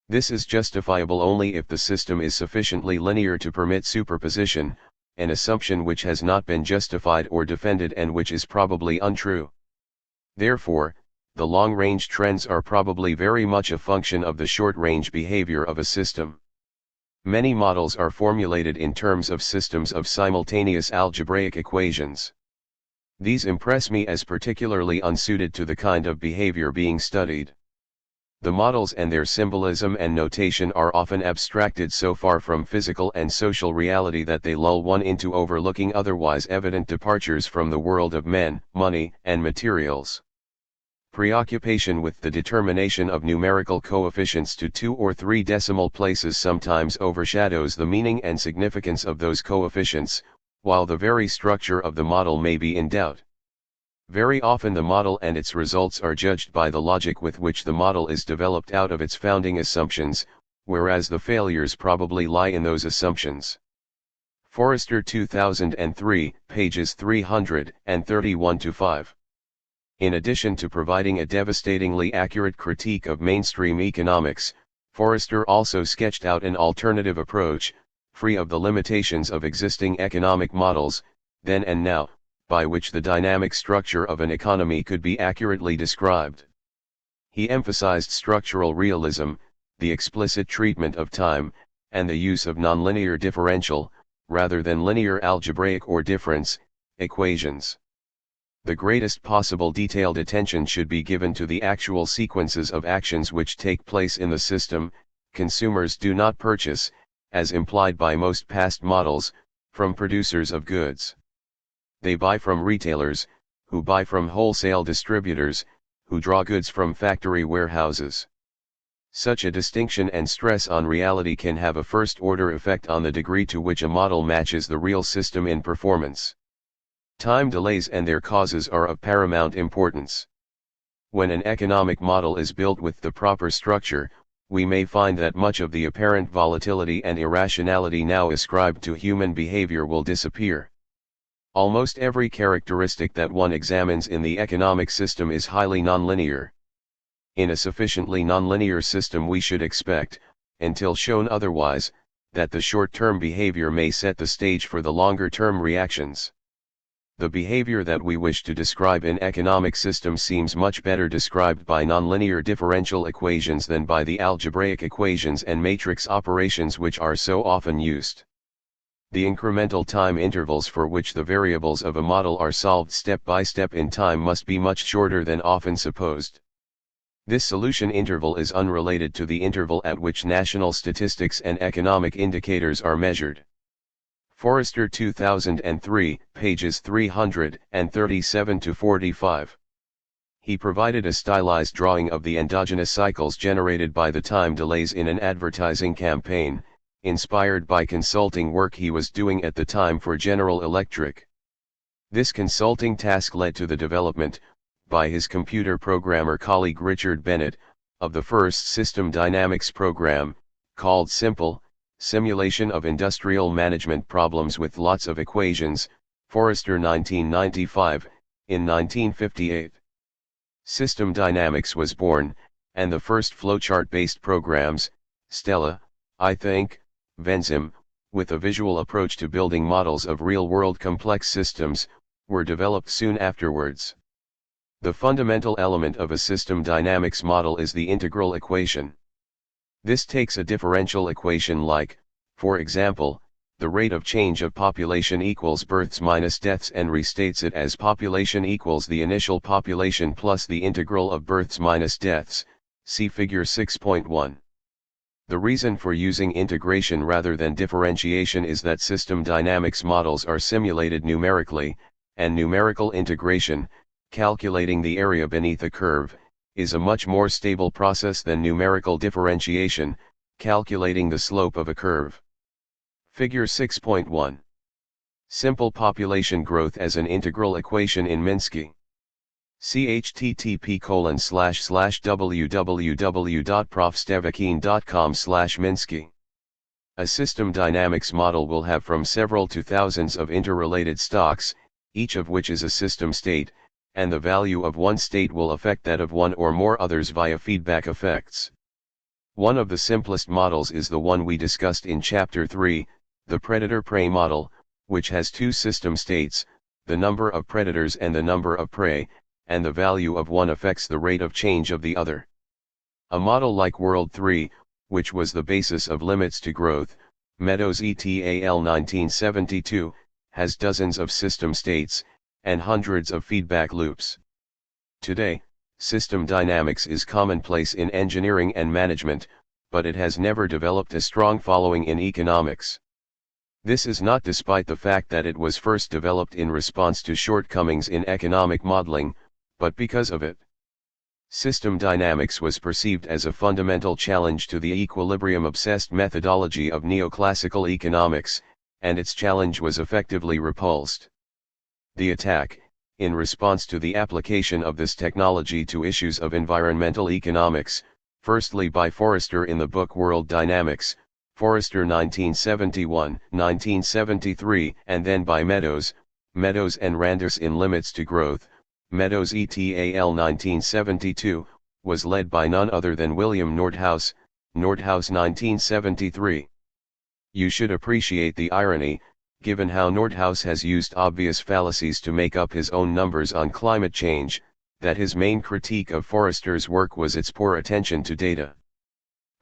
This is justifiable only if the system is sufficiently linear to permit superposition, an assumption which has not been justified or defended and which is probably untrue. Therefore, the long-range trends are probably very much a function of the short-range behavior of a system. Many models are formulated in terms of systems of simultaneous algebraic equations. These impress me as particularly unsuited to the kind of behavior being studied. The models and their symbolism and notation are often abstracted so far from physical and social reality that they lull one into overlooking otherwise evident departures from the world of men, money, and materials. Preoccupation with the determination of numerical coefficients to 2 or 3 decimal places sometimes overshadows the meaning and significance of those coefficients, while the very structure of the model may be in doubt. Very often the model and its results are judged by the logic with which the model is developed out of its founding assumptions, whereas the failures probably lie in those assumptions. Forrester 2003, pages 331-5. In addition to providing a devastatingly accurate critique of mainstream economics, Forrester also sketched out an alternative approach, free of the limitations of existing economic models, then and now, by which the dynamic structure of an economy could be accurately described. He emphasized structural realism, the explicit treatment of time, and the use of nonlinear differential, rather than linear algebraic or difference, equations. The greatest possible detailed attention should be given to the actual sequences of actions which take place in the system. Consumers do not purchase, as implied by most past models, from producers of goods. They buy from retailers, who buy from wholesale distributors, who draw goods from factory warehouses. Such a distinction and stress on reality can have a first-order effect on the degree to which a model matches the real system in performance. Time delays and their causes are of paramount importance. When an economic model is built with the proper structure, we may find that much of the apparent volatility and irrationality now ascribed to human behavior will disappear. Almost every characteristic that one examines in the economic system is highly nonlinear. In a sufficiently nonlinear system we should expect, until shown otherwise, that the short-term behavior may set the stage for the longer-term reactions. The behavior that we wish to describe in economic systems seems much better described by nonlinear differential equations than by the algebraic equations and matrix operations which are so often used. The incremental time intervals for which the variables of a model are solved step by step in time must be much shorter than often supposed. This solution interval is unrelated to the interval at which national statistics and economic indicators are measured. Forrester 2003, pages 337 to 45. He provided a stylized drawing of the endogenous cycles generated by the time delays in an advertising campaign, inspired by consulting work he was doing at the time for General Electric. This consulting task led to the development, by his computer programmer colleague Richard Bennett, of the first system dynamics program, called Simple, Simulation of Industrial Management Problems with Lots of Equations, Forrester 1995, in 1958. System dynamics was born, and the first flowchart-based programs, Stella, I think, Venzim, with a visual approach to building models of real-world complex systems, were developed soon afterwards. The fundamental element of a system dynamics model is the integral equation. This takes a differential equation like, for example, the rate of change of population equals births minus deaths and restates it as population equals the initial population plus the integral of births minus deaths, see figure 6.1. The reason for using integration rather than differentiation is that system dynamics models are simulated numerically, and numerical integration, calculating the area beneath a curve, is a much more stable process than numerical differentiation, calculating the slope of a curve. Figure 6.1. Simple population growth as an integral equation in Minsky. http://www.profstevakin.com/Minsky. A system dynamics model will have from several to thousands of interrelated stocks, each of which is a system state, and the value of one state will affect that of one or more others via feedback effects. One of the simplest models is the one we discussed in Chapter 3, the predator-prey model, which has two system states, the number of predators and the number of prey, and the value of one affects the rate of change of the other. A model like World 3, which was the basis of limits to growth, Meadows et al. 1972, has dozens of system states, and hundreds of feedback loops. Today, system dynamics is commonplace in engineering and management, but it has never developed a strong following in economics. This is not despite the fact that it was first developed in response to shortcomings in economic modeling, but because of it. System dynamics was perceived as a fundamental challenge to the equilibrium-obsessed methodology of neoclassical economics, and its challenge was effectively repulsed. The attack, in response to the application of this technology to issues of environmental economics, firstly by Forrester in the book World Dynamics, Forrester 1971, 1973, and then by Meadows and Randers in Limits to Growth, Meadows et al. 1972, was led by none other than William Nordhaus, 1973. You should appreciate the irony, given how Nordhaus has used obvious fallacies to make up his own numbers on climate change, that his main critique of Forrester's work was its poor attention to data.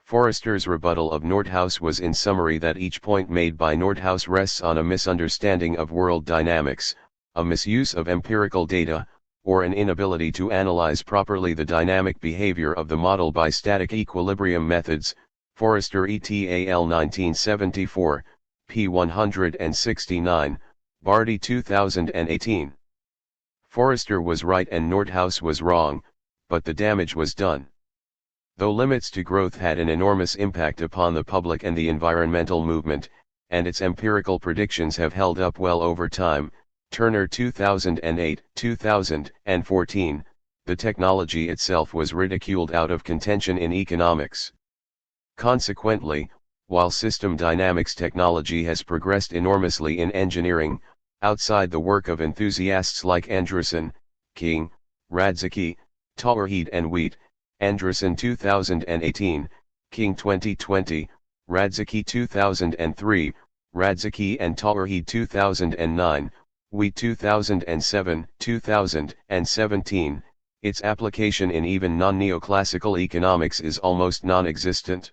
Forrester's rebuttal of Nordhaus was in summary that each point made by Nordhaus rests on a misunderstanding of world dynamics, a misuse of empirical data, or an inability to analyze properly the dynamic behavior of the model by static equilibrium methods, Forrester et al. 1974, p. 169, Barty 2018. Forrester was right and Nordhaus was wrong, but the damage was done. Though limits to growth had an enormous impact upon the public and the environmental movement, and its empirical predictions have held up well over time, Turner 2008, 2014, the technology itself was ridiculed out of contention in economics. Consequently, while system dynamics technology has progressed enormously in engineering, outside the work of enthusiasts like Andreessen, King, Radzicki, Tauerheide and Wheat, Andreessen 2018, King 2020, Radzicki 2003, Radzicki and Tauerheide 2009, Wheat 2007, 2017, its application in even non-neoclassical economics is almost non-existent.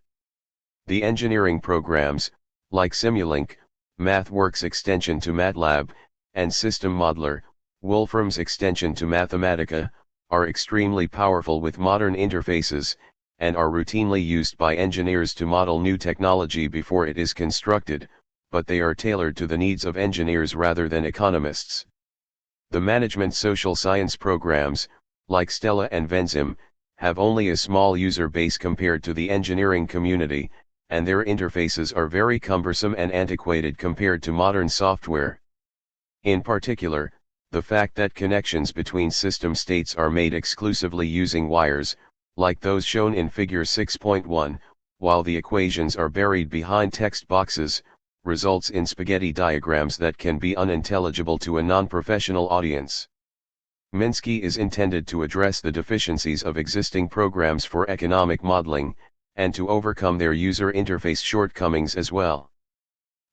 The engineering programs, like Simulink, MathWorks extension to MATLAB, and System Modeler, Wolfram's extension to Mathematica, are extremely powerful with modern interfaces, and are routinely used by engineers to model new technology before it is constructed, but they are tailored to the needs of engineers rather than economists. The management social science programs, like Stella and Venzim, have only a small user base compared to the engineering community, and their interfaces are very cumbersome and antiquated compared to modern software. In particular, the fact that connections between system states are made exclusively using wires, like those shown in Figure 6.1, while the equations are buried behind text boxes, results in spaghetti diagrams that can be unintelligible to a non-professional audience. Minsky is intended to address the deficiencies of existing programs for economic modeling, and to overcome their user interface shortcomings as well.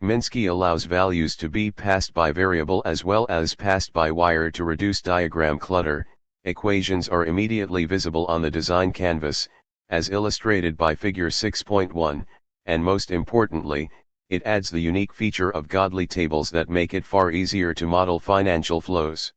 Minsky allows values to be passed by variable as well as passed by wire to reduce diagram clutter. Equations are immediately visible on the design canvas, as illustrated by Figure 6.1, and most importantly, it adds the unique feature of godly tables that make it far easier to model financial flows.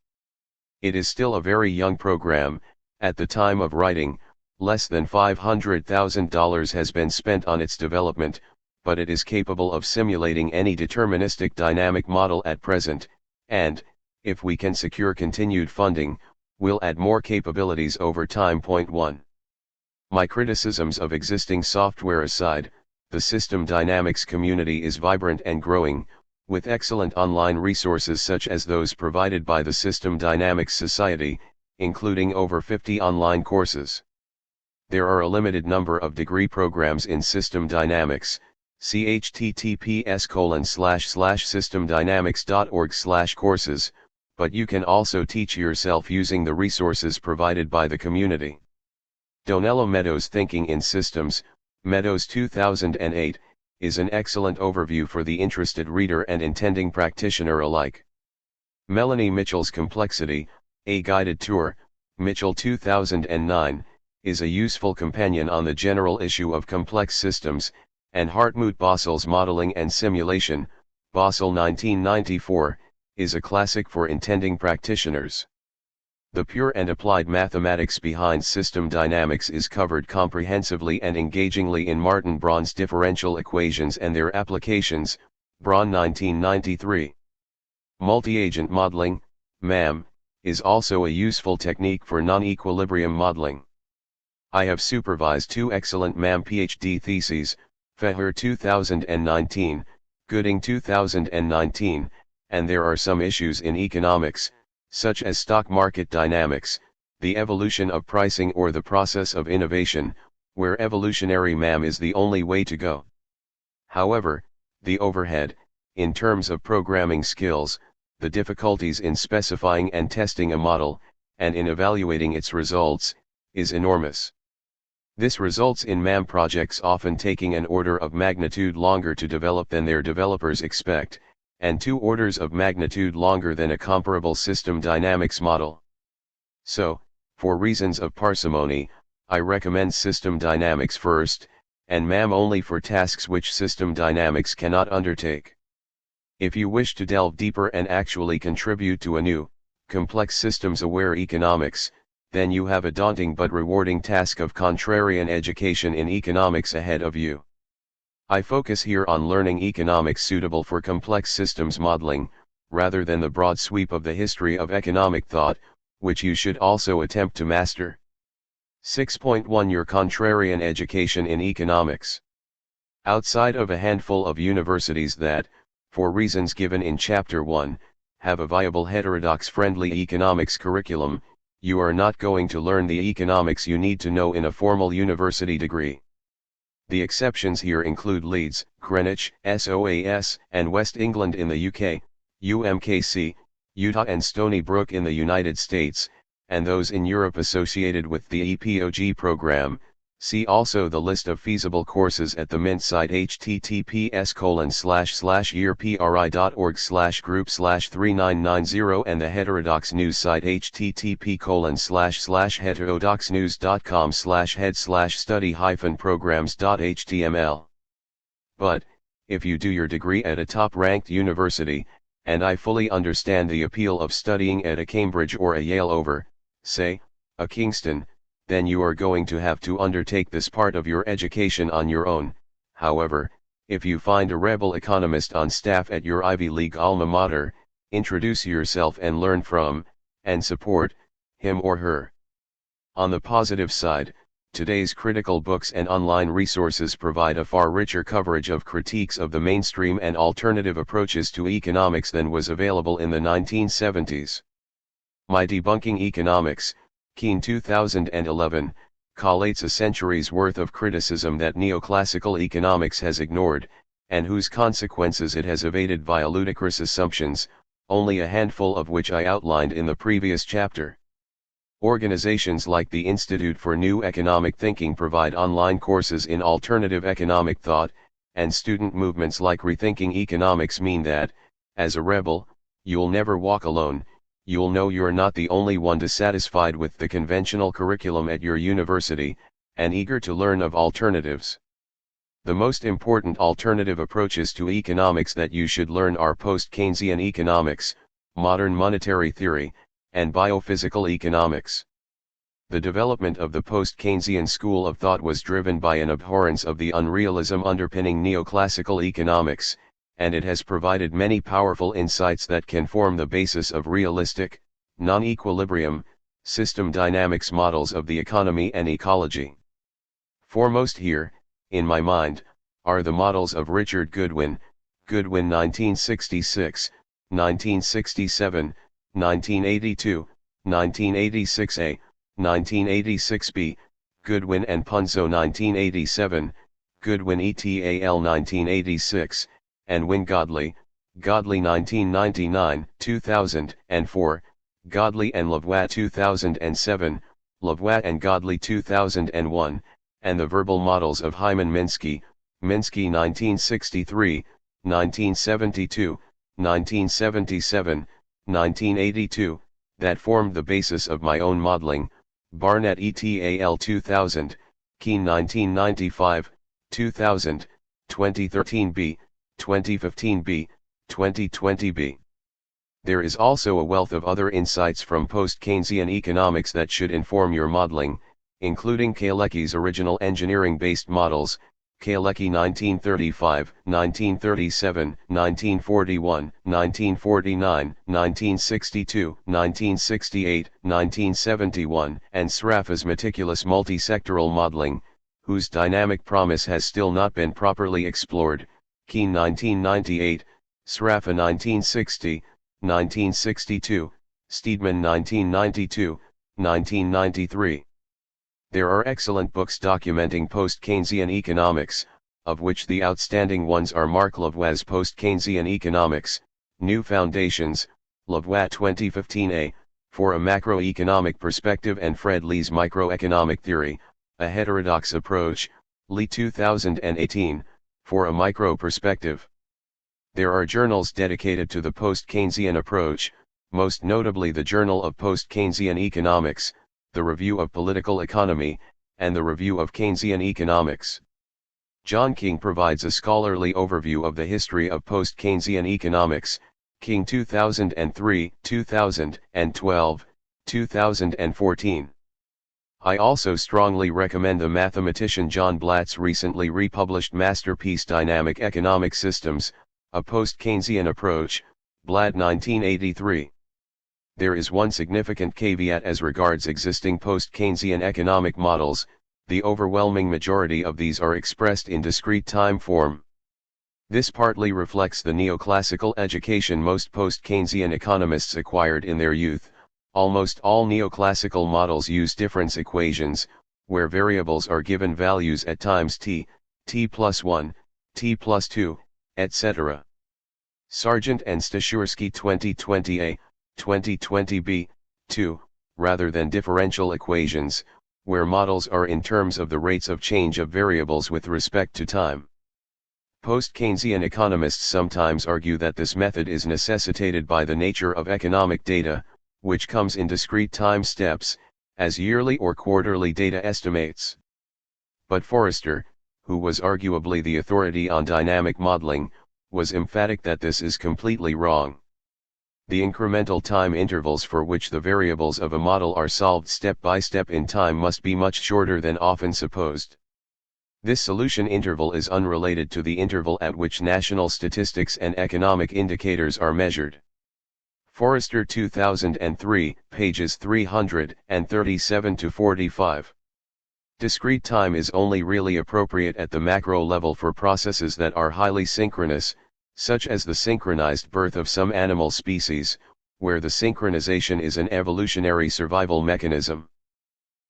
It is still a very young program. At the time of writing, less than $500,000 has been spent on its development, but it is capable of simulating any deterministic dynamic model at present, and, if we can secure continued funding, will add more capabilities over time. Point 1. My criticisms of existing software aside, the system dynamics community is vibrant and growing, with excellent online resources such as those provided by the System Dynamics Society, including over 50 online courses. There are a limited number of degree programs in System Dynamics. See https://systemdynamics.org/courses, but you can also teach yourself using the resources provided by the community. Donella Meadows' Thinking in Systems, Meadows 2008, is an excellent overview for the interested reader and intending practitioner alike. Melanie Mitchell's Complexity, A Guided Tour, Mitchell 2009, is a useful companion on the general issue of complex systems, and Hartmut Bossel's Modeling and Simulation, Bossel 1994, is a classic for intending practitioners. The pure and applied mathematics behind system dynamics is covered comprehensively and engagingly in Martin Braun's Differential Equations and Their Applications, Braun 1993. Multi-agent modeling, MAM, is also a useful technique for non-equilibrium modeling. I have supervised 2 excellent MAM PhD theses, Feher 2019, Gooding 2019, and there are some issues in economics, such as stock market dynamics, the evolution of pricing or the process of innovation, where evolutionary MAM is the only way to go. However, the overhead, in terms of programming skills, the difficulties in specifying and testing a model, and in evaluating its results, is enormous. This results in MAM projects often taking an order of magnitude longer to develop than their developers expect, and 2 orders of magnitude longer than a comparable system dynamics model. So, for reasons of parsimony, I recommend system dynamics first, and MAM only for tasks which system dynamics cannot undertake. If you wish to delve deeper and actually contribute to a new, complex systems-aware economics, then you have a daunting but rewarding task of contrarian education in economics ahead of you. I focus here on learning economics suitable for complex systems modeling, rather than the broad sweep of the history of economic thought, which you should also attempt to master. 6.1 Your contrarian education in economics. Outside of a handful of universities that, for reasons given in Chapter 1, have a viable heterodox-friendly economics curriculum, you are not going to learn the economics you need to know in a formal university degree. The exceptions here include Leeds, Greenwich, SOAS, and West England in the UK, UMKC, Utah and Stony Brook in the United States, and those in Europe associated with the EPOG program. See also the list of feasible courses at the Mint site https://yearpri.org/group/3990 and the Heterodox News site http://heterodoxnews.com/head/study-programs.html. But, if you do your degree at a top-ranked university, and I fully understand the appeal of studying at a Cambridge or a Yale over, say, a Kingston, then you are going to have to undertake this part of your education on your own. However, If you find a rebel economist on staff at your Ivy League alma mater, introduce yourself and learn from, and support, him or her. On the positive side, today's critical books and online resources provide a far richer coverage of critiques of the mainstream and alternative approaches to economics than was available in the 1970s. My Debunking Economics, Keene 2011, collates a century's worth of criticism that neoclassical economics has ignored, and whose consequences it has evaded via ludicrous assumptions, only a handful of which I outlined in the previous chapter. Organizations like the Institute for New Economic Thinking provide online courses in alternative economic thought, and student movements like Rethinking Economics mean that, as a rebel, you'll never walk alone. You'll know you're not the only one dissatisfied with the conventional curriculum at your university, and eager to learn of alternatives. The most important alternative approaches to economics that you should learn are post-Keynesian economics, modern monetary theory, and biophysical economics. The development of the post-Keynesian school of thought was driven by an abhorrence of the unrealism underpinning neoclassical economics, and it has provided many powerful insights that can form the basis of realistic, non-equilibrium, system dynamics models of the economy and ecology. Foremost here, in my mind, are the models of Richard Goodwin, Goodwin 1966, 1967, 1982, 1986A, 1986B, Goodwin and Punzo 1987, Goodwin et al. 1986, and Wynne Godley, Godley 1999, 2004, Godley and Lavoie 2007, Lavoie and Godley 2001, and the verbal models of Hyman Minsky, Minsky 1963, 1972, 1977, 1982, that formed the basis of my own modeling, Barnett et al. 2000, Keene 1995, 2000, 2013b, 2015b, 2020b. There is also a wealth of other insights from post-Keynesian economics that should inform your modeling, including Kalecki's original engineering-based models, Kalecki 1935, 1937, 1941, 1949, 1962, 1968, 1971, and Sraffa's meticulous multi-sectoral modeling, whose dynamic promise has still not been properly explored, Keene 1998, Sraffa 1960, 1962, Steedman 1992, 1993. There are excellent books documenting post-Keynesian economics, of which the outstanding ones are Mark Lavoie's Post-Keynesian Economics, New Foundations, Lavoie 2015a, For a Macroeconomic Perspective, and Fred Lee's Microeconomic Theory, A Heterodox Approach, Lee 2018, For a Micro Perspective. There are journals dedicated to the post-Keynesian approach, most notably the Journal of Post-Keynesian Economics, the Review of Political Economy, and the Review of Keynesian Economics. John King provides a scholarly overview of the history of post-Keynesian economics, King 2003, 2012, 2014. I also strongly recommend the mathematician John Blatt's recently republished masterpiece Dynamic Economic Systems, A Post-Keynesian Approach, Blatt 1983. There is one significant caveat as regards existing post-Keynesian economic models: the overwhelming majority of these are expressed in discrete time form. This partly reflects the neoclassical education most post-Keynesian economists acquired in their youth. Almost all neoclassical models use difference equations, where variables are given values at times t, t+1, t+2, etc. Sargent and Stashursky 2020a, 2020b, 2, rather than differential equations, where models are in terms of the rates of change of variables with respect to time. Post-Keynesian economists sometimes argue that this method is necessitated by the nature of economic data, which comes in discrete time steps, as yearly or quarterly data estimates. But Forrester, who was arguably the authority on dynamic modeling, was emphatic that this is completely wrong. The incremental time intervals for which the variables of a model are solved step by step in time must be much shorter than often supposed. This solution interval is unrelated to the interval at which national statistics and economic indicators are measured. Forrester 2003, pages 337 to 45. Discrete time is only really appropriate at the macro level for processes that are highly synchronous, such as the synchronized birth of some animal species, where the synchronization is an evolutionary survival mechanism.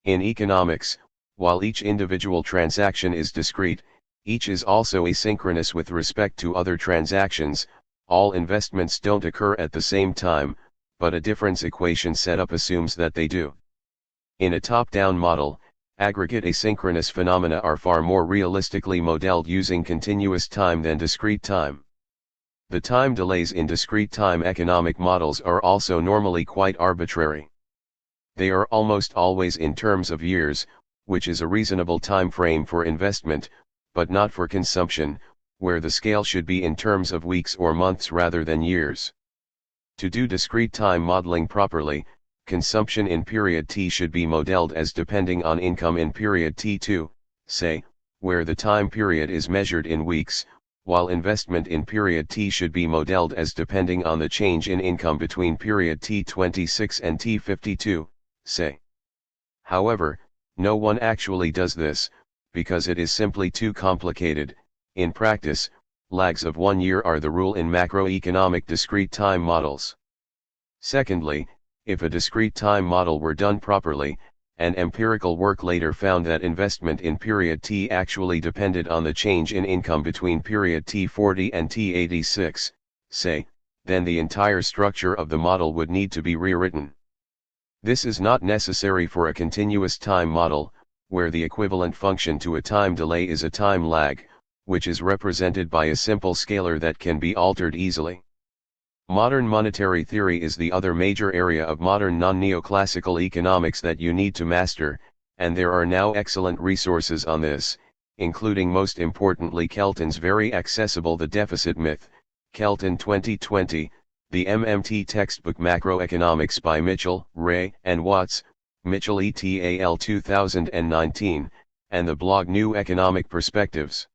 In economics, while each individual transaction is discrete, each is also asynchronous with respect to other transactions. All investments don't occur at the same time, but a difference equation setup assumes that they do. In a top-down model, aggregate asynchronous phenomena are far more realistically modeled using continuous time than discrete time. The time delays in discrete time economic models are also normally quite arbitrary. They are almost always in terms of years, which is a reasonable time frame for investment, but not for consumption, where the scale should be in terms of weeks or months rather than years. To do discrete time modeling properly, consumption in period T should be modeled as depending on income in period T2, say, where the time period is measured in weeks, while investment in period T should be modeled as depending on the change in income between period T26 and T52, say. However, no one actually does this, because it is simply too complicated. In practice, lags of 1 year are the rule in macroeconomic discrete time models. Secondly, if a discrete time model were done properly, and empirical work later found that investment in period T actually depended on the change in income between period T40 and T86, say, then the entire structure of the model would need to be rewritten. This is not necessary for a continuous time model, where the equivalent function to a time delay is a time lag, which is represented by a simple scalar that can be altered easily. Modern monetary theory is the other major area of modern non-neoclassical economics that you need to master, and there are now excellent resources on this, including most importantly Kelton's very accessible The Deficit Myth, Kelton 2020, the MMT textbook Macroeconomics by Mitchell, Ray, and Watts, Mitchell et al. 2019, and the blog New Economic Perspectives.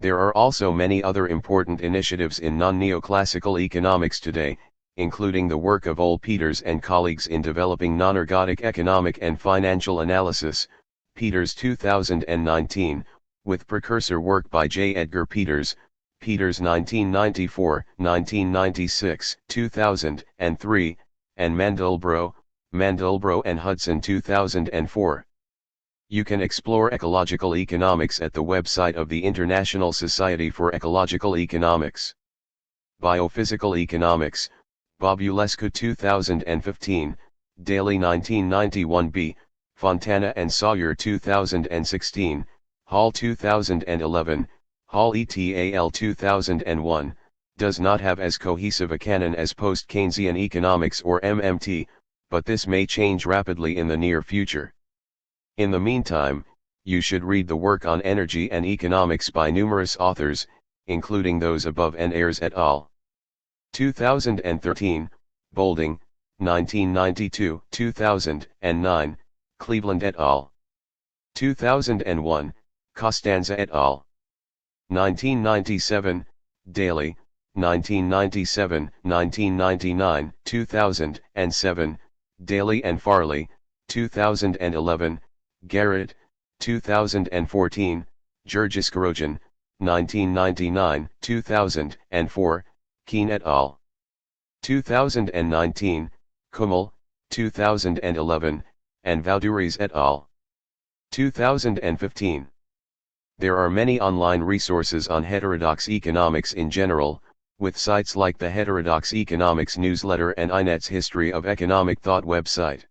There are also many other important initiatives in non-neoclassical economics today, including the work of Ole Peters and colleagues in developing non-ergodic economic and financial analysis, Peters 2019, with precursor work by J. Edgar Peters, Peters 1994, 1996, 2003, and Mandelbrot and Hudson 2004. You can explore ecological economics at the website of the International Society for Ecological Economics. Biophysical Economics, Bobulescu 2015, Daly 1991b, Fontana and Sawyer 2016, Hall 2011, Hall et al. 2001, does not have as cohesive a canon as post-Keynesian economics or MMT, but this may change rapidly in the near future. In the meantime, you should read the work on energy and economics by numerous authors, including those above and Ayres et al. 2013, Bolding, 1992, 2009, Cleveland et al. 2001, Costanza et al. 1997, Daly, 1997, 1999, 2007, Daly and Farley, 2011, Garrett, 2014, Georgiskorojan, 1999, 2004, Keen et al. 2019, Kummel, 2011, and Vauduris et al. 2015. There are many online resources on heterodox economics in general, with sites like the Heterodox Economics newsletter and INET's History of Economic Thought website.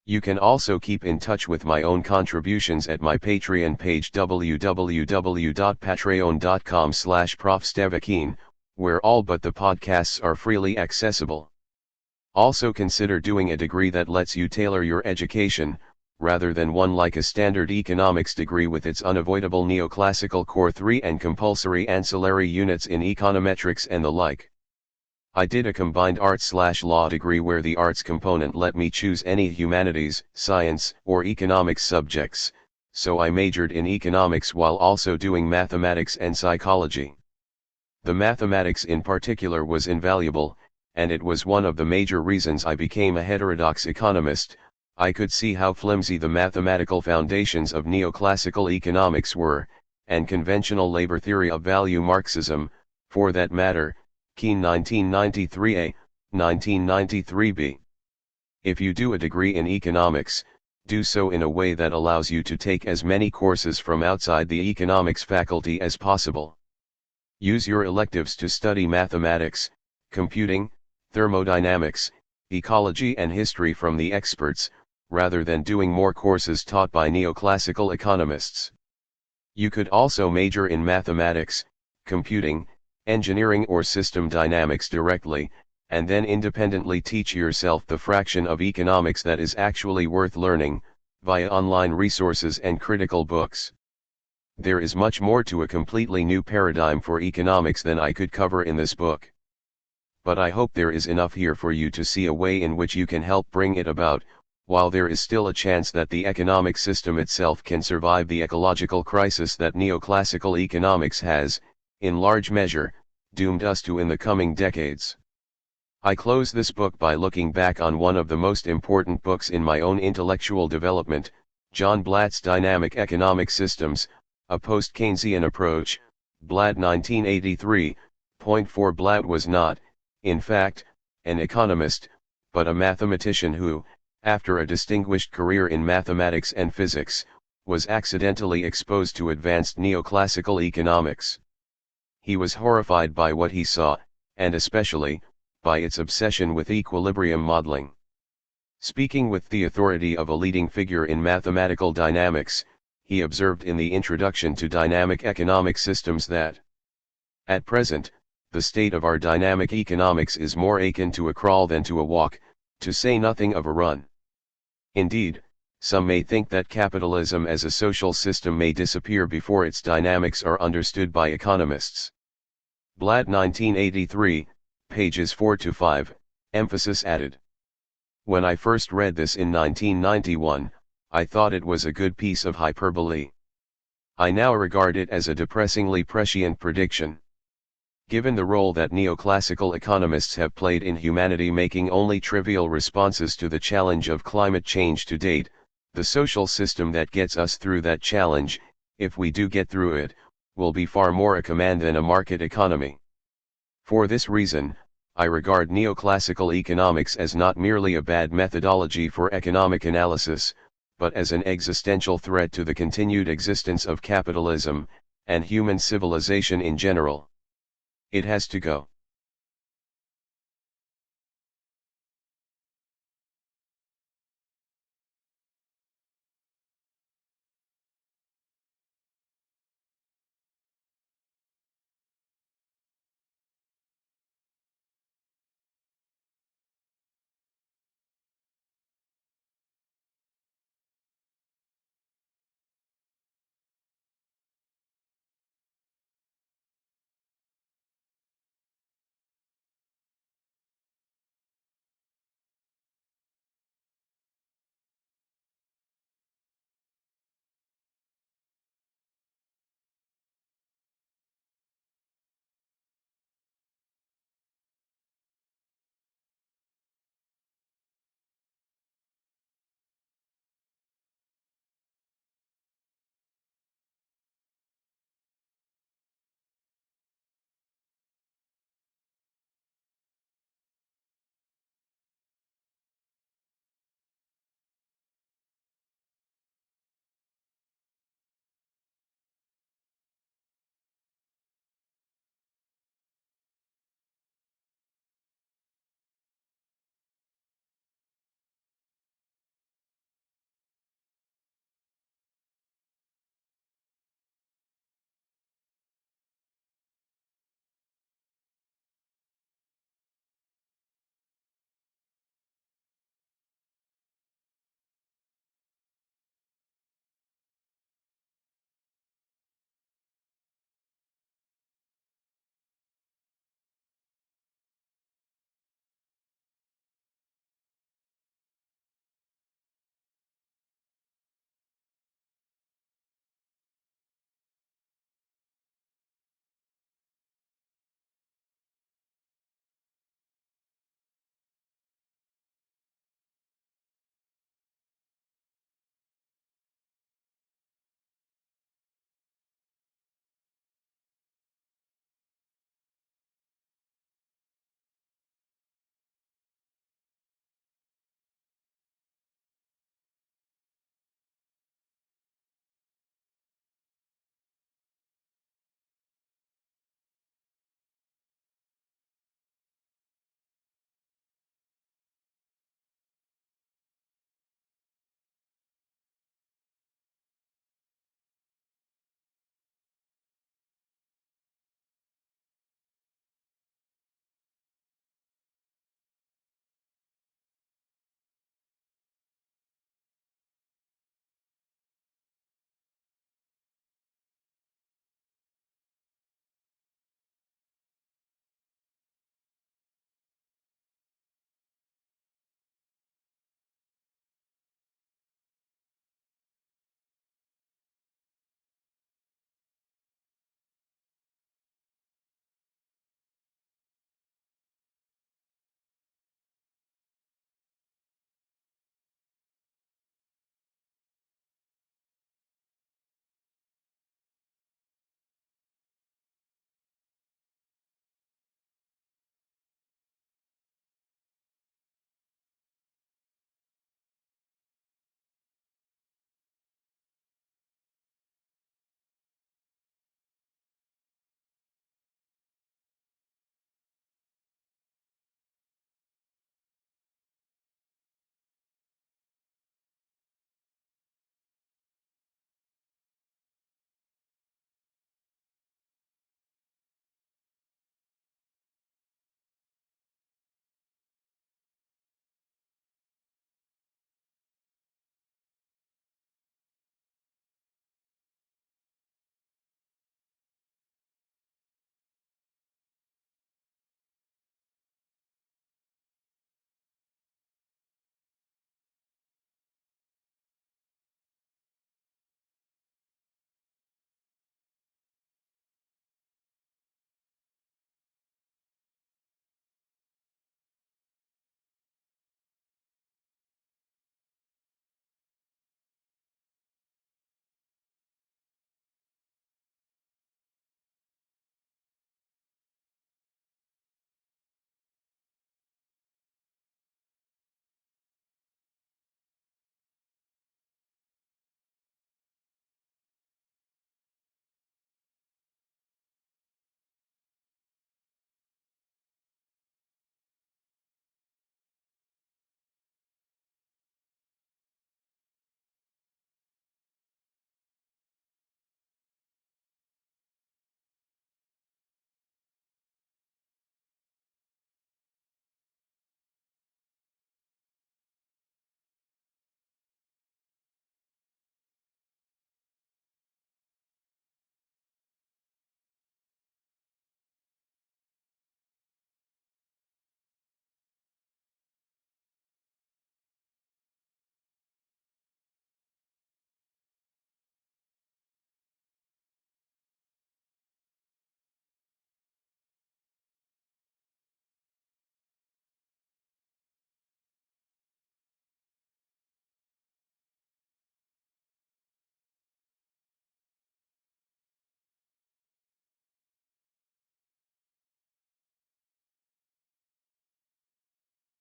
You can also keep in touch with my own contributions at my Patreon page www.patreon.com/profstevakin, where all but the podcasts are freely accessible. Also consider doing a degree that lets you tailor your education, rather than one like a standard economics degree with its unavoidable neoclassical core 3 and compulsory ancillary units in econometrics and the like. I did a combined arts/law degree where the arts component let me choose any humanities, science, or economics subjects, so I majored in economics while also doing mathematics and psychology. The mathematics in particular was invaluable, and it was one of the major reasons I became a heterodox economist. I could see how flimsy the mathematical foundations of neoclassical economics were, and conventional labor theory of value Marxism, for that matter, Keene 1993a, 1993b. If you do a degree in economics, do so in a way that allows you to take as many courses from outside the economics faculty as possible. Use your electives to study mathematics, computing, thermodynamics, ecology and history from the experts, rather than doing more courses taught by neoclassical economists. You could also major in mathematics, computing, engineering or system dynamics directly, and then independently teach yourself the fraction of economics that is actually worth learning, via online resources and critical books. There is much more to a completely new paradigm for economics than I could cover in this book. But I hope there is enough here for you to see a way in which you can help bring it about, while there is still a chance that the economic system itself can survive the ecological crisis that neoclassical economics has, in large measure, doomed us to in the coming decades. I close this book by looking back on one of the most important books in my own intellectual development, John Blatt's Dynamic Economic Systems, A Post-Keynesian Approach, Blatt 1983.4. Blatt was not, in fact, an economist, but a mathematician who, after a distinguished career in mathematics and physics, was accidentally exposed to advanced neoclassical economics. He was horrified by what he saw, and especially, by its obsession with equilibrium modeling. Speaking with the authority of a leading figure in mathematical dynamics, he observed in the introduction to Dynamic Economic Systems that, at present, the state of our dynamic economics is more akin to a crawl than to a walk, to say nothing of a run. Indeed, some may think that capitalism as a social system may disappear before its dynamics are understood by economists. Blatt 1983, pages 4-5, emphasis added. When I first read this in 1991, I thought it was a good piece of hyperbole. I now regard it as a depressingly prescient prediction. Given the role that neoclassical economists have played in humanity making only trivial responses to the challenge of climate change to date, the social system that gets us through that challenge, if we do get through it, will be far more a command than a market economy. For this reason, I regard neoclassical economics as not merely a bad methodology for economic analysis, but as an existential threat to the continued existence of capitalism, and human civilization in general. It has to go.